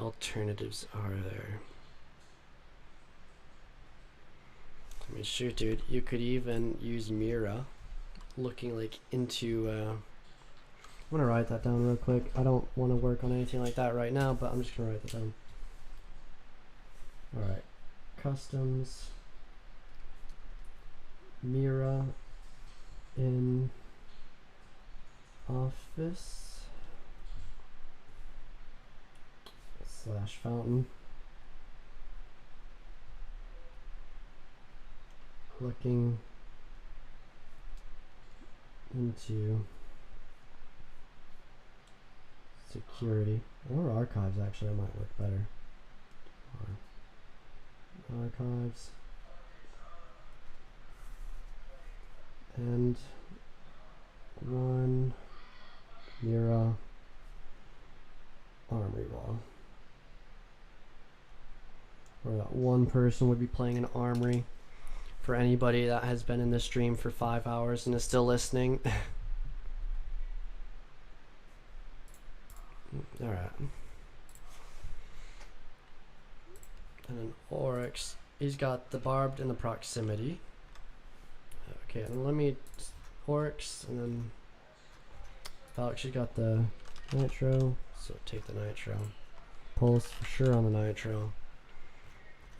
alternatives are there? I mean, shoot, dude, you could even use Mira. Looking like into I'm gonna write that down real quick. I don't want to work on anything like that right now, but I'm just gonna write that down. Alright, customs Mira in office / fountain, looking into security or archives. Actually, that might work better. Archives and one Mira armory wall, where that one person would be playing an armory. For anybody that has been in the stream for 5 hours and is still listening. Alright. And then Oryx, he's got the barbed and the proximity. Okay, and let me Oryx, and then Alex, she's got the nitro, so take the nitro. Pulse for sure on the nitro.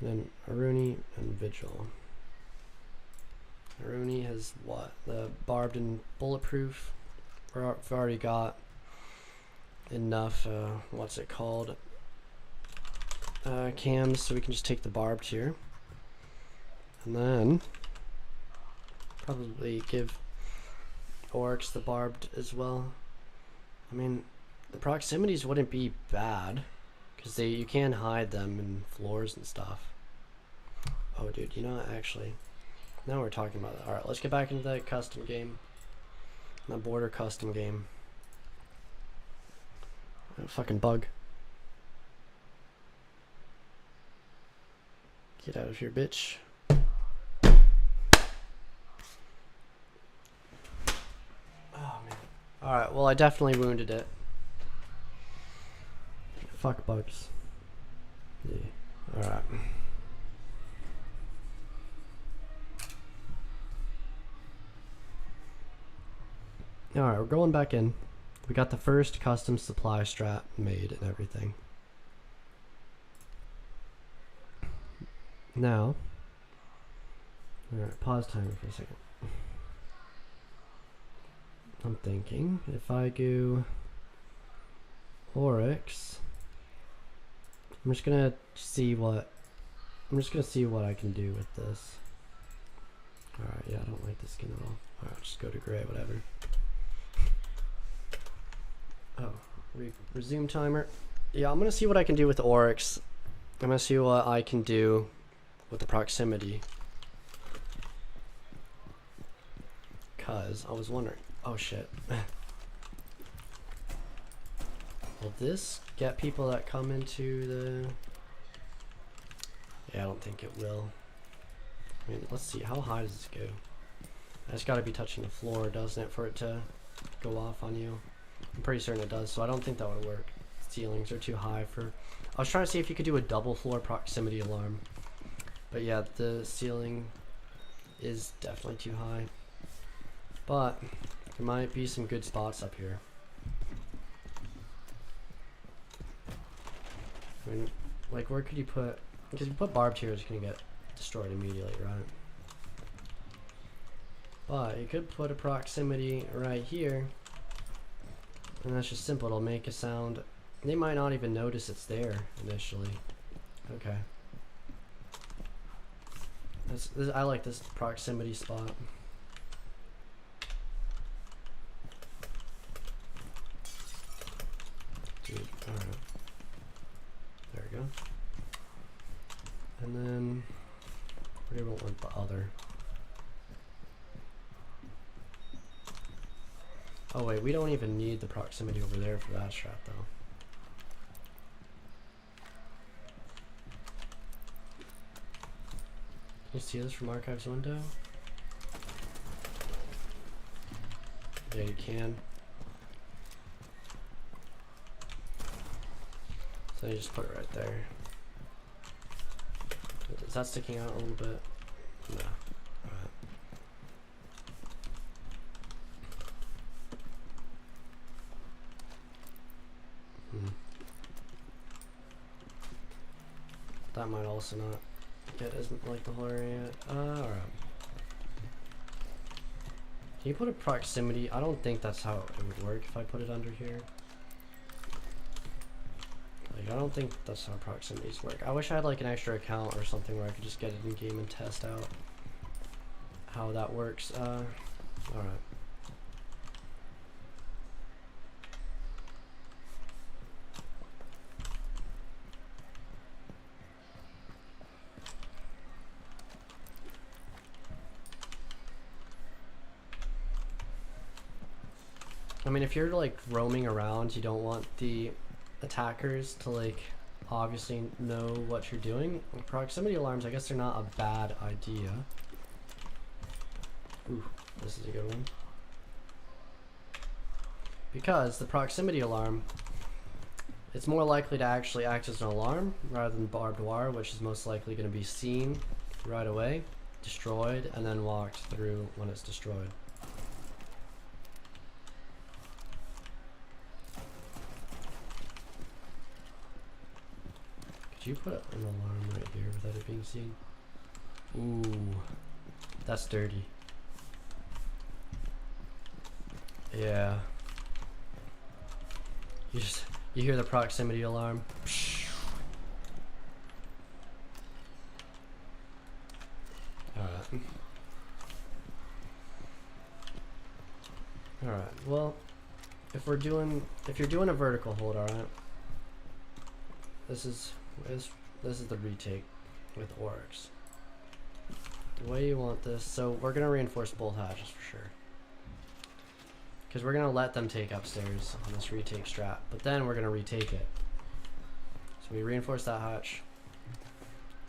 And then Aruni and Vigil. Aruni has what? The barbed and bulletproof. We've already got enough, what's it called? Cams, so we can just take the barbed here. And then probably give Oryx the barbed as well. I mean, the proximities wouldn't be bad. Because you can hide them in floors and stuff. Oh, dude, you know what? Actually, now we're talking about it. Alright, let's get back into that custom game. That border custom game. Oh, fucking bug. Get out of here, bitch. Oh, man. Alright, well, I definitely wounded it. Fuck bugs. Yeah. Alright. Alright, we're going back in. We got the first custom supply strat made and everything. Now, alright, pause timer for a second. I'm thinking if I go Oryx, I'm just gonna see what I can do with this. Alright, yeah, I don't like this skin at all. Alright, just go to gray, whatever. Oh, resume timer. Yeah, I'm gonna see what I can do with Oryx. I'm gonna see what I can do with the proximity. Cause I was wondering. Oh shit. Will this get people that come into the... Yeah, I don't think it will. I mean, let's see. How high does this go? It's gotta be touching the floor, doesn't it, for it to go off on you? I'm pretty certain it does, so I don't think that would work. Ceilings are too high for... I was trying to see if you could do a double floor proximity alarm. But yeah, the ceiling is definitely too high. But there might be some good spots up here. I mean, like, where could you put... Because if you put barbed here, it's going to get destroyed immediately, right? But you could put a proximity right here. And that's just simple. It'll make a sound. They might not even notice it's there initially. Okay. I like this proximity spot. Dude, alright. There we go. And then we won't want the other. Oh wait, we don't even need the proximity over there for that strat though. Can you see this from Archives window? Yeah, you can. So you just put it right there. Is that sticking out a little bit? No. Alright. That might also not get as like the whole area. Alright. Can you put a proximity? I don't think that's how it would work if I put it under here. Like, I don't think that's how proximities work. I wish I had like an extra account or something where I could just get it in game and test out how that works. Alright. I mean, if you're like roaming around, you don't want the attackers to like obviously know what you're doing. Proximity alarms, I guess they're not a bad idea. Ooh, this is a good one. Because the proximity alarm, it's more likely to actually act as an alarm rather than barbed wire, which is most likely going to be seen right away, destroyed, and then walked through when it's destroyed. Could you put an alarm right here without it being seen? Ooh, that's dirty. Yeah. You hear the proximity alarm. Alright. Alright, well, if you're doing a vertical hold, alright. this is the retake with orcs. The way you want this, so we're gonna reinforce both hatches for sure. Because we're gonna let them take upstairs on this retake strat, but then we're gonna retake it. So we reinforce that hatch.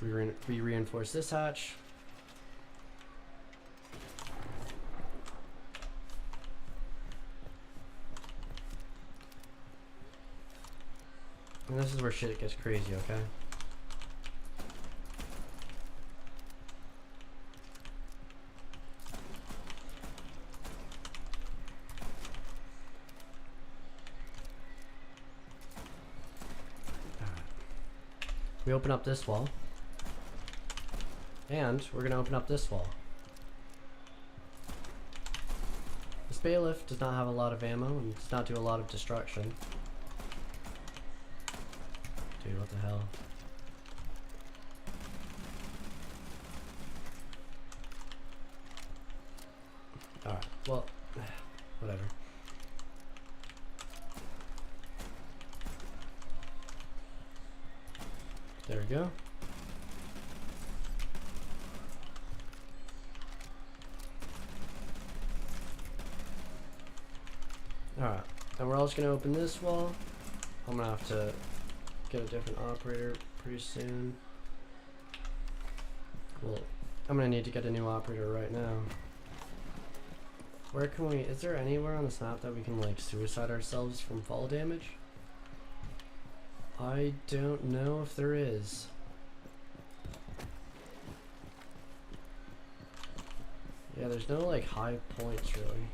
We reinforce this hatch. And this is where shit gets crazy, okay? We open up this wall. And we're gonna open up this wall. This bailiff does not have a lot of ammo and does not do a lot of destruction. Dude, what the hell? Alright, well, whatever. There we go. Alright, and we're also going to open this wall. I'm going to have to get a different operator pretty soon. Well, I'm going to need to get a new operator right now. Where can we, is there anywhere on this map that we can like suicide ourselves from fall damage? I don't know if there is. Yeah, there's no like high points really.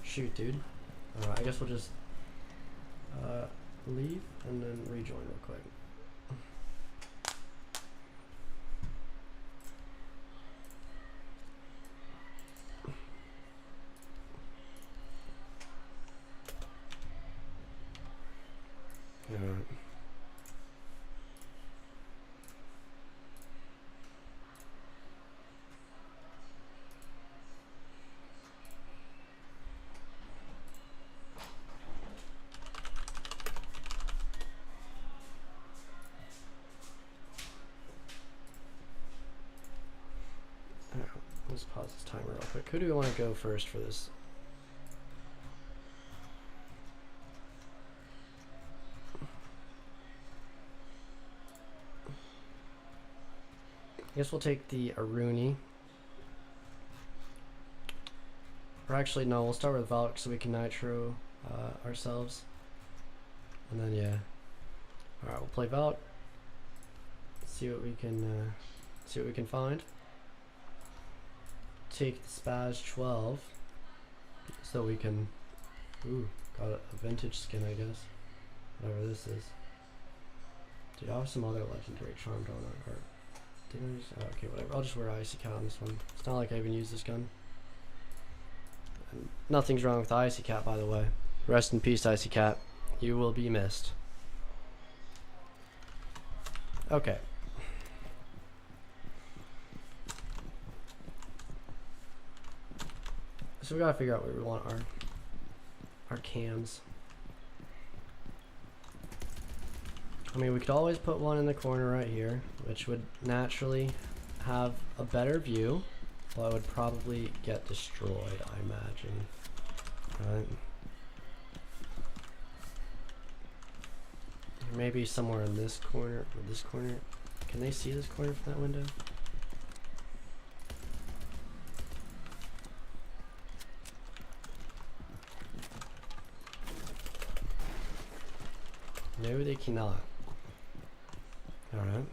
Shoot, dude. I guess we'll just leave and then rejoin real quick. Let's pause this timer real quick. Who do we want to go first for this? I guess we'll take the Aruni. Or actually, no, we'll start with Valk so we can nitro ourselves. And then, yeah. Alright, we'll play Valk. See what we can find. Take the Spaz 12 so we can, ooh, got a vintage skin, I guess, whatever this is. Dude, I have some other legendary charm, don't I? Or didn't I just, oh, okay, whatever, I'll just wear Icy Cat on this one. It's not like I even use this gun. And nothing's wrong with the Icy Cat, by the way. Rest in peace, Icy Cat. You will be missed. Okay. So we gotta figure out where we want our cams. I mean, we could always put one in the corner right here, which would naturally have a better view, but I would probably get destroyed, I imagine. Right? Maybe somewhere in this corner or this corner. Can they see this corner from that window? No, they cannot. Alright.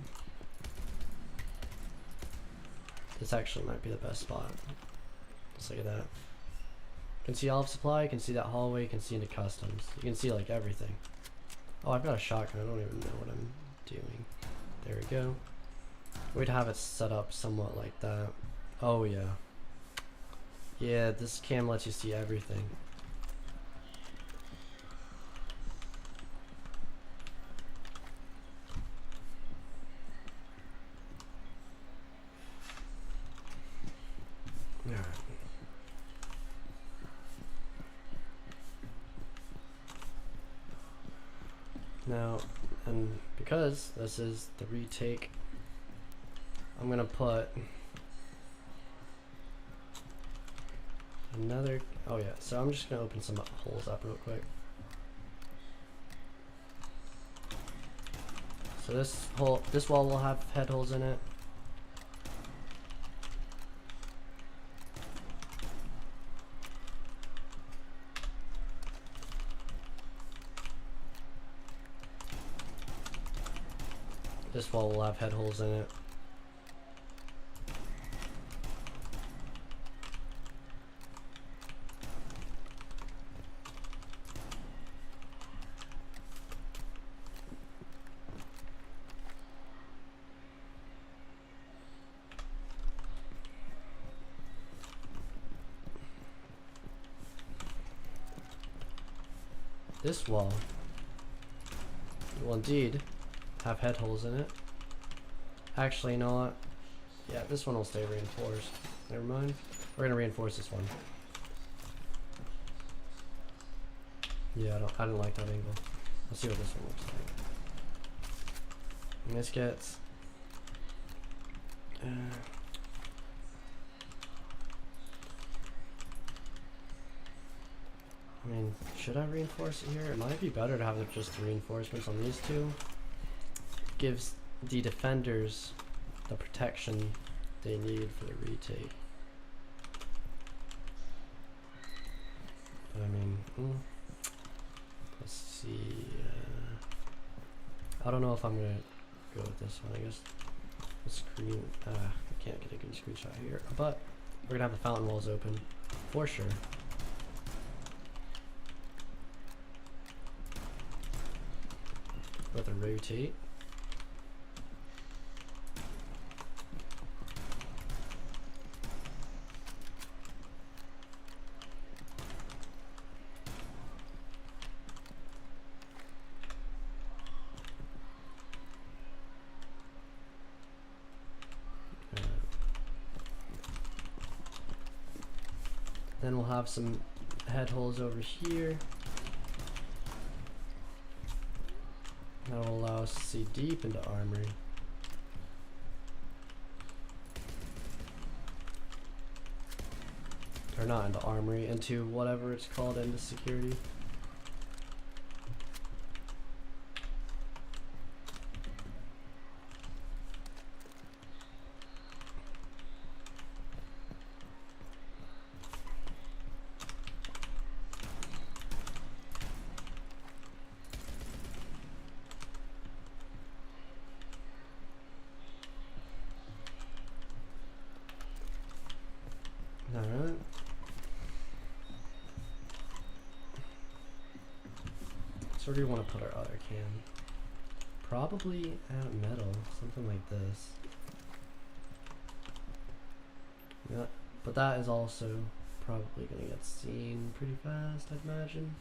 This actually might be the best spot. Let's look at that. You can see all of supply, you can see that hallway, you can see into customs. You can see like everything. Oh, I've got a shotgun, I don't even know what I'm doing. There we go. We'd have it set up somewhat like that. Oh yeah. Yeah, this cam lets you see everything. Now, and because this is the retake, I'm gonna put another, oh yeah, so I'm just gonna open some holes up real quick. So this wall will have head holes in it. This wall will have head holes in it. This wall will indeed have head holes in it. Actually, you know what? Yeah, this one will stay reinforced. Never mind. We're gonna reinforce this one. Yeah, I don't like that angle. Let's see what this one looks like. And this gets I mean, should I reinforce it here? It might be better to have just reinforcements on these two. Gives the defenders the protection they need for the retake. But I mean, let's see. I don't know if I'm gonna go with this one. I guess the screen. I can't get a good screenshot here, but we're gonna have the fountain walls open for sure. With a rotate. Then we'll have some head holes over here. That will allow us to see deep into armory. Or not into armory, into whatever it's called, into security. Alright. So where do we want to put our other cam? Probably at metal, something like this. Yeah, but that is also probably gonna get seen pretty fast, I'd imagine.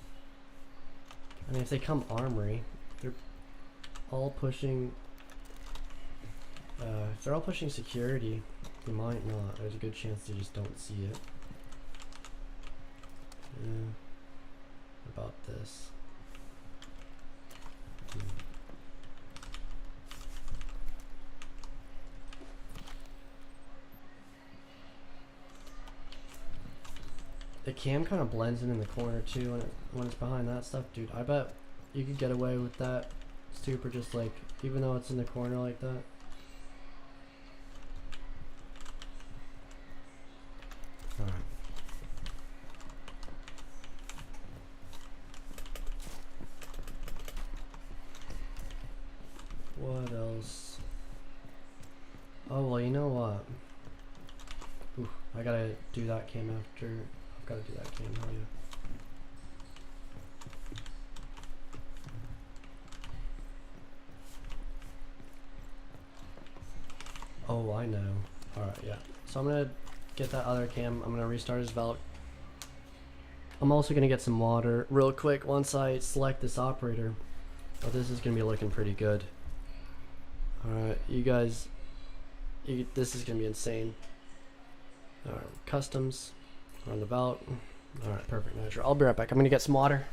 I mean, if they come armory, they're all pushing. If they're all pushing security, they might not. There's a good chance they just don't see it. Yeah. What about this? The cam kind of blends in the corner too when it's behind that stuff, dude. I bet you could get away with that super just like, even though it's in the corner like that. Alright. What else? Oh, well, you know what? Ooh, I gotta do that cam after. I've gotta do that cam, hell yeah. Oh, I know. Alright, yeah. So I'm gonna get that other cam. I'm gonna restart his Velk. I'm also gonna get some water real quick once I select this operator. But this is gonna be looking pretty good. Alright, you guys, this is gonna be insane. Alright, customs on the Velk. Alright, perfect. I'll be right back. I'm gonna get some water.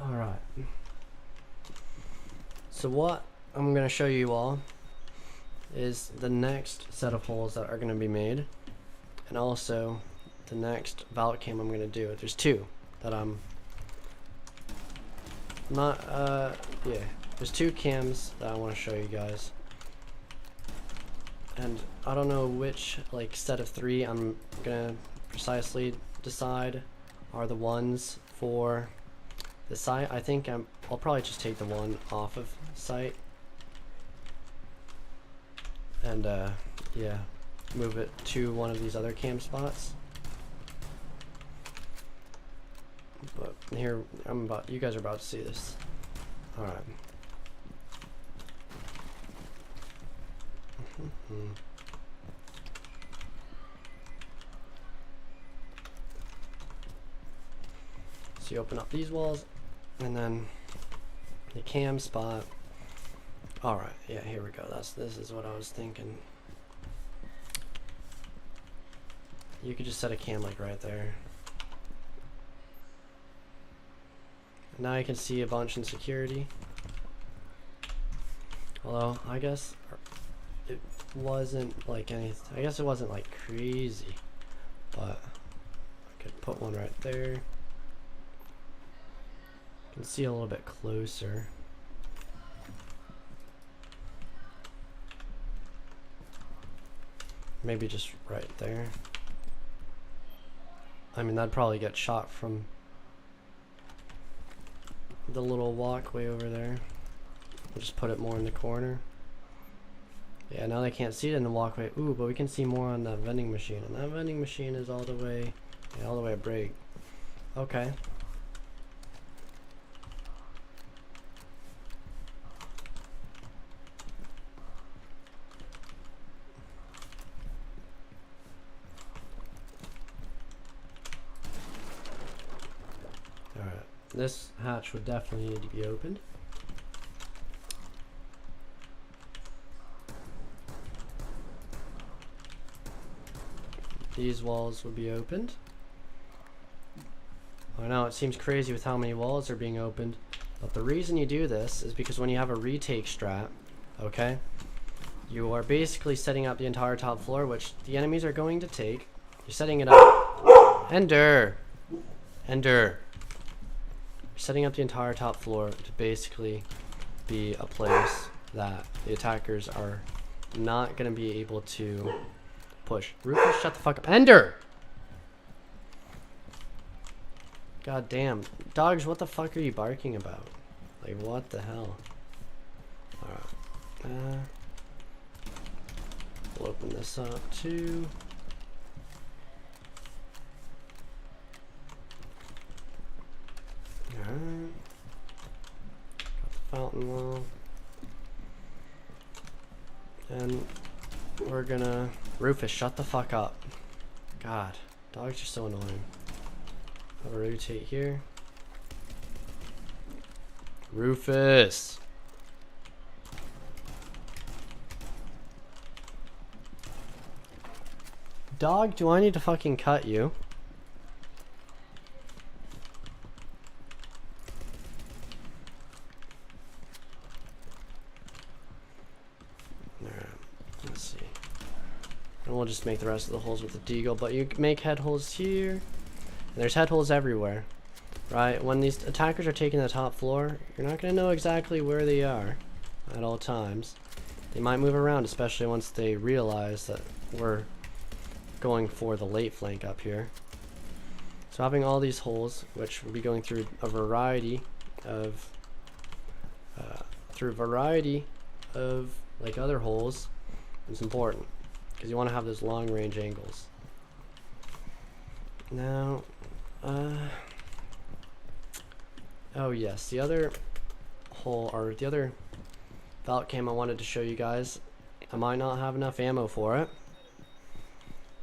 Alright. So what I'm going to show you all is the next set of holes that are going to be made, and also the next vault cam I'm going to do. There's two that I'm not, yeah, there's two cams that I want to show you guys, and I don't know which like set of three I'm going to precisely decide are the ones for the site. I think I'll probably just take the one off of site and yeah, move it to one of these other cam spots. But here, you guys are about to see this. Alright. So you open up these walls, and then the cam spot. Alright, yeah, here we go. This is what I was thinking. You could just set a cam like right there. Now you can see a bunch in security. Although I guess it wasn't like anything. I guess it wasn't like crazy, but I could put one right there. You can see a little bit closer. Maybe just right there. I mean, that'd probably get shot from the little walkway over there. We'll just put it more in the corner. Yeah, now they can't see it in the walkway. Ooh, but we can see more on that vending machine. And that vending machine is all the way, yeah, all the way at break. Okay. This hatch would definitely need to be opened. These walls would be opened. I know it seems crazy with how many walls are being opened, but the reason you do this is because when you have a retake strat, okay, you are basically setting up the entire top floor, which the enemies are going to take. You're setting it up. Ender! Setting up the entire top floor to basically be a place that the attackers are not going to be able to push. Rufus, shut the fuck up. Ender! God damn. Dogs, what the fuck are you barking about? Like, what the hell? Alright. We'll open this up too. Alright. Got the fountain wall. And we're gonna... Rufus, shut the fuck up. God, dogs are so annoying. Have a rotate here. Rufus! Dog, do I need to fucking cut you? Let's see. And we'll just make the rest of the holes with the deagle, but you make head holes here. And there's head holes everywhere. Right? When these attackers are taking the top floor, you're not going to know exactly where they are at all times. They might move around, especially once they realize that we're going for the late flank up here. So having all these holes, which will be going through a variety of like other holes, is important because you want to have those long range angles. Now, oh yes, the other hole, or the other vault cam I wanted to show you guys, I might not have enough ammo for it.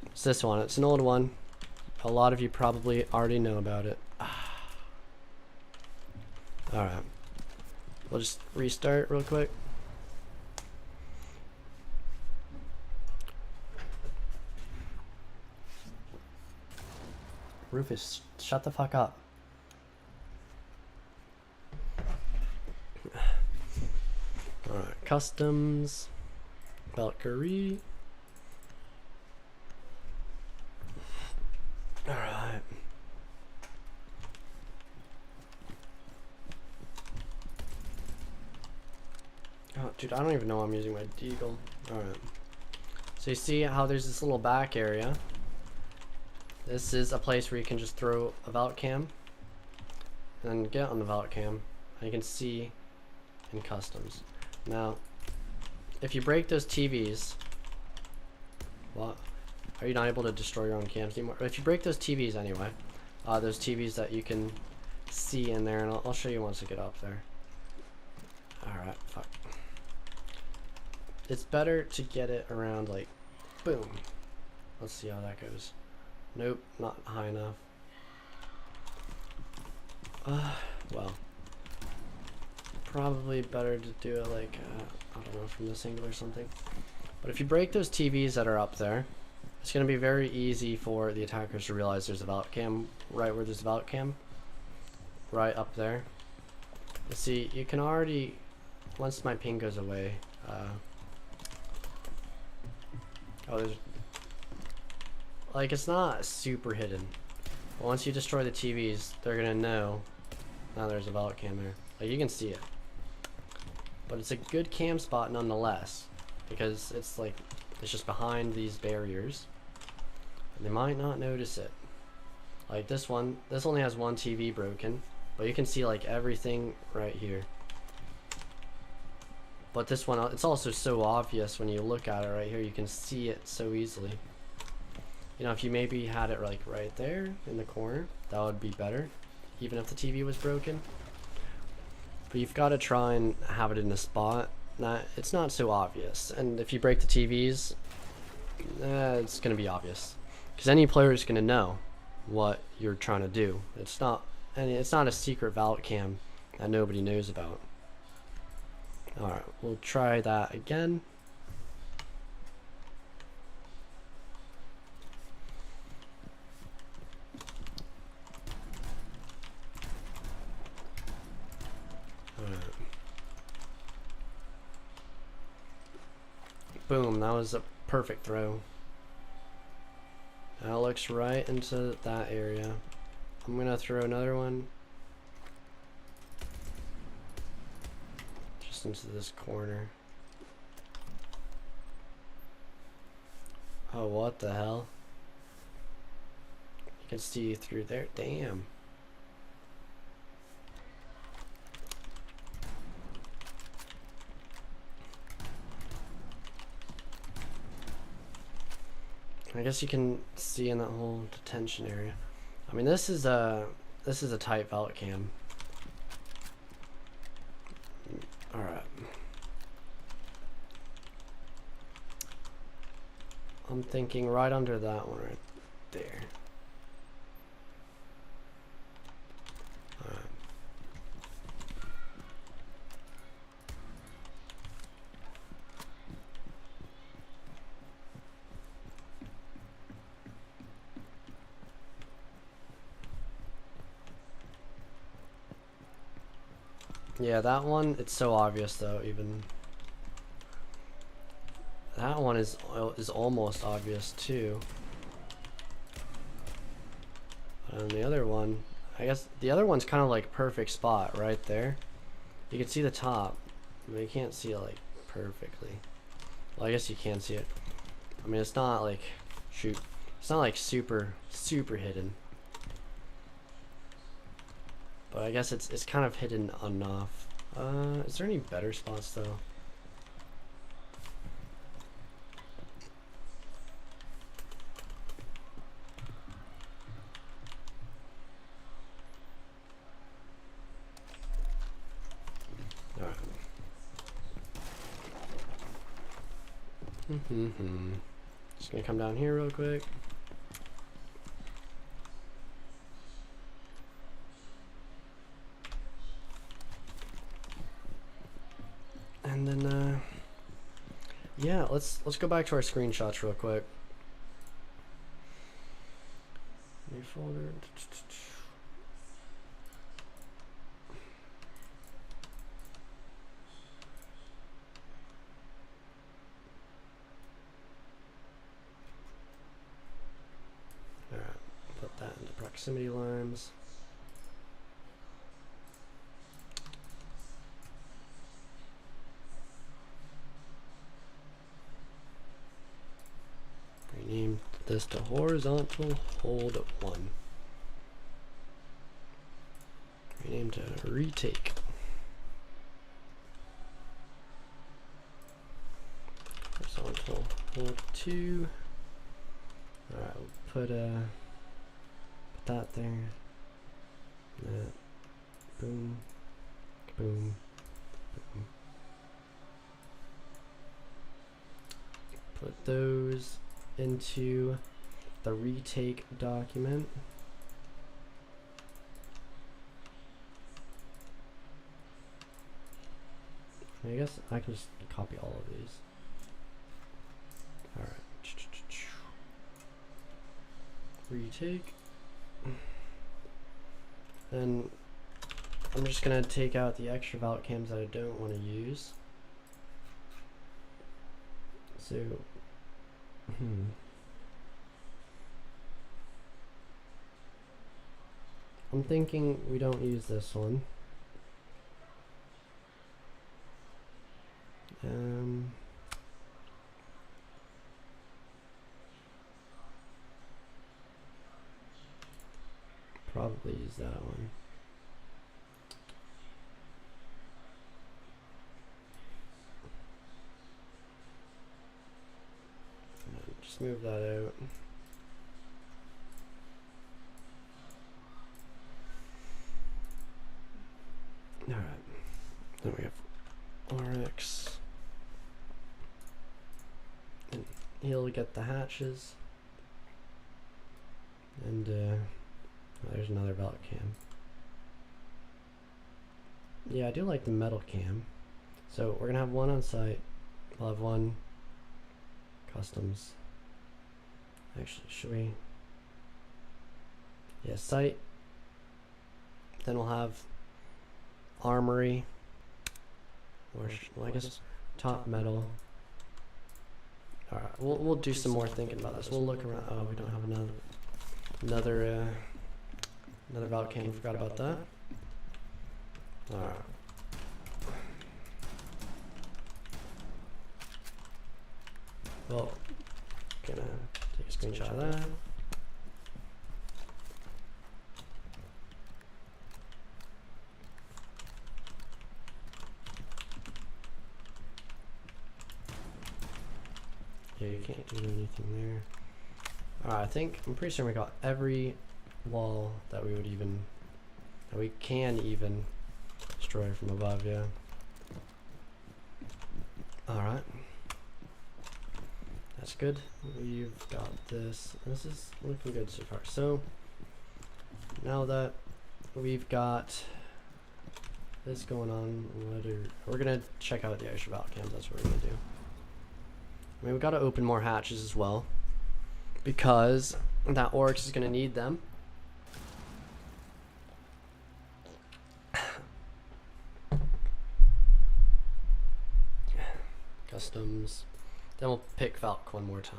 It's this one. It's an old one. A lot of you probably already know about it. Alright. We'll just restart real quick. Rufus, shut the fuck up. Alright, customs. Valkyrie. Alright. Oh, dude, I don't even know I'm using my deagle. Alright. So you see how there's this little back area. This is a place where you can just throw a vault cam. And then get on the vault cam. And you can see in customs. Now, if you break those TVs, what? Are you not able to destroy your own cams anymore? If you break those TVs anyway, those TVs that you can see in there, and I'll show you once I get up there. Alright, fuck. It's better to get it around like, boom. Let's see how that goes. Nope, not high enough. Well. Probably better to do it like, I don't know, from this angle or something. But if you break those TVs that are up there, it's going to be very easy for the attackers to realize there's a vault cam right where there's a vault cam. Right up there. You see, you can already, once my ping goes away, oh, there's, like, it's not super hidden. But once you destroy the TVs, they're going to know now there's a vault cam there. Like, you can see it. But it's a good cam spot nonetheless, because it's like, it's just behind these barriers. And they might not notice it. Like this one, this only has one TV broken, but you can see like everything right here. But this one, it's also so obvious when you look at it right here, you can see it so easily. You know, if you maybe had it like right there in the corner, that would be better, even if the TV was broken. But you've got to try and have it in a spot that it's not so obvious. And if you break the TVs, it's going to be obvious. Because any player is going to know what you're trying to do. It's not a secret vault cam that nobody knows about. Alright, we'll try that again. Boom, that was a perfect throw. That looks right into that area. I'm gonna throw another one just into this corner. Oh, what the hell? You can see through there. Damn. I guess you can see in that whole detention area. I mean, this is a tight vault cam. All right. I'm thinking right under that one right there. All right. Yeah, that one, it's so obvious though, even. That one is almost obvious too. And the other one, I guess the other one's kind of like perfect spot right there. You can see the top, but you can't see it like perfectly. Well, I guess you can see it. I mean, it's not like, shoot, it's not like super hidden. But I guess it's kind of hidden enough. Is there any better spots though? Alright. Just gonna come down here real quick. And then, yeah, let's go back to our screenshots real quick. New folder. Alright, put that into proximity limes. Rename this to horizontal hold 1. Rename to retake. Horizontal hold 2. Alright, we'll put that there. That. Boom. Boom. Boom. Put those into the retake document. I guess I can just copy all of these. Alright. Retake. And I'm just gonna take out the extra vault cams that I don't want to use. So I'm thinking we don't use this one. Probably use that one. Just move that out. Alright. Then we have RX. And he'll get the hatches. And there's another belt cam. Yeah, I do like the metal cam. So we're gonna have one on site. We'll have one customs. Actually, should we? Yeah, site. Then we'll have armory. Or well, I guess top metal. Alright, we'll do some more thinking about this. We'll look around. Oh, we don't have another vault cam. Forgot about that. Alright. Well, gonna take a screenshot of that. Yeah, you can't do anything there. Alright, I'm pretty sure we got every wall that we can even destroy from above, yeah. Alright. That's good. We've got this. This is looking good so far. So, now that we've got this going on, we're gonna check out the extra vault cams. That's what we're gonna do. I mean, we gotta open more hatches as well, because that Oryx is gonna need them. Customs. Then we'll pick Valk one more time.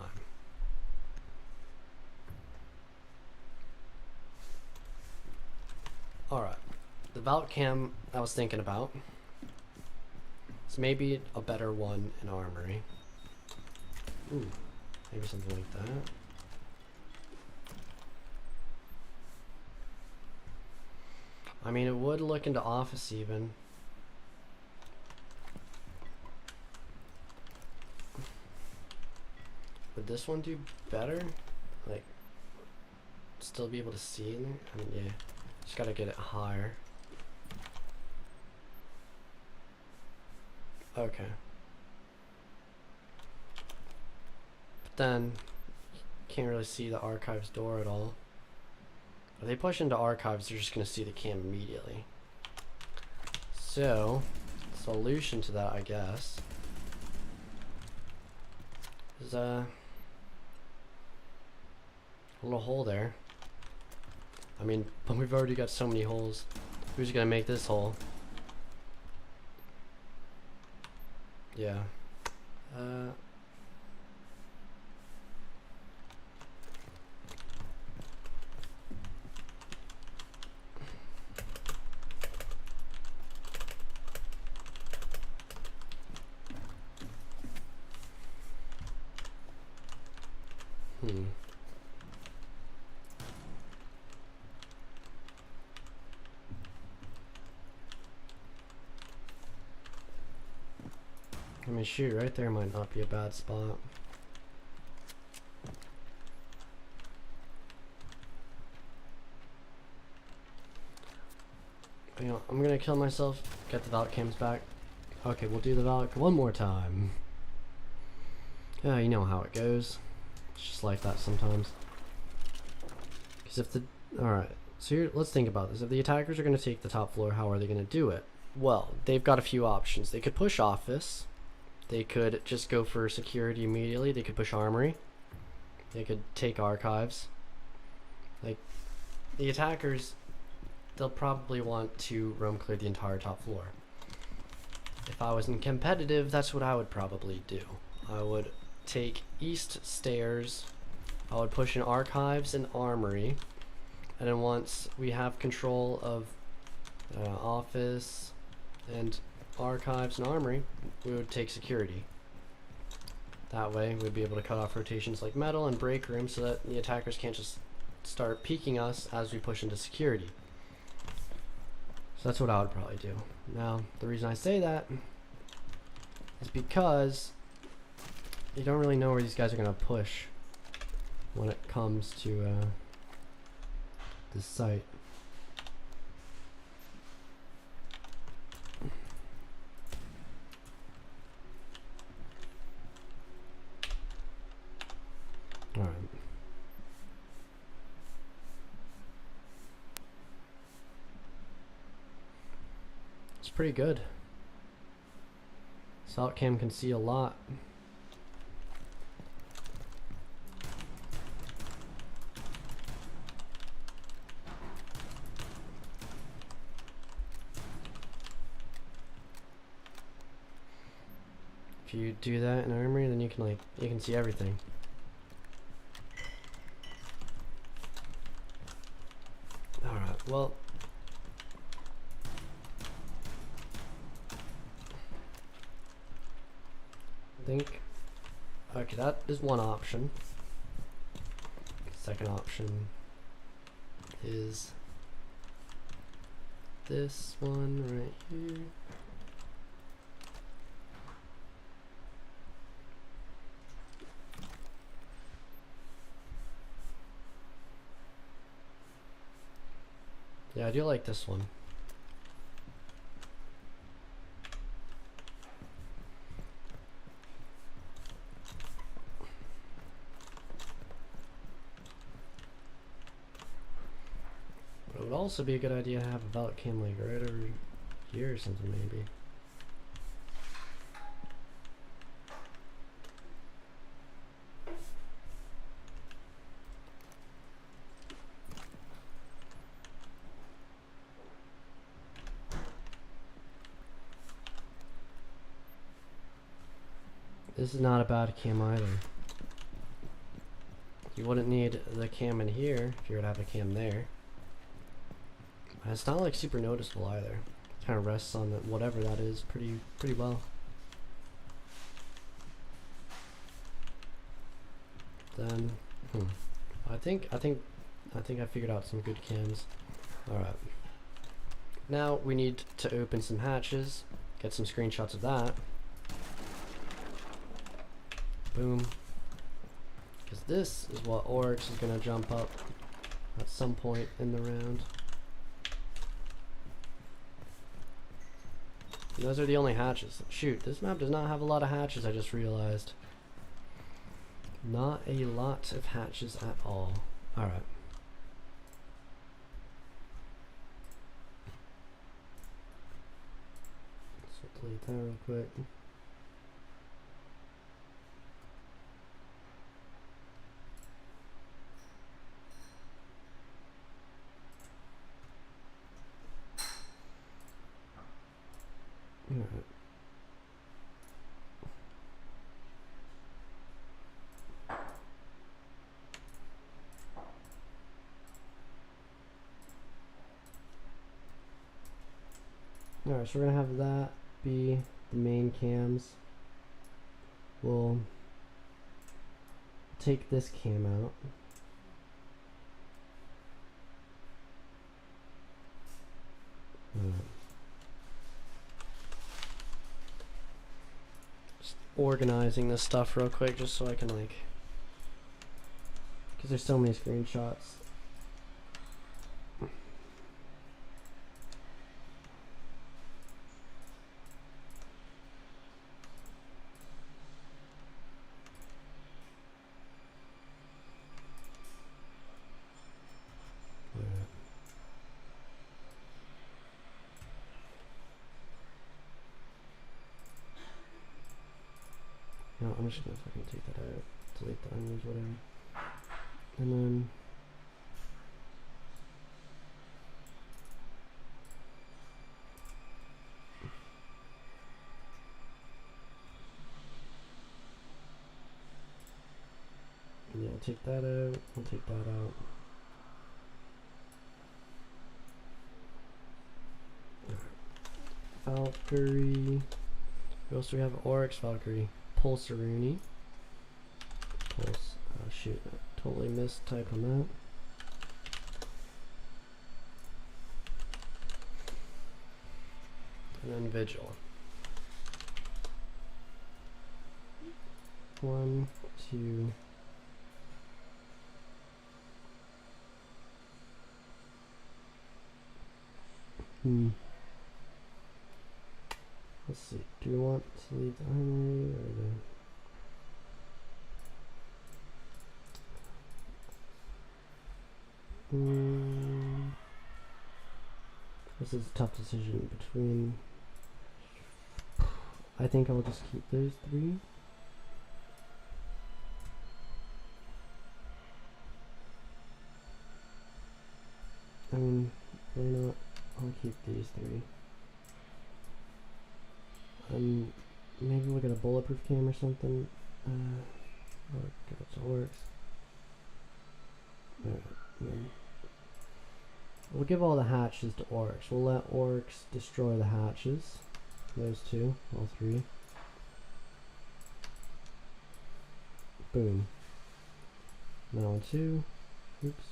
Alright. The Valk cam I was thinking about is maybe a better one in armory. Ooh, maybe something like that. I mean, it would look into office even. Would this one do better? Like, still be able to see in there? I mean, yeah. Just gotta get it higher. Okay. But then, you can't really see the archives door at all. If they push into archives, they're just gonna see the cam immediately. So, solution to that, I guess, is a little hole there. I mean, but we've already got so many holes. Who's gonna make this hole? Yeah. I mean, shoot, right there might not be a bad spot. You know, I'm gonna kill myself, get the vault cams back. Okay, we'll do the vault one more time. Yeah, you know how it goes. It's just like that sometimes. Because if the... Alright, so here, let's think about this. If the attackers are gonna take the top floor, how are they gonna do it? Well, they've got a few options. They could push office. They could just go for security immediately. They could push armory. They could take archives. Like, the attackers, they'll probably want to roam clear the entire top floor. If I was in competitive, that's what I would probably do. I would take east stairs. I would push in archives and armory. And then once we have control of office and archives and armory, we would take security. That way we'd be able to cut off rotations like metal and break room so that the attackers can't just start peeking us as we push into security. So that's what I would probably do. Now, the reason I say that is because you don't really know where these guys are going to push when it comes to this site. Alright. It's pretty good. Salt cam can see a lot. If you do that in armory, then you can see everything. Alright, well, I think, okay, that is one option. Second option is this one right here. Yeah, I do like this one. But it would also be a good idea to have a vault cam like right over here or something maybe. This is not a bad cam either. You wouldn't need the cam in here if you were to have a cam there. And it's not like super noticeable either. It kind of rests on whatever that is pretty well. Then, I think I figured out some good cams. All right. Now we need to open some hatches, get some screenshots of that. Boom. Because this is what Oryx is going to jump up at some point in the round. And those are the only hatches. Shoot, this map does not have a lot of hatches, I just realized. Not a lot of hatches at all. Alright. Let's delete that real quick. Alright, so we're gonna have that be the main cams. We'll take this cam out. Just organizing this stuff real quick just so I can like, because there's so many screenshots. No, I'm just gonna fucking take that out, delete the unused, whatever. And then yeah, take that out, we'll take that out. Valkyrie. Who else do we have? Oryx, Valkyrie. Pulse Aruni. Pulse. Oh shoot, I totally missed type on that. And then Vigil. 1, 2. Let's see. Do we want to leave the armory or the? This is a tough decision between. I think I'll just keep those 3. I mean, why not? I'll keep these 3. Maybe we'll get a bulletproof cam or something. Or give it to Oryx. We'll give all the hatches to Oryx. We'll let Oryx destroy the hatches. Those 2, all 3. Boom. Now 2. Oops.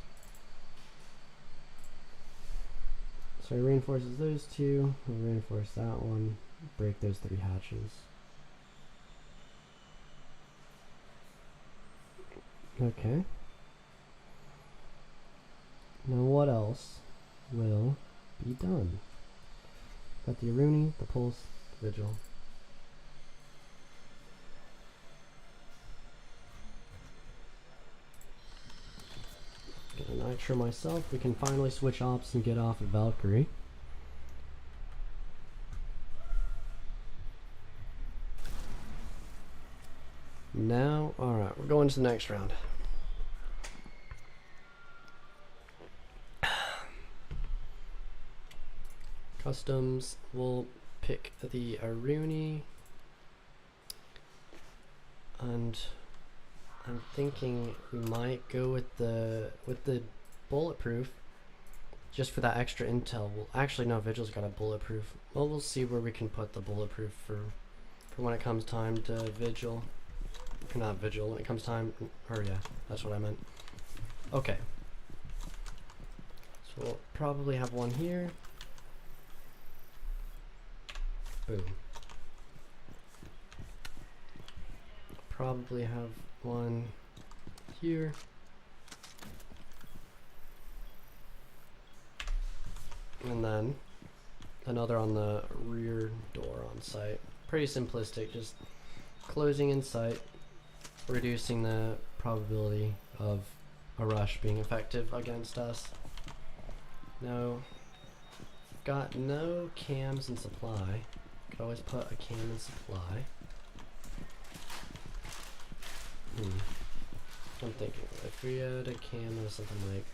So it reinforces those 2. We'll reinforce that one. Break those 3 hatches. Okay. Now what else will be done? Got the Aruni, the Pulse, the Vigil. Get a Nitro myself. We can finally switch ops and get off of Valkyrie. Now, alright, we're going to the next round. Customs, we'll pick the Aruni. And I'm thinking we might go with the bulletproof just for that extra intel. Well, actually no, Vigil's got a bulletproof. Well, we'll see where we can put the bulletproof for when it comes time to Vigil. Or not Vigil, when it comes time, or yeah, that's what I meant. Okay. So we'll probably have one here. Boom. Probably have one here. And then another on the rear door on site. Pretty simplistic, just closing in sight, reducing the probability of a rush being effective against us. No, got no cams in supply. Could always put a cam in supply. I'm thinking if we had a cam or something like,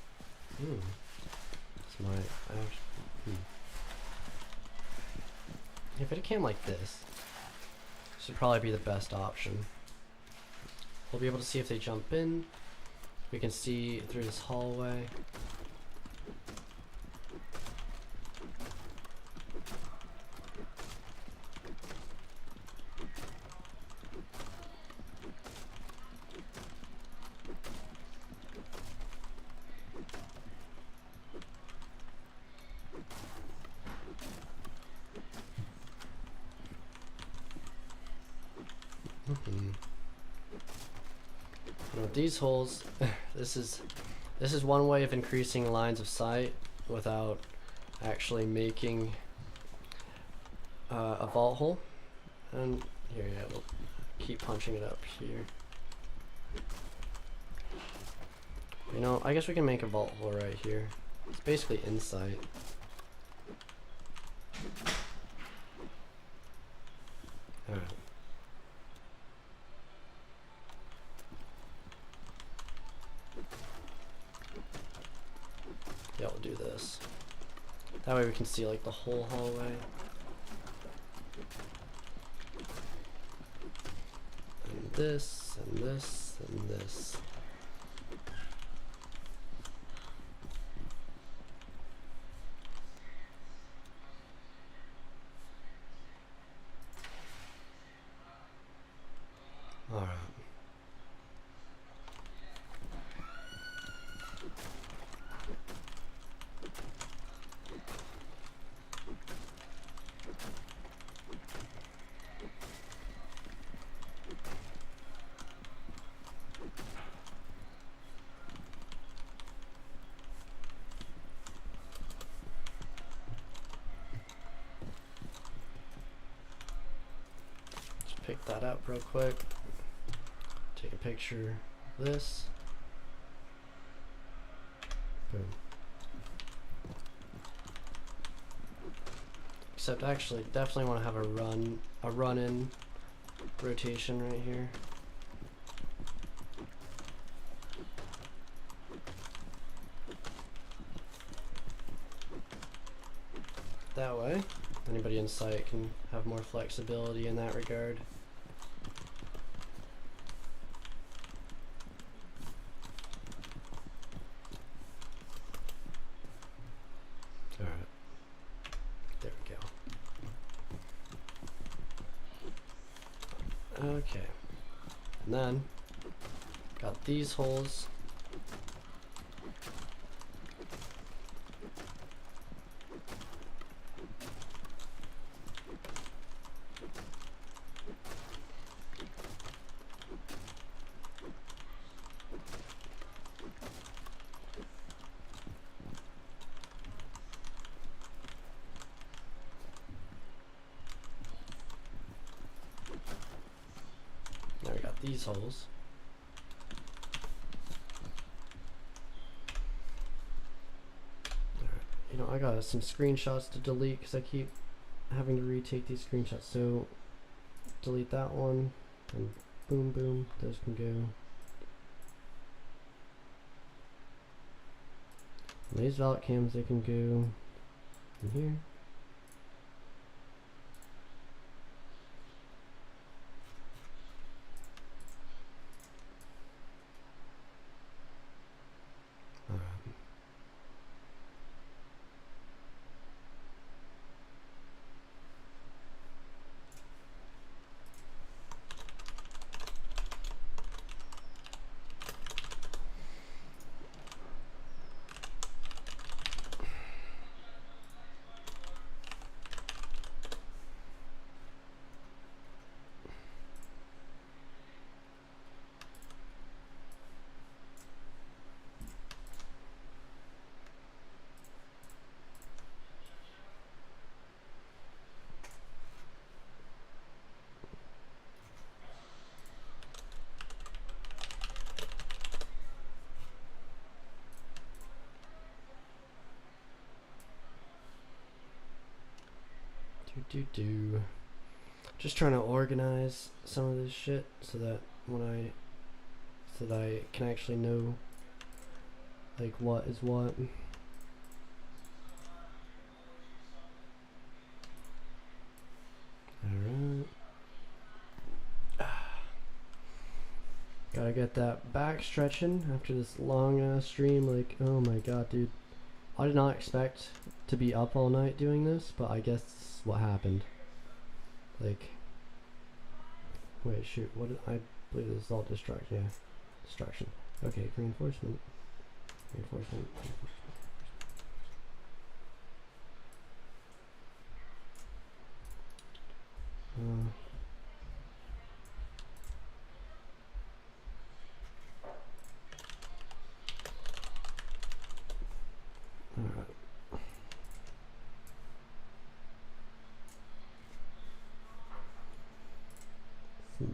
this might actually, if it had a cam like this would probably be the best option. We'll be able to see if they jump in. We can see through this hallway. With these holes, this is one way of increasing lines of sight without actually making a vault hole. And here, yeah, we'll keep punching it up here. You know, I guess we can make a vault hole right here. It's basically insight. Alright. Yeah, we'll do this. That way we can see like the whole hallway. And this, and this, and this. Alright. Just pick that up real quick. Take a picture of this. Boom. Except actually definitely want to have a run-in rotation right here. That way, anybody in sight can have more flexibility in that regard. Alright. There we go. Okay. And then, got these holes. Now we got these holes. Alright, you know, I got some screenshots to delete because I keep having to retake these screenshots. So delete that one, and boom, boom, those can go. And these vault cams, they can go in here. Just trying to organize some of this shit so that I can actually know like what is what. Alright. Gotta get that back stretching after this long stream. Like, oh my god, dude. I did not expect to be up all night doing this, but I guess this is what happened. Like, wait, shoot, what did I believe this is all distraction? Yeah, distraction. Okay, reinforcement. Reinforcement.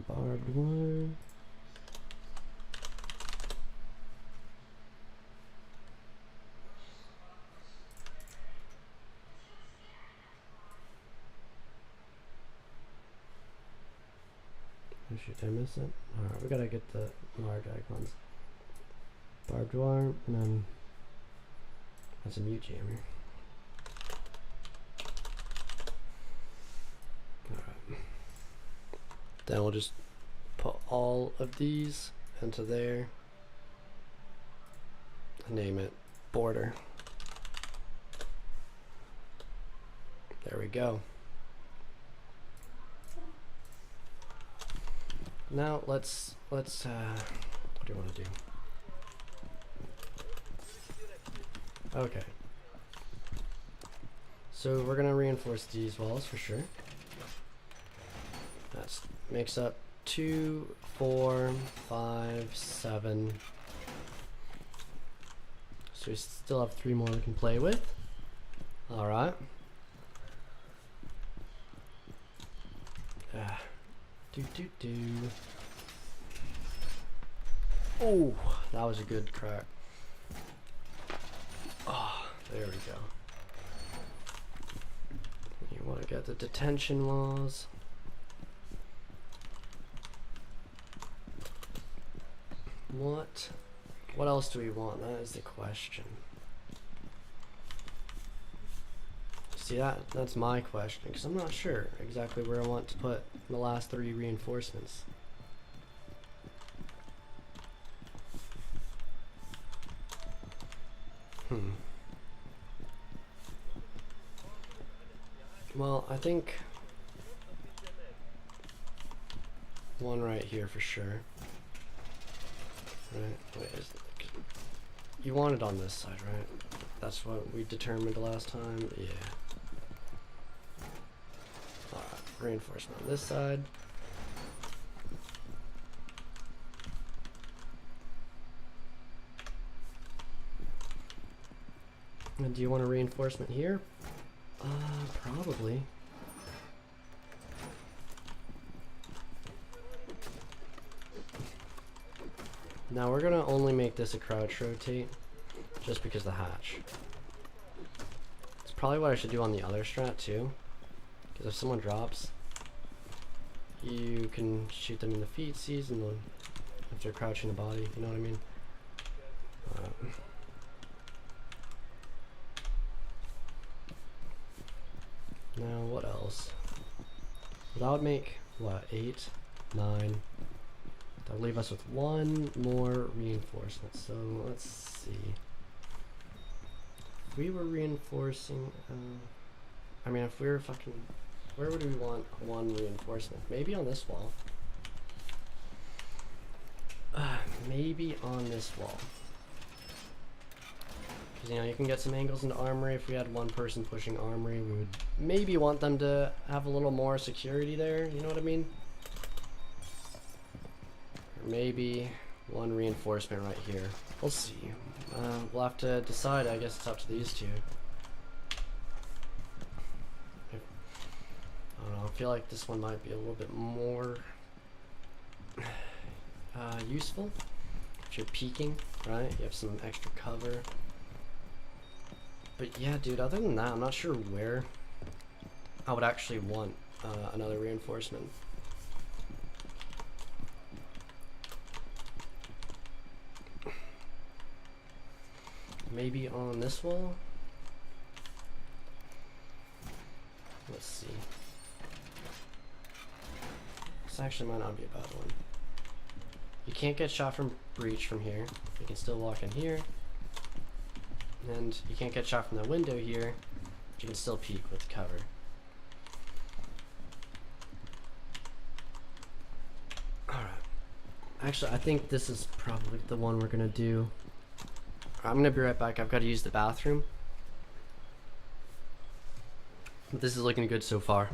Barbed wire. Oh shoot, did I miss it? Alright, we gotta get the large icons. Barbed wire, and then that's a mute jammer. Alright. Then we'll just put all of these into there and name it border. There we go. Now let's what do you want to do? Okay. So we're gonna reinforce these walls for sure. That makes up 2, 4, 5, 7. So we still have 3 more we can play with. All right. Oh, that was a good crack. Oh, there we go. You want to get the detention walls. What else do we want? That is the question. See, that's my question, because I'm not sure exactly where I want to put the last 3 reinforcements. Well, I think one right here for sure. Right, wait, you want it on this side, right? That's what we determined last time, yeah. Alright, reinforcement on this side. And do you want a reinforcement here? Probably. Now we're gonna only make this a crouch rotate, just because the hatch. It's probably what I should do on the other strat too, because if someone drops, you can shoot them in the feetsies and if they're crouching the body, you know what I mean? Now what else? That would make, what, 8, 9. That would leave us with 1 more reinforcement. So let's see. If we were reinforcing, I mean, if we were fucking, where would we want 1 reinforcement? Maybe on this wall. Maybe on this wall. Because, you know, you can get some angles into armory. If we had 1 person pushing armory, we would maybe want them to have a little more security there. You know what I mean? Or maybe 1 reinforcement right here. We'll see. We'll have to decide. I guess it's up to these 2. I don't know. I feel like this one might be a little bit more useful. If you're peeking, right? You have some extra cover. But yeah, dude, other than that, I'm not sure where I would actually want another reinforcement. Maybe on this wall? Let's see. This actually might not be a bad one. You can't get shot from breach from here. You can still walk in here. And you can't get shot from the window here, but you can still peek with cover. Alright. Actually, I think this is probably the one we're gonna do. I'm gonna be right back. I've got to use the bathroom. This is looking good so far.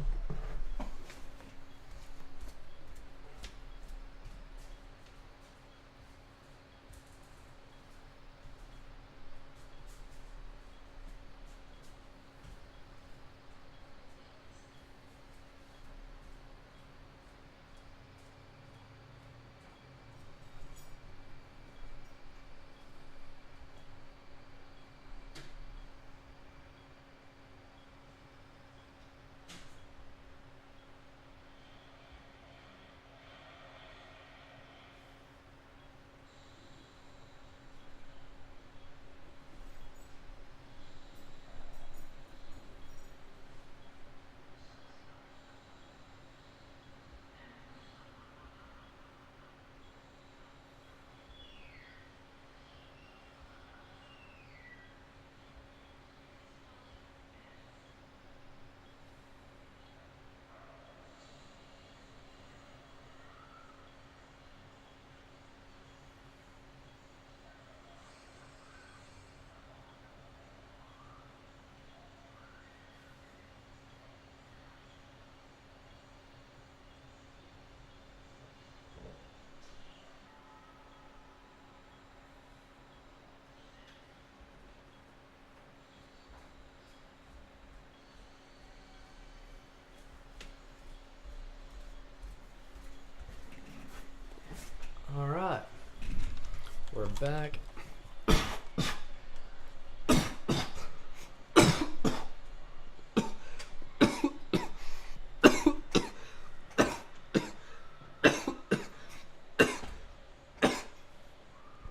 back.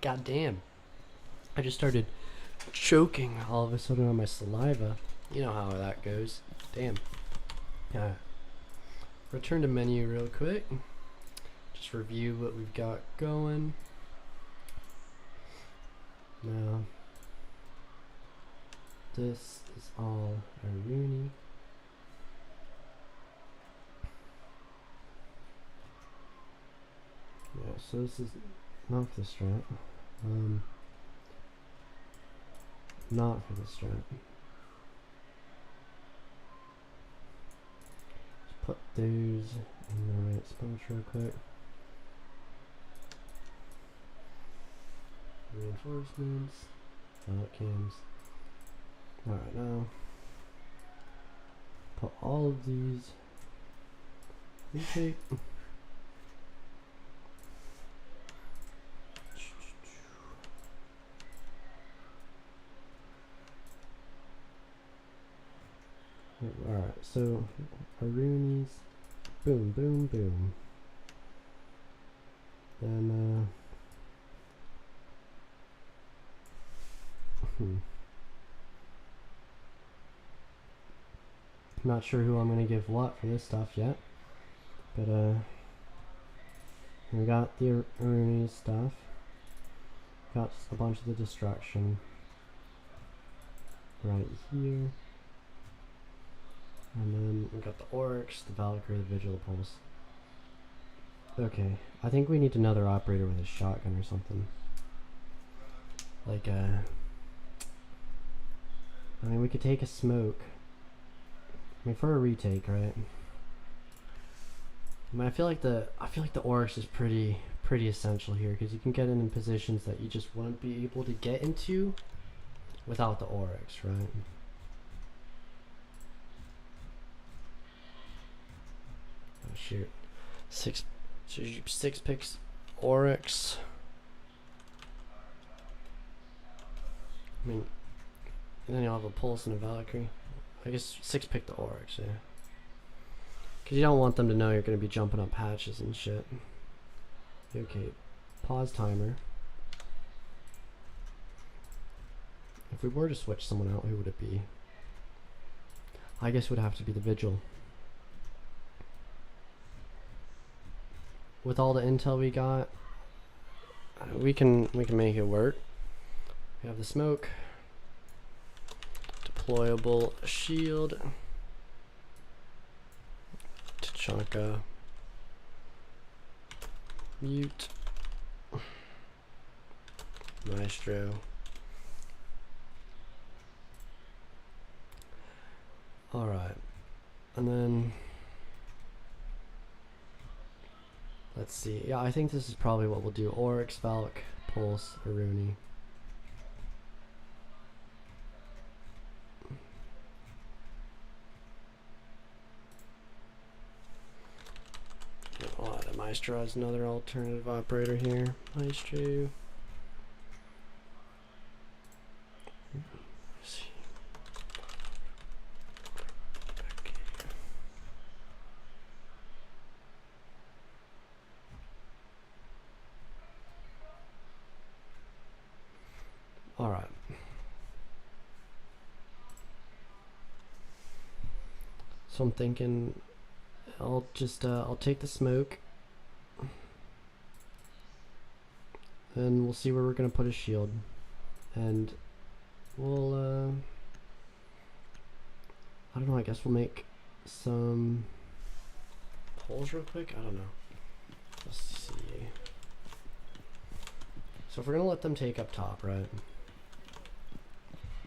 God damn. I just started choking all of a sudden on my saliva. You know how that goes. Damn. Return to menu real quick. Just review what we've got going. Now, this is all a Rooney. Yeah, so this is not for the strat. Not for the strat. Just put those in the right spots real quick. Reinforcements, cams. Alright, now put all of these. Retake. Alright, so Rooney's, boom, boom, boom. Then I'm not sure who I'm gonna give what for this stuff yet, but we got the Rooney stuff, got a bunch of the destruction right here, and then we got the Oryx, the Valkyrie, the Vigil Pulse. Okay, I think we need another operator with a shotgun or something. Like I mean, we could take a smoke. I mean, for a retake, right? I mean, I feel like the Oryx is pretty essential here, because you can get in positions that you just wouldn't be able to get into without the Oryx, right? Oh shoot, six picks Oryx. I mean, and then you'll have a Pulse and a Valkyrie. I guess 6 pick the Oryx, yeah. Because you don't want them to know you're going to be jumping up patches and shit. Okay, pause timer. If we were to switch someone out, who would it be? I guess it would have to be the Vigil. With all the intel we got, we can make it work. We have the smoke. Deployable shield, Tachanka, mute, Maestro. Alright, and then let's see. Yeah, I think this is probably what we'll do. Oryx, Valk, Pulse, Rooney. Maestro has another alternative operator here. Maestro. All right. So I'm thinking I'll just I'll take the smoke. And we'll see where we're gonna put a shield, and we'll I don't know, I guess we'll make some holes real quick. I don't know, let's see. So if we're gonna let them take up top, right,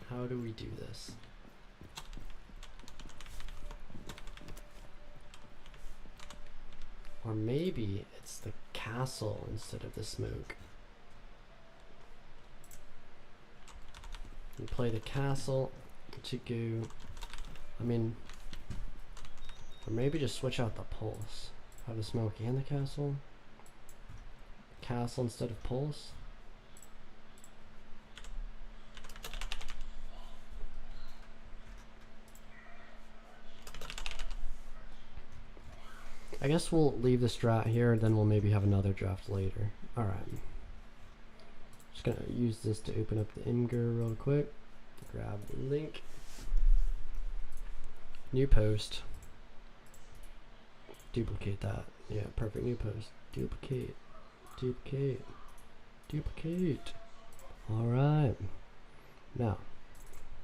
how do we do this? Or maybe it's the castle instead of the smoke. You play the castle to go, I mean, or maybe just switch out the Pulse. Have the smoke and the castle. Castle instead of Pulse. I guess we'll leave the strat here, and then we'll maybe have another draft later. Alright. Just gonna use this to open up the Imgur real quick. Grab the link. New post. Duplicate that. Yeah, perfect. New post. Duplicate. Duplicate. Duplicate. Alright. Now,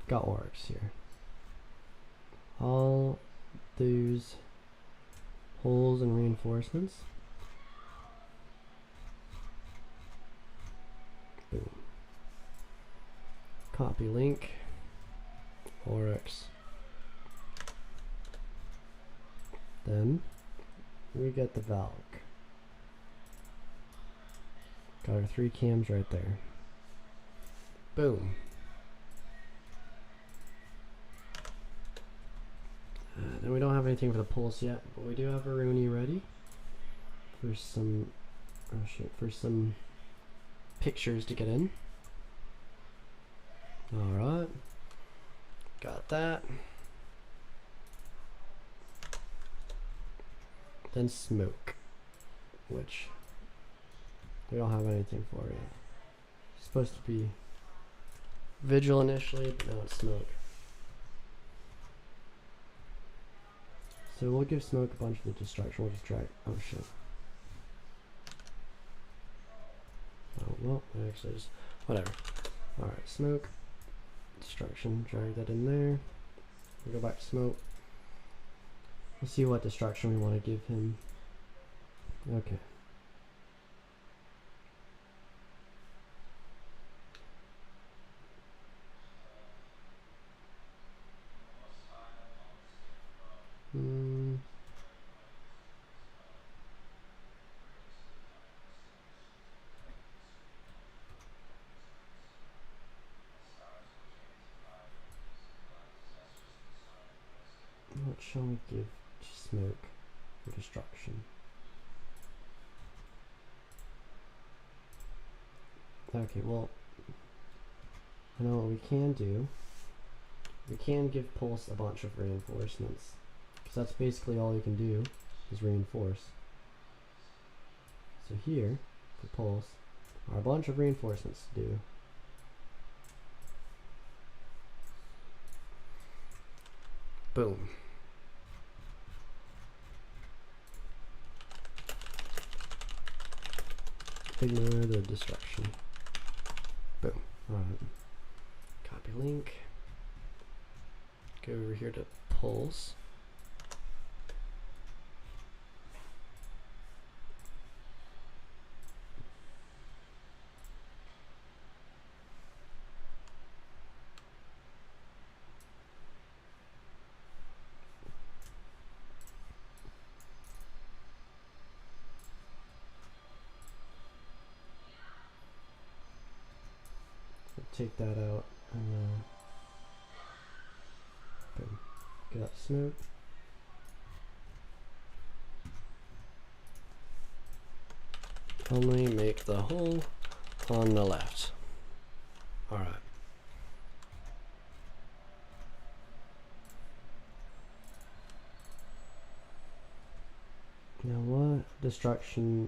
got orcs here. All those holes and reinforcements. Boom. Copy link. Oryx. Then we get the Valk. Got our 3 cams right there. Boom. Then we don't have anything for the pulse yet, but we do have a Rooney ready for some, oh shit, for some pictures to get in. Alright. Got that. Then smoke, which we don't have anything for yet. It's supposed to be vigil initially, but now it's smoke. So we'll give smoke a bunch of the destruction. We'll just drag. Oh shit. Oh well, actually just whatever. Alright, smoke, destruction, drag that in there. We'll go back to smoke. We'll see what destruction we want to give him. Okay. What shall we give to smoke for destruction? Okay, well, I know what we can do. We can give Pulse a bunch of reinforcements, because that's basically all we can do is reinforce. So here, for Pulse, are a bunch of reinforcements to do. Boom. Ignore the destruction. Boom. Alright. Copy link. Go over here to Pulse. Take that out and boom. Get that smoke. Only make the hole on the left. Alright. Now what destruction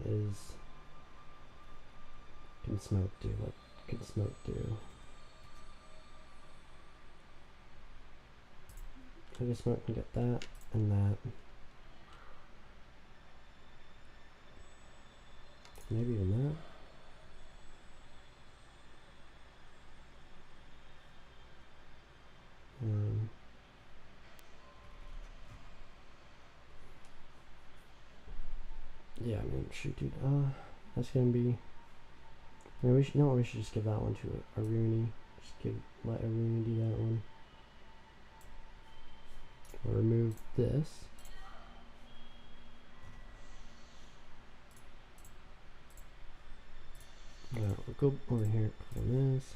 can smoke do? What can smoke do? I guess smoke can get that and that. Maybe even that. Yeah, I mean, shoot, dude. That's gonna be. I mean, we should. No, we should just give that one to a Rooney. Just let a Rooney do that one. We'll remove this. We'll go over here and put on this.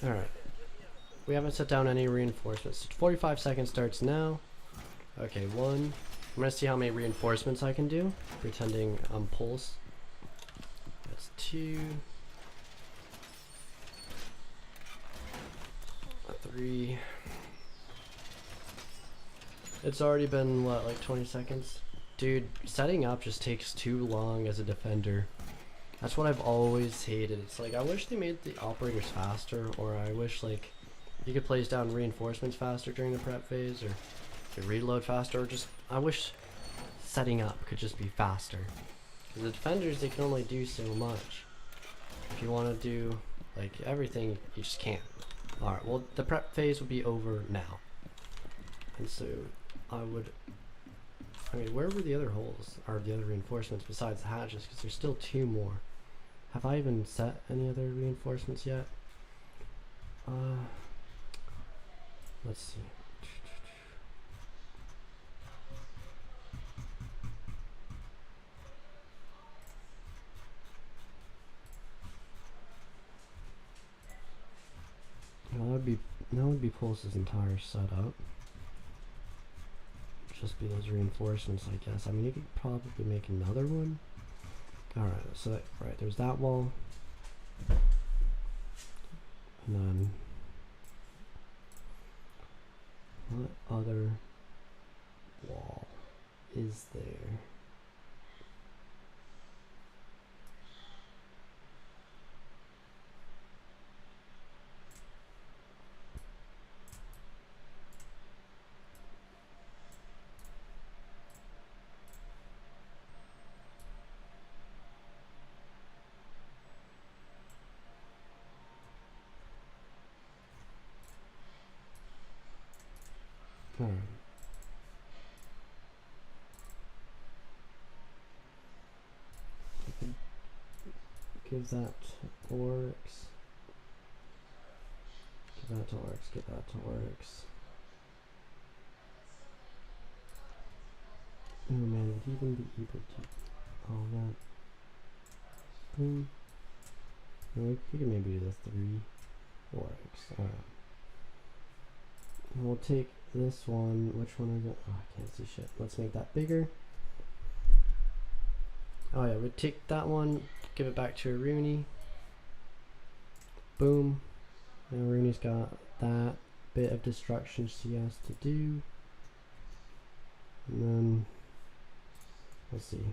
Alright. We haven't set down any reinforcements. 45 seconds starts now. Okay, 1. I'm gonna see how many reinforcements I can do. Pretending I'm pulse. That's 2. 3. It's already been, what, like 20 seconds? Dude, setting up just takes too long as a defender. That's what I've always hated. It's like, I wish they made the operators faster, or I wish, like, you could place down reinforcements faster during the prep phase, or could reload faster, or just, I wish setting up could just be faster. Because the defenders, they can only do so much. If you want to do, like, everything, you just can't. Alright, well, the prep phase would be over now. And so, I mean, where were the other holes, or the other reinforcements besides the hatches? Because there's still 2 more. Have I even set any other reinforcements yet? Let's see. Well, that would be Pulse's entire setup. Just be those reinforcements, I guess. I mean, you could probably make another one. Alright, so that, right, there's that wall. And then what other wall is there? Give that to Oryx. Give that to Oryx. Give that to Oryx. Oh man, would he even be able to all that? Boom. No, we can maybe do the 3 Oryx. Alright. We'll take this one. Which one is it? Oh, I can't see shit. Let's make that bigger. Oh yeah, we take that one, give it back to Rooney. Boom. Now Rooney's got that bit of destruction she has to do. And then, let's see.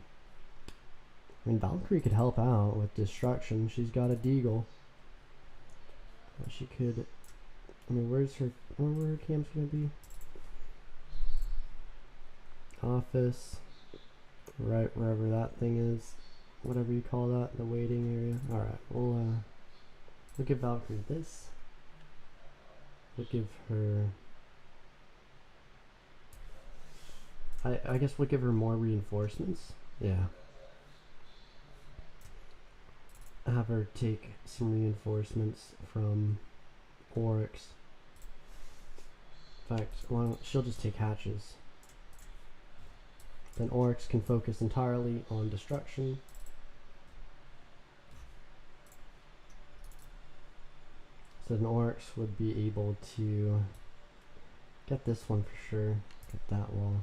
I mean, Valkyrie could help out with destruction. She's got a deagle. She could, I mean, where her camp's gonna be? Office. Right wherever that thing is, whatever you call that, the waiting area. Alright, we'll give Valkyrie this. We'll give her, I guess we'll give her more reinforcements. Yeah. Have her take some reinforcements from Oryx. In fact, she'll just take hatches. Then Oryx can focus entirely on destruction. So then Oryx would be able to get this one for sure. Get that wall.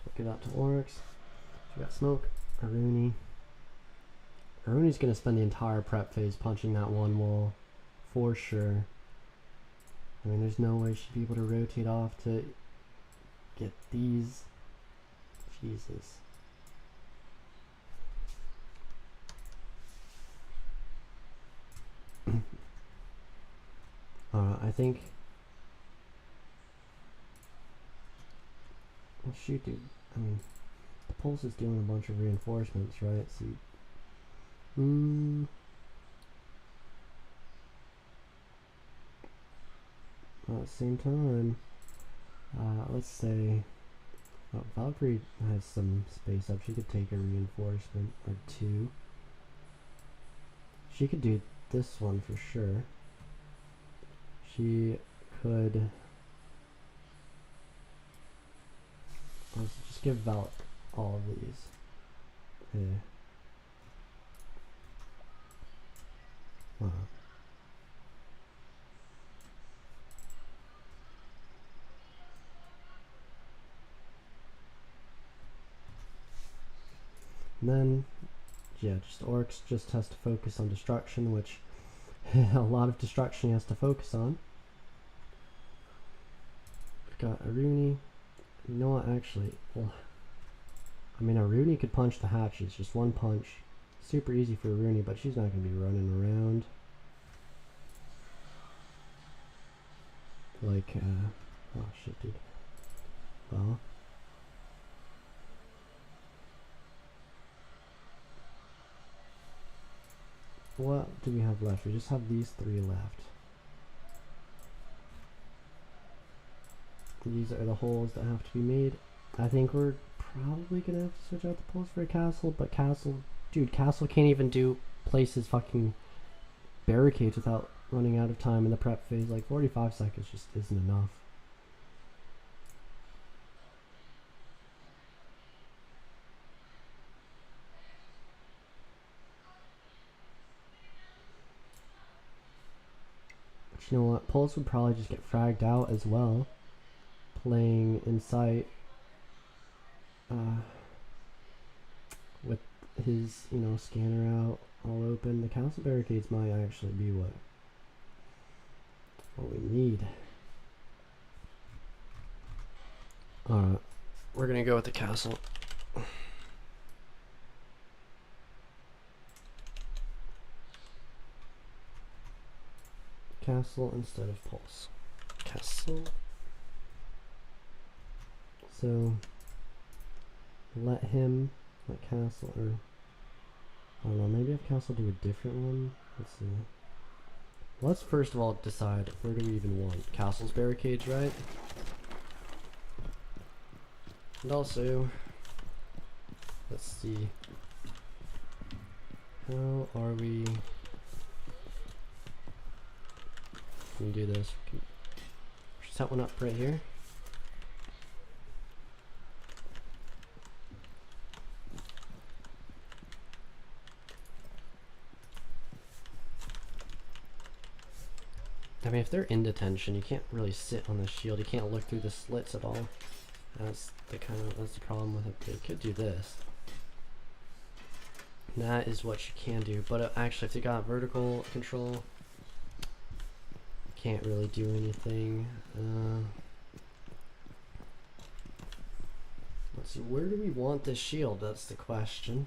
So give that to Oryx. We got smoke. Aruni. Aruni's gonna spend the entire prep phase punching that one wall for sure. I mean, there's no way she'd be able to rotate off to get these. Jesus. I think. Well, shoot, dude. I mean, the Pulse is doing a bunch of reinforcements, right? See. At the same time, let's say Valkyrie has some space up. She could take a reinforcement or 2. She could do this one for sure. She could. Let's just give Valk all of these. Yeah. And then, yeah, just Orcs just has to focus on destruction, which a lot of destruction he has to focus on. We've got Aruni. You know what, actually, well, I mean, Aruni could punch the hatches, just one punch. Super easy for Aruni, but she's not going to be running around. Like, oh shit, dude. Well. What do we have left? We just have these three left. These are the holes that have to be made. I think we're probably gonna have to switch out the poles for a castle, but castle, dude, castle can't even place his fucking barricades without running out of time in the prep phase. Like 45 seconds just isn't enough. But you know what? Poles would probably just get fragged out as well. Playing in sight with his, you know, scanner out all open. The castle barricades might actually be what we need. Alright, we're gonna go with the castle. Castle instead of pulse. Castle. So let castle, or I don't know, maybe have castle do a different one. Let's see. Let's first of all decide, where do we even want castle's barricades, right? And also, let's see, how are we, can we do this? We can set one up right here. I mean, if they're in detention, you can't really sit on the shield. You can't look through the slits at all. That's the problem with it. They could do this. And that is what you can do. But actually, if they got vertical control, can't really do anything. Let's see. Where do we want this shield? That's the question.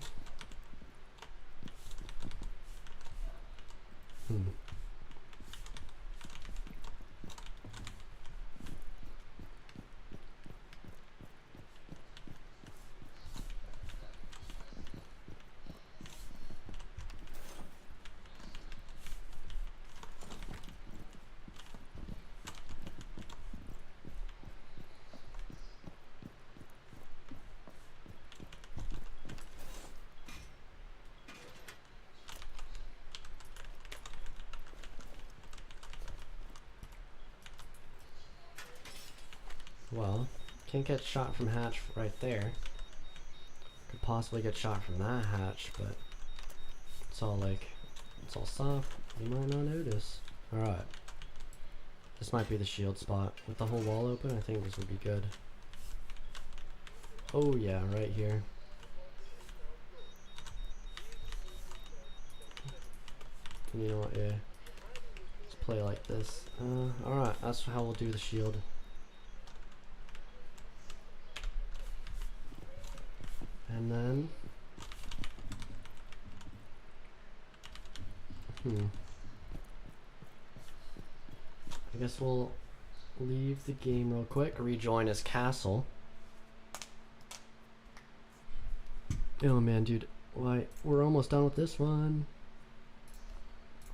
Well, can't get shot from hatch right there. Could possibly get shot from that hatch, but it's all soft. You might not notice. Alright. This might be the shield spot. With the whole wall open, I think this would be good. Oh yeah, right here. You know what, yeah. Let's play like this. Alright, that's how we'll do the shield. And then, I guess we'll leave the game real quick, rejoin his castle. Oh man, dude, why, we're almost done with this one.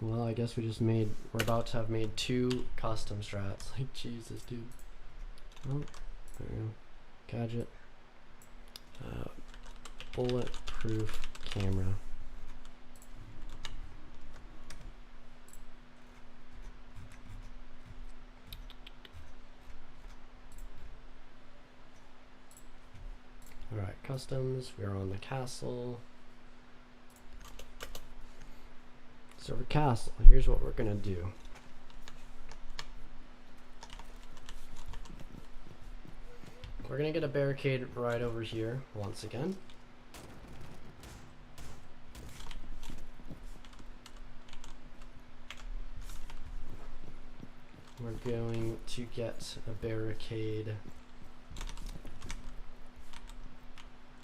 Well, I guess we're about to have made 2 custom strats. Like, Jesus, dude. Oh, there we go. Gadget. Bulletproof camera. Alright, customs, we're on the castle. So for castle, here's what we're gonna do. We're gonna get a barricade right over here once again. We're going to get a barricade,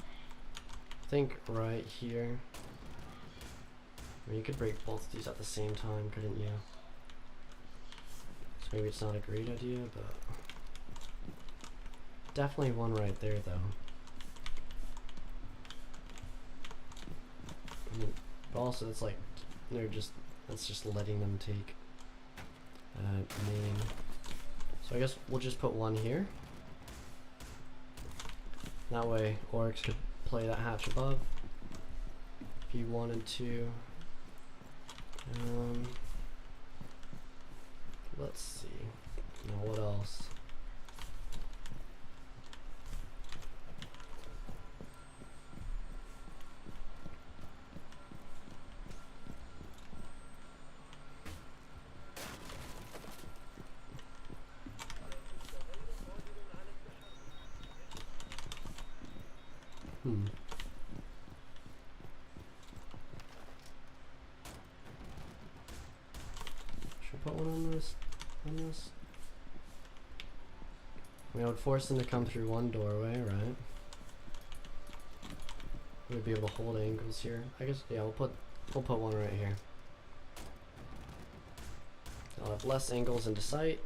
I think right here. I mean, you could break both of these at the same time, couldn't you? So maybe it's not a great idea, but definitely one right there, though. I mean, but also it's like that's just letting them take main. So I guess we'll just put one here. That way Oryx could play that hatch above if he wanted to. Let's see. Now what else? Should I put one on this? I mean, I would force them to come through one doorway, right? We'd be able to hold angles here. I guess, yeah, we'll put one right here. I'll have less angles into sight.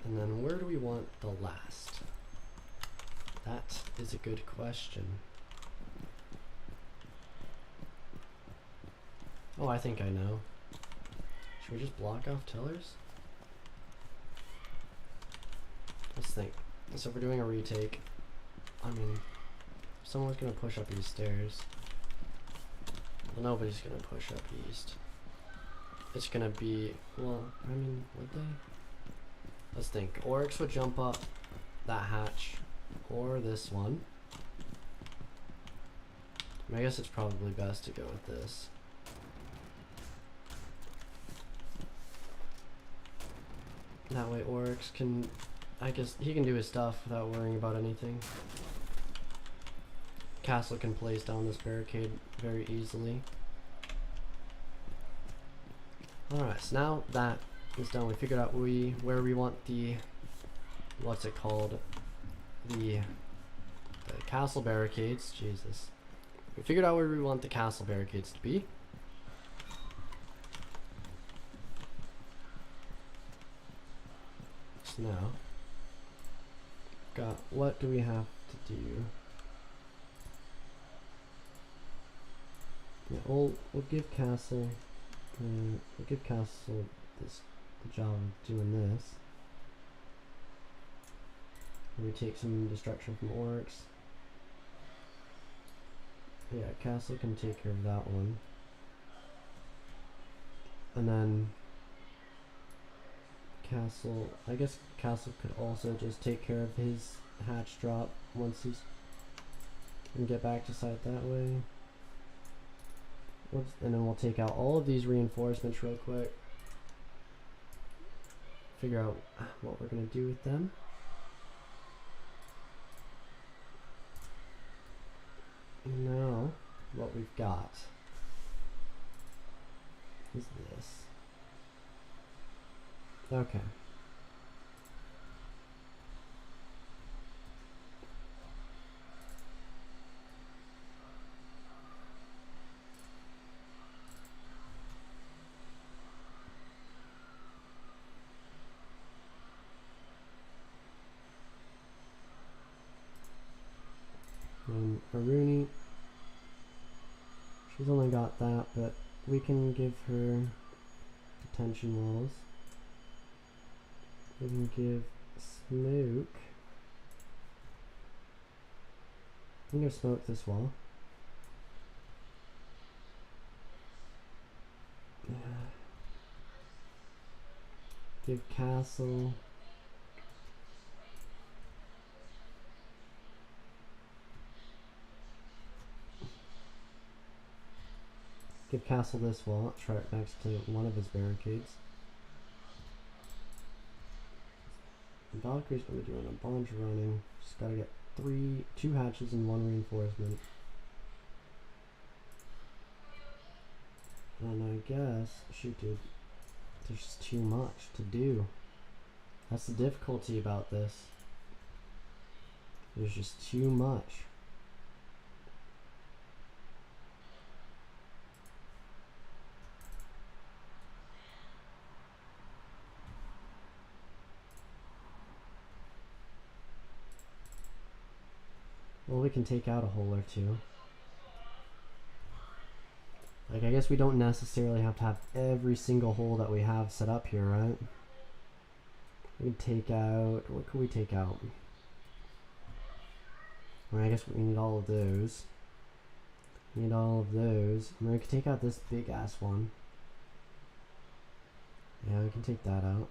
And then where do we want the last? That is a good question. Oh, I think I know. Should we just block off tillers? Let's think. So if we're doing a retake, I mean, someone's gonna push up these stairs. Well, nobody's gonna push up east. It's gonna be, well, I mean, would they? Let's think. Oryx would jump up that hatch or this one. I guess it's probably best to go with this. That way Oryx can, I guess he can do his stuff without worrying about anything. Castle can place down this barricade very easily. Alright, so now that is done, we figured out where we want the, what's it called, the castle barricades. Jesus. We figured out where we want the castle barricades to be. So now, what do we have to do? Yeah, we'll give castle the job of doing this. And we take some destruction from Oryx. Yeah, castle can take care of that one. And then castle, I guess castle could also just take care of his hatch drop once he's can get back to site that way. And then we'll take out all of these reinforcements real quick. Figure out what we're gonna do with them. And now, what we've got is this. Okay. And Aruni, she's only got that, but we can give her detention walls. We can give smoke. I'm gonna smoke this wall. Yeah. Give castle. Give Castle this wall. Try it next to one of his barricades. Valkyrie's gonna be doing a bunch of running. Just gotta get 2 hatches and 1 reinforcement. And I guess, shoot dude, there's just too much to do. That's the difficulty about this. There's just too much. Well, we can take out a hole or two. Like, I guess we don't necessarily have to have every single hole that we have set up here, right? We can take out, what could we take out? Well, I guess we need all of those. We need all of those. I mean, we can take out this big ass one. Yeah, we can take that out.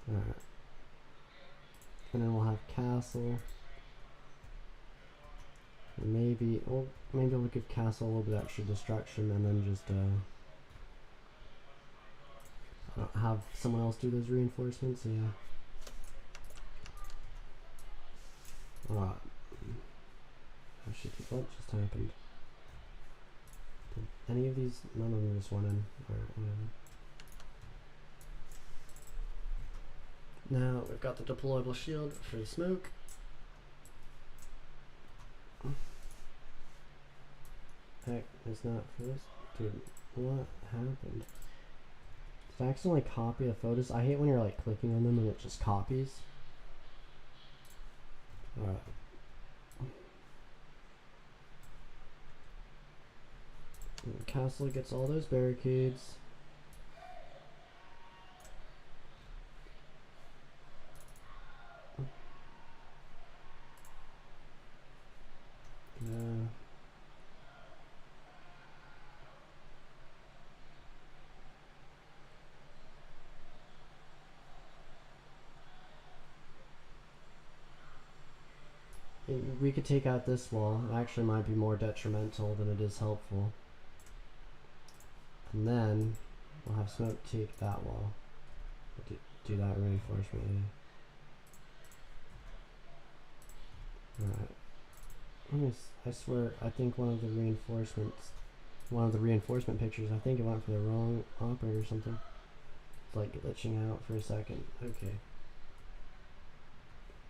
Alright. And then we'll have castle. And maybe, well, maybe we'll give castle a little bit extra destruction and then just have someone else do those reinforcements. Yeah. Alright. Oh shit, what just happened? Did any of these? None of them just went in. Alright, whatever. Now we've got the deployable shield for the smoke. Heck, it's not for this. Dude, what happened? Did I accidentally copy the photos? I hate when you're like clicking on them and it just copies. Alright. Castle gets all those barricades. We could take out this wall. It actually might be more detrimental than it is helpful. And then we'll have smoke take that wall. Do that reinforcement. Alright. I swear, I think one of the reinforcement pictures, I think it went for the wrong operator or something. It's like glitching out for a second. Okay.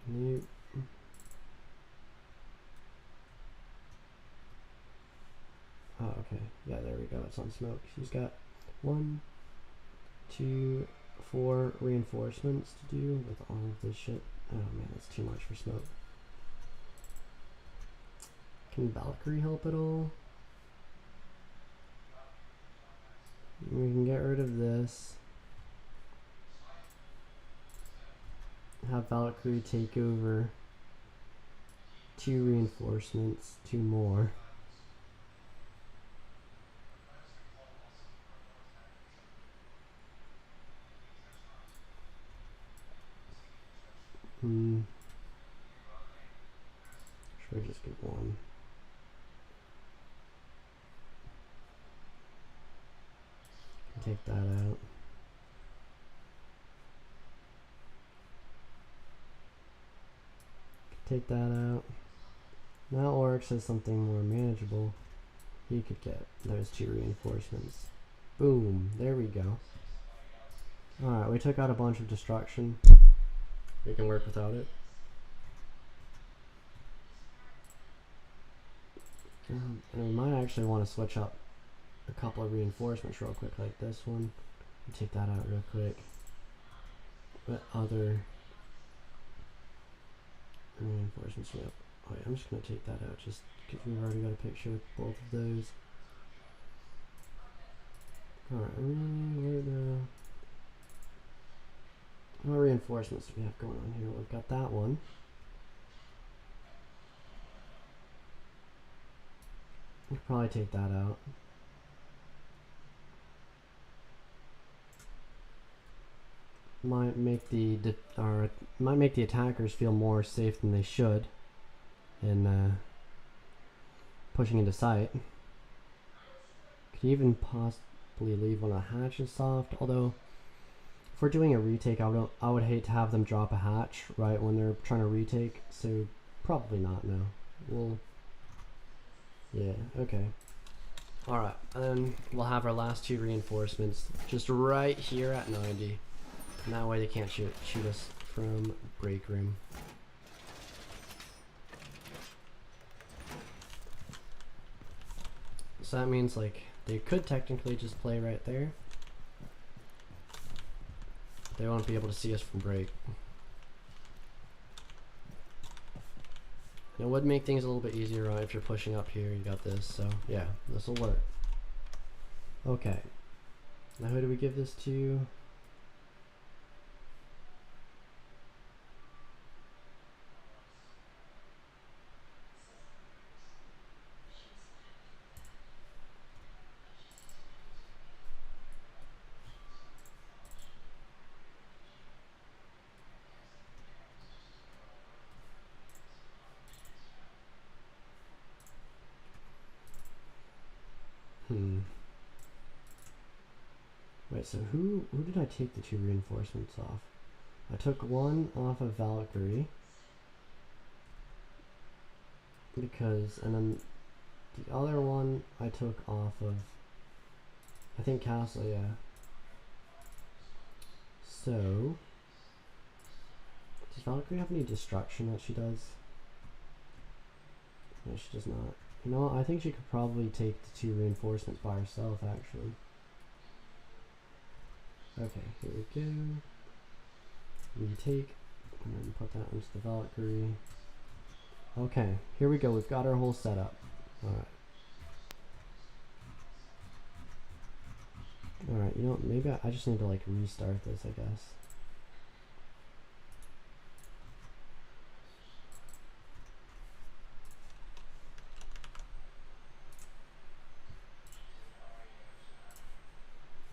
New. Oh, okay. Yeah, there we go. It's on smoke. She's got 1, 2, 4 reinforcements to do with all of this shit. Oh man, that's too much for smoke. Can Valkyrie help at all? We can get rid of this. Have Valkyrie take over 2 reinforcements, 2 more. Should we just get 1? Take that out. Take that out. Now Oryx has something more manageable. He could get those 2 reinforcements. Boom. There we go. Alright, we took out a bunch of destruction. We can work without it. And we might actually want to switch up a couple of reinforcements real quick, like this one. Take that out real quick. What other reinforcements we have? Oh yeah, I'm just going to take that out just because we've already got a picture of both of those. Alright, what reinforcements do we have going on here? We've got that one. We could probably take that out. Might make the attackers feel more safe than they should. and pushing into sight. Could even possibly leave one of the hatches soft, although if we're doing a retake, I would hate to have them drop a hatch right when they're trying to retake, so probably not, no. Yeah, okay. Alright, and then we'll have our last 2 reinforcements just right here at 90. And that way they can't shoot us from break room. So that means like they could technically just play right there. They won't be able to see us from break. And it would make things a little bit easier, right? If you're pushing up here, you got this. So yeah, this will work. Okay. Now who do we give this to? Wait, so who did I take the 2 reinforcements off? I took one off of Valkyrie. Because, and then the other one I took off of, I think Castle, yeah. So, does Valkyrie have any destruction that she does? No, she does not. You know, I think she could probably take the 2 reinforcements by herself, actually. Okay, here we go. Retake, and then put that into the Valkyrie. Okay, here we go. We've got our whole setup. Alright. Alright, you know, maybe I just need to like restart this, I guess.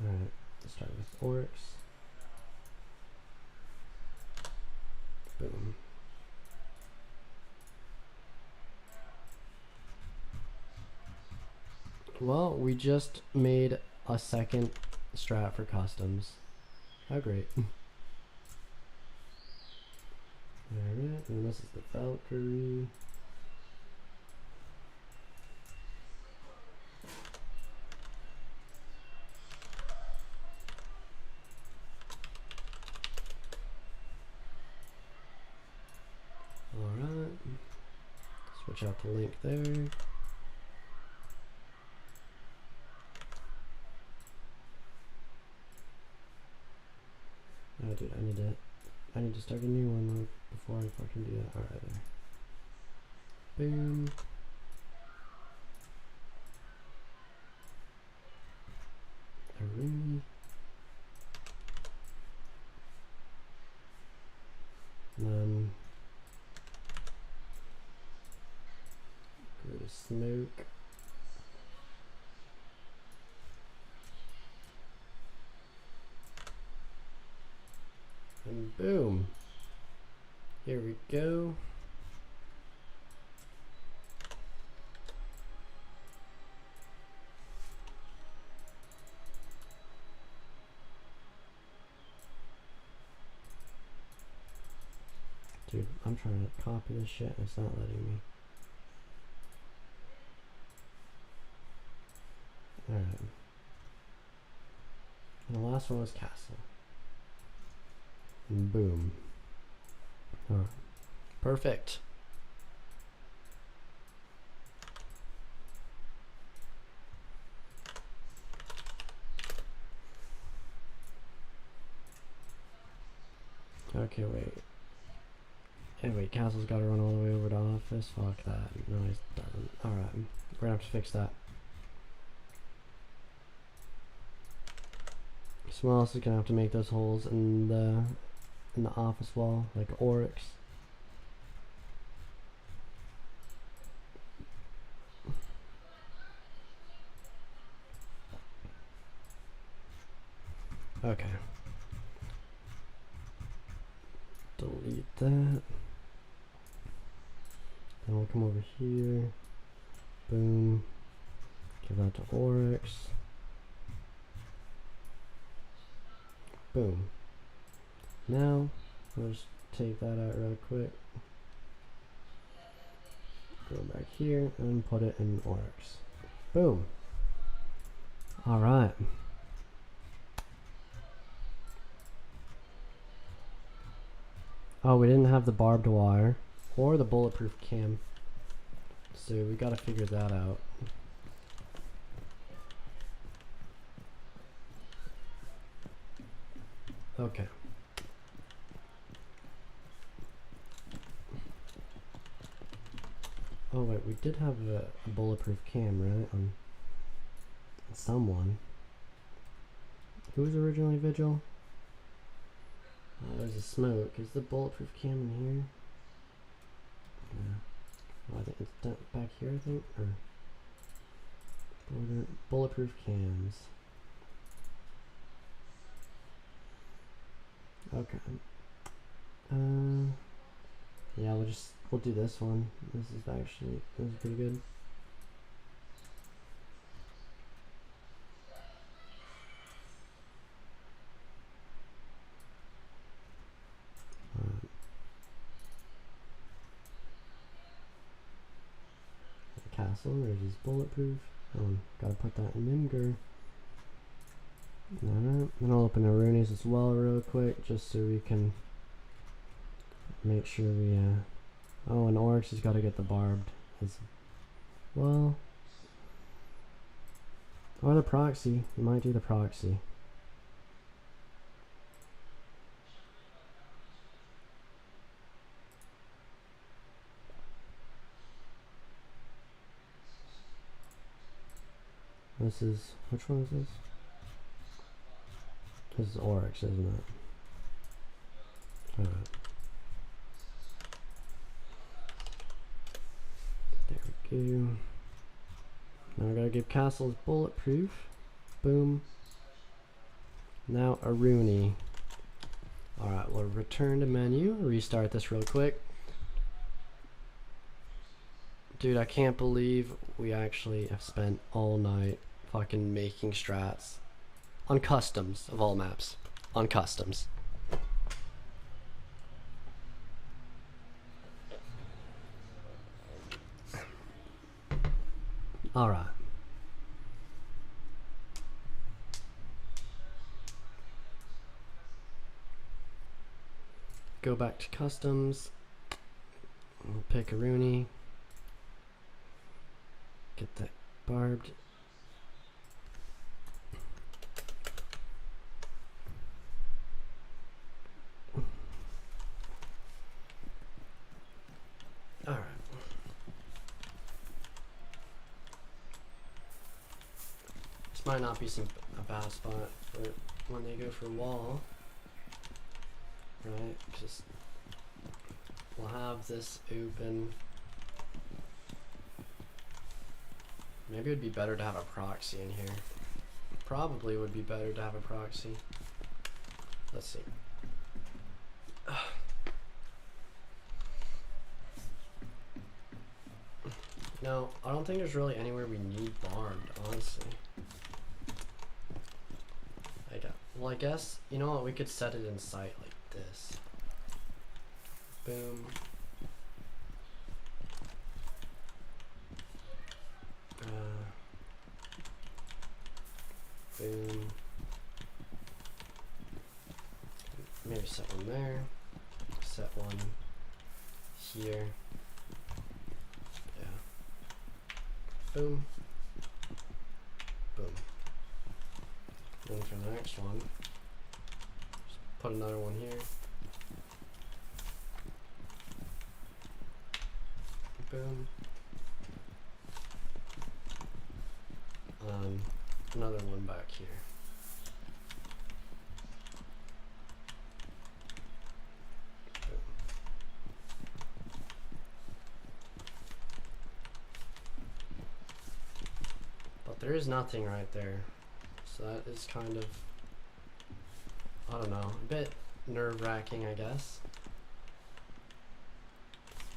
Alright, let's start with Oryx. Boom. Well, we just made a second strat for customs. How great. Alright, and this is the Valkyrie. Alright. Switch out the link there. Oh dude, I need to start a new one before I fucking do that. Alright there. Boom. Aruni. And then go to smoke. And boom. Here we go. Dude, I'm trying to copy this shit and it's not letting me. Alright. And the last one was Castle. And boom. Alright. Perfect. Okay, wait. Hey, wait, Castle's gotta run all the way over to office. Fuck that. No, he doesn't. Alright. We're gonna have to fix that. Someone else is gonna have to make those holes in the office wall, like Oryx. Okay. Delete that. Then we'll we'll come over here. Boom. Give that to Oryx. Boom. Now, we'll just take that out real quick. Go back here and put it in Oryx. Boom. Alright. Oh, we didn't have the barbed wire or the bulletproof cam. So we gotta figure that out. Okay. Oh wait, we did have a bulletproof cam, right? On someone. Who was originally Vigil? Oh, there's a smoke. Is the bulletproof cam in here? Yeah. Oh, I think it's back here, I think? Or bulletproof cams. Okay. Yeah, we'll do this one. This is pretty good. Castle, there's his bulletproof. Gotta put that in Imgur. Alright, then I'll open Aruni's as well real quick, just so we can make sure we, oh, and Oryx has gotta get the barbed as well. Or the proxy, we might do the proxy. This is, which one is this? This is Oryx, isn't it? Alright. There we go. Now I gotta give Castles bulletproof. Boom. Now Aruni. Alright, we'll return to menu, restart this real quick. Dude, I can't believe we actually have spent all night fucking making strats. On customs of all maps. On customs. Alright. Go back to customs. We'll pick a Rooney. Get that barbed. Alright. This might not be a bad spot for when they go for wall. Right? Just we'll have this open. Maybe it would be better to have a proxy in here. Probably would be better to have a proxy. Let's see. No, I don't think there's really anywhere we need barbed, honestly. Well, I guess, you know what, we could set it in sight like this. Boom. Boom. Maybe set one there. Set one here. Yeah. Boom. Boom. Then for the next one, just put another one here. Boom. Another one back here. Boom. But there is nothing right there. So that is kind of, I don't know, a bit nerve-wracking, I guess.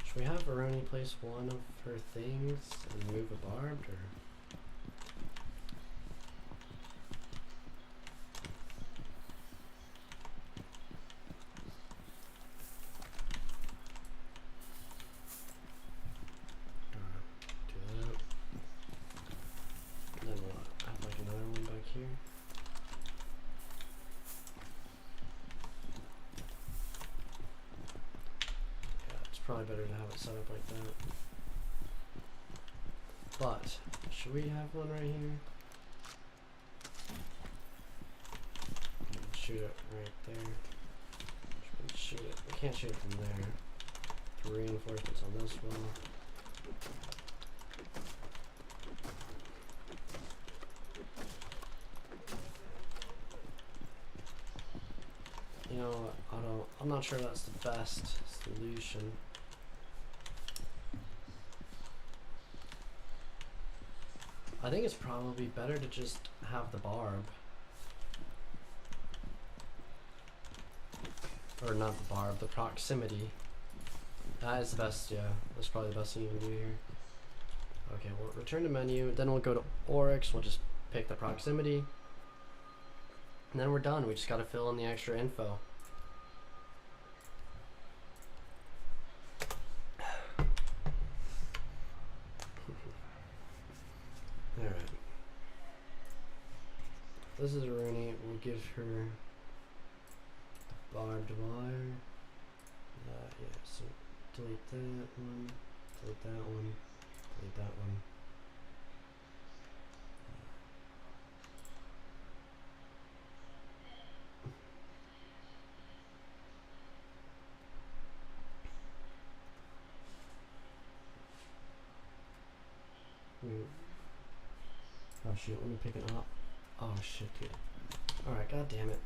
Which Should we have Veroni place one of her things and move a barbed, or? Do that. And then we'll have like another one back here. Probably better to have it set up like that. But should we have one right here? Shoot it right there. Shoot it. We can't shoot it from there. The reinforcements on this one. You know what? I'm not sure that's the best solution. I think it's probably better to just have the barb. Or not the barb, the proximity. That is the best, yeah. That's probably the best thing you can do here. Okay, we'll return to menu, then we'll go to Oryx, we'll just pick the proximity. And then we're done, we just gotta fill in the extra info. Alright. This is Rooney. We'll give her barbed wire. Yeah, so delete that one, delete that one, delete that one. Oh shit, let me pick it up. Oh shit, dude. Alright, god damn it.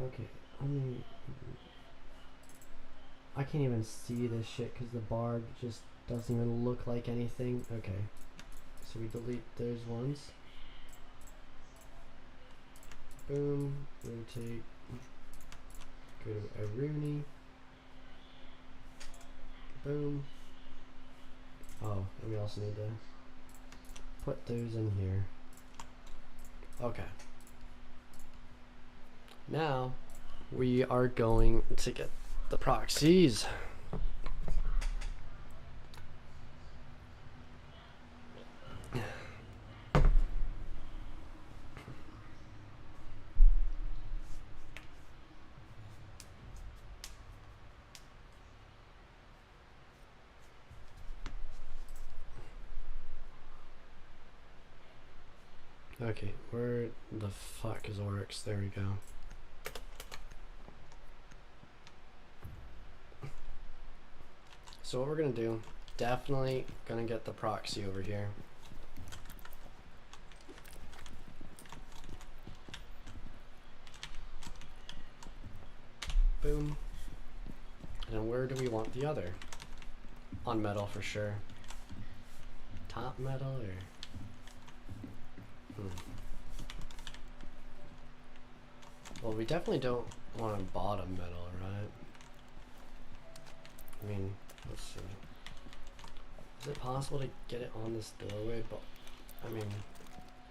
Okay, I mean, I can't even see this shit because the barb just doesn't even look like anything. Okay, so we delete those ones. Boom, rotate, go to Aruni. Boom. Oh, and we also need to put those in here. Okay. Now we are going to get the proxies. Okay, where the fuck is Oryx? There we go. So what we're gonna do, definitely gonna get the proxy over here. Boom. And then where do we want the other? On metal for sure. Top metal or? Well, we definitely don't want a bottom metal, right? I mean, let's see. Is it possible to get it on this doorway? But I mean,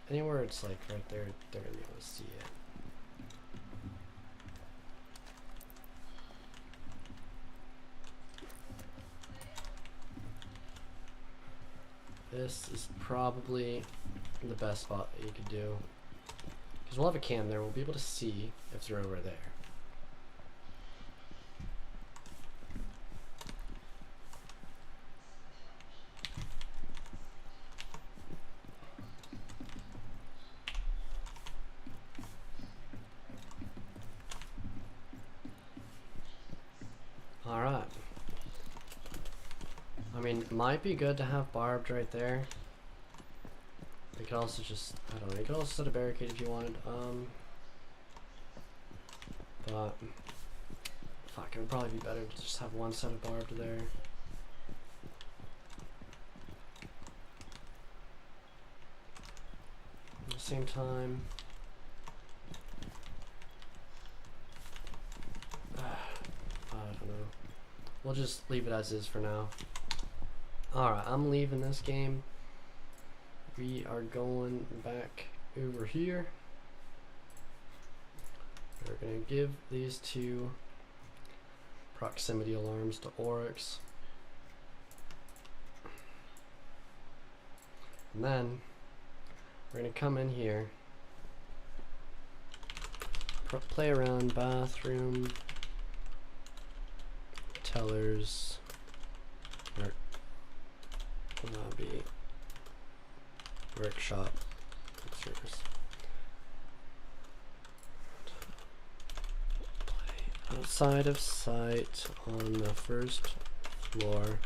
anywhere it's like right there, they're gonna be able to see it. This is probably the best spot that you could do. Because we'll have a cam there, we'll be able to see if they're over there. Alright. I mean, it might be good to have barbed right there. You could also just, I don't know, you could also set a barricade if you wanted, but, fuck, it would probably be better to just have one set of barbed there. At the same time, I don't know. We'll just leave it as is for now. Alright, I'm leaving this game. We are going back over here. We're going to give these two proximity alarms to Oryx. And then we're going to come in here, play around bathroom, tellers, or lobby, workshop, service. Outside of sight on the first floor.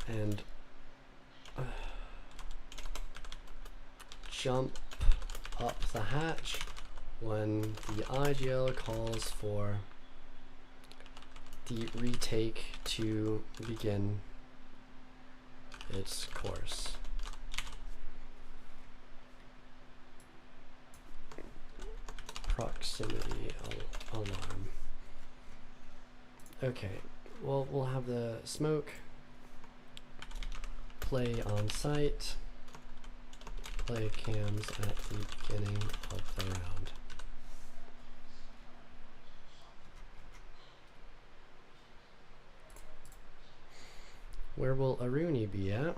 And jump up the hatch when the IGL calls for the retake to begin its course. Proximity alarm. Okay, well, we'll have the smoke, play on site, play cams at the beginning of the round. Where will Aruni be at?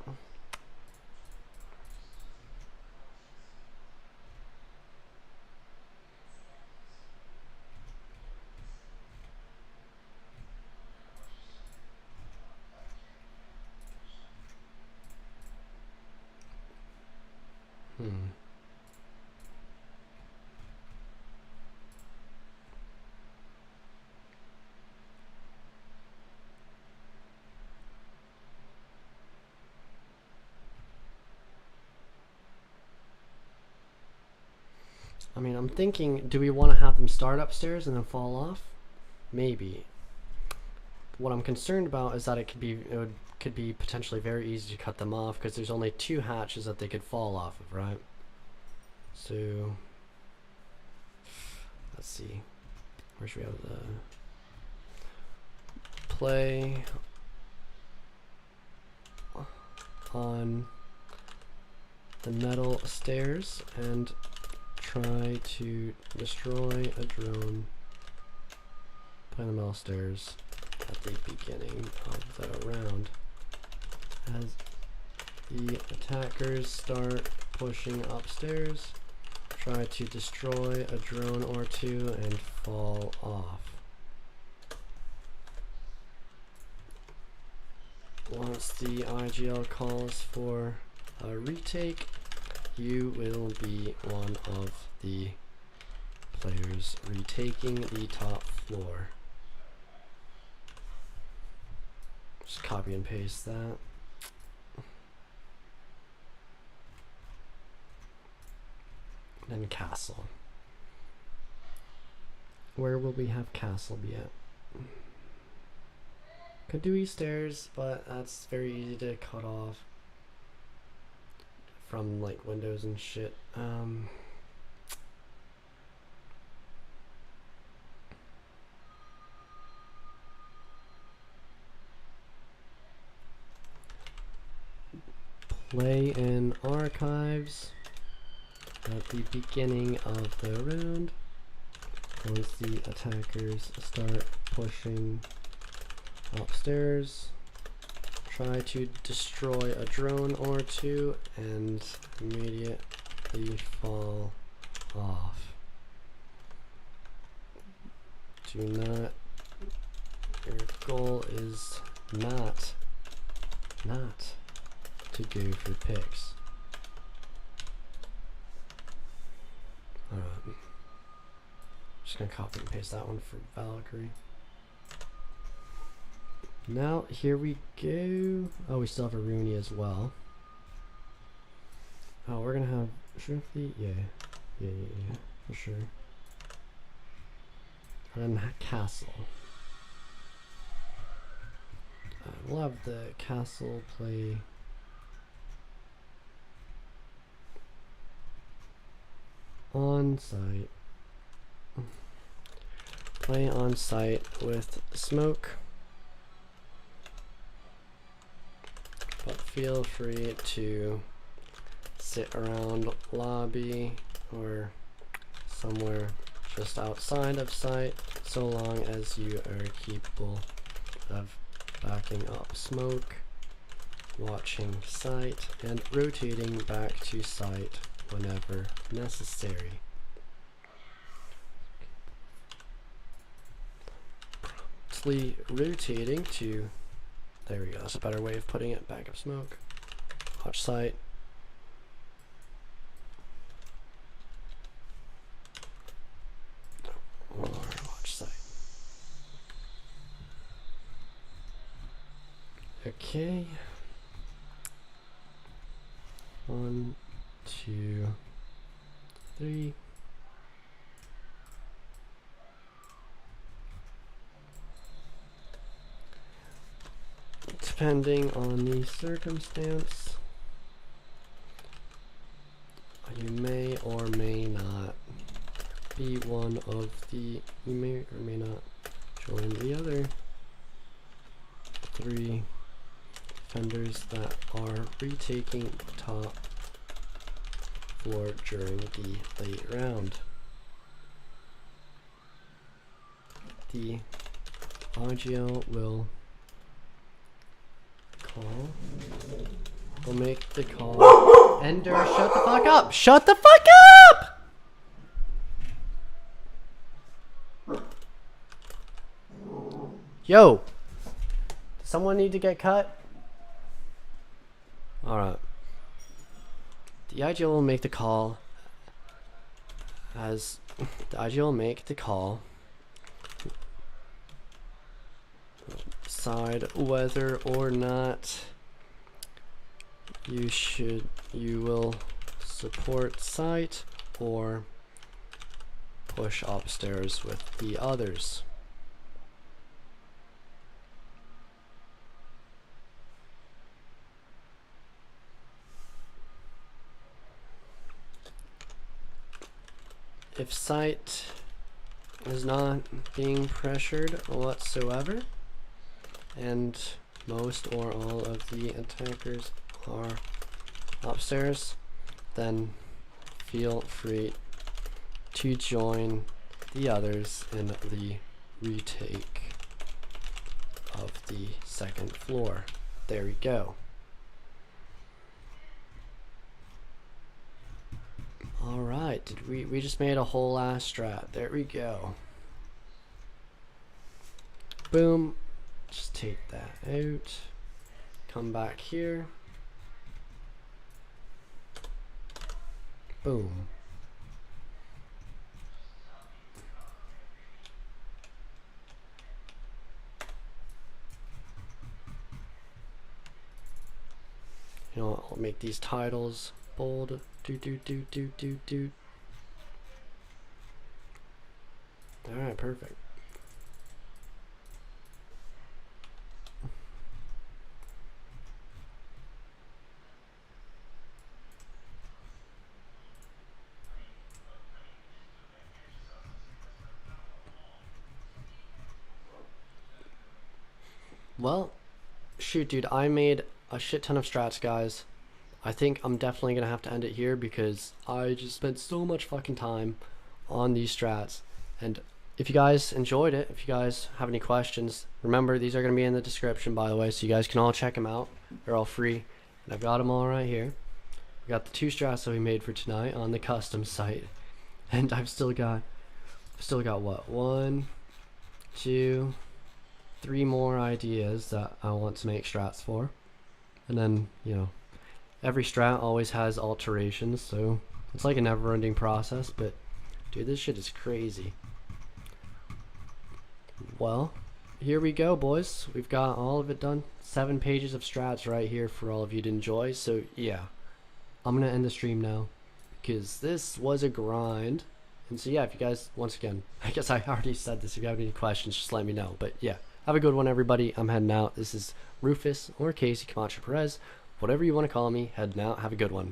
I mean, I'm thinking, do we want to have them start upstairs and then fall off? Maybe. What I'm concerned about is that it could be potentially very easy to cut them off because there's only 2 hatches that they could fall off of, right? So let's see. Where should we have the play on the metal stairs and try to destroy a drone by the metal stairs at the beginning of the round. As the attackers start pushing upstairs, try to destroy a drone or 2 and fall off. Once the IGL calls for a retake, you will be one of the players retaking the top floor. Just copy and paste that. Then castle. Where will we have castle be at? Could do east stairs, but that's very easy to cut off from like windows and shit. Play in archives at the beginning of the round. Once the attackers start pushing upstairs, try to destroy a drone or 2 and immediately fall off. Do not, your goal is not to go for picks. Alright. Just gonna copy and paste that one for Valkyrie. Now, here we go. Oh, we still have a Rooney as well. Oh, we're gonna have Shrimpy. Yeah, for sure. And then Castle. We'll have the Castle play on site. play on site with smoke, but feel free to sit around lobby or somewhere just outside of site, so long as you are capable of backing up smoke, watching site, and rotating back to site whenever necessary. Promptly rotating to, there we go, that's a better way of putting it, back up smoke, watch site, or watch site. Okay. 1, 2, 3. Depending on the circumstance, you may or may not be one of the, you may or may not join the other 3 defenders that are retaking top floor during the late round. The IGL will make the call. Ender, shut the fuck up! Shut the fuck up! Yo! Someone need to get cut? Alright. The IGL will make the call as the IGL will make the call. Decide whether or not you will support site or push upstairs with the others. If site is not being pressured whatsoever, and most or all of the attackers are upstairs, then feel free to join the others in the retake of the second floor. There we go. Alright, we just made a whole ass strat. There we go. Boom. Just take that out. Come back here. Boom. You know what, I'll make these titles bold. Do. Alright, perfect. Well, shoot, dude, I made a shit ton of strats, guys. I think I'm definitely gonna have to end it here because I just spent so much fucking time on these strats. And if you guys enjoyed it, if you guys have any questions, remember these are gonna be in the description, by the way, so you guys can all check them out. They're all free, and I've got them all right here. We got the 2 strats that we made for tonight on the custom site, and I've still got what, 1, 2, 3 more ideas that I want to make strats for. And then, you know, every strat always has alterations, so it's like a never-ending process. But dude, this shit is crazy. Well, here we go, boys. We've got all of it done. 7 pages of strats right here for all of you to enjoy. So yeah, I'm gonna end the stream now because this was a grind. And so yeah, if you guys, once again, I guess I already said this, if you have any questions, just let me know. But yeah, have a good one, everybody. I'm heading out. This is Rufus or Casey Camacho Perez, whatever you want to call me. Heading out. Have a good one.